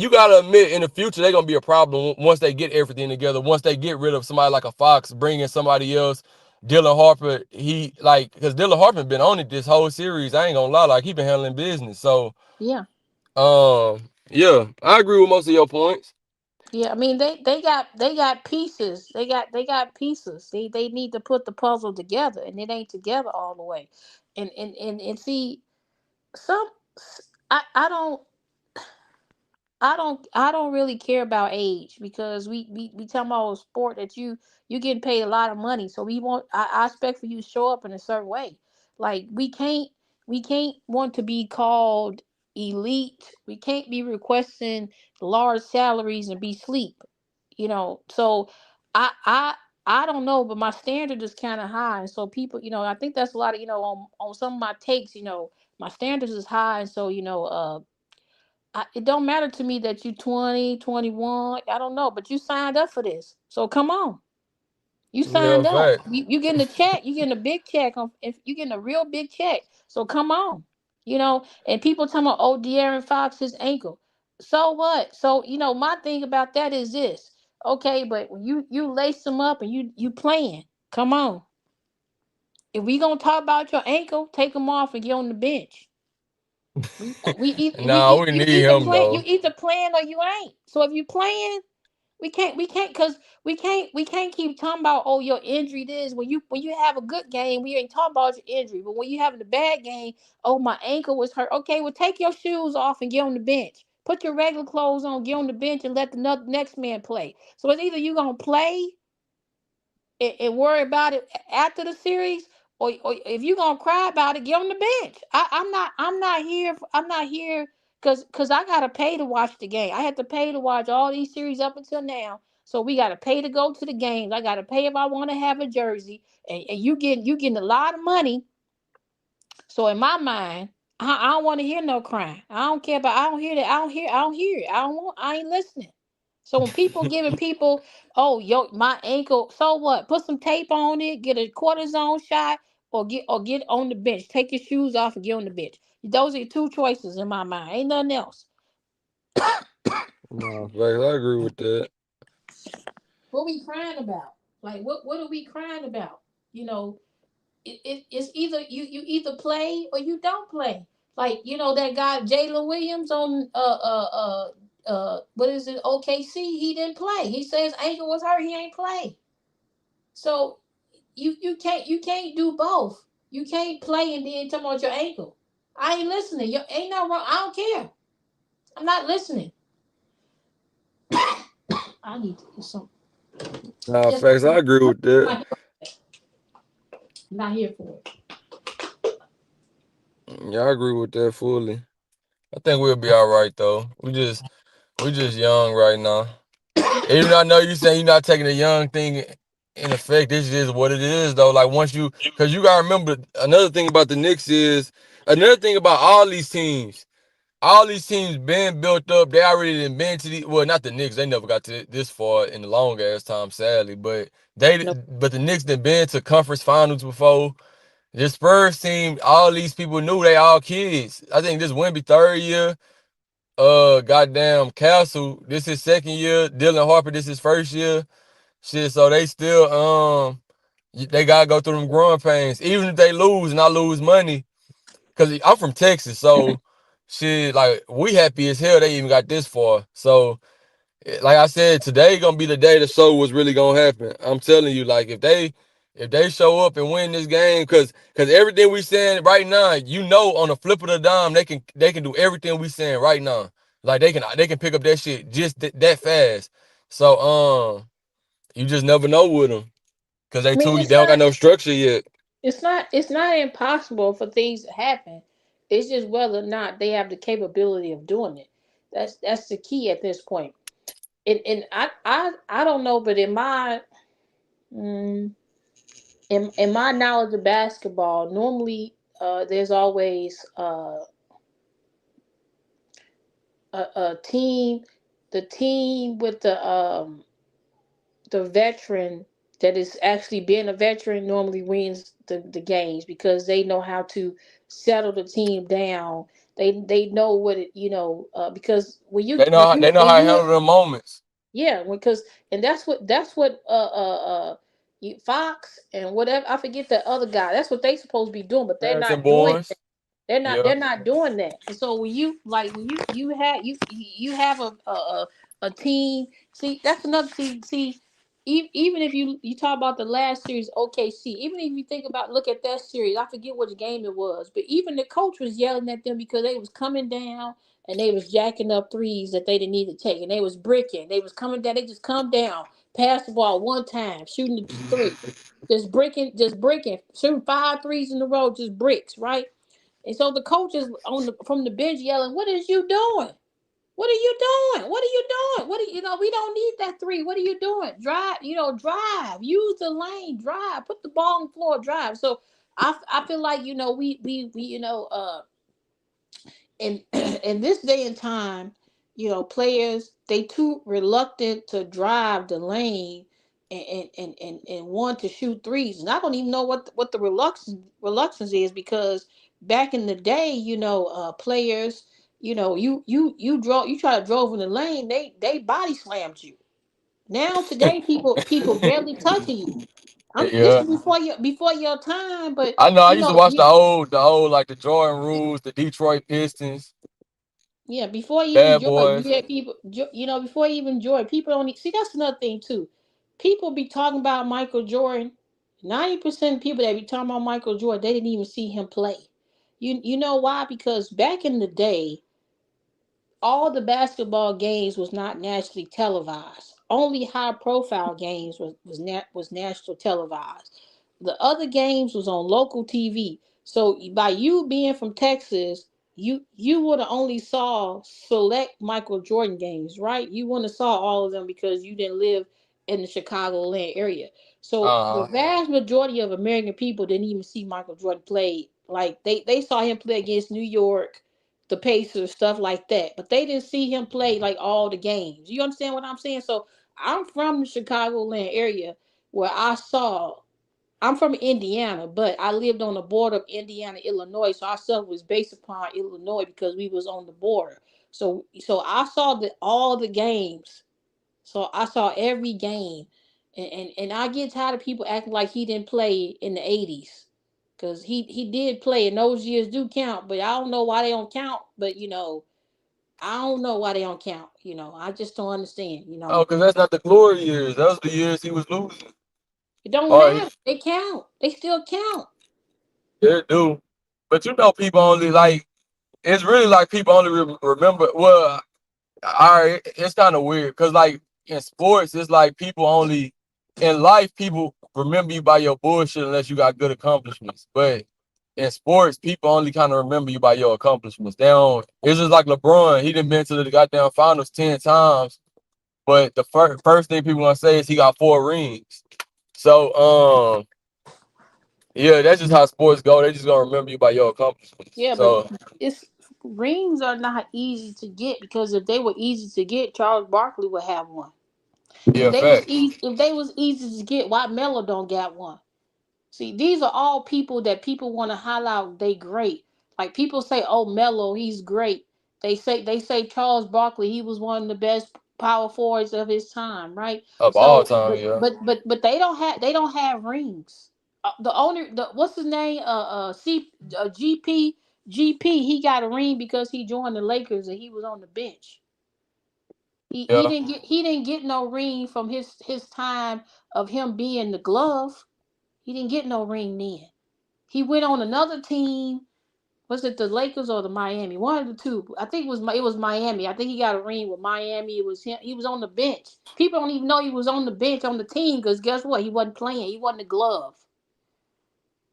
you gotta admit, in the future they're gonna be a problem once they get everything together. Once they get rid of somebody like a Fox, bring in somebody else. Dylan Harper, because Dylan Harper been on it this whole series. I ain't gonna lie, like he been handling business. So Yeah. yeah, I agree with most of your points. Yeah, I mean they got pieces. They got pieces. They need to put the puzzle together, and it ain't together all the way. And see, some I don't I don't really care about age, because we talking about a sport that you getting paid a lot of money, so I expect for you to show up in a certain way. Like we can't want to be called elite. We can't be requesting large salaries and be sleep. So I don't know, but my standard is kind of high, and so people, I think that's a lot of, on some of my takes, my standards is high, and so it don't matter to me that you 20, 21. I don't know, but you signed up for this. So come on. You Yeah, signed up. fact. You getting a check. You getting a big check. If you getting a real big check. So come on. And people talking about, oh, De'Aaron Fox's ankle. So what? So, my thing about that is this. Okay, but when you lace them up and you playing, come on. If we gonna talk about your ankle, take them off and get on the bench. Nah, we You need either him play, you though. either playing or you ain't. So if you playing, we can't because we can't keep talking about, oh, your injury this. When you have a good game, we ain't talking about your injury. But when you having a bad game, oh, my ankle was hurt. Okay, well, take your shoes off and get on the bench. Put your regular clothes on, get on the bench, and let the next man play. So it's either you gonna play and worry about it after the series, or if you're gonna cry about it, get on the bench. I'm not here because I gotta pay to watch the game. I had to pay to watch all these series up until now. So we gotta pay to go to the games. I gotta pay if I want to have a jersey. And you getting a lot of money. So in my mind, I don't want to hear no crying. I don't care about. I don't hear that. I don't hear it. I ain't listening. So when people giving people, oh, my ankle, so what? Put some tape on it, get a cortisone shot, or get on the bench. Take your shoes off and get on the bench. Those are your two choices in my mind. Ain't nothing else. Nah, facts, I agree with that. What we crying about? Like what are we crying about? It's either you either play or you don't play. Like that guy Jalen Williams on what is it, OKC? He didn't play. He says ankle was hurt. He ain't play. So you can't do both. You can't play and then talk about your ankle. I ain't listening. Ain't no wrong. I don't care. I'm not listening. I need to do something. Nah, Just facts, I agree with that. not here for it. Yeah, I agree with that fully. I think we'll be all right though. We just young right now. Even though I know you saying you're not taking the young thing in effect, this is what it is though. Like because you gotta remember another thing about the Knicks is another thing about all these teams. all these teams been built up. They already done been to the not the Knicks. They never got to this far in the long ass time, sadly. But No, the Knicks done been to conference finals before. This Spurs team, all these people knew they all kids. I think this Wemby third year. Goddamn Castle, this his second year. Dylan Harper, this his first year. Shit, so they still they gotta go through them growing pains. Even if they lose and I lose money, cause I'm from Texas, so shit, like we happy as hell they even got this far. So like I said, today gonna be the day to show what's really gonna happen. I'm telling you, like if they show up and win this game, cause everything we saying right now, on the flip of the dime, they can do everything we saying right now. Like they can pick up that shit just that fast. So you just never know with them, cause I mean they don't got no structure yet. it's not impossible for things to happen. It's just whether or not they have the capability of doing it. That's the key at this point. And I don't know, but mm, in my knowledge of basketball, normally there's always a team, the team with the veteran that is actually being a veteran normally wins the games because they know how to settle the team down. They know what it because when you when you They know when how to you handle the moments. yeah, because and that's what Fox and whatever, I forget the other guy. That's what they supposed to be doing, but they're Harrison not doing Barnes. that. They're not Yeah. they're not doing that. And so when you have a team. See, that's another thing. See, even if you talk about the last series, OKC, even if you think about look at that series, I forget which game it was, but even the coach was yelling at them because they was coming down and they was jacking up threes that they didn't need to take, and they was bricking. They was coming down. They just come down, pass the ball one time, shooting the three, just breaking, shooting 5 threes in a row, just bricks, right? And so the coach is from the bench yelling, "What is you doing? What are you doing? What are you doing? What are we don't need that three. What are you doing? Drive, drive. Use the lane, drive. Put the ball on the floor, drive." So I feel like we in in this day and time, players they too reluctant to drive the lane and want to shoot threes. And I don't even know what the reluctance is, because back in the day, players, you try to drove in the lane, they body slammed you. Now today, people barely touching you. This Yeah. is before your time, but I know. I you used to know, watch the old like the Jordan Rules, the Detroit Pistons, yeah, before even Bad Jordan, Boys. you had people, before even Jordan, people don't see. That's another thing too. People be talking about Michael Jordan. 90% of people that be talking about Michael Jordan, they didn't even see him play. You know why? Because back in the day, all the basketball games was not nationally televised. Only high profile games was national televised. The other games was on local TV. So by you being from Texas, you would have only saw select Michael Jordan games, right? You wouldn't have saw all of them because you didn't live in the Chicagoland area. So the Uh huh. vast majority of American people didn't even see Michael Jordan play. Like they saw him play against New York, the Pacers, stuff like that. But they didn't see him play like all the games. You understand what I'm saying? So I'm from the Chicagoland area where I'm from Indiana, but I lived on the border of Indiana, Illinois. So our stuff was based upon Illinois because we was on the border. So I saw all the games. So I saw every game. And I get tired of people acting like he didn't play in the 80s. Because he did play, and those years do count, but I don't know why they don't count. But I don't know why they don't count. I just don't understand. Oh, because that's not the glory years. Those the years he was losing. It don't Or matter. They count. They still count. they do. But people only like. It's really like people only remember. Well, all right, it's kind of weird because like in sports, it's like people only in life people remember you by your bullshit unless you got good accomplishments. But in sports, people only kind of remember you by your accomplishments. They don't. It's just like LeBron. He done been to the goddamn finals 10 times, but the first thing people gonna say is he got 4 rings. So yeah, that's just how sports go. They just gonna remember you by your accomplishments. Yeah, but So it's rings are not easy to get, because if they were easy to get, Charles Barkley would have one. Yeah, facts. If they was easy to get, why Melo don't got one? See, these are all people that people want to highlight. They great. Like people say, "Oh, Melo, he's great." They say Charles Barkley, he was one of the best power forwards of his time, right? Of all So, time, yeah. but they don't have rings. The owner, what's his name? GP. He got a ring because he joined the Lakers and he was on the bench. Yeah, He didn't get no ring from his time of him being the glove. He didn't get no ring then. He went on another team. Was it the Lakers or the Miami? One of the two. I think it was Miami. I think he got a ring with Miami. It was him. He was on the bench. People don't even know he was on the bench on the team, because guess what? He wasn't playing. He wasn't a glove.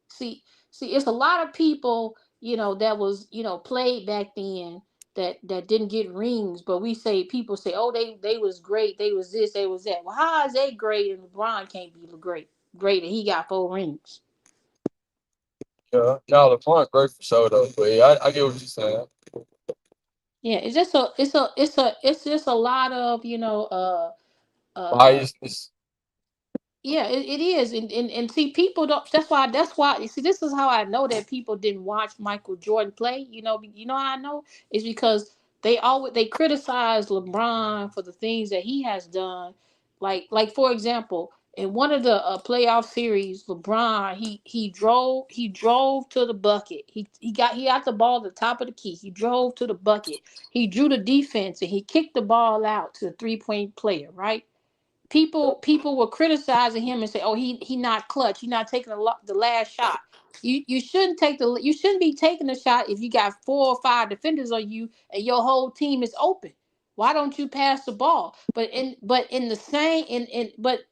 See, it's a lot of people, that was, played back then that didn't get rings, but people say, oh, they was great, they was this, they was that. Well, how is they great and LeBron can't be great and he got 4 rings? yeah. No, LeBron great for sure though. But yeah, I get what you're saying. Yeah, it's just a lot of, Biasness. yeah, it is, and see, people don't. That's why. See, this is how I know that people didn't watch Michael Jordan play. How I know is because they criticize LeBron for the things that he has done. Like for example, in one of the playoff series, LeBron he drove to the bucket. He got the ball at the top of the key. He drove to the bucket. He drew the defense and he kicked the ball out to the 3-point player. Right. People were criticizing him and say, "Oh, he not clutch. He not taking the last shot." You shouldn't be taking a shot if you got 4 or 5 defenders on you and your whole team is open. Why don't you pass the ball? But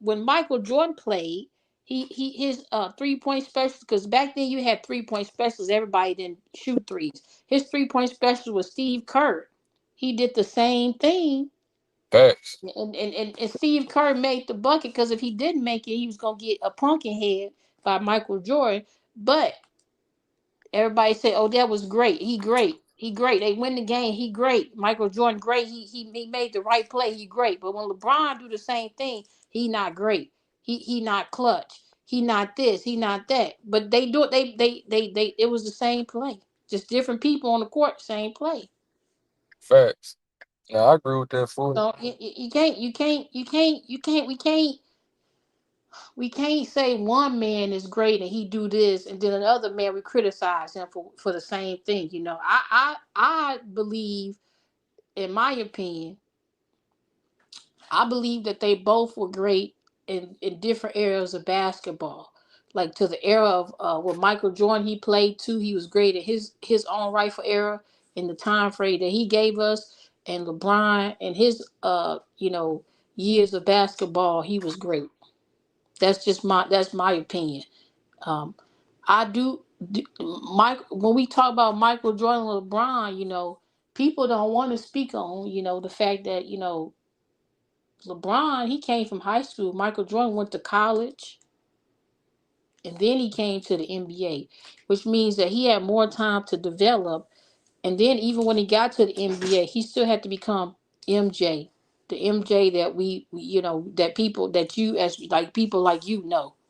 when Michael Jordan played, his 3-point special, because back then you had 3-point specials. Everybody didn't shoot threes. His 3-point special was Steve Kerr. He did the same thing, Facts. and Steve Kerr made the bucket, because if he didn't make it, he was gonna get a pumpkin head by Michael Jordan. But everybody said, "Oh, that was great. He great. He great. They win the game. He great. Michael Jordan great. He made the right play. He great." But when LeBron do the same thing, he not great. He not clutch. He not this. He not that. But they do it. They. It was the same play. Just different people on the court. Same play. Facts. Yeah, I agree with that fully. So we can't say one man is great and he do this, and then another man we criticize him for the same thing. I believe, in my opinion, I believe that they both were great in different eras of basketball. Like to the era of when Michael Jordan he played too, he was great in his own rightful era in the time frame that he gave us, and LeBron and his years of basketball, he was great. That's my opinion. Um, I do Mike when we talk about Michael Jordan and LeBron, people don't want to speak on, the fact that, LeBron, he came from high school. Michael Jordan went to college and then he came to the NBA, which means that he had more time to develop. And then even when he got to the NBA, he still had to become MJ, the MJ that that people that you as like people like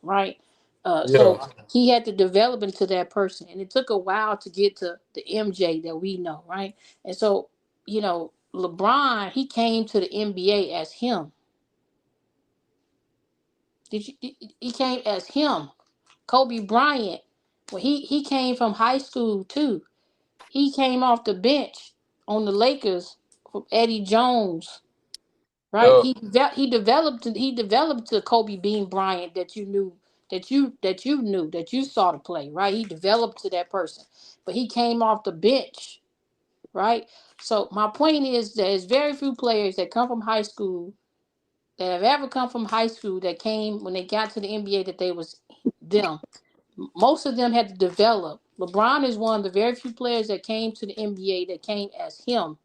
right? So Yeah, he had to develop into that person, and it took a while to get to the MJ that we know, right? And so LeBron, he came to the NBA as him. He came as him. Kobe Bryant, well, he came from high school too. He came off the bench on the Lakers from Eddie Jones, right? yeah. He developed to Kobe Bean Bryant that you knew, that you saw to play, right? He developed to that person, but he came off the bench, right? So my point is there's very few players that come from high school that have ever come from high school that came when they got to the NBA that they was them. Most of them had to develop. LeBron is one of the very few players that came to the NBA that came as him.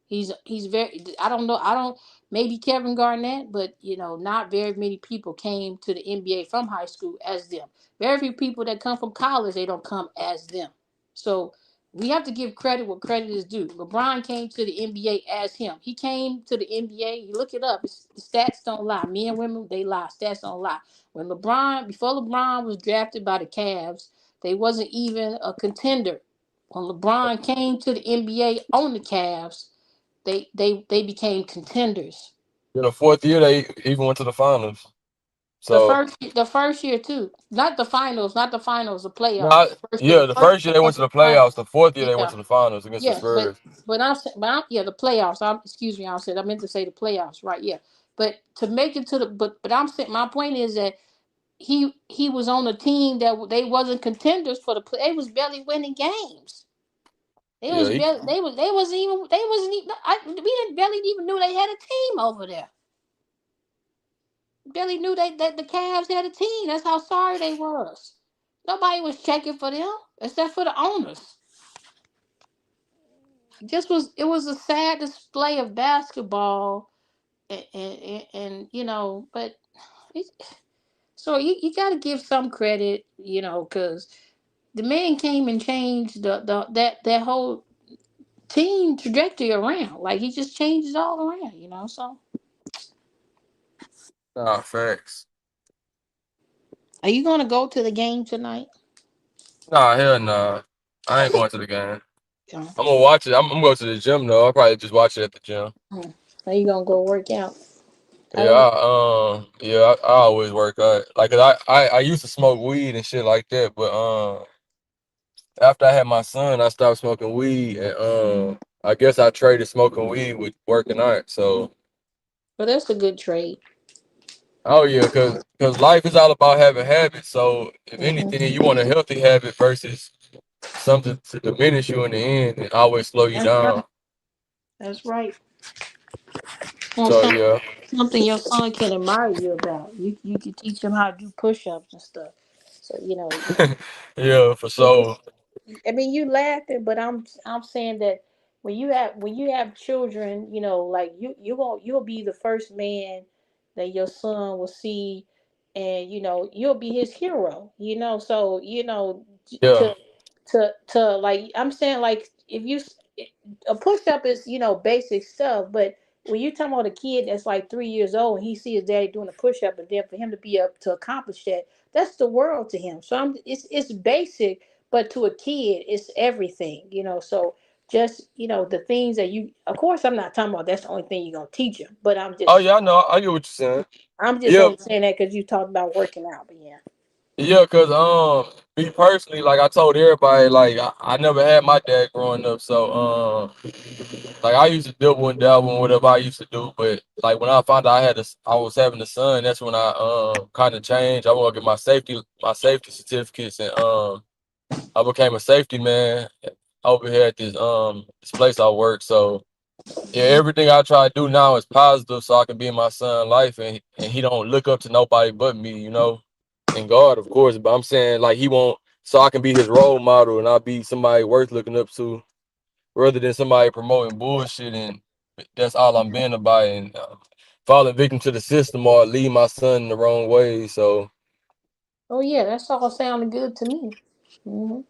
He's very. I don't. Maybe Kevin Garnett, but not very many people came to the NBA from high school as them. Very few people that come from college, they don't come as them. So we have to give credit what credit is due. LeBron came to the NBA as him. He came to the NBA. You look it up. The stats don't lie. Men and women, they lie. Stats don't lie. Before LeBron was drafted by the Cavs, they wasn't even a contender. When LeBron came to the NBA on the Cavs, they became contenders. In the fourth year, they even went to the finals. The So first year too. Not the finals, the playoffs. no, The first year. yeah, The the first first year year they they went went to to the the finals. playoffs. The fourth year they went Yeah. to the finals against the Yes, Spurs. the playoffs. Excuse me, I meant to say the playoffs, right? Yeah, but to make it to the but I'm saying my point is that he was on a team that they wasn't contenders for the play. They was barely winning games. Yeah, They wasn't even we didn't barely even knew they had a team over there. Barely knew that the Cavs had a team. That's how sorry they was. Nobody was checking for them except for the owners. It was a sad display of basketball, and but it, so you got to give some credit, because the man came and changed that whole team trajectory around. Like he just changed it all around. So nah, facts. are you gonna go to the game tonight? Nah, hell nah. I ain't going to the game. Yeah. I'm gonna watch it. I'm gonna go to the gym though. I'll probably just watch it at the gym. Are you gonna go work out? Yeah, I always work out. Like, 'cause I used to smoke weed and shit like that, but after I had my son, I stopped smoking weed, and I guess I traded smoking weed with working out. So, But that's a good trade. oh yeah, cause life is all about having habits. So, if Hmm. anything, you want a healthy habit versus something to diminish you in the end and always slow you That's right. down. That's right. Well, So yeah, something your son can admire you about. You can teach him how to do push-ups and stuff. So yeah, for you sure. I mean, you laughing, but I'm saying that when you have children, like you'll be the first man that your son will see, and you'll be his hero. So Yeah. to like I'm saying, like if a push up is basic stuff, but when you talking about a kid that's like 3 years old and he sees his daddy doing a push up, and then for him to be up to accomplish that, that's the world to him. So it's basic, but to a kid, it's everything. So just the things that of course, I'm not talking about that's the only thing you're gonna teach them, but Oh yeah, I know. I get what you're saying. I'm just Yeah, only saying that because you talked about working out. But yeah. yeah, cause me personally, like I told everybody, like I never had my dad growing up, so like I used to double and dabble and whatever I used to do, but like when I found out I was having a son, that's when I kind of changed. I want to get my safety certificates, and I became a safety man over here at this place I work. So yeah, everything I try to do now is positive, so I can be in my son's life, and he don't look up to nobody but me, and God, of course. But I'm saying like he won't, so I can be his role model, and I'll be somebody worth looking up to, rather than somebody promoting bullshit, and that's all I'm being about, and falling victim to the system or lead my son in the wrong way. So Oh yeah, that's all sounding good to me. Hmm.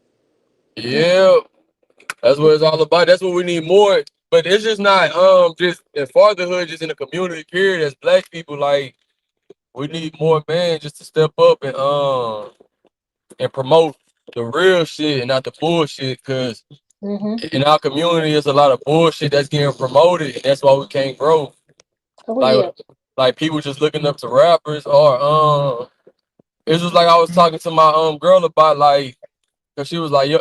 yeah, that's what it's all about. That's what we need more. But it's just not just in fatherhood, just in the community period as black people, like we need more men just to step up and promote the real shit and not the bullshit. Cause Hmm. in our community, there's a lot of bullshit that's getting promoted, and that's why we can't grow. Oh Like yeah. like people just looking up to rappers, or it's just like I was talking to my girl about, like, cause she was like, he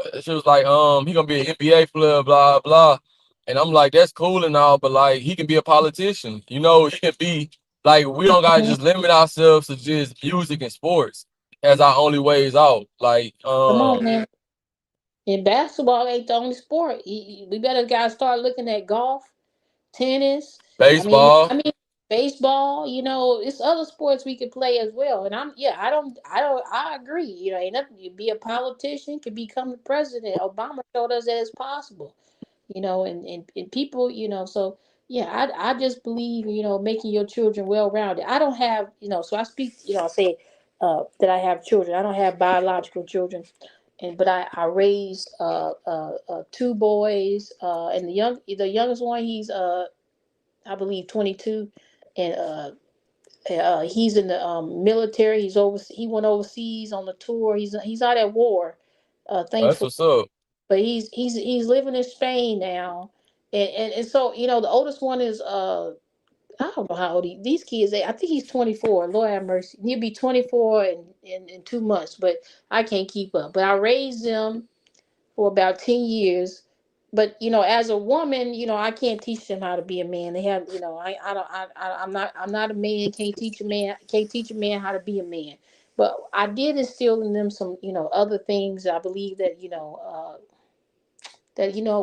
gonna be an NBA player, blah blah. And I'm like, that's cool and all, but like he can be a politician. He can be like, we don't gotta Mhm. just limit ourselves to just music and sports as our only ways out. Like Come on, man. And basketball ain't the only sport. We better guys start looking at golf, tennis. I mean, baseball. baseball. It's other sports we could play as well. And I agree. Ain't nothing. You be a politician, could become the president. Obama showed us that it's possible. And people. So yeah, I just believe making your children well rounded. I don't have so I speak. I say that I have children. I don't have biological children, but I raised two boys, and the youngest one, he's I believe 22, and he's in the military. He went overseas on the tour. He's out at war, That's thankfully, what's up. but he's living in Spain now, and so the oldest one is I don't know how old these kids. I think he's 24. Lord have mercy. He'll be 24 in 2 months, but I can't keep up. But I raised them for about 10 years. But as a woman, I can't teach them how to be a man. They have, I don't, I'm not a man. Can't teach a man how to be a man. But I did instill in them some, other things. I believe that,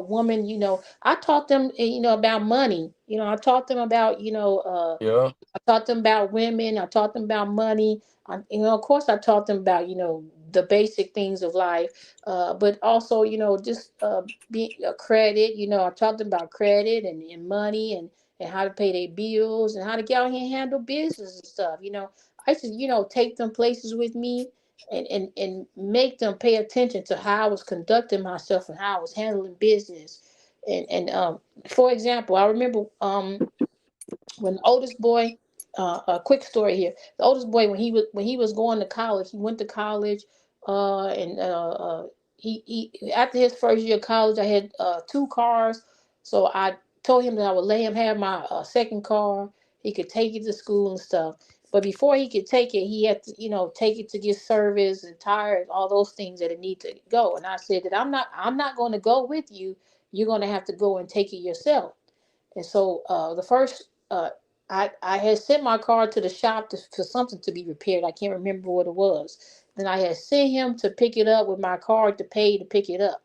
woman, I taught them, about money. I taught them about, Yeah. I taught them about women. I taught them about money. Of course, I taught them about, the basic things of life. But also, just being credit. I taught them about credit and money and how to pay their bills and how to get out here and handle business and stuff. I used to, take them places with me and make them pay attention to how I was conducting myself and how I was handling business. And for example, I remember when the oldest boy, a quick story here. The oldest boy, when he was going to college, he went to college, and he after his first year of college, I had two cars, so I told him that I would let him have my second car. He could take it to school and stuff. But before he could take it, he had to, take it to get service and tires, all those things that it need to go. And I said that I'm not going to go with you. You're going to have to go and take it yourself. And so the first, I had sent my car to the shop for something to be repaired. I can't remember what it was. Then I had sent him to pick it up with my card to pay to pick it up.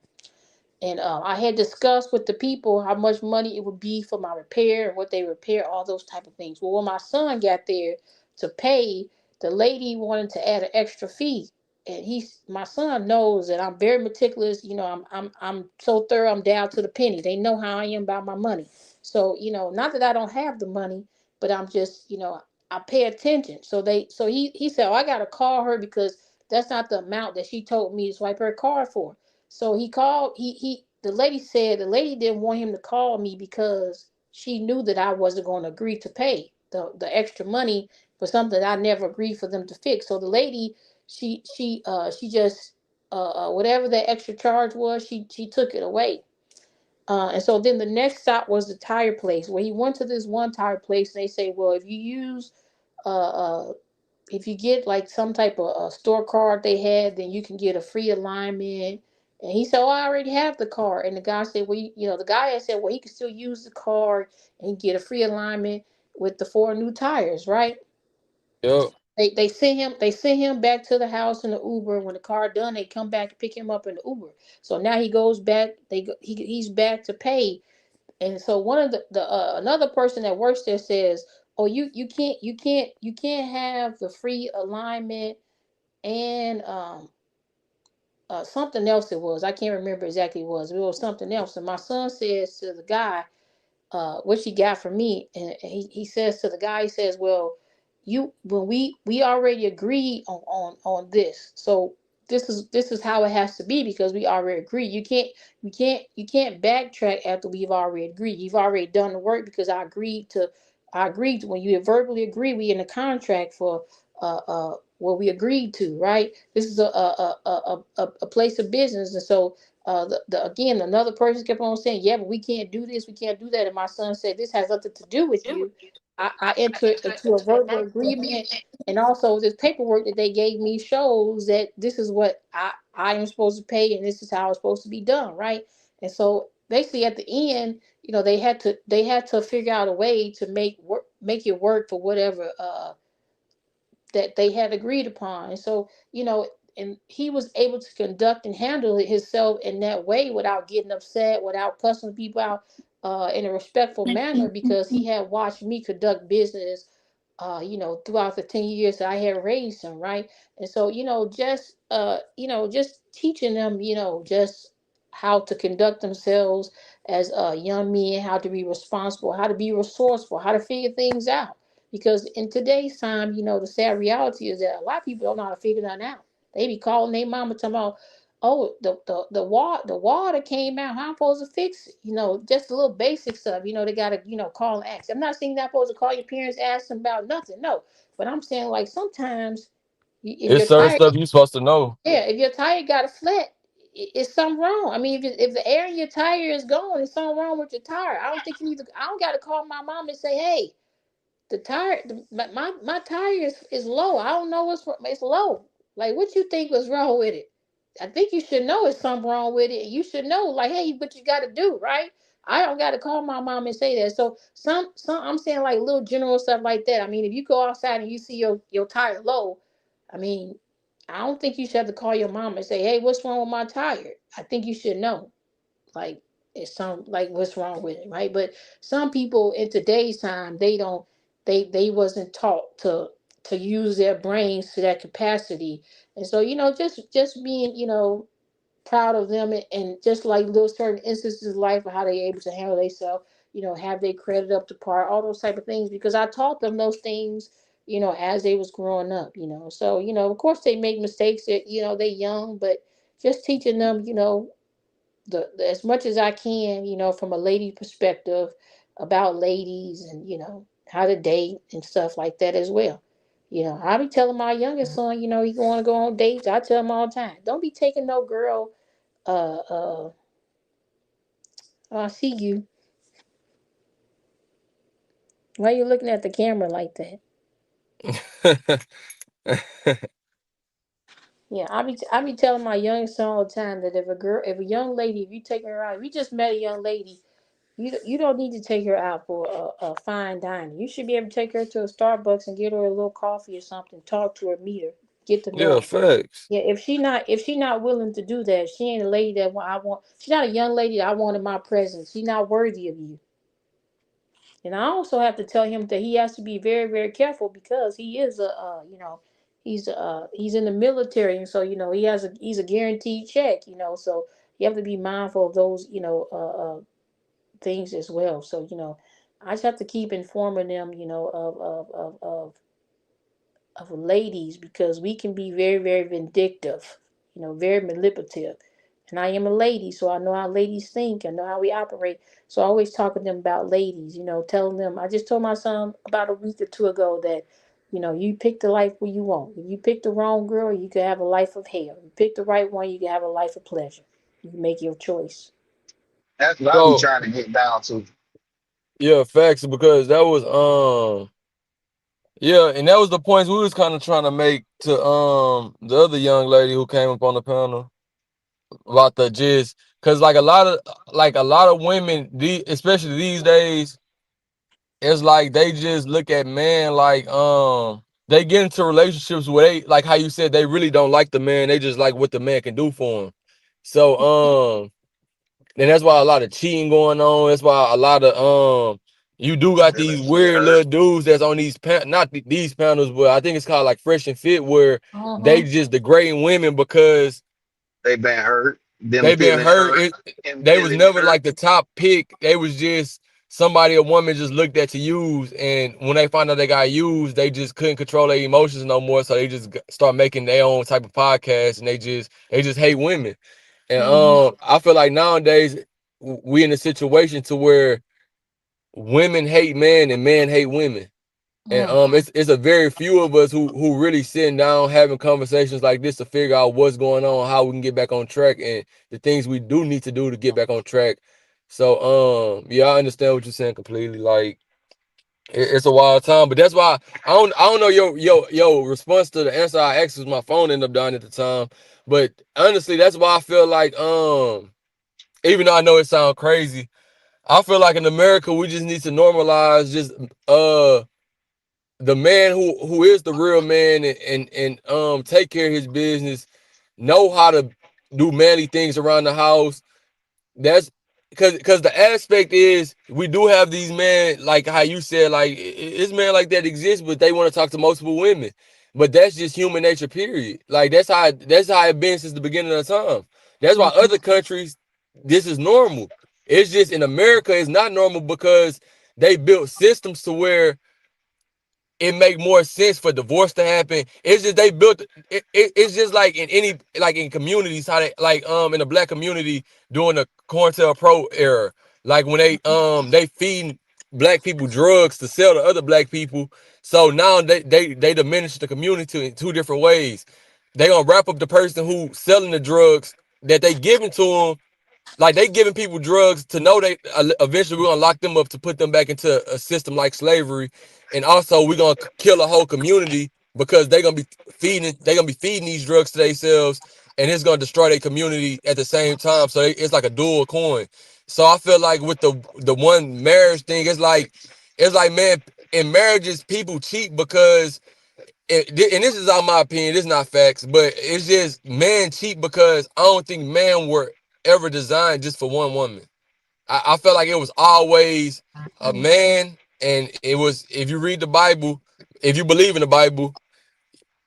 And I had discussed with the people how much money it would be for my repair and what they repair, all those type of things. Well, when my son got there to pay, the lady wanted to add an extra fee. And my son knows that I'm very meticulous. I'm so thorough. I'm down to the penny. They know how I am about my money. So not that I don't have the money, but I'm just I pay attention. So he said, "Oh, I gotta call her because that's not the amount that she told me to swipe her card for." So he called. The lady said the lady didn't want him to call me because she knew that I wasn't going to agree to pay the extra money for something that I never agreed for them to fix. So the lady, she just whatever the extra charge was, she took it away. And so then the next stop was the tire place, where he went to this one tire place. And they say, well, uh, uh, if you get like some type of store card they had, then you can get a free alignment. And he said, "Oh, I already have the card." And the guy said, "Well, the guy had said, well, he could still use the card and get a free alignment with the 4 new tires, right?" Yep. They sent him back to the house in the Uber. When the car done, they come back to pick him up in the Uber. So now he goes back. He's back to pay. And so one of the another person that works there says, "Oh, you can't have the free alignment and something else it was. I can't remember exactly what it was. It was something else." And my son says to the guy, what she got from me, and he says to the guy, he says, "Well, when we already agreed on this, so this is how it has to be because we already agreed. You can't backtrack after we've already agreed. You've already done the work because I agreed to when you verbally agree. We in a contract for what we agreed to, right? This is a place of business." And so again, another person kept on saying, "Yeah, but we can't do this, we can't do that." And my son said, "This has nothing to do with you. I entered into a verbal agreement, and also this paperwork that they gave me shows that this is what I am supposed to pay, and this is how it's supposed to be done, right?" And so basically, at the end, they had to figure out a way to make it work for whatever that they had agreed upon. And so, and he was able to conduct and handle it himself in that way without getting upset, without cussing people out in a respectful manner, because he had watched me conduct business, throughout the 10 years that I had raised him, right? And so, just teaching them, just how to conduct themselves as young men, how to be responsible, how to be resourceful, how to figure things out. Because in today's time, the sad reality is that a lot of people don't know how to figure that out. They be calling their mama talking about, oh, the water came out. How I'm supposed to fix it? Just a little basic stuff. They gotta, call and ask. I'm not saying you're not supposed to call your parents, ask them about nothing. No, but I'm saying like sometimes if It's your certain tire, stuff you supposed to know. yeah, if your tire got a flat, it's something wrong. I mean, if the air in your tire is gone, it's something wrong with your tire. I don't think you need to. I don't got to call my mom and say, hey, the tire, my tire is low. I don't know what's wrong. It's low. Like, what you think was wrong with it? I think you should know it's something wrong with it. You should know, like, hey, what you got to do, right? I don't got to call my mom and say that. So I'm saying like little general stuff like that. I mean, if you go outside and you see your tire low, I mean, I don't think you should have to call your mom and say, hey, what's wrong with my tire? I think you should know, like, it's some like what's wrong with it, right? But some people in today's time, they don't, they wasn't taught to use their brains to that capacity. And so, just being, proud of them, and just like little certain instances of life of how they able to handle themselves, have their credit up to par, all those type of things, because I taught them those things, as they was growing up. So, of course they make mistakes, that they young, but just teaching them, as much as I can, from a lady perspective, about ladies, and how to date and stuff like that as well. I be telling my youngest son, he want to go on dates. I tell him all the time, don't be taking no girl. Uh, uh, I see you. Why you looking at the camera like that? Yeah, I be telling my youngest son all the time that if a young lady, if you take her out, if you just met a young lady, you don't need to take her out for a fine dining. You should be able to take her to a Starbucks and get her a little coffee or something. Talk to her, meet her, get to know Yeah, her. facts. Yeah, if she not willing to do that, she ain't a lady that I want. She's not a young lady that I want in my presence. She's not worthy of you. And I also have to tell him that he has to be very, very careful, because he is he's in the military, and so he's a guaranteed check. So you have to be mindful of those things as well. So I just have to keep informing them, of ladies, because we can be very, very vindictive, very manipulative. And I am a lady, so I know how ladies think. I know how we operate. So I always talk to them about ladies, telling them. I just told my son about a week or two ago that, you pick the life where you want. If you pick the wrong girl, you can have a life of hell. If you pick the right one, you can have a life of pleasure. You can make your choice. That's what I be So trying to get down to. yeah, facts, because that was yeah, and that was the points we was kind of trying to make to the other young lady who came up on the panel about the just because like a lot of women, especially these days, it's like they just look at man like they get into relationships where they, like how you said, they really don't like the man, they just like what the man can do for them. So and that's why a lot of cheating going on. That's why a lot of you do got these Feelings get weird hurt. little dudes that's on these not these panels, but I think it's called like Fresh and Fit, where they Uh-huh. just degrading women because They been hurt. Them they been feeling hurt. hurt. And They was feeling never hurt. like the top pick. They was just somebody a woman just looked at to use, and when they find out they got used, they just couldn't control their emotions no more. So they just start making their own type of podcast, and they just hate women. And Mm-hmm. I feel like nowadays we in a situation to where women hate men and men hate women. And Mm. it's a very few of us who really sitting down having conversations like this to figure out what's going on, how we can get back on track, and the things we do need to do to get back on track. So yeah, I understand what you're saying completely. Like it's a wild time, but that's why I don't know your response to the answer I asked, was my phone ended up dying at the time. But honestly, that's why I feel like even though I know it sounds crazy, I feel like in America we just need to normalize just the man who is the real man, and take care of his business, know how to do manly things around the house. That's because the aspect is we do have these men, like how you said, like it's men like that exist, but they want to talk to multiple women. But that's just human nature, period. Like that's how it been since the beginning of time. That's why Mm-hmm. other countries, this is normal. It's just in America it's not normal because they built systems to where it make more sense for divorce to happen. It's just they built it's just like in any like in communities how they like in the black community during the COINTELPRO era, like when they feeding black people drugs to sell to other black people. So now they diminish the community in two different ways. They gonna wrap up the person who selling the drugs that they giving to them, like they giving people drugs to know they eventually we're gonna lock them up to put them back into a system like slavery, and also we're gonna kill a whole community because they're gonna be feeding these drugs to themselves, and it's gonna destroy their community at the same time. So it's like a dual coin. So I feel like with the one marriage thing, it's like man, in marriages people cheat because and this is all my opinion, this is not facts, but it's just men cheat because I don't think men were ever designed just for one woman. I felt like it was always a man, and it was, if you read the Bible, if you believe in the Bible,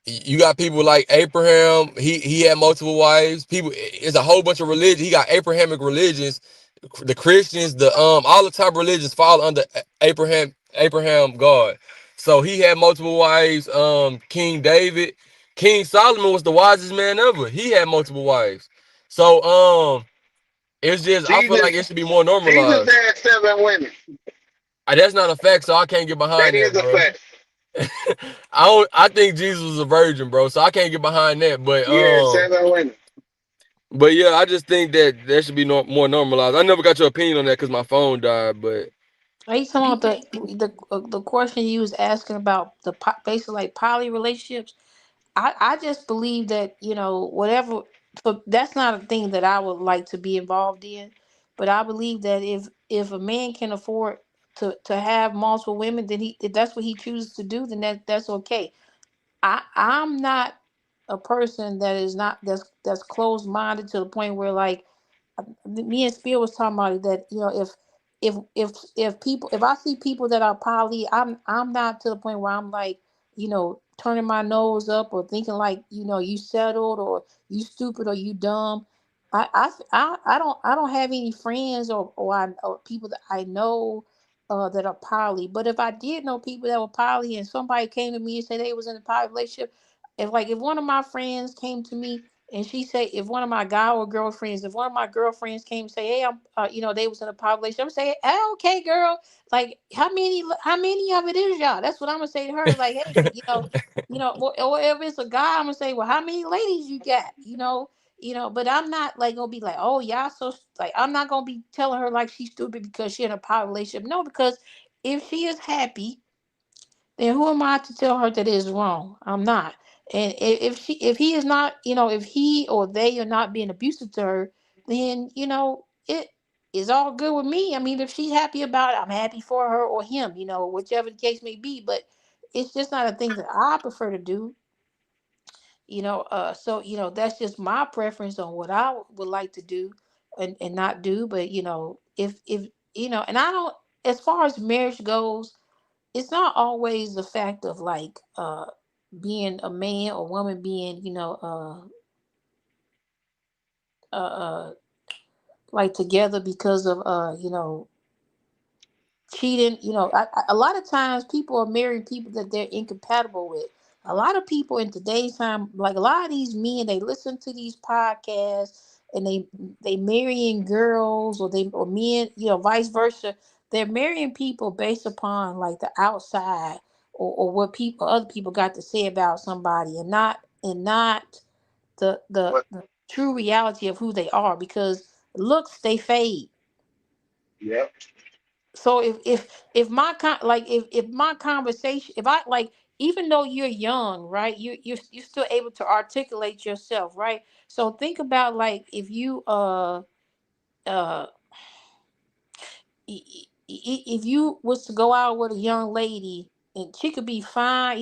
you got people like Abraham. He had multiple wives. People, it's a whole bunch of religion. He got Abrahamic religions, the Christians, the all the top religions fall under Abraham God. So he had multiple wives. King David, King Solomon was the wisest man ever. He had multiple wives. So it's just I feel like Jesus, it should be more Jesus normalized. had 7 women. That's not a fact, so I can't get That behind is that, a bro. fact. I think Jesus was a virgin, bro. So I can't get behind that. He had 7 women. But yeah, I just think that should be more normalized. I never got your opinion on that because my phone died. But Are you talking about the question you was asking about basically like poly relationships? I just believe that whatever, but that's not a thing that I would like to be involved in. But I believe that if a man can afford to have multiple women, then if that's what he chooses to do, then that's okay. I'm not a person that is not that's closed minded to the point where like me and Spear was talking about it, that if people, if I see people that are poly, I'm not to the point where I'm like turning my nose up or thinking like you settled or you stupid or you dumb. I don't have any friends or people that I know that are poly. But if I did know people that were poly and somebody came to me and said they was in a poly relationship, if one of my friends came to me and she say, if one of my guy or girlfriends, if one of my girlfriends came and say, hey, I'm they was in a population, I'm saying, hey, okay, girl, like how many of it is y'all? That's what I'm gonna say to her. Like, hey, or if it's a guy, I'm gonna say, well, how many ladies you got? But I'm not like gonna be like, oh, y'all so like, I'm not gonna be telling her like she's stupid because she in a population. No, because if she is happy, then who am I to tell her that it is wrong? I'm not. And if he is not, if he or they are not being abusive to her, then it is all good with me. I mean, if she's happy about it, I'm happy for her or him, whichever the case may be. But it's just not a thing that I prefer to do. So that's just my preference on what I would like to do and not do. But if and I don't, as far as marriage goes, it's not always the fact of like being a man or woman being uh like together because of cheating. A lot of times people are marrying people that they're incompatible with. A lot of people in today's time, like a lot of these men, they listen to these podcasts and they marrying girls, or men, vice versa. They're marrying people based upon like the outside, or what other people got to say about somebody, and not But the true reality of who they are, because looks, they fade. yeah, So if my if my conversation, if I like, even though you're young, right, you're still able to articulate yourself, right? So think about like if you uh if you was to go out with a young lady and she could be fine,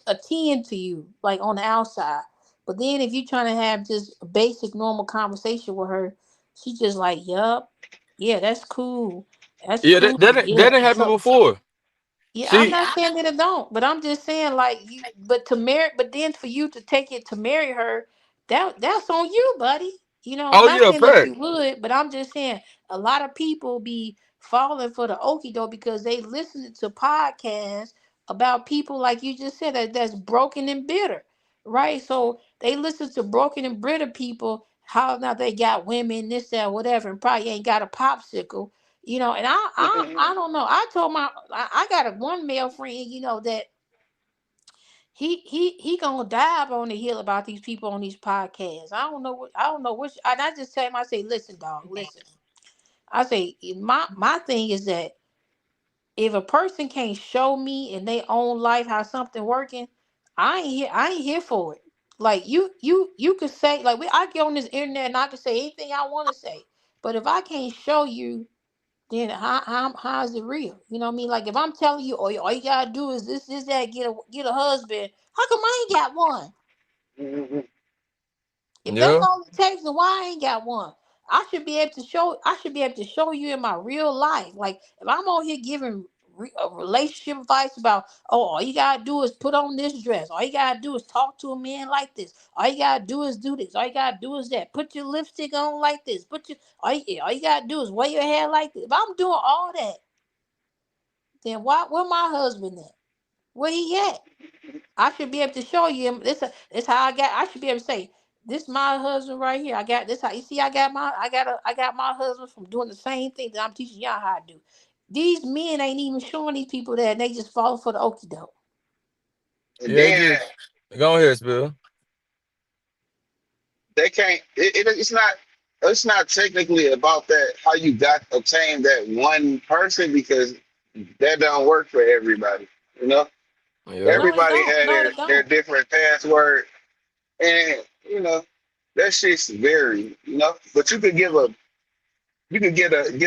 a 10 to you, like on the outside, but then if you're trying to have just a basic normal conversation with her, she just like, yup, yeah, that's cool, that's yeah, cool, that yeah. didn't happen So before. yeah, I'm See, not saying that it don't, but I'm just saying like but to marry, but then for you to take it to marry her, that's on you, buddy. oh Not yeah, saying that fact. you would, but I'm just saying a lot of people be falling for the okie doke because they listen to podcasts about people like you just said that's broken and bitter, right? So they listen to broken and bitter people. How now they got women, this, that, whatever, and probably ain't got a popsicle, And I don't know. I told I got a one male friend, that he gonna dive on the hill about these people on these podcasts. I don't know which. And I just tell him, I say, listen, dog, listen. I say my thing is that if a person can't show me in their own life how something working, I ain't here for it. Like you could say like I get on this internet and I can say anything I want to say, but if I can't show you, then how is it real? You know what I mean? Like if I'm telling you, all you gotta do is this, that, get a husband. How come I ain't got one? If that's Yeah. all it takes, then why I ain't got one? I should be able to show. I should be able to show you in my real life. Like if I'm on here giving relationship advice about, all you gotta do is put on this dress. All you gotta do is talk to a man like this. All you gotta do is do this. All you gotta do is that. Put your lipstick on like this. All you gotta do is wear your hair like this. If I'm doing all that, then where my husband at? Where he at? I should be able to show you him. This how I got. I should be able to say, this my husband right here. I got this. How you see? I got my husband from doing the same thing that I'm teaching y'all how to do. These men ain't even showing these people that, and they just falling for the okie doke. And Yeah, then just go ahead, Spill. they can't. It's not technically about that how you got obtained that one person because that don't work for everybody. You know, Yeah. No, it everybody don't. had No, it their don't. different password, and that shit's vary. But you could give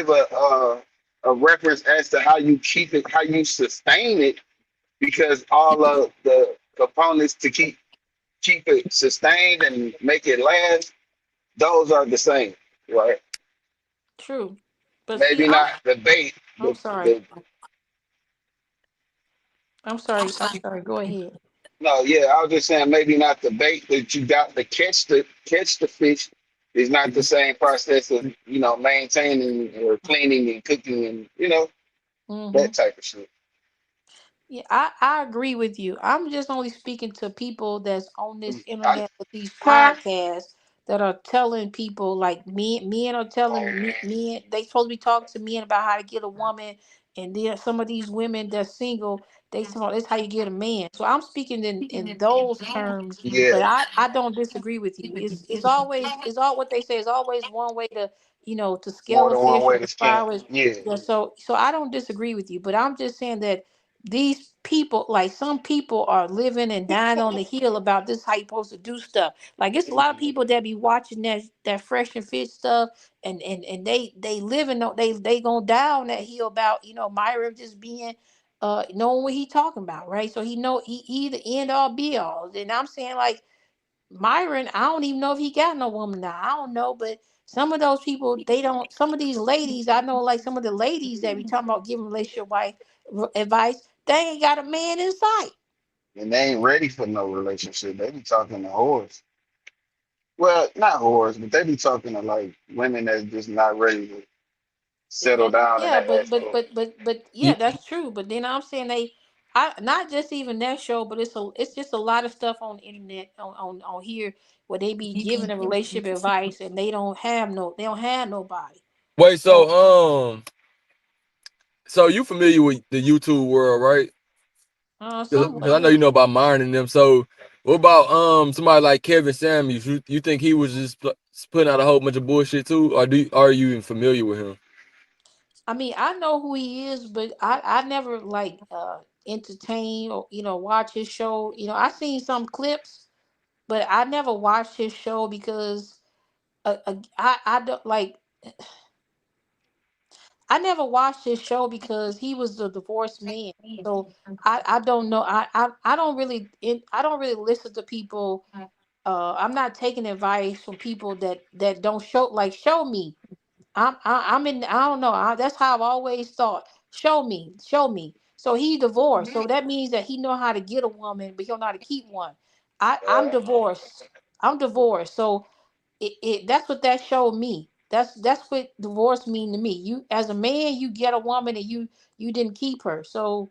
a reference as to how you keep it, how you sustain it, because all of the components to keep it sustained and make it last, those are the same, right? True, but see, Maybe not the bait. I'm sorry. The I'm sorry. I'm sorry. Go ahead. No, yeah, I was just saying maybe not the bait that you got to catch the fish is not the same process of maintaining or cleaning and cooking and Mm-hmm. that type of shit. Yeah, I agree with you. I'm just only speaking to people that's on this I, internet with these podcasts that are telling people like men are telling men they supposed to be talking to men about how to get a woman, and then some of these women that's single, they say "Oh, this how you get a man." So I'm speaking in those terms, yeah, but I don't disagree with you. It's all what they say is always one way to to scale more a than one fish way or to to skin. fry it. Yeah, Yeah, so I don't disagree with you, but I'm just saying that these people, like some people, are living and dying on the hill about this how you supposed to do stuff. Like it's a lot of people that be watching that fresh and fit stuff, and they living they gonna die on that hill about Myra just being knowing what he talking about, right? So he the end all be all. And I'm saying like Myron, I don't even know if he got no woman now. I don't know, but some of those people, they don't. Some of these ladies, I know, like some of the ladies that be talking about giving relationship wife advice, they ain't got a man in sight. and they ain't ready for no relationship. They be talking to whores. Well, not whores, but they be talking to like women that's just not ready to settle down in Yeah, that but aspect. yeah, that's true. But then I'm saying I not just even that show, but it's just a lot of stuff on the internet on here where they be giving a relationship advice and they don't have nobody. Wait, So so you familiar with the YouTube world, right? Because somewhat, I know yeah. you know about Myron and them. So what about somebody like Kevin Samuels? You think he was just putting out a whole bunch of bullshit too, or are you even familiar with him? I mean, I know who he is, but I never like entertain or watch his show. I seen some clips, but I never watched his show because I don't like. I never watched his show because he was the divorced man. So I don't know. I don't really I don't really listen to people. I'm not taking advice from people that don't show me. I'm in. I don't know. That's how I've always thought. Show me, show me. So he divorced. So that means that he know how to get a woman, but he don't know how to keep one. I'm divorced. I'm divorced. So that's what that showed me. That's what divorce mean to me. You as a man, you get a woman and you didn't keep her. So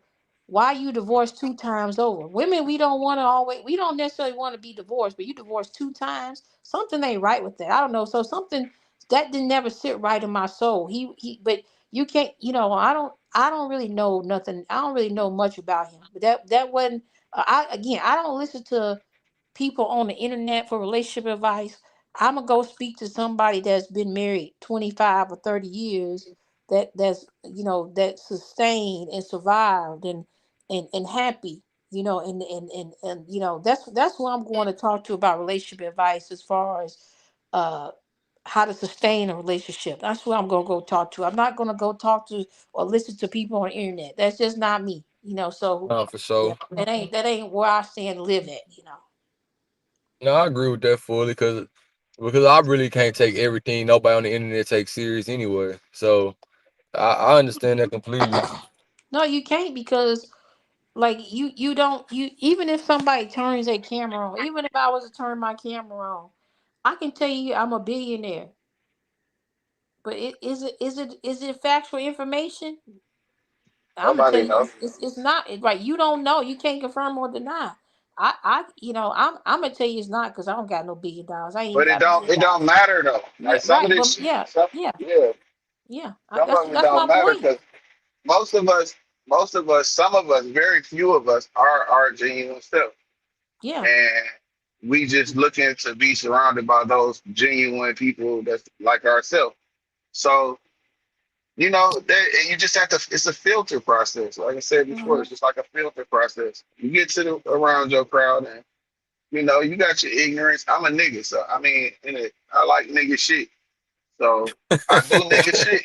Why you divorced 2 times over? Women, we don't necessarily want to be divorced, but you divorced 2 times. Something ain't right with that. I don't know. So something that didn't never sit right in my soul. But you can't, I don't really know nothing. I don't really know much about him. But that wasn't. I don't listen to people on the internet for relationship advice. I'm gonna go speak to somebody that's been married 25 or 30 years that sustained and survived and happy, that's who I'm going to talk to about relationship advice as far as uh how to sustain a relationship. That's who I'm gonna go talk to. I'm not gonna go talk to or listen to people on the internet. That's just not me, so For sure. that ain't where I stand and live at. No, I agree with that fully because I really can't take everything nobody on the internet takes serious anyway. So I understand that completely. No, you can't, because like you don't you even if somebody turns their camera on, even if I was to turn my camera on, I can tell you I'm a billionaire. But is it factual information? I'm gonna tell Nobody you knows. it's not right. You don't know. You can't confirm or deny. I'm gonna tell you it's not, because I don't got no $1 billion. I ain't even But got a million it don't dollars. matter though. Yeah, Like some of right. this But shit, yeah, some, yeah, yeah, yeah. some That's of it that's don't my matter point. because most of us, some of us, very few of us are our genuine self, Yeah. and we just looking to be surrounded by those genuine people that's like ourselves. So that you just have to. It's a filter process. Like I said before, Hmm. it's just like a filter process. You get to around your crowd, and you got your ignorance. I'm a nigga, so I mean, I like nigga shit. So I do nigga shit.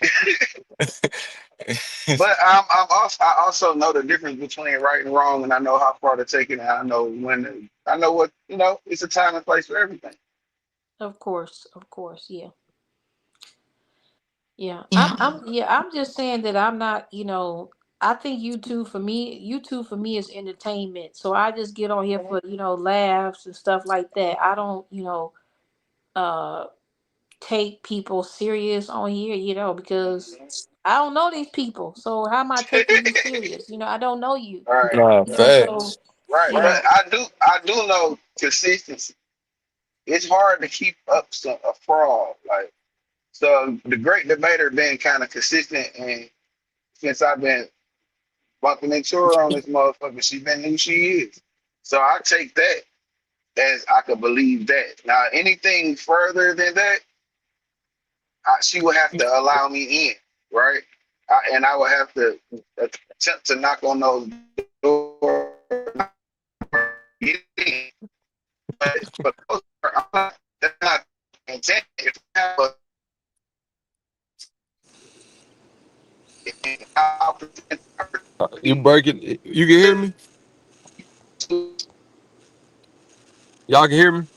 But I also know the difference between right and wrong, and I know how far to take it, and I know I know what It's a time and place for everything. Of course. Of course. Yeah. Yeah. I'm just saying that I'm not. I think YouTube for me is entertainment. So I just get on here for laughs and stuff like that. I don't uh take people serious on here, because I don't know these people. So how am I taking you serious? I don't know you. All right, Nah, So facts. right. But I do know consistency. It's hard to keep up a fraud. Like, so the great debater been kind of consistent, and since I've been bumping into her on this motherfucker, she been who she is. So I take that as I could believe that. Now anything further than that, she would have to allow me in, right? And I would have to attempt to knock on those doors, get in. But for the most part, that's not intent. If I have I'll pretend You break it. You can hear me? to Y'all can hear me?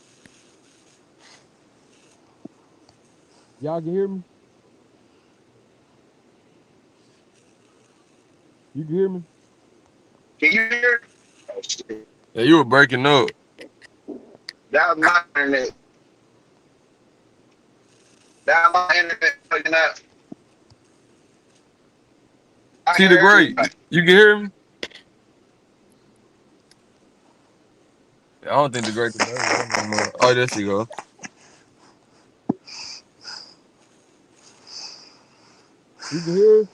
Y'all can hear me? You can hear me? can you hear? Oh, shit. Yeah, you were breaking up. That was my internet. That was my internet fucking up. I See the hear great. everybody. You can hear me? I don't think the great debate is on no more. Oh, there she go. You can hear us?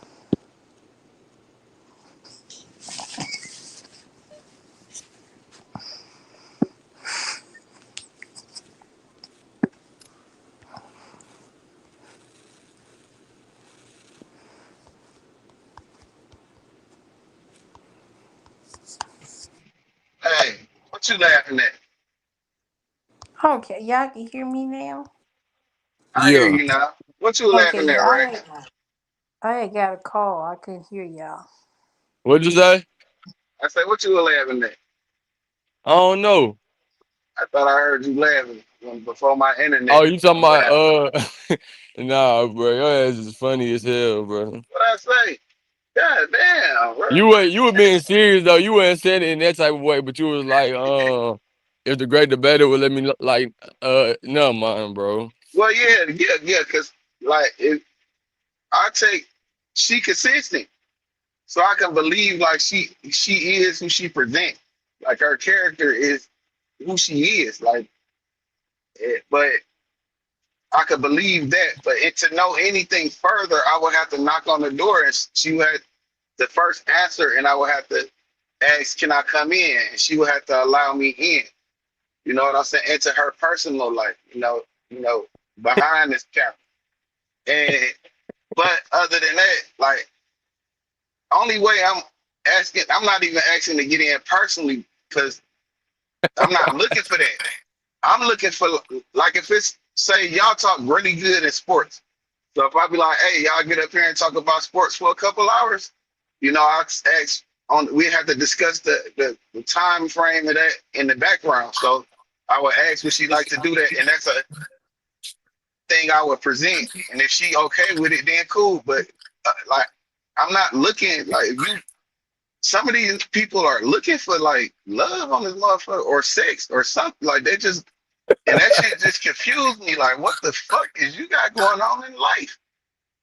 Hey, what you laughing at? okay, y'all can hear me now. I hear Yeah. you now. What you Okay, laughing at, yeah, Ray? I had got a call. I couldn't hear y'all. What'd you say? I said, what you laughing at? I don't know. I thought I heard you laughing before my Oh, internet you talking went about out. nah, bro. Your ass is funny as hell, bro. What I say? God damn, bro. You were being serious though. You weren't saying it in that type of way, but you was like, if the great debater would let me like, never mind, bro. Well, yeah, because like I take she consistent. so I can believe like she is who she presents. Like her character is who she is. Like, but I could believe that. But to know anything further, I would have to knock on the door, and she would have the first answer, and I would have to ask, "Can I come in?" And she would have to allow me in. You know what I'm saying? Into her personal life. You know, behind this camera. And but other than that, like, only way I'm not even asking to get in personally because I'm not looking for that. I'm looking for, like, if it's, say, y'all talk really good in sports. So if I be like, hey, y'all get up here and talk about sports for a couple hours, you know, I ask we have to discuss the time frame of that in the background. So I would ask would she like to do that, and that's a thing I would present. And if she okay with it, then cool. But like, I'm not looking like some of these people are looking for like love on this motherfucker or sex or something. Like they just, and that shit just confused me. Like, what the fuck is you got going on in life?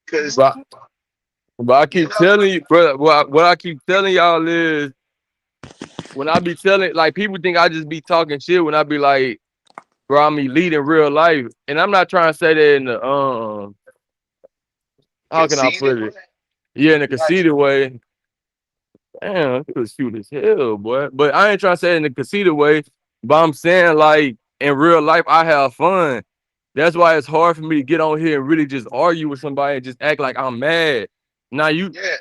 Because But I keep telling you, bro. What I keep telling y'all is, when I be telling, like, people think I just be talking shit when I be like, bro, I'm elite in real life, and I'm not trying to say that in the how can I put it? Yeah, in a conceited way. Damn, it was cute as hell, boy. But I ain't trying to say it in a conceited way. But I'm saying, like, in real life, I have fun. That's why it's hard for me to get on here and really just argue with somebody and just act like I'm mad. Now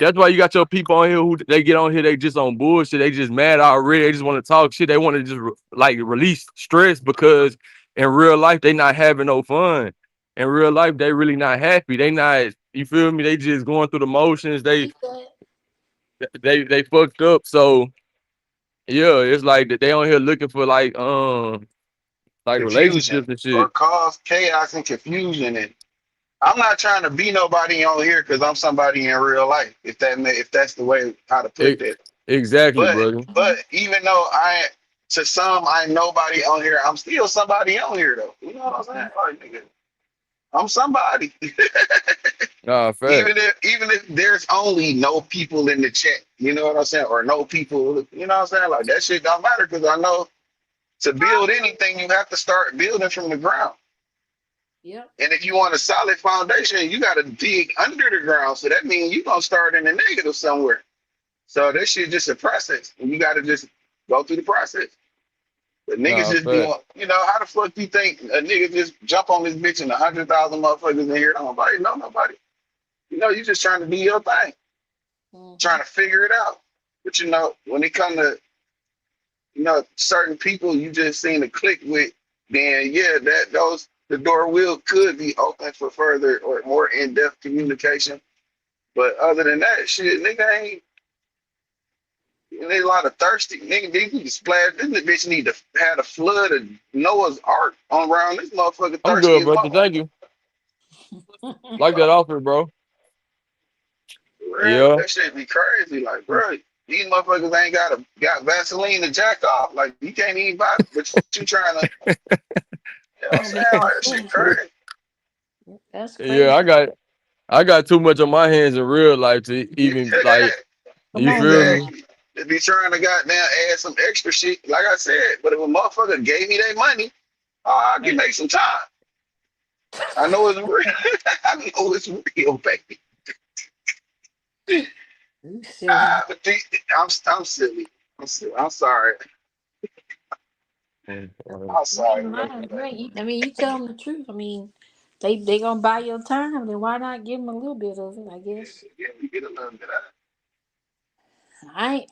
that's why you got your people on here who they get on here, they just on bullshit. They just mad already. They just want to talk shit. They want to just like release stress because in real life they not having no fun. In real life they really not happy. They not. You feel me? They just going through the motions. They fucked up. So yeah, it's like that they on here looking for like confusion relationships and shit. or cause chaos and confusion. And I'm not trying to be nobody on here because I'm somebody in real life. If that's the way how to put that. Exactly, brother. But even though to some I'm nobody on here, I'm still somebody on here though. You know what I'm saying? Like, nigga, I'm somebody. Nah, fact. Even if there's only no people in the chat, you know what I'm saying, or no people, you know what I'm saying? Like that shit don't matter because I know to build anything you have to start building from the ground. Yep. And if you want a solid foundation, you got to dig under the ground. So that means you're gonna start in the negative somewhere. So this shit just a process, and you got to just go through the process. But niggas just doing, you know, how the fuck do you think a nigga just jump on this bitch and 100,000 motherfuckers in here? Nobody know nobody. You know, you just trying to do your thing, trying to figure it out. But you know, when it come to, you know, certain people you just seen a click with, then yeah, the door could be open for further or more in-depth communication. But other than that, shit, nigga ain't. There's a lot of thirsty niggas. They need to splash. This bitch need to have a flood of Noah's Ark on around this motherfucker. I'm good, brother. Thank you. Like that offer, bro. Yeah, that shit be crazy. Like, bro, these motherfuckers ain't got Vaseline to jack off. Like, you can't even buy it, but you trying to. You know what I'm saying? Like, that shit crazy. That's crazy. Yeah, I got too much on my hands in real life to even like. You feel me? They be trying to goddamn add some extra shit, like I said. But if a motherfucker gave me their money, I can make some time. I know it's real. I know it's real, baby. I'm silly. I'm sorry. I'm sorry. I mean, you tell them the truth. I mean, they gonna buy your time, then why not give them a little bit of it? I guess. Yeah, we get a little bit out. I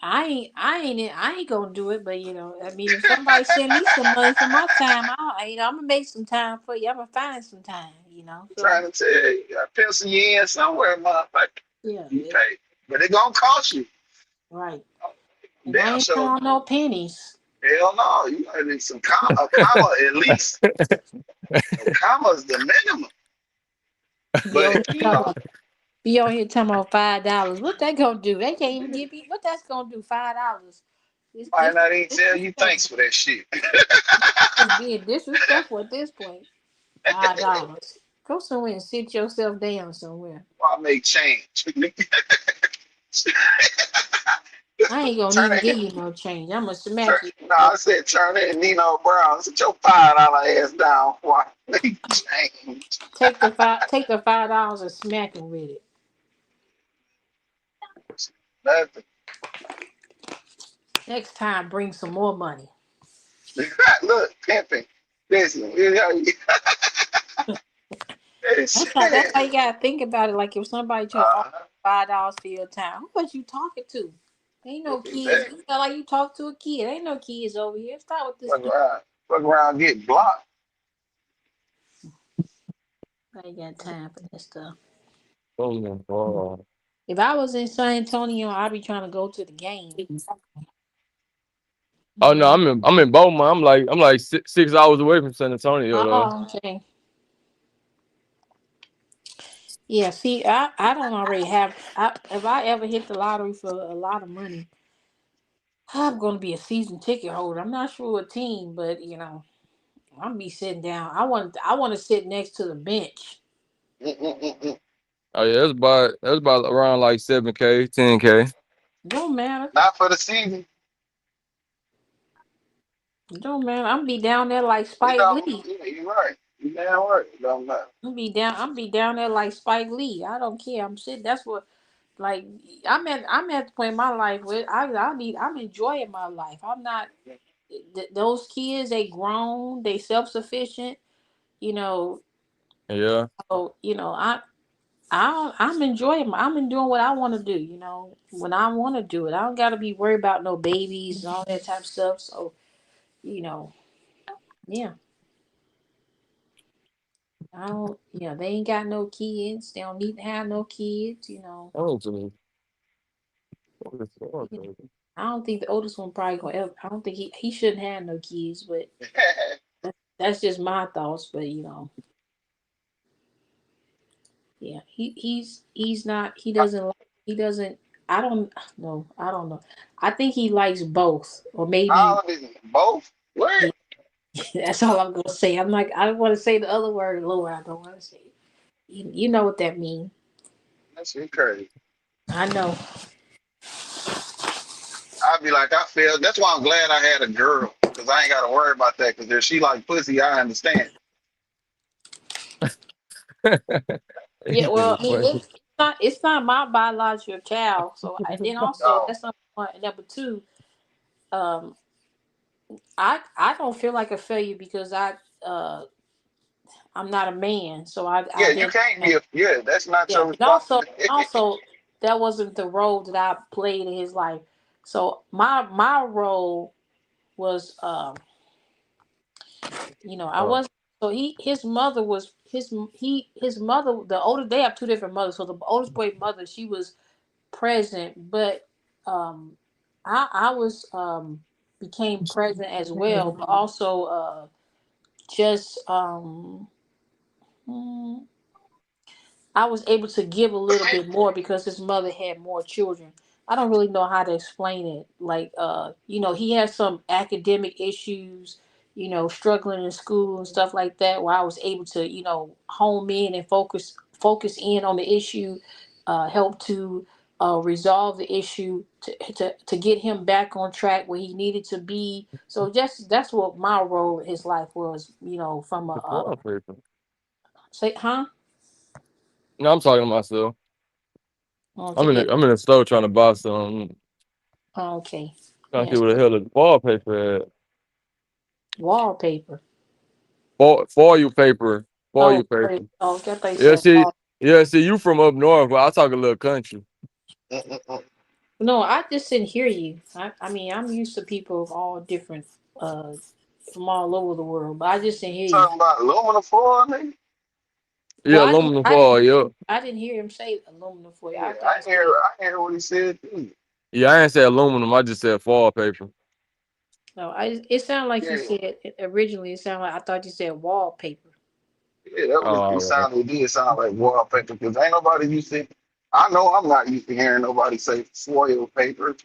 ain't gonna do it, but you know, I mean, if somebody send me some money for my time, I'm gonna make some time for you. I'm gonna find some time, you know. So, I'm trying to tell you, I pencil you in somewhere, motherfucker. Yeah, you pay, but it gonna cost you. Right. Damn, I ain't counting no pennies. Hell no, you gotta need a comma at least. A comma's the minimum. But you know. Be on here talking about $5. What that gonna do? They can't even give me what that's gonna do. $5. Might not even tell you thanks for that shit. It's being disrespectful at this point. $5. Go somewhere and sit yourself down somewhere. I make change. I ain't gonna Turn even give it. you no change. I'm gonna smack you. No, I said turn it and Nino Brown. Sit your $5 ass down before I make change. Take the $5 and smack him with it. Nothing. Next time, bring some more money. Look, pimping. Listen, That's how you gotta think about it. Like if somebody try to offer uh, $5 for your time, who was you talking to? Ain't no kids. You feel like you talk to a kid. Ain't no kids over here. Stop with this. fuck around, get blocked. I ain't got time for this stuff. Oh my God. If I was in San Antonio, I'd be trying to go to the game. Oh no, I'm in Beaumont. I'm like 6 hours away from San Antonio though. Oh, okay. Yeah, see, I don't already have. If I ever hit the lottery for a lot of money, I'm going to be a season ticket holder. I'm not sure what team, but I'm be sitting down. I want to sit next to the bench. Oh yeah, that's about around like 7K, 10K. Don't matter. Not for the season. Don't matter. I'm be down there like Spike Lee. You're right. You damn right. It don't matter. I'm be down there like Spike Lee. I don't care. I'm sitting. That's what. Like I'm at the point in my life where I'm enjoying my life. I'm not. Those kids, they grown. They self sufficient. You know. Yeah. So I'm enjoying. I'm doing what I want to do. When I want to do it. I don't got to be worried about no babies and all that type of stuff. So, yeah. I don't. Yeah, they ain't got no kids. They don't need to have no kids. Oh, to me. What is wrong, Yeah. baby? I don't think the oldest one probably gonna ever. I don't think he shouldn't have no kids. But that's just my thoughts. But yeah, he's not. He doesn't. He doesn't. I don't know. I don't know. I think he likes both, or maybe. Both? What? Yeah, that's all I'm gonna say. I'm like, I don't want to say the other word, Lord. I don't want to say it. You know what that means. That shit crazy. I know. I'd be like, I feel. That's why I'm glad I had a girl, because I ain't got to worry about that. Because if she like pussy, I understand. Yeah, well, I mean, it's not my biological child. So, and then also Oh, that's number one. And number two, um, I don't feel like a failure because I'm not a man. So I yeah, you didn't. can't be a. Yeah, that's not Yeah, your and also responsibility. that wasn't the role that I played in his life. So my role was I Oh, wasn't. So his mother was his mother. The older they have two different mothers. So the oldest boy mother, she was present, but um, I was became present as well, but also just mm, I was able to give a little bit more because his mother had more children. I don't really know how to explain it. Like, he had some academic issues, struggling in school and stuff like that, where I was able to, home in and focus in on the issue, help to resolve the issue to get him back on track where he needed to be. So just that's what my role in his life was, from the a wallpaper. say, huh? No, I'm talking to myself. Okay, I'm in the store trying to buy some. okay. Trying to see Yes, what the hell is wallpaper at. wallpaper. Foil paper. Foil Oh, paper. okay, I thought you Yeah, said see, wall. you from up north, but I talk a little country. No, I just didn't hear you. I mean, I'm used to people of all different, from all over the world, but I just didn't hear you. Talking about aluminum foil, nigga. Yeah, Well, aluminum foil, yeah. I didn't hear him say aluminum foil. Yeah, I thought he said. I hear what he said too. Yeah, I ain't say aluminum, I just said foil paper. No, it sounded like you Yeah, said originally. It sounded like I thought you said wallpaper. yeah, that Oh, was all right. it did sound like wallpaper because ain't nobody used to. I know I'm not used to hearing nobody say foil paper.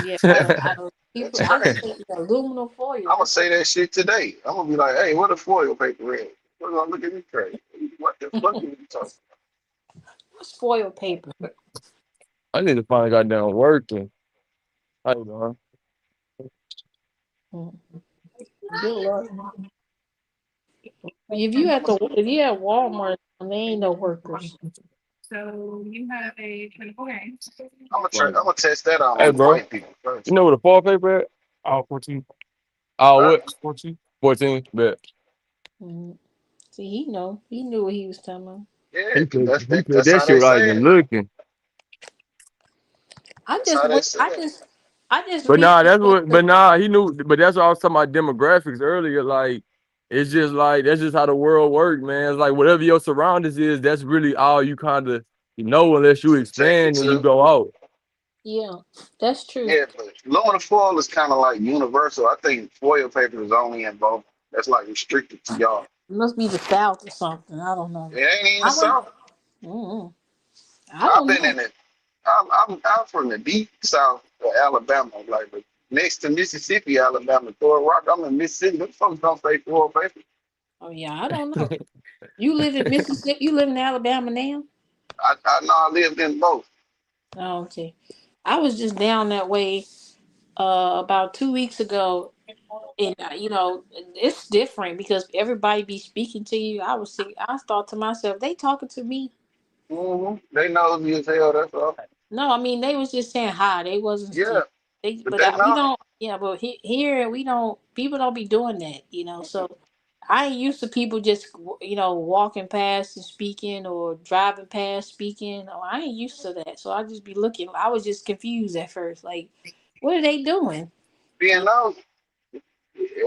Yeah, I don't. People, That's I crazy. said aluminum foil. I'm gonna say that shit today. I'm gonna be like, hey, what a foil paper is? They're gonna look at me crazy. What the fuck are you talking What's foil paper? I need to find goddamn working. How you doing? Mm. Good luck. If you at Walmart, they ain't no workers. Right. I'm gonna test that out Hey, on the bro. white people You first. know what a fall paper at? Oh, 14. Oh, Huh? what? 14? 14, bet. Mm. See, he knew what he was talking about. Yeah, 'cause He said that's that how shit they without say even it. looking. I That's just how they went. say I it. just. I just But nah, recently that's went what. to. But nah, he knew. But that's what I was talking about demographics earlier. Like, it's just like that's just how the world works, man. It's like whatever your surroundings is, that's really all you kind of unless you Take it expand and you to go out. Yeah, that's true. yeah, but aluminum foil is kind of like universal. I think foil paper is only in both. That's like restricted to y'all. It must be the South or something. I don't know. It ain't even the I went. south. Mm, I I've don't been know. in it. I'm from the deep south of Alabama, like but next to Mississippi, Alabama, Thor Rock. I'm in Mississippi. Them folks don't say foil paper. Oh yeah, I don't know. You live in Mississippi. You live in Alabama now. I know I lived in both. Oh, okay. I was just down that way about 2 weeks ago, and it's different because everybody be speaking to you. I thought to myself, they talking to me. They know me as hell. That's all. No, I mean they was just saying hi. They wasn't. Yeah, but But they we know. don't. Yeah, but here we don't. People don't be doing that. So I ain't used to people just walking past and speaking or driving past speaking. Oh, I ain't used to that. So I just be looking. I was just confused at first. Like, what are they doing? Being nosy.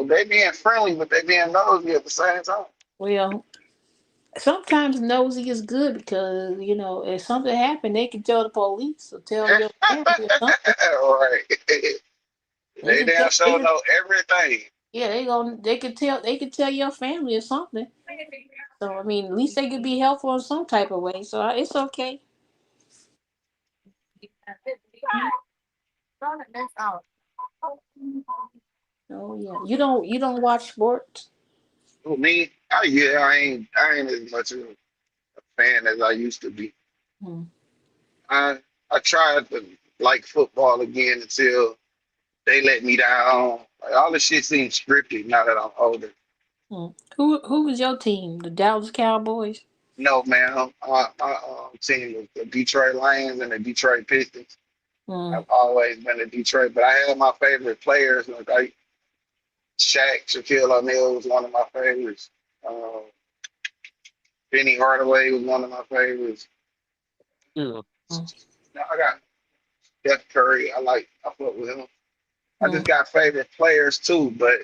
They being friendly, but they being nosy at the same time. Well, sometimes nosy is good because if something happened, they can tell the police or tell your family or something. Right. They They can damn tell. sure know everything. Yeah, they could tell your family or something. So I mean, at least they could be helpful in some type of way. So it's okay. Oh yeah, you don't watch sports. For me, I ain't as much of a fan as I used to be. Hmm. I tried to like football again until they let me down. Like, all the shit seems scripted now that I'm older. Hmm. Who was your team? The Dallas Cowboys. No, man, my team was the Detroit Lions and the Detroit Pistons. Hmm. I've always been a Detroit, but I had my favorite players. Like Shaq, Shaquille O'Neal was one of my favorites. Um, Benny Hardaway was one of my favorites. Yeah. Hmm. Now I got Steph Curry. I fuck with him. I Hmm. just got favorite players too, but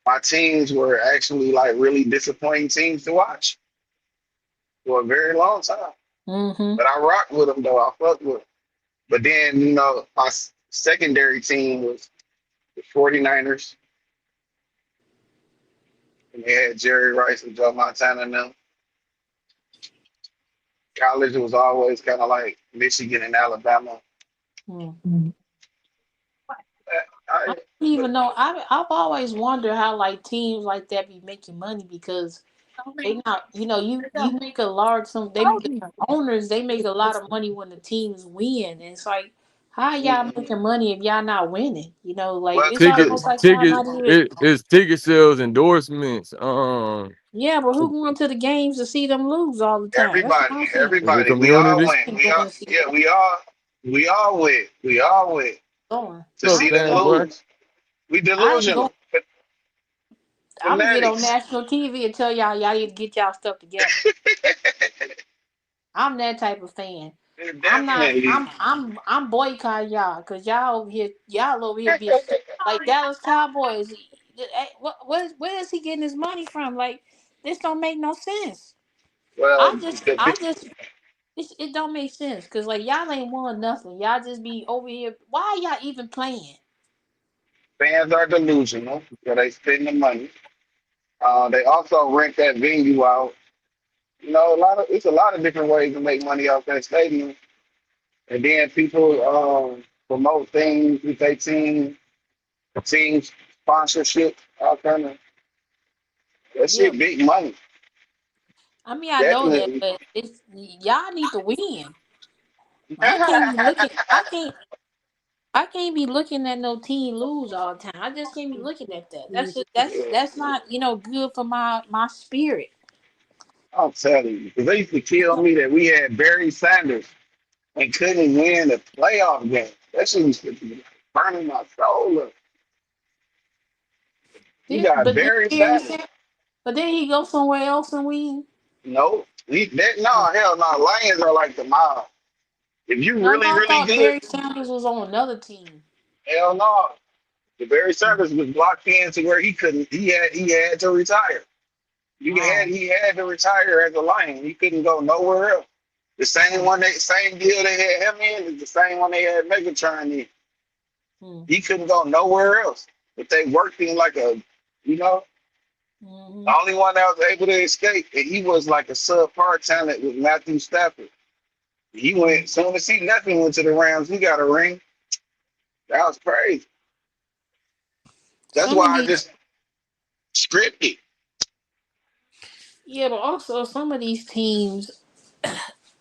my teams were actually like really disappointing teams to watch for a very long time. Mm-hmm. But I rocked with them though. I fucked with them. But then, my secondary team was the 49ers. And they had Jerry Rice and Joe Montana and them. College was always kind of like Michigan and Alabama. Hmm. I I, don't but even know. I've always wondered how like teams like that be making money because they not you make a large some they the owners they make a lot of money when the teams win. And it's like how y'all mhm. making money if y'all not winning? Like Well, it's Ticket, almost like y'all ticket. not even. It's ticket sales, endorsements. Yeah, but who going to the games to see them lose all the time? That's what everybody, I'm saying. The everybody, we all community. went. I'm going to see Yeah, we all went going. to Look, I see ain't them fan, going. boy. lose. We I ain't going. delusional, I'm gonna get on fanatics. national TV and tell y'all need to get y'all stuff together. I'm that type of fan. I'm not. Definitely. I'm boycotting y'all because y'all over here being stupid. Like Dallas Cowboys. Where is he getting his money from? Like this don't make no sense. Well, It don't make sense because like y'all ain't won nothing. Y'all just be over here. Why y'all even playing? fans are delusional, so they spend the money. They also rent that venue out. It's a lot of different ways to make money off that stadium. And then people promote things with their team sponsorship, all kind of that Yeah, shit. Big money, I mean I know that, definitely. but it's y'all need to win. I can't be looking. I can't be looking at no team lose all the time. I just can't be looking at that. That's not good for my spirit. I'm telling you, because they used to kill me that we had Barry Sanders and couldn't win a playoff game. That shit used to be burning my soul up. You Then, got but then Barry Barry Sanders. said, but then he go somewhere else and win. No, hell no. Lions are like the mob. If you No, really, I really thought good, Barry Sanders was on another team. hell no. The Barry Sanders was blocked in to where he couldn't. He had to retire. Oh, He had to retire as a Lion. He couldn't go nowhere else. The same deal they had him in is the same one they had Megatron in. hmm. He couldn't go nowhere else. But they worked him like a, you know, Hmm. the only one that was able to escape, and he was like a subpar talent with Matthew Stafford. He went, soon as he left and went to the Rams, he got a ring. That was crazy. That's Some why of I these, just scripted. yeah, but also some of these teams,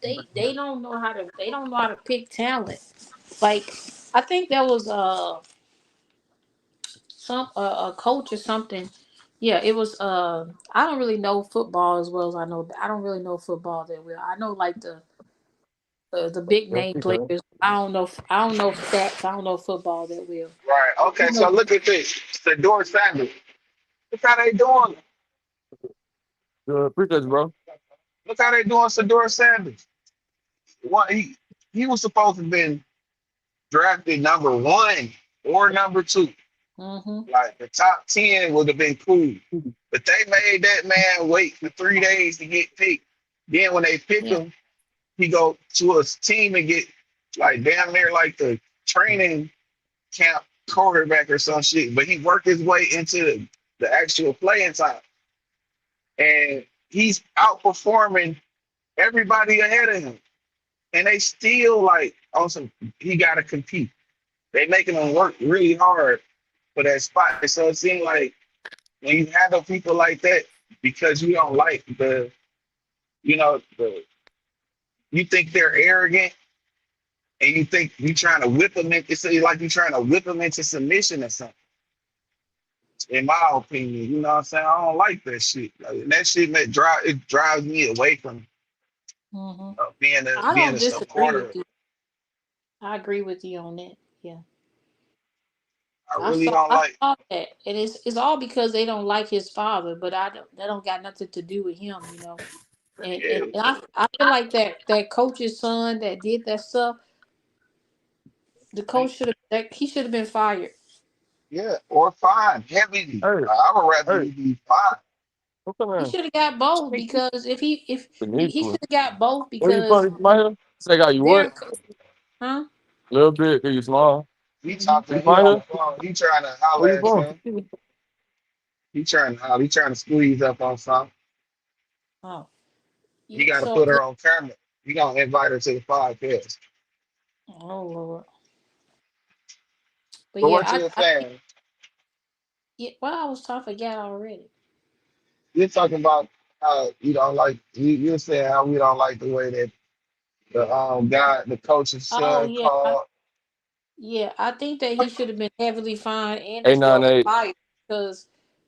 they don't know how to pick talent. Like I think there was some a coach or something. Yeah, it was. I don't really know football as well as I know. I don't really know football that well. I know like the big name players. I don't know stats. I don't know football that well. Right. Okay, You so know. look at this. Sador Sanders. Look how they doing. Appreciate you, bro. Look how they doing Sador Sanders. What he was supposed to have been drafted number 1 or number 2. Mhm. Like the top 10 would have been cool. But they made that man wait for 3 days to get picked. Then when they pick Yeah. him, he go to a team and get like damn near like the training camp quarterback or some shit. But he worked his way into the actual playing time. And he's outperforming everybody ahead of him. And they still like on some he gotta compete. They making him work really hard for that spot. So it seems like when you handle people like that because you don't like you think they're arrogant and you think you trying to whip them into like you trying to whip them into submission or something. In my opinion, you know what I'm saying? I don't like that shit. Like, that shit drives me away from Mhm. being a I being don't a disagree supporter. with you. I agree with you on that. Yeah. I really don't I like. saw that, and it's all because they don't like his father. But I don't. That don't got nothing to do with him. And Yeah, I feel like that coach's son that did that stuff. The coach he should have been fired. yeah, or fine, heavily. Hey, I would rather hey, you be fine. what's up, He man? should have got both because if he should Beniqua. have got both Where you because from? You from here? Say, got you what? they're huh? A little bit, cause you small. He Hmm. talking, You he from on the here? phone, he trying to Where holler you at from? something. He trying to squeeze up on something. Oh You yeah. got to So put yeah. her on camera. You gonna invite her to the podcast. Oh Lord. But But yeah, what you were I think saying, yeah. Well, I was talking forgot already. you're talking about how you don't like. You're saying how we don't like the way that the coach's Oh son yeah. called. Yeah, I think that he should have been heavily fined and as well 898 fired because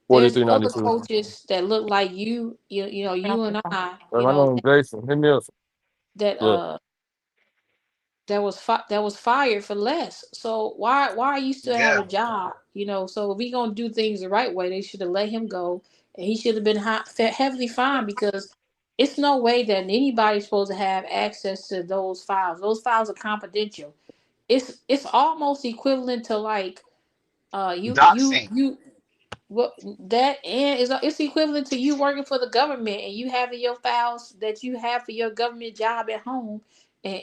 there's other 4392. coaches that look like you and I, My name is Jason. Hit me up. that Look, that was fired for less. So why you still have Yeah, a job? So if we gonna do things the right way, they should have let him go, and he should have been heavily fined because it's no way that anybody's supposed to have access to those files. Those files are confidential. It's almost equivalent to like doxing. you what that and is it's equivalent to you working for the government and you having your files that you have for your government job at home, and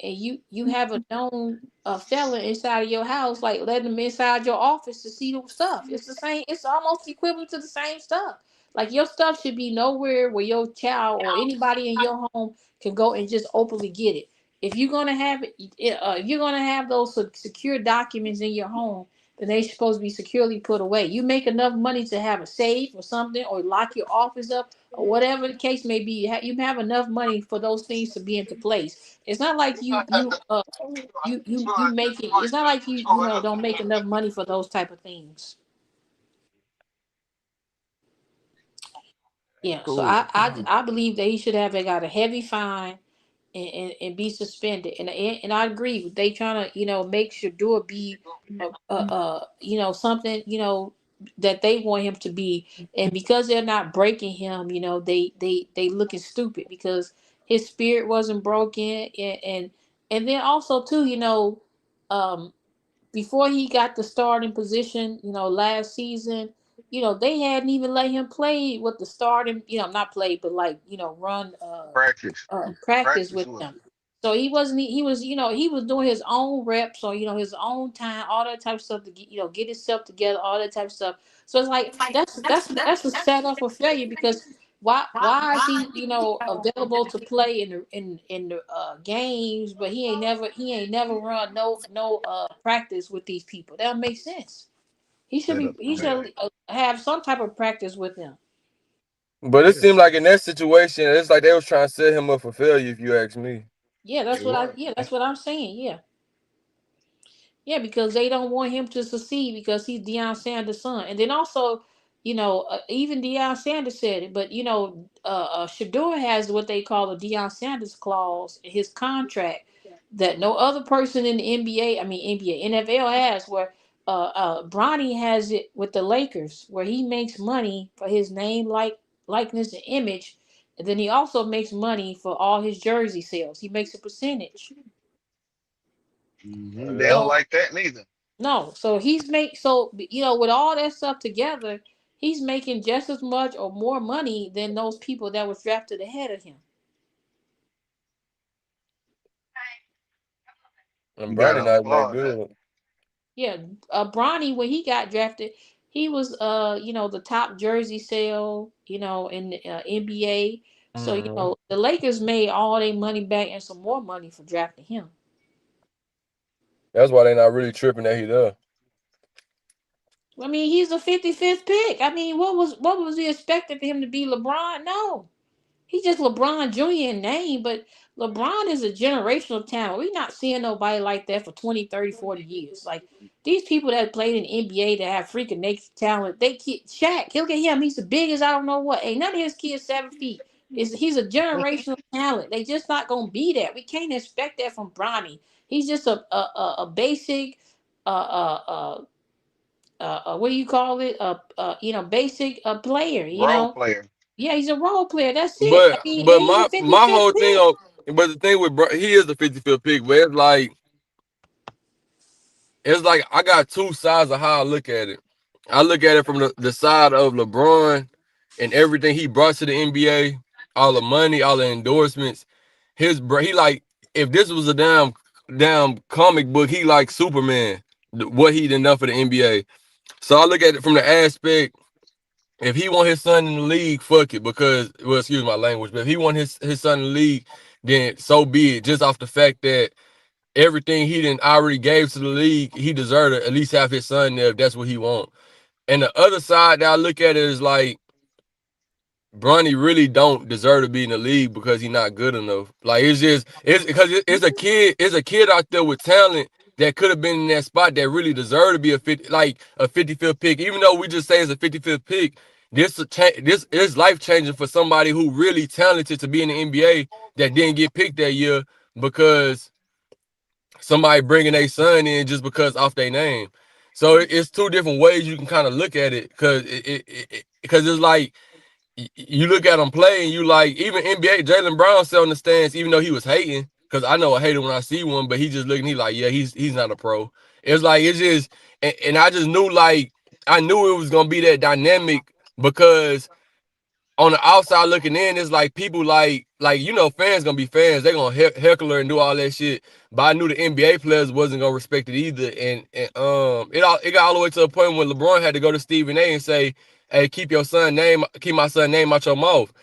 you have a known felon inside of your house, like letting them inside your office to see the stuff. It's the same. It's almost equivalent to the same stuff. Like your stuff should be nowhere where your child or anybody in your home can go and just openly get it. If you're gonna have it, if you're gonna have those secure documents in your home, then they supposed to be securely put away. You make enough money to have a safe or something, or lock your office up, or whatever the case may be. You have enough money for those things to be into place. It's not like you make it. It's not like you don't make enough money for those type of things. Yeah, so Cool. I believe that he should have got a heavy fine and be suspended. And I agree. They trying to make Shador be something that they want him to be, and because they're not breaking him, they looking stupid because his spirit wasn't broken, and then also too, um before he got the starting position, last season, they hadn't even let him play with the starting, not play, but like, run Practice. practice Practice with with them. So he wasn't, he was, he was doing his own reps or, his own time, all that type of stuff to get, get himself together, all that type of stuff. So it's like, that's a setup for failure because why is he, available to play in the games, but he ain't never run no practice with these people. That don't make sense. He should have some type of practice with them. But it seemed like in that situation, it's like they was trying to set him up for failure. If you ask me. Yeah, that's what I'm saying. Yeah. Yeah, because they don't want him to succeed because he's Deion Sanders' son. And then also, even Deion Sanders said it, but, Shador has what they call a Deion Sanders clause in his contract that no other person in the NFL has, where Bronny has it with the Lakers, where he makes money for his name, likeness, and image. And then he also makes money for all his jersey sales. He makes a percentage. They don't like that neither. No, so with all that stuff together, he's making just as much or more money than those people that was drafted ahead of him. And Bronny not that good. Yeah, Bronny, when he got drafted, he was the top jersey sale in the NBA. So the Lakers made all their money back and some more money for drafting him. That's why they not really tripping that he there. I mean, he's a 55th pick. I mean, what was he expecting for him to be LeBron? No. He's just LeBron Jr. in name, but LeBron is a generational talent. We're not seeing nobody like that for 20, 30, 40 years. Like, these people that played in the NBA that have freaking naked talent, Shaq, look at him. He's the biggest, I don't know what. Ain't none of his kids 7 feet. He's a generational talent. They just not going to be that. We can't expect that from Bronny. He's just a basic, what do you call it? Basic player, Role player. Yeah, he's a role player. That's it. But I mean, but he's a my 55th whole pick. thing but the thing with he is the 55th pick, but it's like I got two sides of how I look at it. I look at it from the side of LeBron and everything he brought to the NBA, all the money, all the endorsements. He like, if this was a damn comic book, he like Superman, what he done enough for the NBA. So I look at it from the aspect, if he want his son in the league, fuck it, because, well, excuse my language, but if he want his son in the league, then so be it. Just off the fact that everything he done already gave to the league, he deserved to at least have his son there if that's what he want. And the other side that I look at it is like, Bronny really don't deserve to be in the league because he's not good enough. Like, it's because it's a kid out there with talent that could have been in that spot that really deserved to be a 55th pick. Even though we just say it's a 55th pick, this is life changing for somebody who really talented to be in the NBA that didn't get picked that year because somebody bringing their son in just because off their name. So it's two different ways you can kind of look at it, because it's like, you look at him play and you like, even NBA, Jaylen Brown sat on the stands, even though he was hating, because I know a hater when I see one, but he just looking, he like, yeah, he's not a pro. It's like, it's just, and I just knew, like, I knew it was going to be that dynamic, because on the outside looking in, it's like people like fans going to be fans. They're going to heckle her and do all that shit. But I knew the NBA players wasn't going to respect it either. And it got all the way to a point when LeBron had to go to Stephen A and say, hey, keep my son's name out your mouth.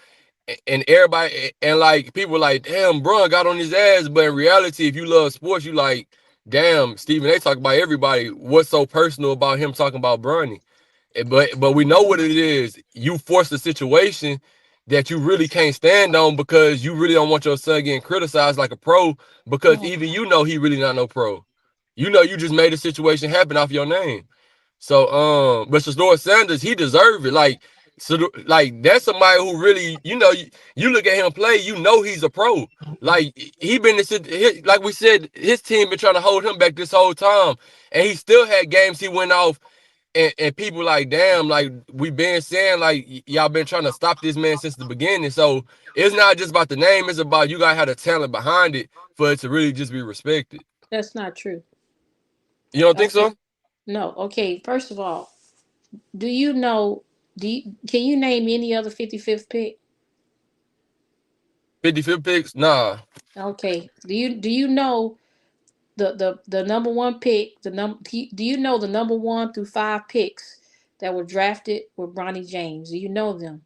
And everybody, and like, people were like, damn, Bron got on his ass. But in reality, if you love sports, you like, damn, Stephen A. talk about everybody. What's so personal about him talking about Bronny? But we know what it is. You force a situation that you really can't stand on because you really don't want your son getting criticized like a pro, because even you know he really not no pro. You know you just made a situation happen off your name. So but Shedeur Sanders, he deserved it. Like, so like that's somebody who really, you know, you look at him play, you know he's a pro. Like he been like we said, his team been trying to hold him back this whole time, and he still had games he went off, and people like, damn, like we been saying, like y'all been trying to stop this man since the beginning. So it's not just about the name; it's about you gotta have the talent behind it for it to really just be respected. That's not true. You don't think Okay. so? No. Okay. First of all, do you know? Can you name any other 55th pick? 55 picks? Nah. Okay. Do you know the number one pick? Do you know the number 1 through 5 picks that were drafted with Bronny James? Do you know them?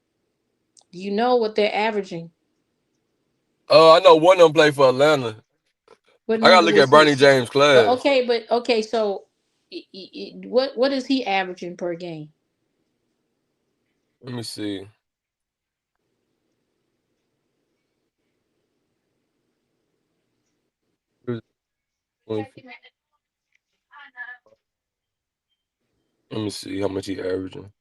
Do you know what they're averaging? I know one of them played for Atlanta. What I gotta number look at was he? Bronny James' class. Okay. So, what is he averaging per game? Let me see. Let me see how much he averaging.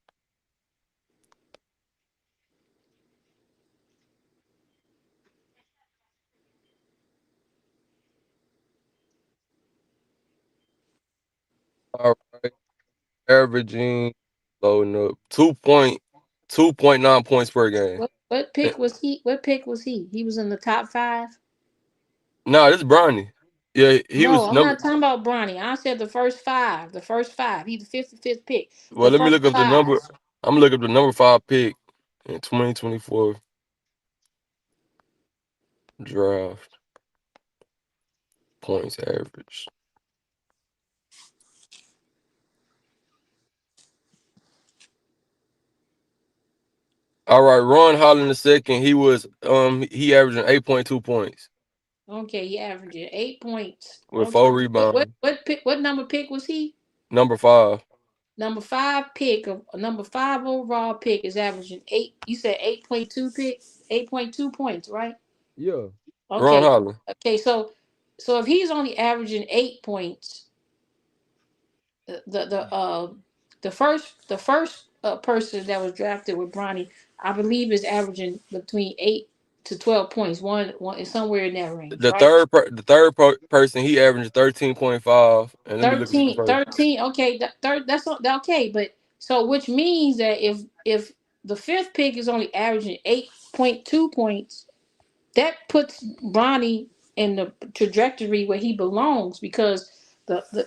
All right, averaging loading up 2.9 points per game. What pick was he? What pick was he? He was in the top 5. No, this is Bronny. Yeah, he No, was I'm number. not talking about Bronny. I said the first 5. The first 5. He's the 55th pick. Well, The let me first look up the 5. number. I'm gonna look up the number 5 pick in 2024 draft points average. All right, Ron Holland II. He was he averaging 8.2 points Okay, he averaging 8 points. with Okay. 4 rebounds. What number pick was he? Number 5. Number 5 pick of number 5 overall pick is averaging 8. You said 8.2 pick, 8.2 points, right? Yeah. Ron Okay. Holland. Okay, so if he's only averaging 8 points, the first person that was drafted with Bronny, I believe, is averaging between 8 to 12 points. One is somewhere in that range, The right? person he averaged 13.5. And let me look at the 13, first. 13. Okay, that's okay. But so which means that if the 5th pick is only averaging 8.2 points, that puts Bronny in the trajectory where he belongs, because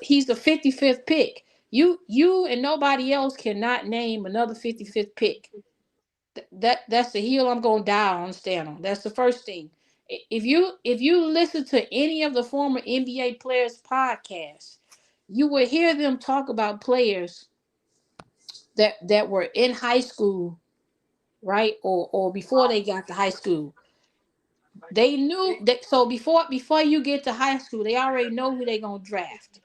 he's the 55th pick. You and nobody else cannot name another 55th pick. That's the hill I'm gonna die on, stand on. That's the first thing. If you listen to any of the former NBA players' podcasts, you will hear them talk about players that were in high school, right, or before they got to high school. They knew that. So before you get to high school, they already know who they're gonna draft,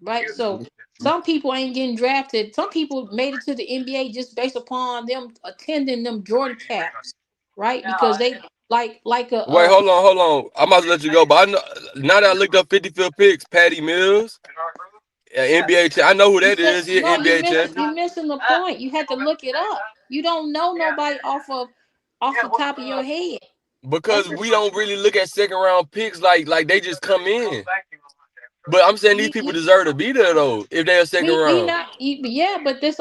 right? So some people ain't getting drafted. Some people made it to the NBA just based upon them attending them Jordan caps, right? Because they like a Wait, hold on. I'm about to let you go, but I know now that I looked up 55 picks, Patty Mills, NBA. I know who that is. He no, an NBA champion. you're missing the point. You had to look it up. You don't know nobody off the top of your head. Because we don't really look at second round picks like they just come in. But I'm saying these people deserve to be there though if they're second We round. not yeah, but this is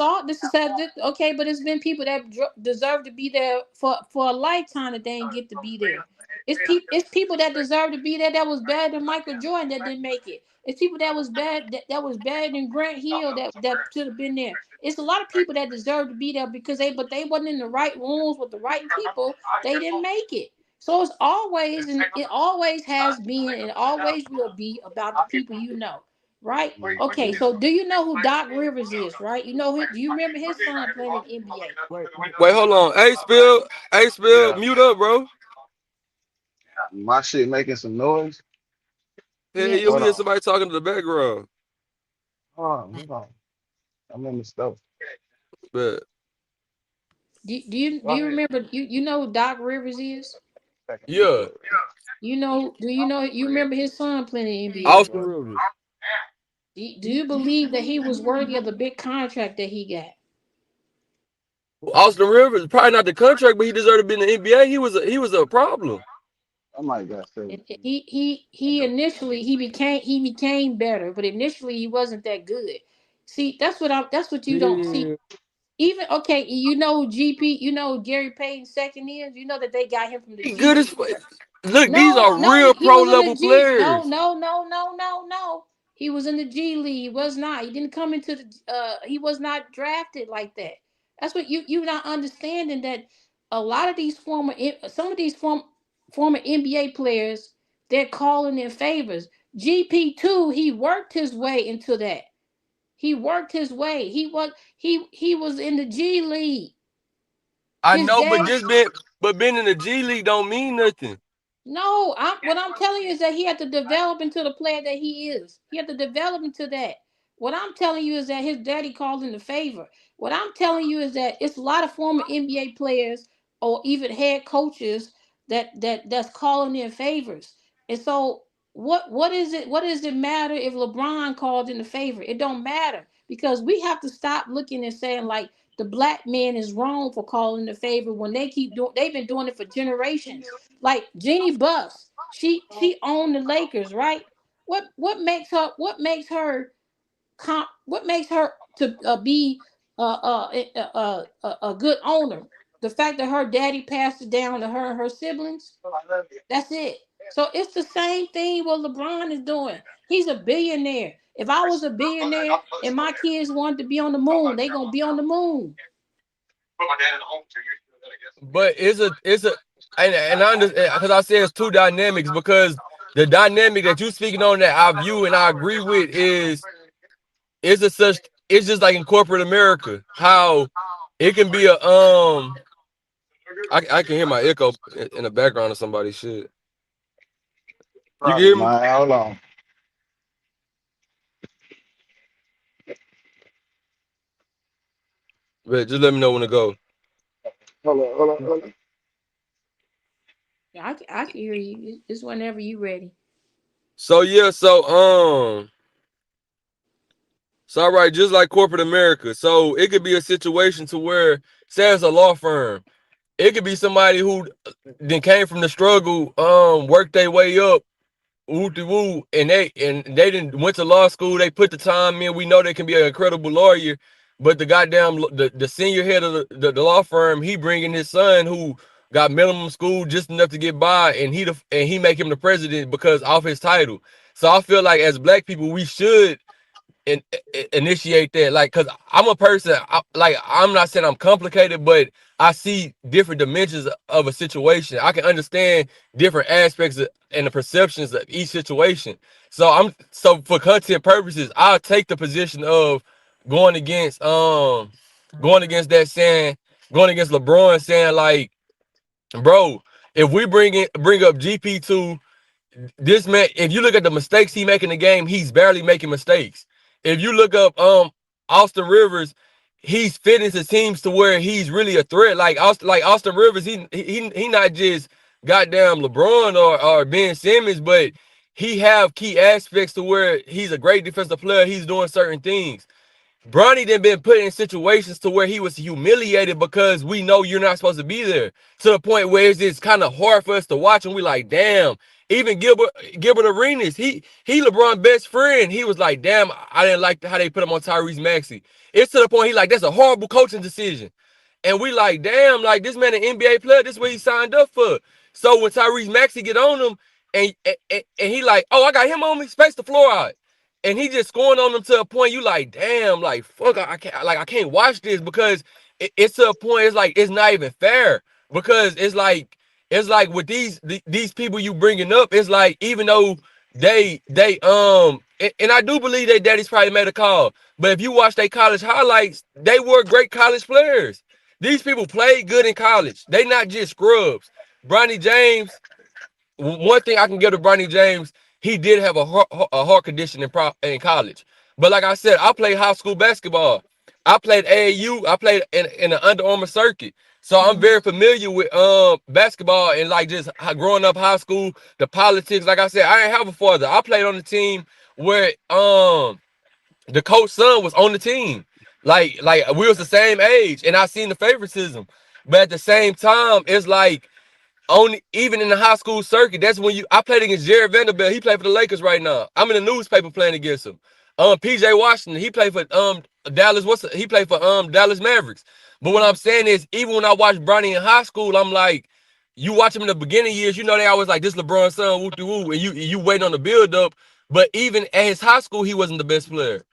okay. But it's been people that deserve to be there for a lifetime that they ain't get to be there. It's people that deserve to be there that was better than Michael Jordan that didn't make it. It's people that was bad that was better than Grant Hill that should have been there. It's a lot of people that deserve to be there because they wasn't in the right rooms with the right people. They didn't make it. So it's always, and it always has been and always will be about the people you know. Right? Okay, so do you know who Doc Rivers is, right? You know do you remember his son playing in the NBA? Wait, hold on. Hey, Spill, mute up, bro. My shit making some noise. Hey, Yeah. yeah, Hold we hear on. somebody talking in the background. Hold on. I'm in the stuff. But Do you remember you know who Doc Rivers is? yeah, You remember his son playing in the NBA, Austin bro? Rivers. Do you believe that he was worthy of the big contract that he got? Austin Rivers, probably not the contract, but he deserved to be in the NBA. He was a problem. I might got saved. He initially he became better, but initially he wasn't that good. See, that's what you don't see. Yeah. Even okay, you know who GP, you know who Gary Payton's second is. You know that they got him from the He G good as League. look, these No, are no, real he pro was in the level G. No, players. no, no, no, no, no. He was in the G League. He was not. He didn't come into the. He was not drafted like that. That's what you not understanding that a lot of these some of these former NBA players, they're calling in favors. GP2, he worked his way into that. He worked his way. He was in the G League. I His know, dad. but being in the G League don't mean nothing. No, what I'm telling you is that he had to develop into the player that he is. He had to develop into that. What I'm telling you is that his daddy called in the favor. What I'm telling you is that it's a lot of former NBA players or even head coaches that's calling in favors. And so what is it? What does it matter if LeBron called in the favor? It don't matter because we have to stop looking and saying like the black man is wrong for calling the favor when they've been doing it for generations. Like Jeannie Buss, she owned the Lakers, right? What makes her to be a good owner? The fact that her daddy passed it down to her and her siblings. That's it. So it's the same thing what LeBron is doing. He's a billionaire. If I was a billionaire and my kids wanted to be on the moon, they gonna be on the moon. But it's a and I understand because I say it's two dynamics because the dynamic that you speaking on that I view and I agree with is it's just like in corporate America how it can be a I can hear my echo in the background of somebody's shit. You can hear me? Hold on. But just let me know when to go. Hold on. I can hear you. It's whenever you ready. So yeah, so all right, just like corporate America. So it could be a situation to where, say it's a law firm, it could be somebody who then came from the struggle, worked their way up, woo, and they didn't went to law school. They put the time in. We know they can be an incredible lawyer, but the goddamn the senior head of the law firm, he bringing his son who got minimum school just enough to get by, and he make him the president because of his title. So I feel like as black people, we should initiate that, like, because I'm a person, I'm not saying I'm complicated, but I see different dimensions of a situation. I can understand different aspects and the perceptions of each situation. So for content purposes, I'll take the position of going against that, saying, going against LeBron, saying like, bro, if we bring up GP2, this man, if you look at the mistakes he make in the game, he's barely making mistakes. If you look up Austin Rivers, he's fitting into teams to where he's really a threat. Like Austin Rivers, he not just goddamn LeBron or Ben Simmons, but he have key aspects to where he's a great defensive player. He's doing certain things. Bronny done been put in situations to where he was humiliated because we know you're not supposed to be there. To the point where it's just kind of hard for us to watch, and we like, damn. Even Gilbert Arenas, he LeBron's best friend. He was like, damn, I didn't like how they put him on Tyrese Maxey. It's to the point he like, that's a horrible coaching decision. And we like, damn, like this man an NBA player, this is what he signed up for. So when Tyrese Maxey get on him and he like, oh, I got him on me, space the floor out. And he just scoring on them to a point you like, damn, like, fuck, I can't watch this because it's to a point, it's like, it's not even fair. Because it's like with these people you bringing up, it's like, even though they and I do believe their daddy's probably made a call, but if you watch their college highlights, they were great college players. These people played good in college. They not just scrubs. Bronny James, one thing I can give to Bronny James, he did have a heart condition in college. But like I said, I played high school basketball. I played AAU. I played in the Under Armour circuit. So I'm very familiar with basketball and like just growing up high school, the politics. Like I said, I didn't have a father. I played on the team where the coach's son was on the team. Like we was the same age, and I seen the favoritism. But at the same time, it's like only even in the high school circuit, that's when I played against Jared Vanderbilt. He played for the Lakers right now. I'm in the newspaper playing against him. PJ Washington, he played for Dallas. He played for Dallas Mavericks. But what I'm saying is, even when I watched Bronny in high school, I'm like, you watch him in the beginning years, you know they always like this LeBron's son, woo woo, and you waiting on the build up. But even at his high school, he wasn't the best player.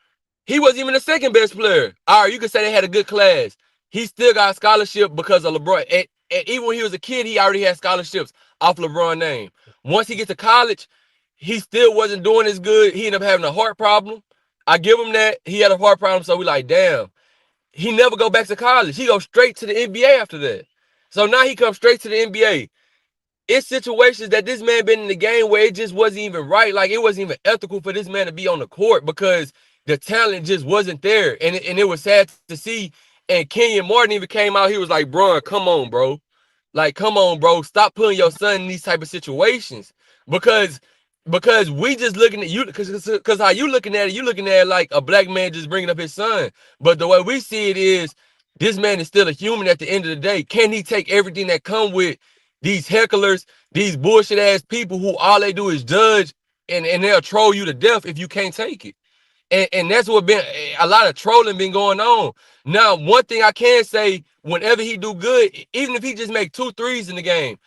He wasn't even the second best player. All right, you could say they had a good class. He still got a scholarship because of LeBron. And even when he was a kid, he already had scholarships off LeBron's name. Once he gets to college, he still wasn't doing as good. He ended up having a heart problem. I give him that. He had a heart problem, so we like, damn. He never go back to college. He goes straight to the NBA after that. So now he comes straight to the NBA. It's situations that this man been in the game where it just wasn't even right. Like, it wasn't even ethical for this man to be on the court because the talent just wasn't there. And it was sad to see. And Kenyon Martin even came out. He was like, bro, come on, bro. Like, come on, bro. Stop putting your son in these type of situations. Because we just looking at you, because how you looking at it, you looking at it like a black man just bringing up his son. But the way we see it is, this man is still a human at the end of the day. Can he take everything that come with these hecklers, these bullshit ass people who all they do is judge and they'll troll you to death if you can't take it. And that's what been a lot of trolling been going on. Now, one thing I can say, whenever he do good, even if he just make 2 threes in the game,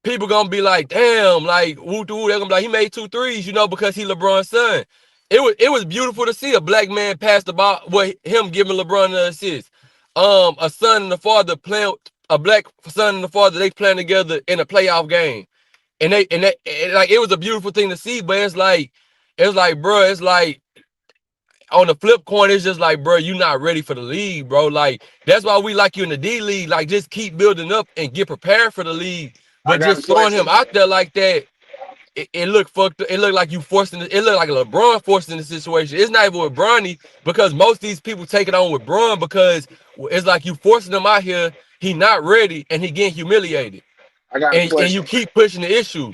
people gonna be like, damn, like woo doo, they're gonna be like, he made 2 threes, because he LeBron's son. It was beautiful to see a black man pass the ball, him giving LeBron the assist. A son and a father playing, a black son and a father, they playing together in a playoff game. And it was a beautiful thing to see, but it's like, bro, it's like, on the flip coin, it's just like, bro, you're not ready for the league, bro. Like, that's why we like you in the D League. Like, just keep building up and get prepared for the league. But just throwing him out there like that, it looked fucked up. It looked like you forcing it. It looked like LeBron forcing the situation. It's not even with Bronny, because most of these people take it on with Bron because it's like you forcing him out here. He not ready and he getting humiliated. I got a question. And you keep pushing the issue.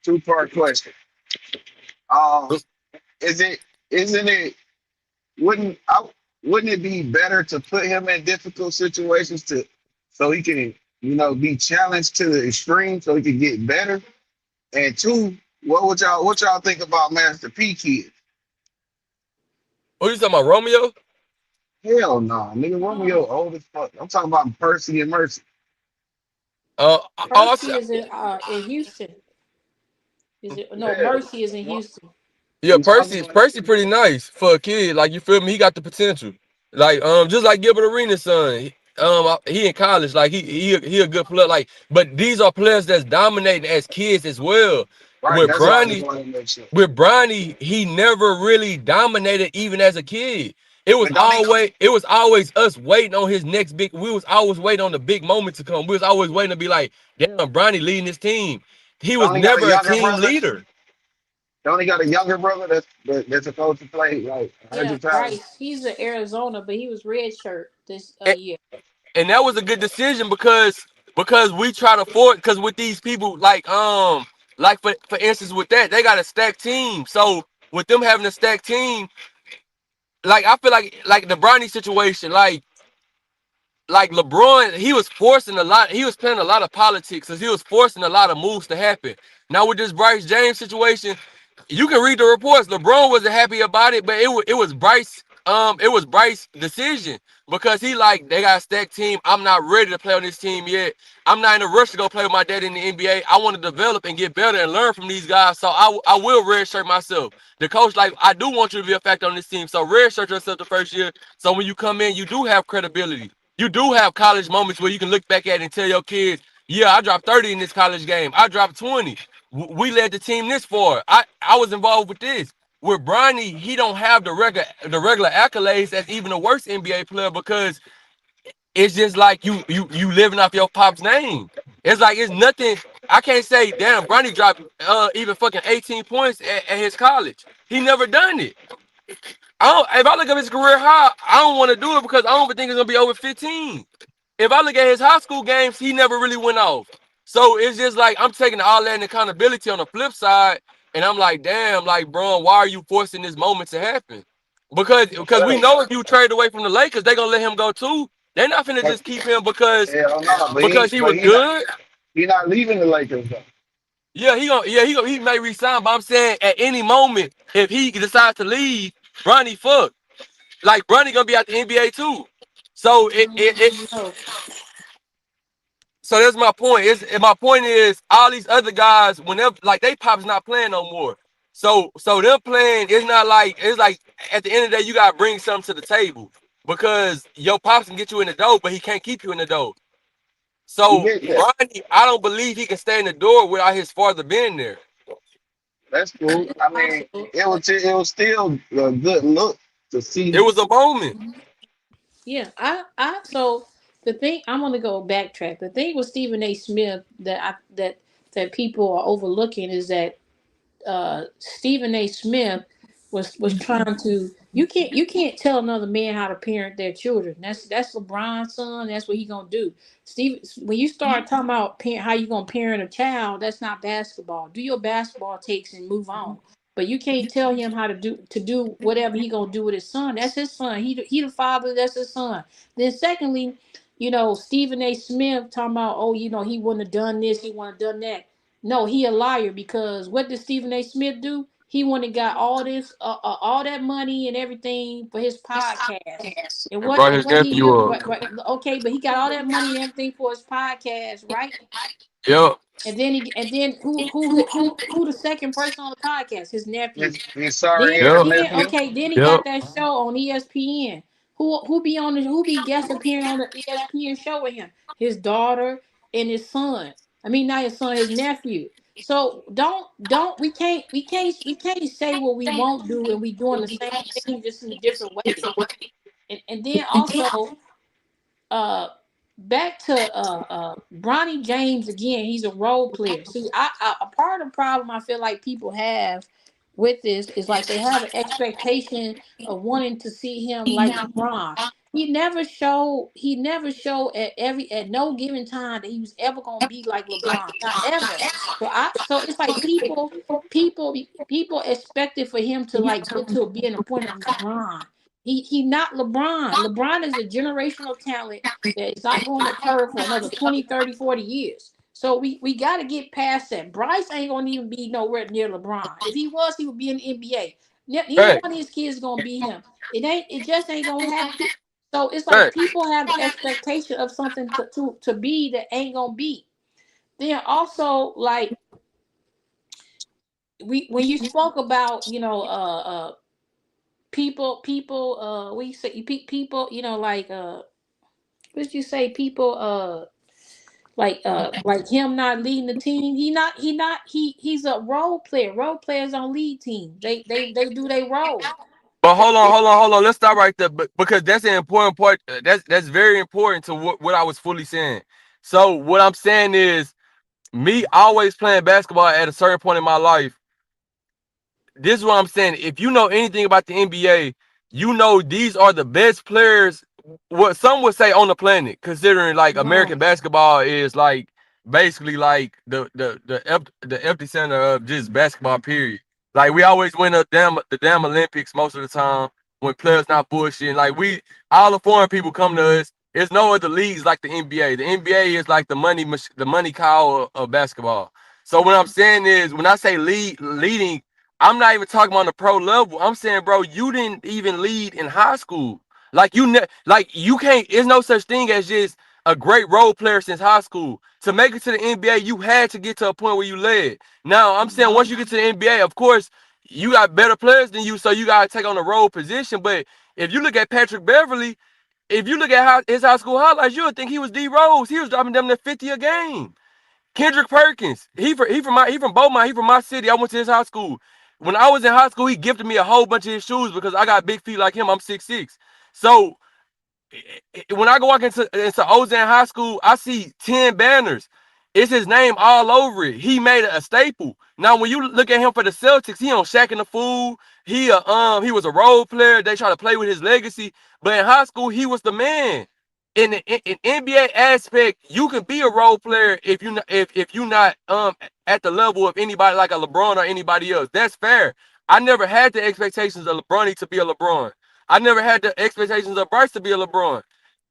2-part question. Wouldn't it be better to put him in difficult situations so he can, be challenged to the extreme so he can get better? And 2, what y'all think about Master P Kid? What you talking about, Romeo? Hell no, nigga, Romeo old as fuck. I'm talking about Percy and Mercy. Percy is in Houston. Mercy is in Houston. Yeah, Percy pretty nice for a kid. Like, you feel me? He got the potential. Like, just like Gilbert Arenas' son. He in college. Like, he a good player. Like, but these are players that's dominating as kids as well. Right, with Bronny, he never really dominated even as a kid. It was always us waiting on his next big. We was always waiting on the big moment to come. We was always waiting to be like, damn, Bronny leading this team. He was never a team leader. Don't he got a younger brother that's supposed to play like 100 times? Bryce. He's in Arizona, but he was redshirt this year. And that was a good decision because we try to force, because with these people, like for instance with that, they got a stacked team. So with them having a stacked team, like I feel like the Bronny situation, like LeBron, he was forcing a lot. He was playing a lot of politics because he was forcing a lot of moves to happen. Now with this Bryce James situation, you can read the reports. LeBron wasn't happy about it, but it was Bryce. It was Bryce's decision because they got a stacked team. I'm not ready to play on this team yet. I'm not in a rush to go play with my dad in the NBA. I want to develop and get better and learn from these guys. So I will redshirt myself. The coach, I do want you to be a factor on this team. So redshirt yourself the first year. So when you come in, you do have credibility. You do have college moments where you can look back at it and tell your kids, yeah, I dropped 30 in this college game. I dropped 20. We led the team this far. I was involved with this. With Bronny, he don't have the regular accolades as even a worse NBA player because it's just like you living off your pop's name. It's like it's nothing. I can't say damn Bronny dropped even fucking 18 points at his college. He never done it. If I look at his career high, I don't want to do it because I don't even think it's gonna be over 15. If I look at his high school games, he never really went off. So it's just like I'm taking all that in accountability on the flip side, and I'm like, damn, like, bro, why are you forcing this moment to happen? Because we know if you trade away from the Lakers, they're gonna let him go too. They're not finna just keep him because Hell no, he was good. he not leaving the Lakers though. Yeah, he may resign, but I'm saying at any moment, if he decides to leave, Bronny fuck. Like Bronny gonna be at the NBA too. So so that's my point. My point is all these other guys, whenever like they pops not playing no more. So them playing, it's not like it's like at the end of the day, you gotta bring something to the table because your pops can get you in the door, but he can't keep you in the door. So Bronny, I don't believe he can stay in the door without his father being there. That's cool. I mean, it was still a good look to see. It was a moment. Yeah, so the thing I'm gonna go backtrack. The thing with Stephen A. Smith that people are overlooking is that Stephen A. Smith was trying to. You can't tell another man how to parent their children. That's LeBron's son. That's what he gonna do. Steve, when you start talking about how you gonna parent a child, that's not basketball. Do your basketball takes and move on. But you can't tell him how to do whatever he gonna do with his son. That's his son. He the father. That's his son. Then secondly, Stephen A. Smith talking about, oh, he wouldn't have done this. He wouldn't have done that. No, he a liar because what did Stephen A. Smith do? He went and got all that money and everything for his podcast. And what Brought his what he nephew do? up. Right, okay, but he got all that money and everything for his podcast, right? Yep. And then who the second person on the podcast? His nephew. Sorry, Then he got that show on ESPN. Who be guest appearing on the ESPN show with him? His daughter and his son. I mean, not his son, his nephew. So we can't say what we won't do and we doing the same thing just in a different way. And then also back to Bronny James again. He's a role player. See, a part of the problem I feel like people have with this is like they have an expectation of wanting to see him like LeBron. He never showed at no given time that he was ever gonna be like LeBron. Not ever. So it's like people expected for him to like get to being a point of LeBron. He not LeBron. LeBron is a generational talent that is not going to occur for another 20, 30, 40 years. So we got to get past that. Bryce ain't going to even be nowhere near LeBron. If he was, he would be in the NBA. Neither one of his kids is going to be him. It just ain't going to happen. So it's like people have the expectation of something to be that ain't going to be. Then also, like, when you spoke about, people we say people, like what did you say, people like him not leading the team. He's a role player. Role players don't lead teams. They do their role. But hold on. Let's stop right there. But because that's an important part. That's very important to what I was fully saying. So what I'm saying is, me always playing basketball at a certain point in my life. This is what I'm saying. If you know anything about the NBA, you know these are the best players. What some would say on the planet, considering like American basketball is like basically like the epicenter of just basketball. Period. Like we always win the damn Olympics most of the time when players not bullshitting. Like all the foreign people come to us. There's no other leagues like the NBA. The NBA is like the money cow of basketball. So what I'm saying is, when I say leading, I'm not even talking about on the pro level. I'm saying, bro, you didn't even lead in high school. Like you can't. There's no such thing as just a great role player since high school. To make it to the NBA, you had to get to a point where you led. Now, I'm saying once you get to the NBA, of course, you got better players than you, so you got to take on the role position. But if you look at Patrick Beverly, if you look at his high school highlights, you would think he was D Rose. He was dropping them to 50 a game. Kendrick Perkins, he from Beaumont. He from my city. I went to his high school. When I was in high school, he gifted me a whole bunch of his shoes because I got big feet like him. I'm 6'6". So when I go walk into Ozan High School, I see 10 banners. it's his name all over it. He made it a staple. Now, when you look at him for the Celtics, he on Shaq and the Fool. He was a role player. They try to play with his legacy, but in high school, he was the man. In the NBA aspect, you can be a role player if you if you not at the level of anybody like a LeBron or anybody else. That's fair. I never had the expectations of LeBron to be a LeBron. I never had the expectations of Bryce to be a LeBron.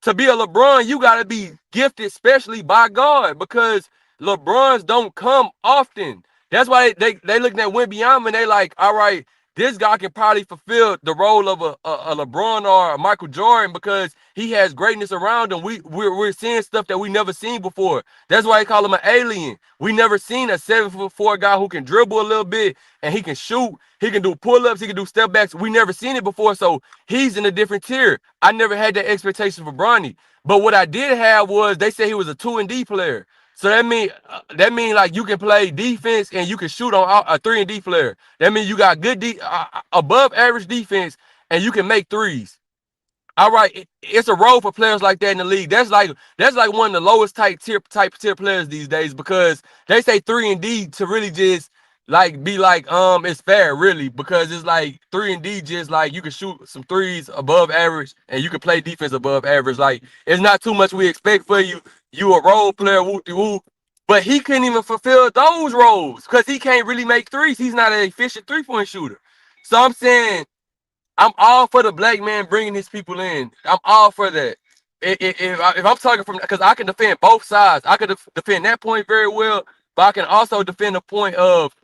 To be a LeBron, you gotta be gifted, especially by God, because LeBrons don't come often. That's why they looking at Wembanyama and they like, all right, this guy can probably fulfill the role of a LeBron or a Michael Jordan because he has greatness around him. We're seeing stuff that we never seen before. That's why they call him an alien. We never seen a 7'4" guy who can dribble a little bit and he can shoot. He can do pull-ups. He can do step backs. We never seen it before, so he's in a different tier. I never had that expectation for Bronny. But what I did have was they said he was a 2-and-D player. So that mean like you can play defense and you can shoot on a 3-and-D player. That means you got good above average defense and you can make threes. All right, it's a role for players like that in the league. That's like one of the lowest type tier players these days because they say 3-and-D to really just like be like it's fair really because it's like 3-and-D just like you can shoot some threes above average and you can play defense above average. Like it's not too much we expect for you. You a role player, woo. But he couldn't even fulfill those roles because he can't really make threes. He's not an efficient 3-point shooter. So I'm saying I'm all for the black man bringing his people in. I'm all for that. If I'm talking from, because I can defend both sides. I can defend that point very well, but I can also defend the point of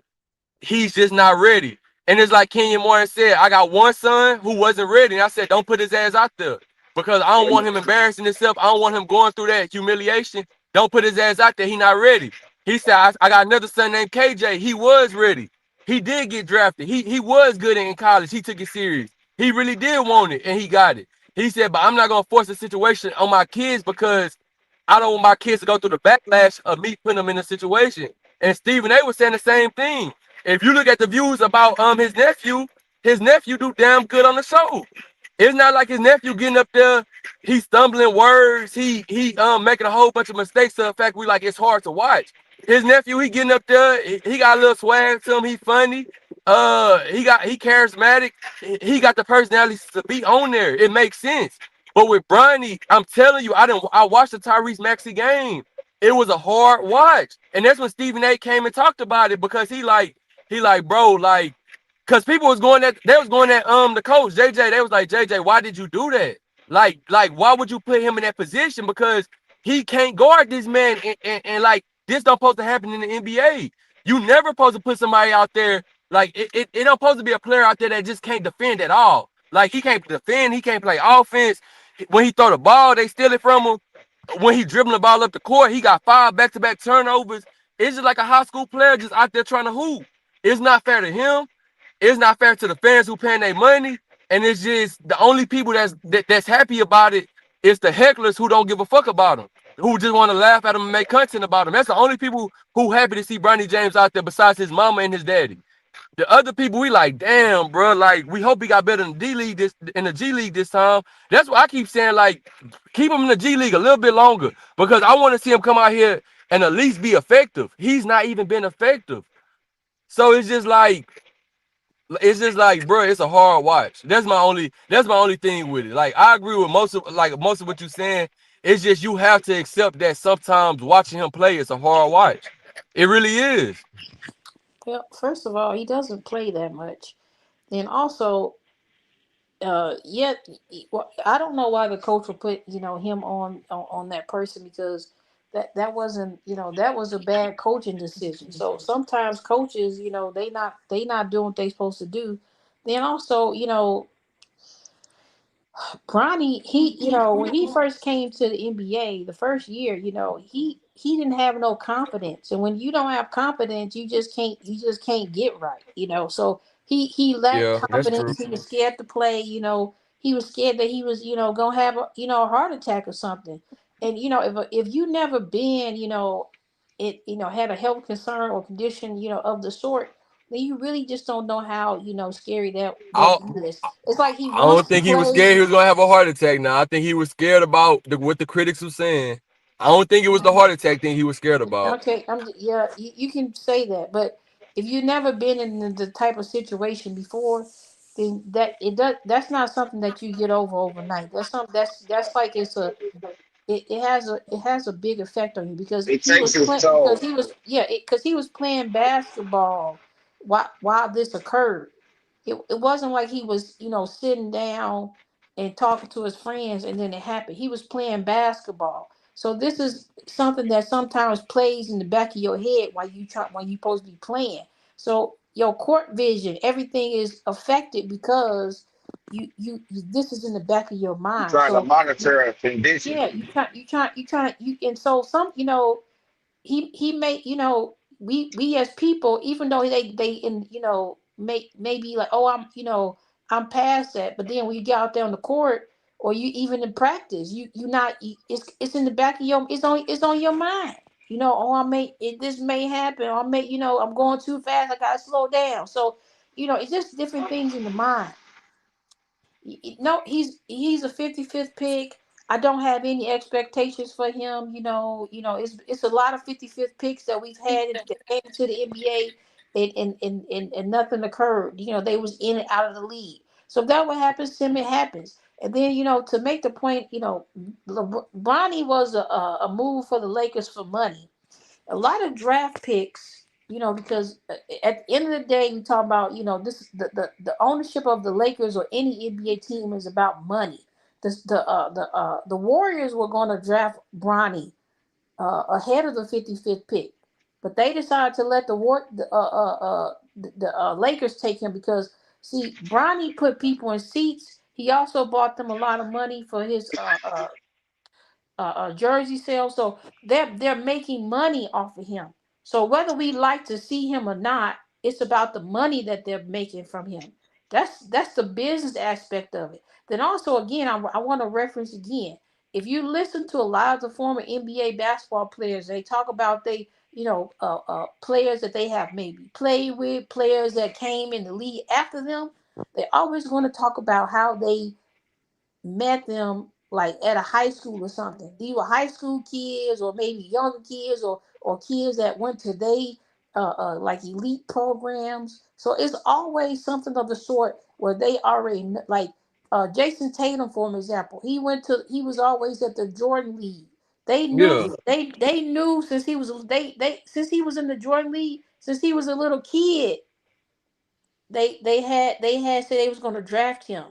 he's just not ready. And it's like Kenyon Martin said, I got one son who wasn't ready. And I said, don't put his ass out there because I don't want him embarrassing himself. I don't want him going through that humiliation. Don't put his ass out there. He not ready. He said, I got another son named KJ. He was ready. He did get drafted. He was good in college. He took it serious. He really did want it, and he got it. He said, but I'm not going to force a situation on my kids because I don't want my kids to go through the backlash of me putting them in a situation. And Stephen A was saying the same thing. If you look at the views about his nephew do damn good on the show. It's not like his nephew getting up there, he's stumbling words, he making a whole bunch of mistakes to the fact we like it's hard to watch. His nephew, he getting up there, he got a little swag to him, he funny, he charismatic, he got the personality to be on there. It makes sense. But with Bronny, I'm telling you, I watched the Tyrese Maxey game. It was a hard watch. And that's when Stephen A came and talked about it because he like, bro, like, because people was going at the coach, JJ. They was like, JJ, why did you do that? Like, why would you put him in that position? Because he can't guard this man. And like, this don't supposed to happen in the NBA. You never supposed to put somebody out there. Like, it don't supposed to be a player out there that just can't defend at all. Like, he can't defend. He can't play offense. When he throw the ball, they steal it from him. When he dribbling the ball up the court, he got 5 back-to-back turnovers. It's just like a high school player just out there trying to hoop. It's not fair to him. It's not fair to the fans who paying their money, and it's just the only people that's happy about it is the hecklers who don't give a fuck about them, who just want to laugh at them and make content about them. That's the only people who happy to see Bronny James out there besides his mama and his daddy. The other people, we like, damn, bro, like we hope he got better in the G League this time. That's why I keep saying, like, keep him in the G League a little bit longer because I want to see him come out here and at least be effective. He's not even been effective, so it's just like, bro, it's a hard watch. That's my only thing with it. Like, I agree with most of what you're saying. It's just you have to accept that sometimes watching him play is a hard watch. It really is. Well, first of all, he doesn't play that much. And also, yet, well, I don't know why the coach would put, him on that person because that wasn't, that was a bad coaching decision. So sometimes coaches, they not doing what they supposed to do. Then also, Bronny, when he first came to the NBA, the first year, he didn't have no confidence, and when you don't have confidence, you just can't get right, So he lacked Yeah, that's true. confidence. He was scared to play. He was scared that he was, gonna have a heart attack or something. And if you never been, had a health concern or condition, of the sort, then you really just don't know how scary that I, is. It's like he I wants don't to think he was play. scared he was gonna have a heart attack. Now I think he was scared about what the critics were saying. I don't think it was the heart attack thing he was scared about. Okay, yeah, you can say that, but if you've never been in the type of situation before, then that's not something that you get over overnight. That's something that's like it has a big effect on you because It he takes was its playing because toll. he was yeah because he was playing basketball while this occurred. It wasn't like he was sitting down and talking to his friends and then it happened. He was playing basketball. So this is something that sometimes plays in the back of your head while you supposed to be playing. So your court vision, everything is affected because this is in the back of your You mind. trying to So monitor a condition. yeah, and so some he made we as people, even though they in maybe like, oh, I'm past that, but then when you get out there on the court or you even in practice, you not it's in the back of your it's on your mind. Oh, this may happen, or I may I'm going too fast, I gotta slow down. So it's just different things in the mind. No, he's a 55th pick. I don't have any expectations for him. It's a lot of 55th picks that we've had that came to the NBA and nothing occurred. They was in and out of the league. So if that what happens to him, it happens. And then to make the point, Bronny was a move for the Lakers for money. A lot of draft picks, because at the end of the day, you talk about, this the ownership of the Lakers or any NBA team is about money. The Warriors were going to draft Bronny ahead of the 55th pick, but they decided to let the Lakers take him because see, Bronny put people in seats. He also bought them a lot of money for his jersey sales. So they're making money off of him. So whether we like to see him or not, it's about the money that they're making from him. That's the business aspect of it. Then also again, I want to reference again. If you listen to a lot of the former NBA basketball players, they talk about players that they have maybe played with, players that came in the league after them. They're always going to talk about how they met them like at a high school or something. These were high school kids or maybe younger kids or kids that went to like elite programs. So it's always something of the sort where they already like Jason Tatum, for an example. He was always at the Jordan League. They Yeah. knew they knew since he was since he was in the Jordan League, since he was a little kid, they had said they was going to draft him.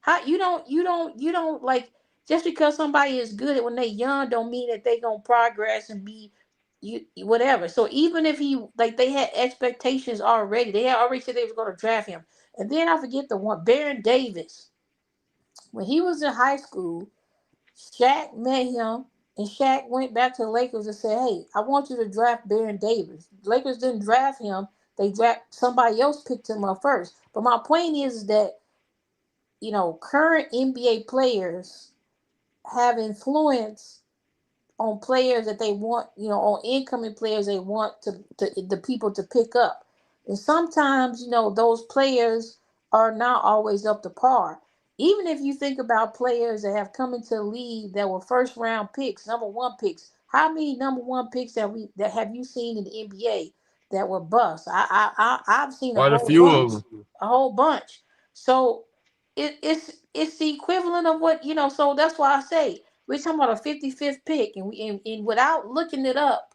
How you don't like, just because somebody is good at when they young don't mean that they gonna progress and be you whatever. So even if he like they had expectations already, they had already said they was going to draft him. And then I forget the one, Baron Davis, when he was in high school. Shaq met him, and Shaq went back to the Lakers and said, "Hey, I want you to draft Baron Davis." The Lakers didn't draft him; they draft somebody else picked him up first. But my point is that current NBA players have influence on players that they want, on incoming players they want to the people to pick up. And sometimes, those players are not always up to par. Even if you think about players that have come into the league that were first round picks, number one picks, how many number one picks that have you seen in the NBA that were busts? I've seen a Quite a whole few of bunch, them. a whole bunch. So it's the equivalent of what So that's why I say we're talking about a 55th pick, and without looking it up,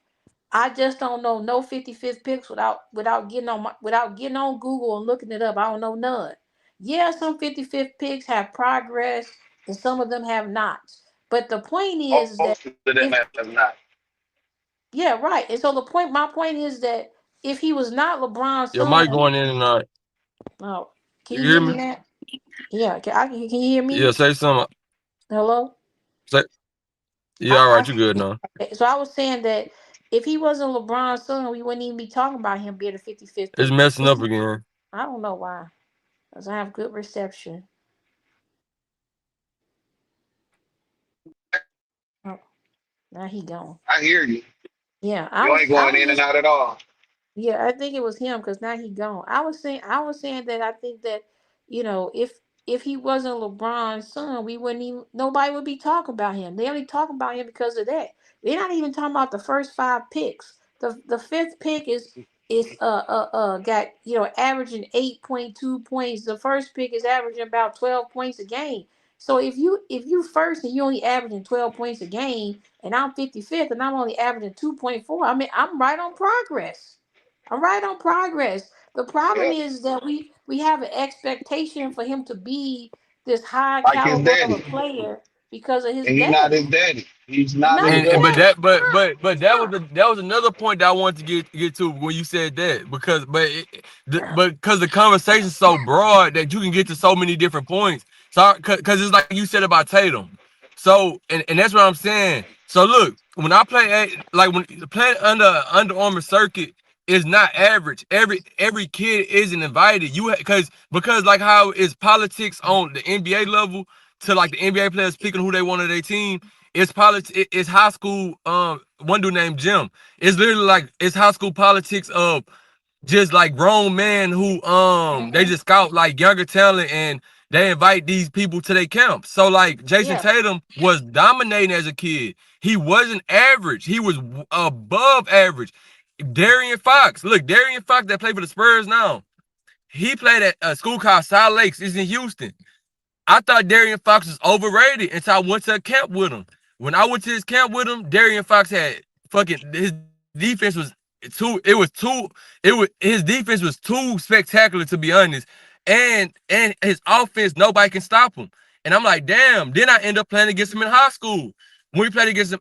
I just don't know no 55th picks without getting on Google and looking it up. I don't know none. Yeah, some 55th picks have progress, and some of them have not. But the point is that Most of them if have not. yeah, right. And so my point is that if he was not LeBron's Your mic son, going in and out. oh, can You you hear hear me me? now? Yeah, can you hear Yeah, me? say something. Hello. Say, yeah, all I, right, you good now. So I was saying that if he wasn't LeBron's son, we wouldn't even be talking about him being the 55th It's pick. messing up again. I don't know why. Because I have good reception. Oh, now he gone. I hear you. Yeah, You ain't I going was in and just out at all. yeah, I think it was him because now he gone. I was saying that I think that if he wasn't LeBron's son, we wouldn't even nobody would be talking about him. They only talking about him because of that. We're not even talking about the first 5 picks. The fifth pick is got averaging 8.2 points. The first pick is averaging about 12 points a game. So if you first and you only averaging 12 points a game, and I'm 55th and I'm only averaging 2.4, I mean I'm right on progress. I'm right on progress. The problem Yeah, is that we have an expectation for him to be this high like his caliber of a daddy, player because of his and he's not his daddy. daddy. He's He's not not his his And but daddy. daddy. that He's but not. but but He's that was not. that was another point that I wanted to get to when you said that because the conversation's so broad that you can get to so many different points. So because it's like you said about Tatum. So and that's what I'm saying. So look, when I play like when playing Under Armour circuit is not average. Every kid isn't invited. Because like how is politics on the NBA level to like the NBA players picking who they want on their team. It's politics. It's high school. One dude named Jim. It's literally like it's high school politics of just like grown men who they Mm-hmm. just scout like younger talent and they invite these people to their camp. So like Jason Yeah. Tatum was dominating as a kid. He wasn't average. He was above average. Darian Fox. Look, Darian Fox that played for the Spurs now. He played at a school called South Lakes. It's in Houston. I thought Darian Fox was overrated until I went to a camp with him. When I went to his camp with him, Darian Fox had his defense was his defense was too spectacular to be honest. And his offense, nobody can stop him. And I'm like, damn. Then I end up playing against him in high school. When we played against him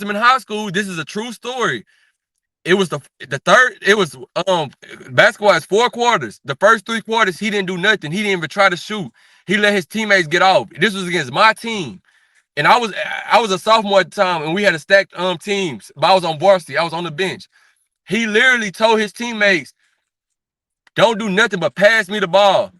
in high school, this is a true story. It was the third. It was basketball is 4 quarters. The first 3 quarters, he didn't do nothing. He didn't even try to shoot. He let his teammates get off. This was against my team, and I was a sophomore at the time, and we had a stacked teams. But I was on varsity. I was on the bench. He literally told his teammates, "Don't do nothing but pass me the ball."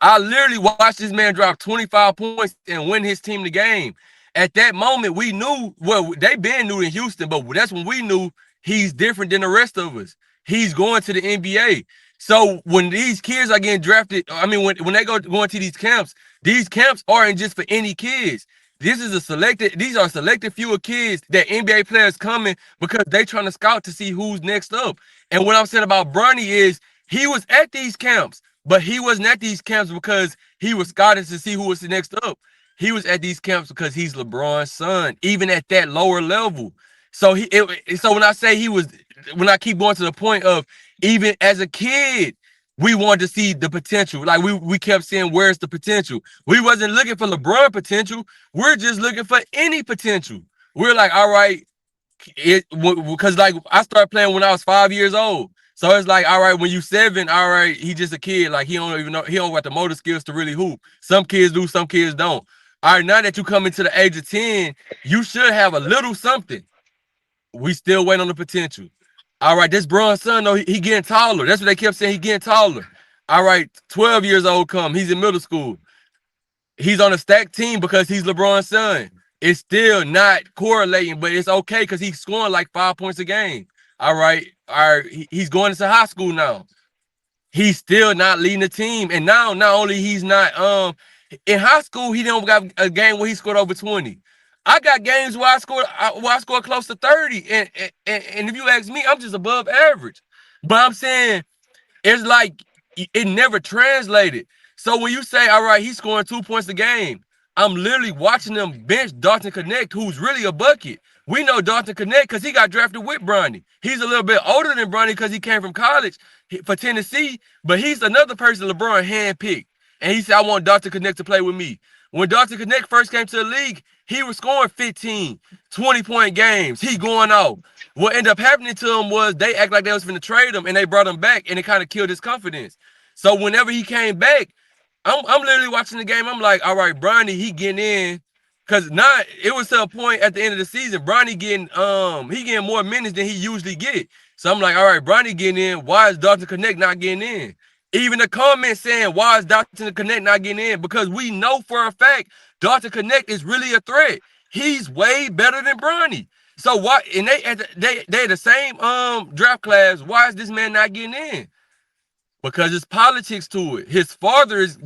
I literally watched this man drop 25 points and win his team the game. At that moment, we knew, well, they been new in Houston, but that's when we knew he's different than the rest of us. He's going to the NBA. So when these kids are getting drafted, I mean, when they going to these camps aren't just for any kids. These are selected few of kids that NBA players coming because they trying to scout to see who's next up. And what I'm saying about Bronny is he was at these camps. But he wasn't at these camps because he was scouting to see who was the next up. He was at these camps because he's LeBron's son, even at that lower level. So so when I keep going to the point of even as a kid, we wanted to see the potential. Like we kept saying, where's the potential? We wasn't looking for LeBron potential. We're just looking for any potential. We're like, all right, because like I started playing when I was 5 years old. So it's like, all right, when you 7, all right, he just a kid. Like he don't even know, he don't got the motor skills to really hoop. Some kids do, some kids don't. All right, now that you come into the age of 10, you should have a little something. We still wait on the potential. All right, this Bron's son, though, he getting taller. That's what they kept saying, he getting taller. All right, 12 years old come, he's in middle school. He's on a stacked team because he's LeBron's son. It's still not correlating, but it's okay because he's scoring like 5 points a game. All right. He's going into high school now. He's still not leading the team. And now, not only he's not in high school, he didn't got a game where he scored over 20. I got games where I scored close to 30. And if you ask me, I'm just above average. But I'm saying it's like it never translated. So when you say, all right, he's scoring 2 points a game, I'm literally watching them bench Dalton Connect, who's really a bucket. We know Dalton Connect because he got drafted with Bronny. He's a little bit older than Bronny because he came from college for Tennessee, but he's another person LeBron handpicked. And he said, I want Dalton Connect to play with me. When Dalton Connect first came to the league, he was scoring 15, 20-point games. He going off. What ended up happening to him was they act like they was finna trade him, and they brought him back, and it kind of killed his confidence. So whenever he came back, I'm literally watching the game. I'm like, all right, Bronny, he getting in. Cause now it was to a point at the end of the season, Bronny getting more minutes than he usually get. So I'm like, all right, Bronny getting in. Why is Dalton Connect not getting in? Even the comments saying, why is Dalton Connect not getting in? Because we know for a fact Dalton Connect is really a threat. He's way better than Bronny. So why? And they the same draft class. Why is this man not getting in? because it's politics to it. His father is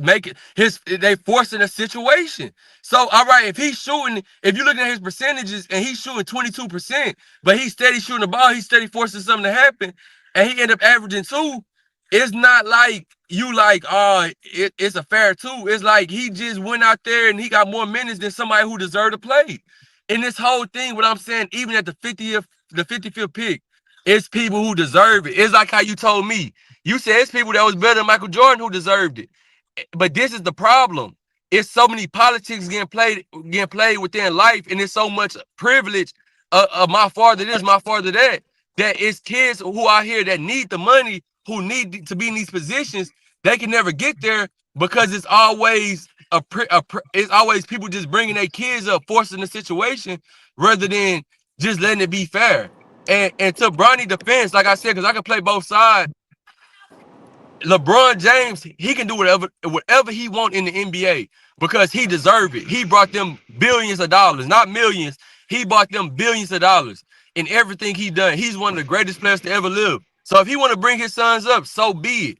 they forcing a situation. So all right, if you're looking at his percentages and he's shooting 22%, but he's steady shooting the ball, he's steady forcing something to happen, and he end up averaging 2. It's not like it's a fair 2. It's like he just went out there and he got more minutes than somebody who deserved to play. In this whole thing, what I'm saying, even at the 55th pick, it's people who deserve it. It's like how you told me. You said it's people that was better than Michael Jordan who deserved it. But this is the problem. It's so many politics getting played within life, and it's so much privilege of my father this, my father that it's kids who out here that need the money, who need to be in these positions. They can never get there because it's always it's always people just bringing their kids up, forcing the situation rather than just letting it be fair. And to Bronny's defense, like I said, because I can play both sides. LeBron James, he can do whatever he want in the NBA because he deserved it. He brought them billions of dollars, not millions. He brought them billions of dollars in everything he done. He's one of the greatest players to ever live. So if he want to bring his sons up, so be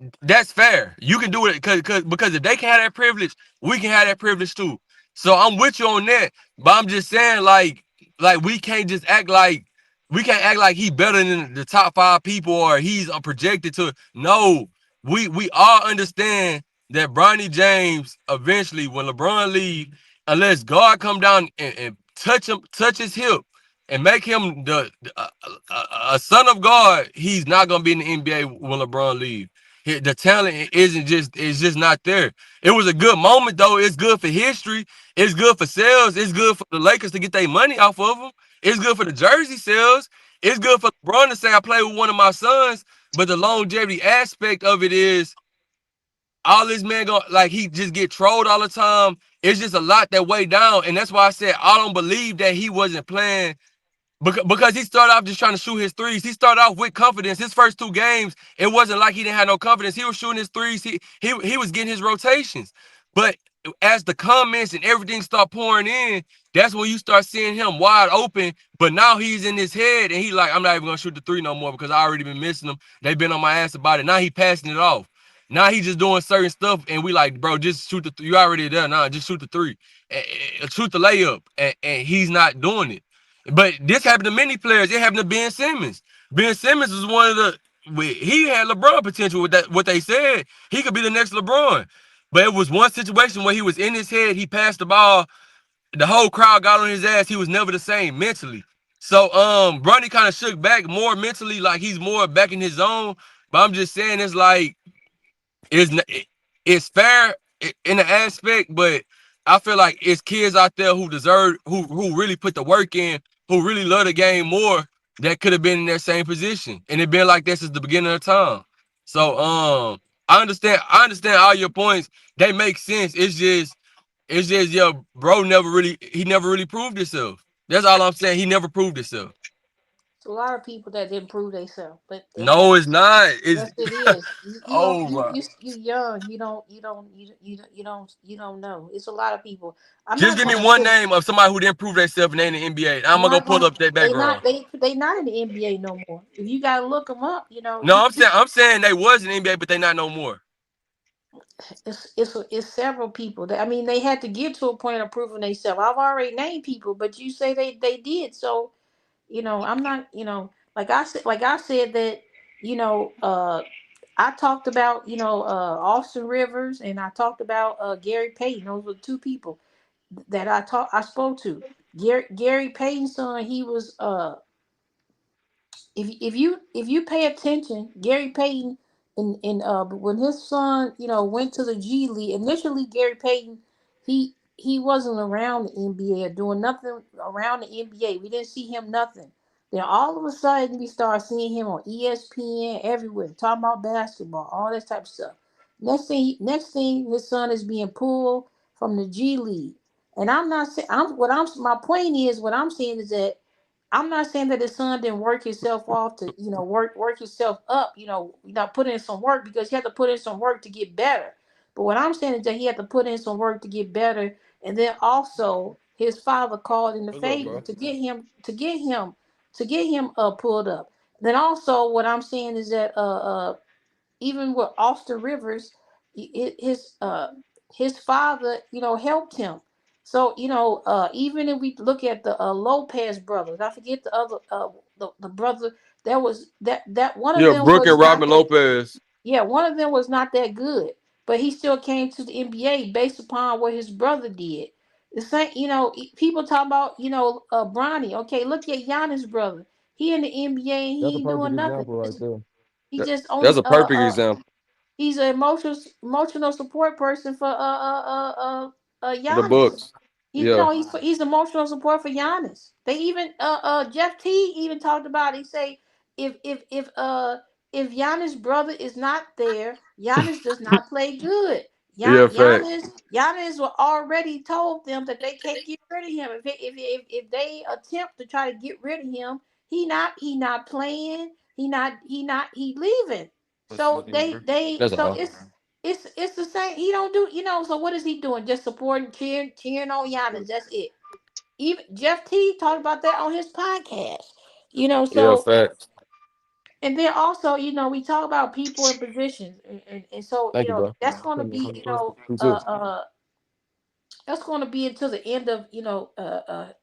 it. That's fair. You can do it because if they can have that privilege, we can have that privilege too. So I'm with you on that. But I'm just saying, like we can't just act like he better than the top 5 people or he's projected to. No, we all understand that Bronny James eventually, when LeBron leave, unless God come down and touch his hip and make him a son of God, he's not gonna be in the NBA when LeBron leave. The talent is just not there. It was a good moment though. It's good for history. It's good for sales. It's good for the Lakers to get their money off of them. It's good for the jersey sales. It's good for LeBron to say I play with one of my sons. But the longevity aspect of it is all this man he just get trolled all the time. It's just a lot that weigh down. And that's why I said I don't believe that he wasn't playing. Because he started off just trying to shoot his threes. He started off with confidence. His first 2 games, it wasn't like he didn't have no confidence. He was shooting his threes. He was getting his rotations. But as the comments and everything start pouring in, that's when you start seeing him wide open. But now he's in his head and he like, I'm not even gonna shoot the 3 no more because I already been missing them. They've been on my ass about it. Now he passing it off. Now he's just doing certain stuff, and we like, bro, just shoot the 3. You already there. Nah, just shoot the 3. Shoot the layup. And he's not doing it. But this happened to many players. It happened to Ben Simmons. Ben Simmons was one of he had LeBron potential with that. What they said, he could be the next LeBron. But it was one situation where he was in his head. He passed the ball. The whole crowd got on his ass. He was never the same mentally. So Bronny kind of shook back more mentally, like he's more back in his zone. But I'm just saying, it's like it's fair in the aspect, but I feel like it's kids out there who deserve, who really put the work in, who really love the game more, that could have been in that same position, and it been like this since the beginning of time. So I understand all your points. They make sense. It's just yo, bro, never really proved himself. That's all I'm saying. He never proved himself. It's a lot of people that didn't prove themselves, but No, it's not. It's yes, it is. You don't. oh my. You young. You don't know. It's a lot of people. I'm Just not give me gonna one say name of somebody who didn't prove themselves and they in the NBA. I'm I'm gonna go not pull gonna. up their background. They not in the NBA no more. If you gotta look them up, No, I'm saying they was in the NBA, but they not no more. it's several people. I mean, they had to get to a point of proving themselves. I've already named people, but you say they did. So I'm not. Like I said that. I talked about Austin Rivers, and I talked about Gary Payton. Those were 2 people that I spoke to. Gary Payton's son, he was if you pay attention, Gary Payton when his son went to the G League. Initially, Gary Payton he wasn't around the NBA or doing nothing around the NBA. We didn't see him nothing. Then all of a sudden we start seeing him on ESPN everywhere talking about basketball, all that type of stuff. Next thing, his son is being pulled from the G League. And I'm not saying my point is, what I'm saying is that I'm not saying that his son didn't work himself off to, work himself up, put in some work, because he had to put in some work to get better. But what I'm saying is that he had to put in some work to get better, and then also his father called in the What's up, favor bro? to get him pulled up. Then also what I'm saying is that even with Austin Rivers, his father, helped him. So even if we look at the Lopez brothers, I forget the other the brother that was that one of Yeah, them Brooke was and not Robin that. Lopez. Yeah, one of them was not that good, but he still came to the NBA based upon what his brother did. The same, people talk about, Bronny. Okay, look at Giannis' brother. He in the NBA and he That's a ain't perfect doing nothing. example right there. He just That's only a perfect example. he's an emotional support person for The Giannis. Bucks. He's Yeah. he's emotional support for Giannis. They even Jeff T even talked about it. He say if Giannis' brother is not there, Giannis does not play good. Yeah, fact. Giannis were already told them that they can't get rid of him. If they attempt to try to get rid of him, he not playing. He leaving. So That's so all. it's the same. He don't do So what is he doing? Just supporting, cheering on Giannis. That's it. Even Jeff T talked about that on his podcast. Yeah, So fact. and then also, we talk about people in positions, and so Thank you, bro. that's going to be You too. that's going to be until the end of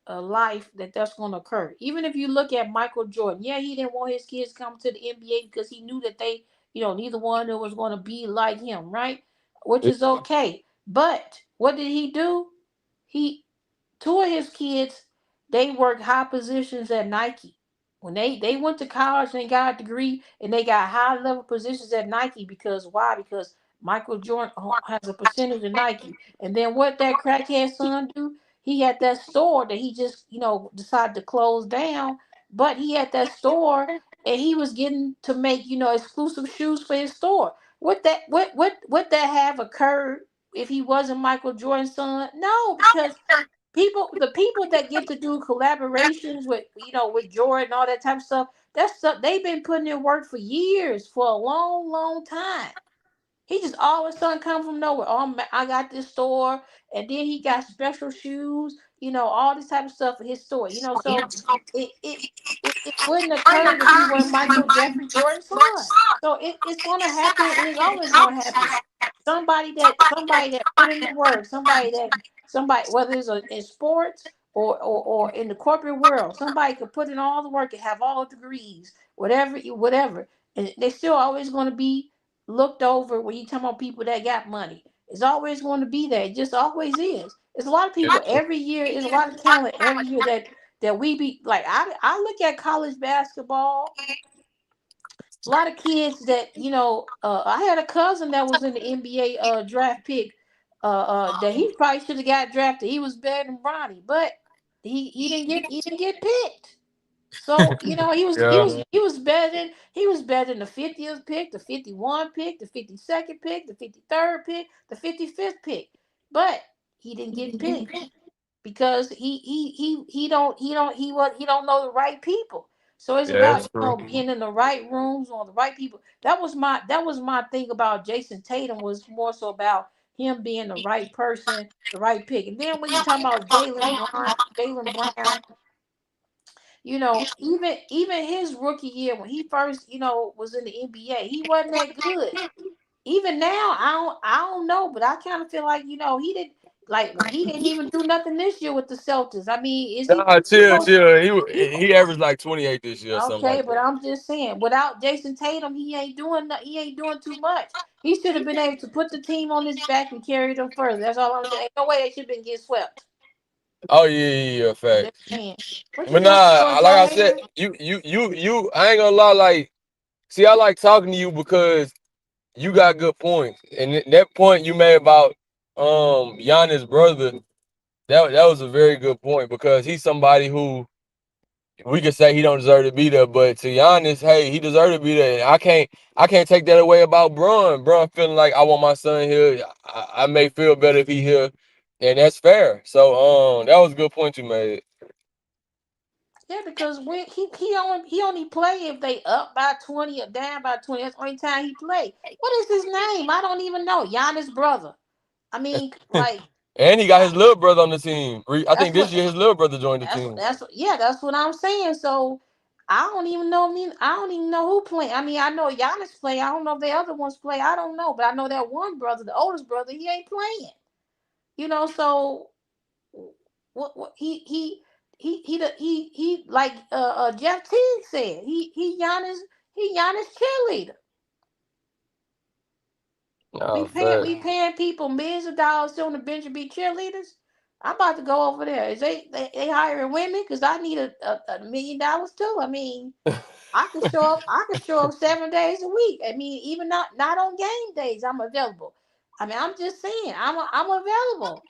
life that's going to occur. Even if you look at Michael Jordan, yeah, he didn't want his kids to come to the NBA because he knew that they neither one of them was going to be like him, right? Which is okay. But what did he do? He Two of his kids, they worked high positions at Nike. When they went to college and got a degree and they got high level positions at Nike, because why? Because Michael Jordan has a percentage of Nike. And then what that crackhead son do? He had that store that he just decided to close down, but he had that store and he was getting to make exclusive shoes for his store. Would that have occurred if he wasn't Michael Jordan's son? No, because the people that get to do collaborations with Jordan and all that type of stuff, that stuff they've been putting in work for years, for a long time. He just all of a sudden come from nowhere. Oh, I got this store, and then he got special shoes, all this type of stuff for his store. So it wouldn't occur if he weren't Michael Jeffrey Jordan's son. So it's gonna happen, and it's always gonna happen. Somebody that put in the work, somebody whether it's in sports or in the corporate world, somebody could put in all the work and have all the degrees, whatever, and they still always going to be looked over when you talk about people that got money. It's always going to be there. It just always is. There's a lot of people every year. There's a lot of talent every year that we be like. I look at college basketball. A lot of kids that I had a cousin that was in the NBA draft pick. That he probably should have got drafted. He was better than Bronny, but he didn't get picked. So he was better than the 50th pick, the 51 pick, the 52nd pick, the 53rd pick, the 55th pick, but he didn't get picked because he don't know the right people. So it's about being in the right rooms on the right people. That was my thing about Jason Tatum, was more so about him being the right person, the right pick. And then when you talk about Jaylen Brown, even his rookie year when he first, was in the NBA, he wasn't that good. Even now, I don't know, but I kind of feel like, he didn't even do nothing this year with the Celtics. I mean, is he Nah, chill. he He averaged like 28 this year, or something okay, like but that. I'm just saying, without Jason Tatum, he ain't doing too much. He should have been able to put the team on his back and carry them further. That's all I'm saying. Ain't no way they should have been getting swept. Oh yeah, I'm just fact. saying. What you But doing, nah, like I said, Jahan? you. I ain't gonna lie. Like, see, I like talking to you because you got good points, and that point you made about Giannis' brother, that was a very good point, because he's somebody who we could say he don't deserve to be there, but to Giannis, hey, he deserved to be there. And I can't take that away about Bron. Bron feeling like I want my son here. I may feel better if he here, and that's fair. So that was a good point you made. Yeah, because when he only play if they up by 20 or down by 20. That's the only time he play. What is his name? I don't even know. Giannis' brother. I mean, like, And he got his little brother on the team. I think that's this what year his little brother joined the that's team. that's yeah, that's what I'm saying. So I don't even know. I don't even know who playing. I mean, I know Giannis play. I don't know if the other ones play. I don't know, but I know that one brother, the oldest brother, he ain't playing. So what he like Jeff Teague said. He Giannis cheerleader. Nah, fact. We paying people millions of dollars on the bench to be cheerleaders. I'm about to go over there. Is they hiring women? Because I need a $1 million too. I mean, I can show up. I can show up 7 days a week. I mean, even not on game days, I'm available. I mean, I'm just saying, I'm available.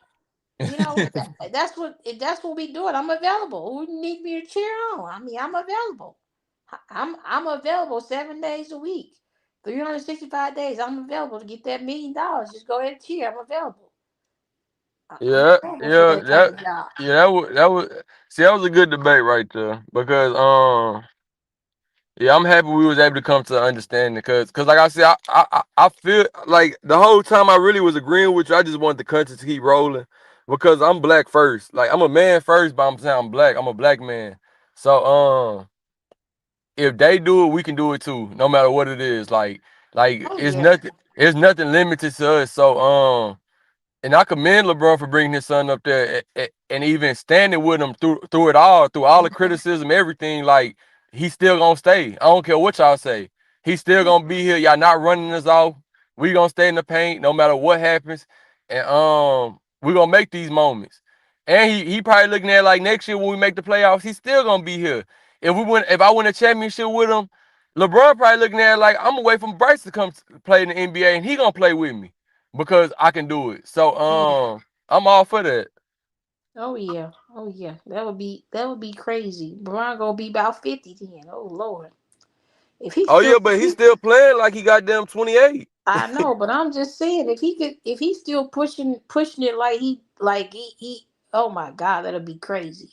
That's what we doing. I'm available. Who need me to cheer on? I mean, I'm available. I'm available 7 days a week, 365 days. I'm available to get that $1 million. Just go ahead and cheer. I'm available. I'm Yeah, available for yeah, that type of job. that was see that was a good debate right there because yeah, I'm happy we was able to come to an understanding because like I said, I feel like the whole time I really was agreeing with you. I just wanted the country to keep rolling because I'm black first. Like I'm a man first, but I'm saying I'm black. I'm a black man. So if they do it, we can do it too, no matter what it is. Like Oh yeah. it's nothing limited to us. So and I commend LeBron for bringing his son up there and even standing with him through it all, through all the criticism, everything. Like he's still gonna stay. I don't care what y'all say. He's still gonna be here. Y'all not running us off. We gonna stay in the paint no matter what happens, and we gonna make these moments. And he probably looking at like next year when we make the playoffs, he's still gonna be here. If I win a championship with him, LeBron probably looking at it like I'm gonna wait for Bryce to come play in the NBA, and he gonna play with me because I can do it. So I'm all for that. Oh yeah. Oh yeah. That would be crazy. Bron gonna be about 50 then. Oh Lord. If he Oh still yeah, but he's still playing like he got them 28. I know, but I'm just saying if he's still pushing it like he oh my God, that'll be crazy.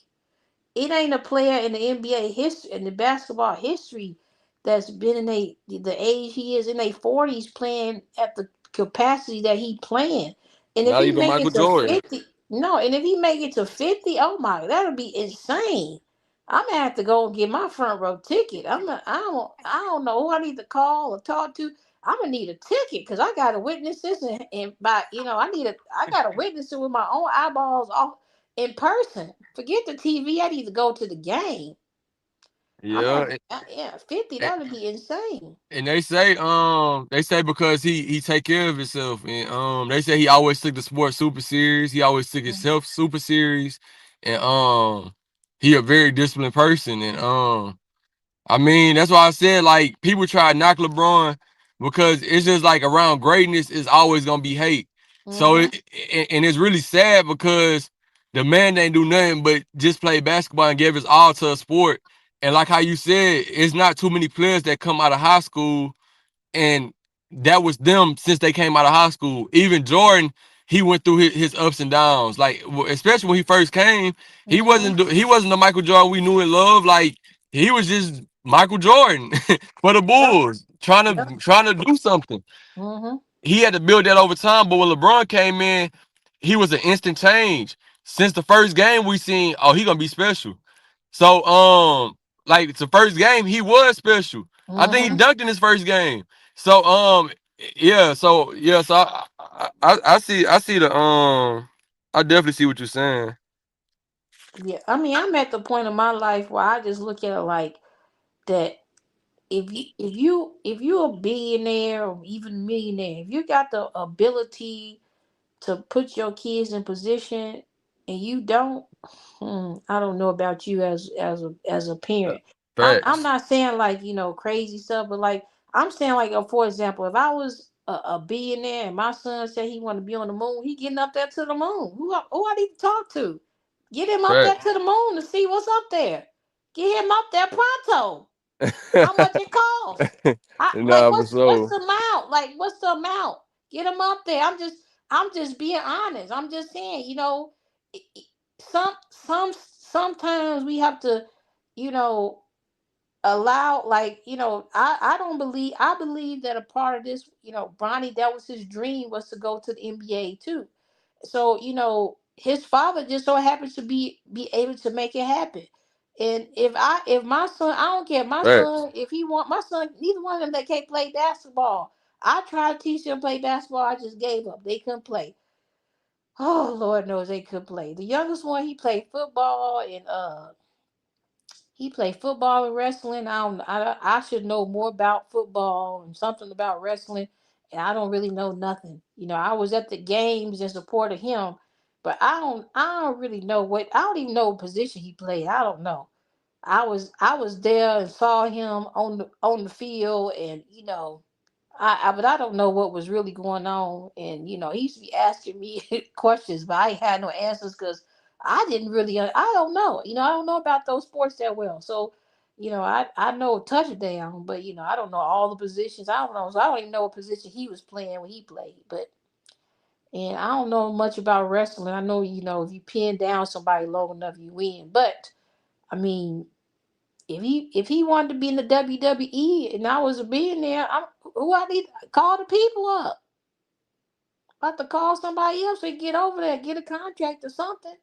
It ain't a player in the NBA history, in the basketball history, that's been in the age he is in their 40s playing at the capacity that he playing. And if Not he even make Michael it to Jordan. 50, no, and if he make it to 50, oh my, that'll be insane. I'm gonna have to go and get my front row ticket. I don't know who I need to call or talk to. I'm gonna need a ticket because I gotta witness this and by I gotta witness it with my own eyeballs off in person. Forget the TV. I need to go to the game. Yeah, 50. and, That would be insane. and they say because he take care of himself, and they say he always took the sport super serious. He always took himself super serious, and he a very disciplined person, and I mean, that's why I said like people try to knock LeBron because it's just like around greatness is always gonna be hate. So Mm-hmm. and it's really sad because the man didn't do nothing but just play basketball and give his all to a sport. And like how you said, it's not too many players that come out of high school and that was them since they came out of high school. Even Jordan, he went through his ups and downs. Like especially when he first came, Mm-hmm. he wasn't the Michael Jordan we knew and loved. Like he was just Michael Jordan for the Yep. Bulls, Yep. trying to do something. Mm-hmm. He had to build that over time. But when LeBron came in, he was an instant change. Since the first game, we seen, oh, he gonna be special. So like the first game, he was special. I think he Mm-hmm. dunked in his first game. So so I see the I definitely see what you're saying. Yeah. I mean, I'm at the point of my life where I just look at it like that. If you a billionaire or even millionaire, if you got the ability to put your kids in position and you don't, I don't know about you as a parent. I'm Facts. not saying like crazy stuff, but like I'm saying like for example, if I was a billionaire and my son said he want to be on the moon, he getting up there to the moon. Who I need to talk to? Get him up there Facts. to the moon to see what's up there. Get him up there pronto. How much it costs? Like Nah, for what's sure. the amount? Like what's the amount? Get them up there. I'm just being honest. I'm just saying, sometimes we have to, you know, allow like, I don't believe I believe that a part of this, Bronny, that was his dream was to go to the NBA too. So, his father just so happens to be able to make it happen. And if my son, I don't care, my Right. son, if he want my son, neither one of them they can't play basketball. I tried to teach them to play basketball. I just gave up. They couldn't play. Oh Lord knows they could play. The youngest one, he played football and wrestling. I should know more about football and something about wrestling, and I don't really know nothing. I was at the games in support of him, but I don't really know I don't even know what position he played. I don't know. I was there and saw him on the field, and but I don't know what was really going on. And he used to be asking me questions, but I ain't had no answers because I didn't really. I don't know. I don't know about those sports that well. So, I know a touchdown, but I don't know all the positions. I don't know. So I don't even know what position he was playing when he played. And I don't know much about wrestling. I know if you pin down somebody long enough, you win. But I mean, if he wanted to be in the WWE and I was a billionaire, I need to call the people up. I have to call somebody else and get over there, get a contract or something.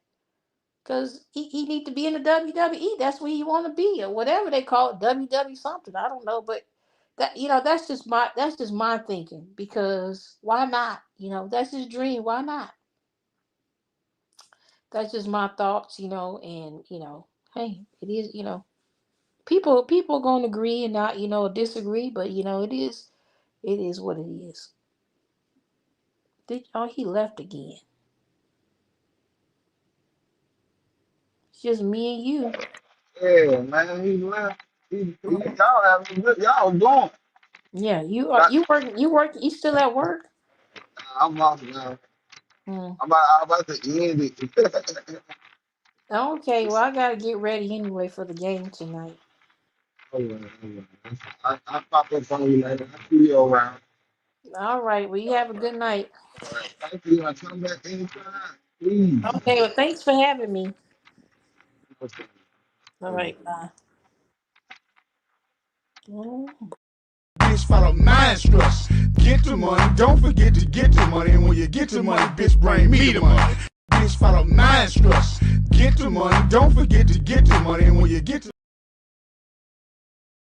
Cause he need to be in the WWE. That's where he want to be, or whatever they call it, WWE something. I don't know, but that's just my thinking. Because why not? That's his dream. Why not? That's just my thoughts. And hey, it is. People gonna agree and not disagree, but it is what it is. He left again. It's just me and you. Yeah, man, he left. Y'all having good. Y'all doing. Yeah, you But are you working you still at work? I'm off now. Mm. I'm about to end it. Okay, well I gotta get ready anyway for the game tonight. Hold on. I'll pop up on you later. I'll see you around. All right, well you have a good night. All right. Thank you. I come back anytime. Please. Okay, well thanks for having me. Okay. All All right. right, bye. Oh. Bitch, follow my instructions. Get the money, don't forget to get the money. And when you get the money, bitch, bring me the money. Bitch, follow my instructions. Get the money, don't forget to get the money. And when you get the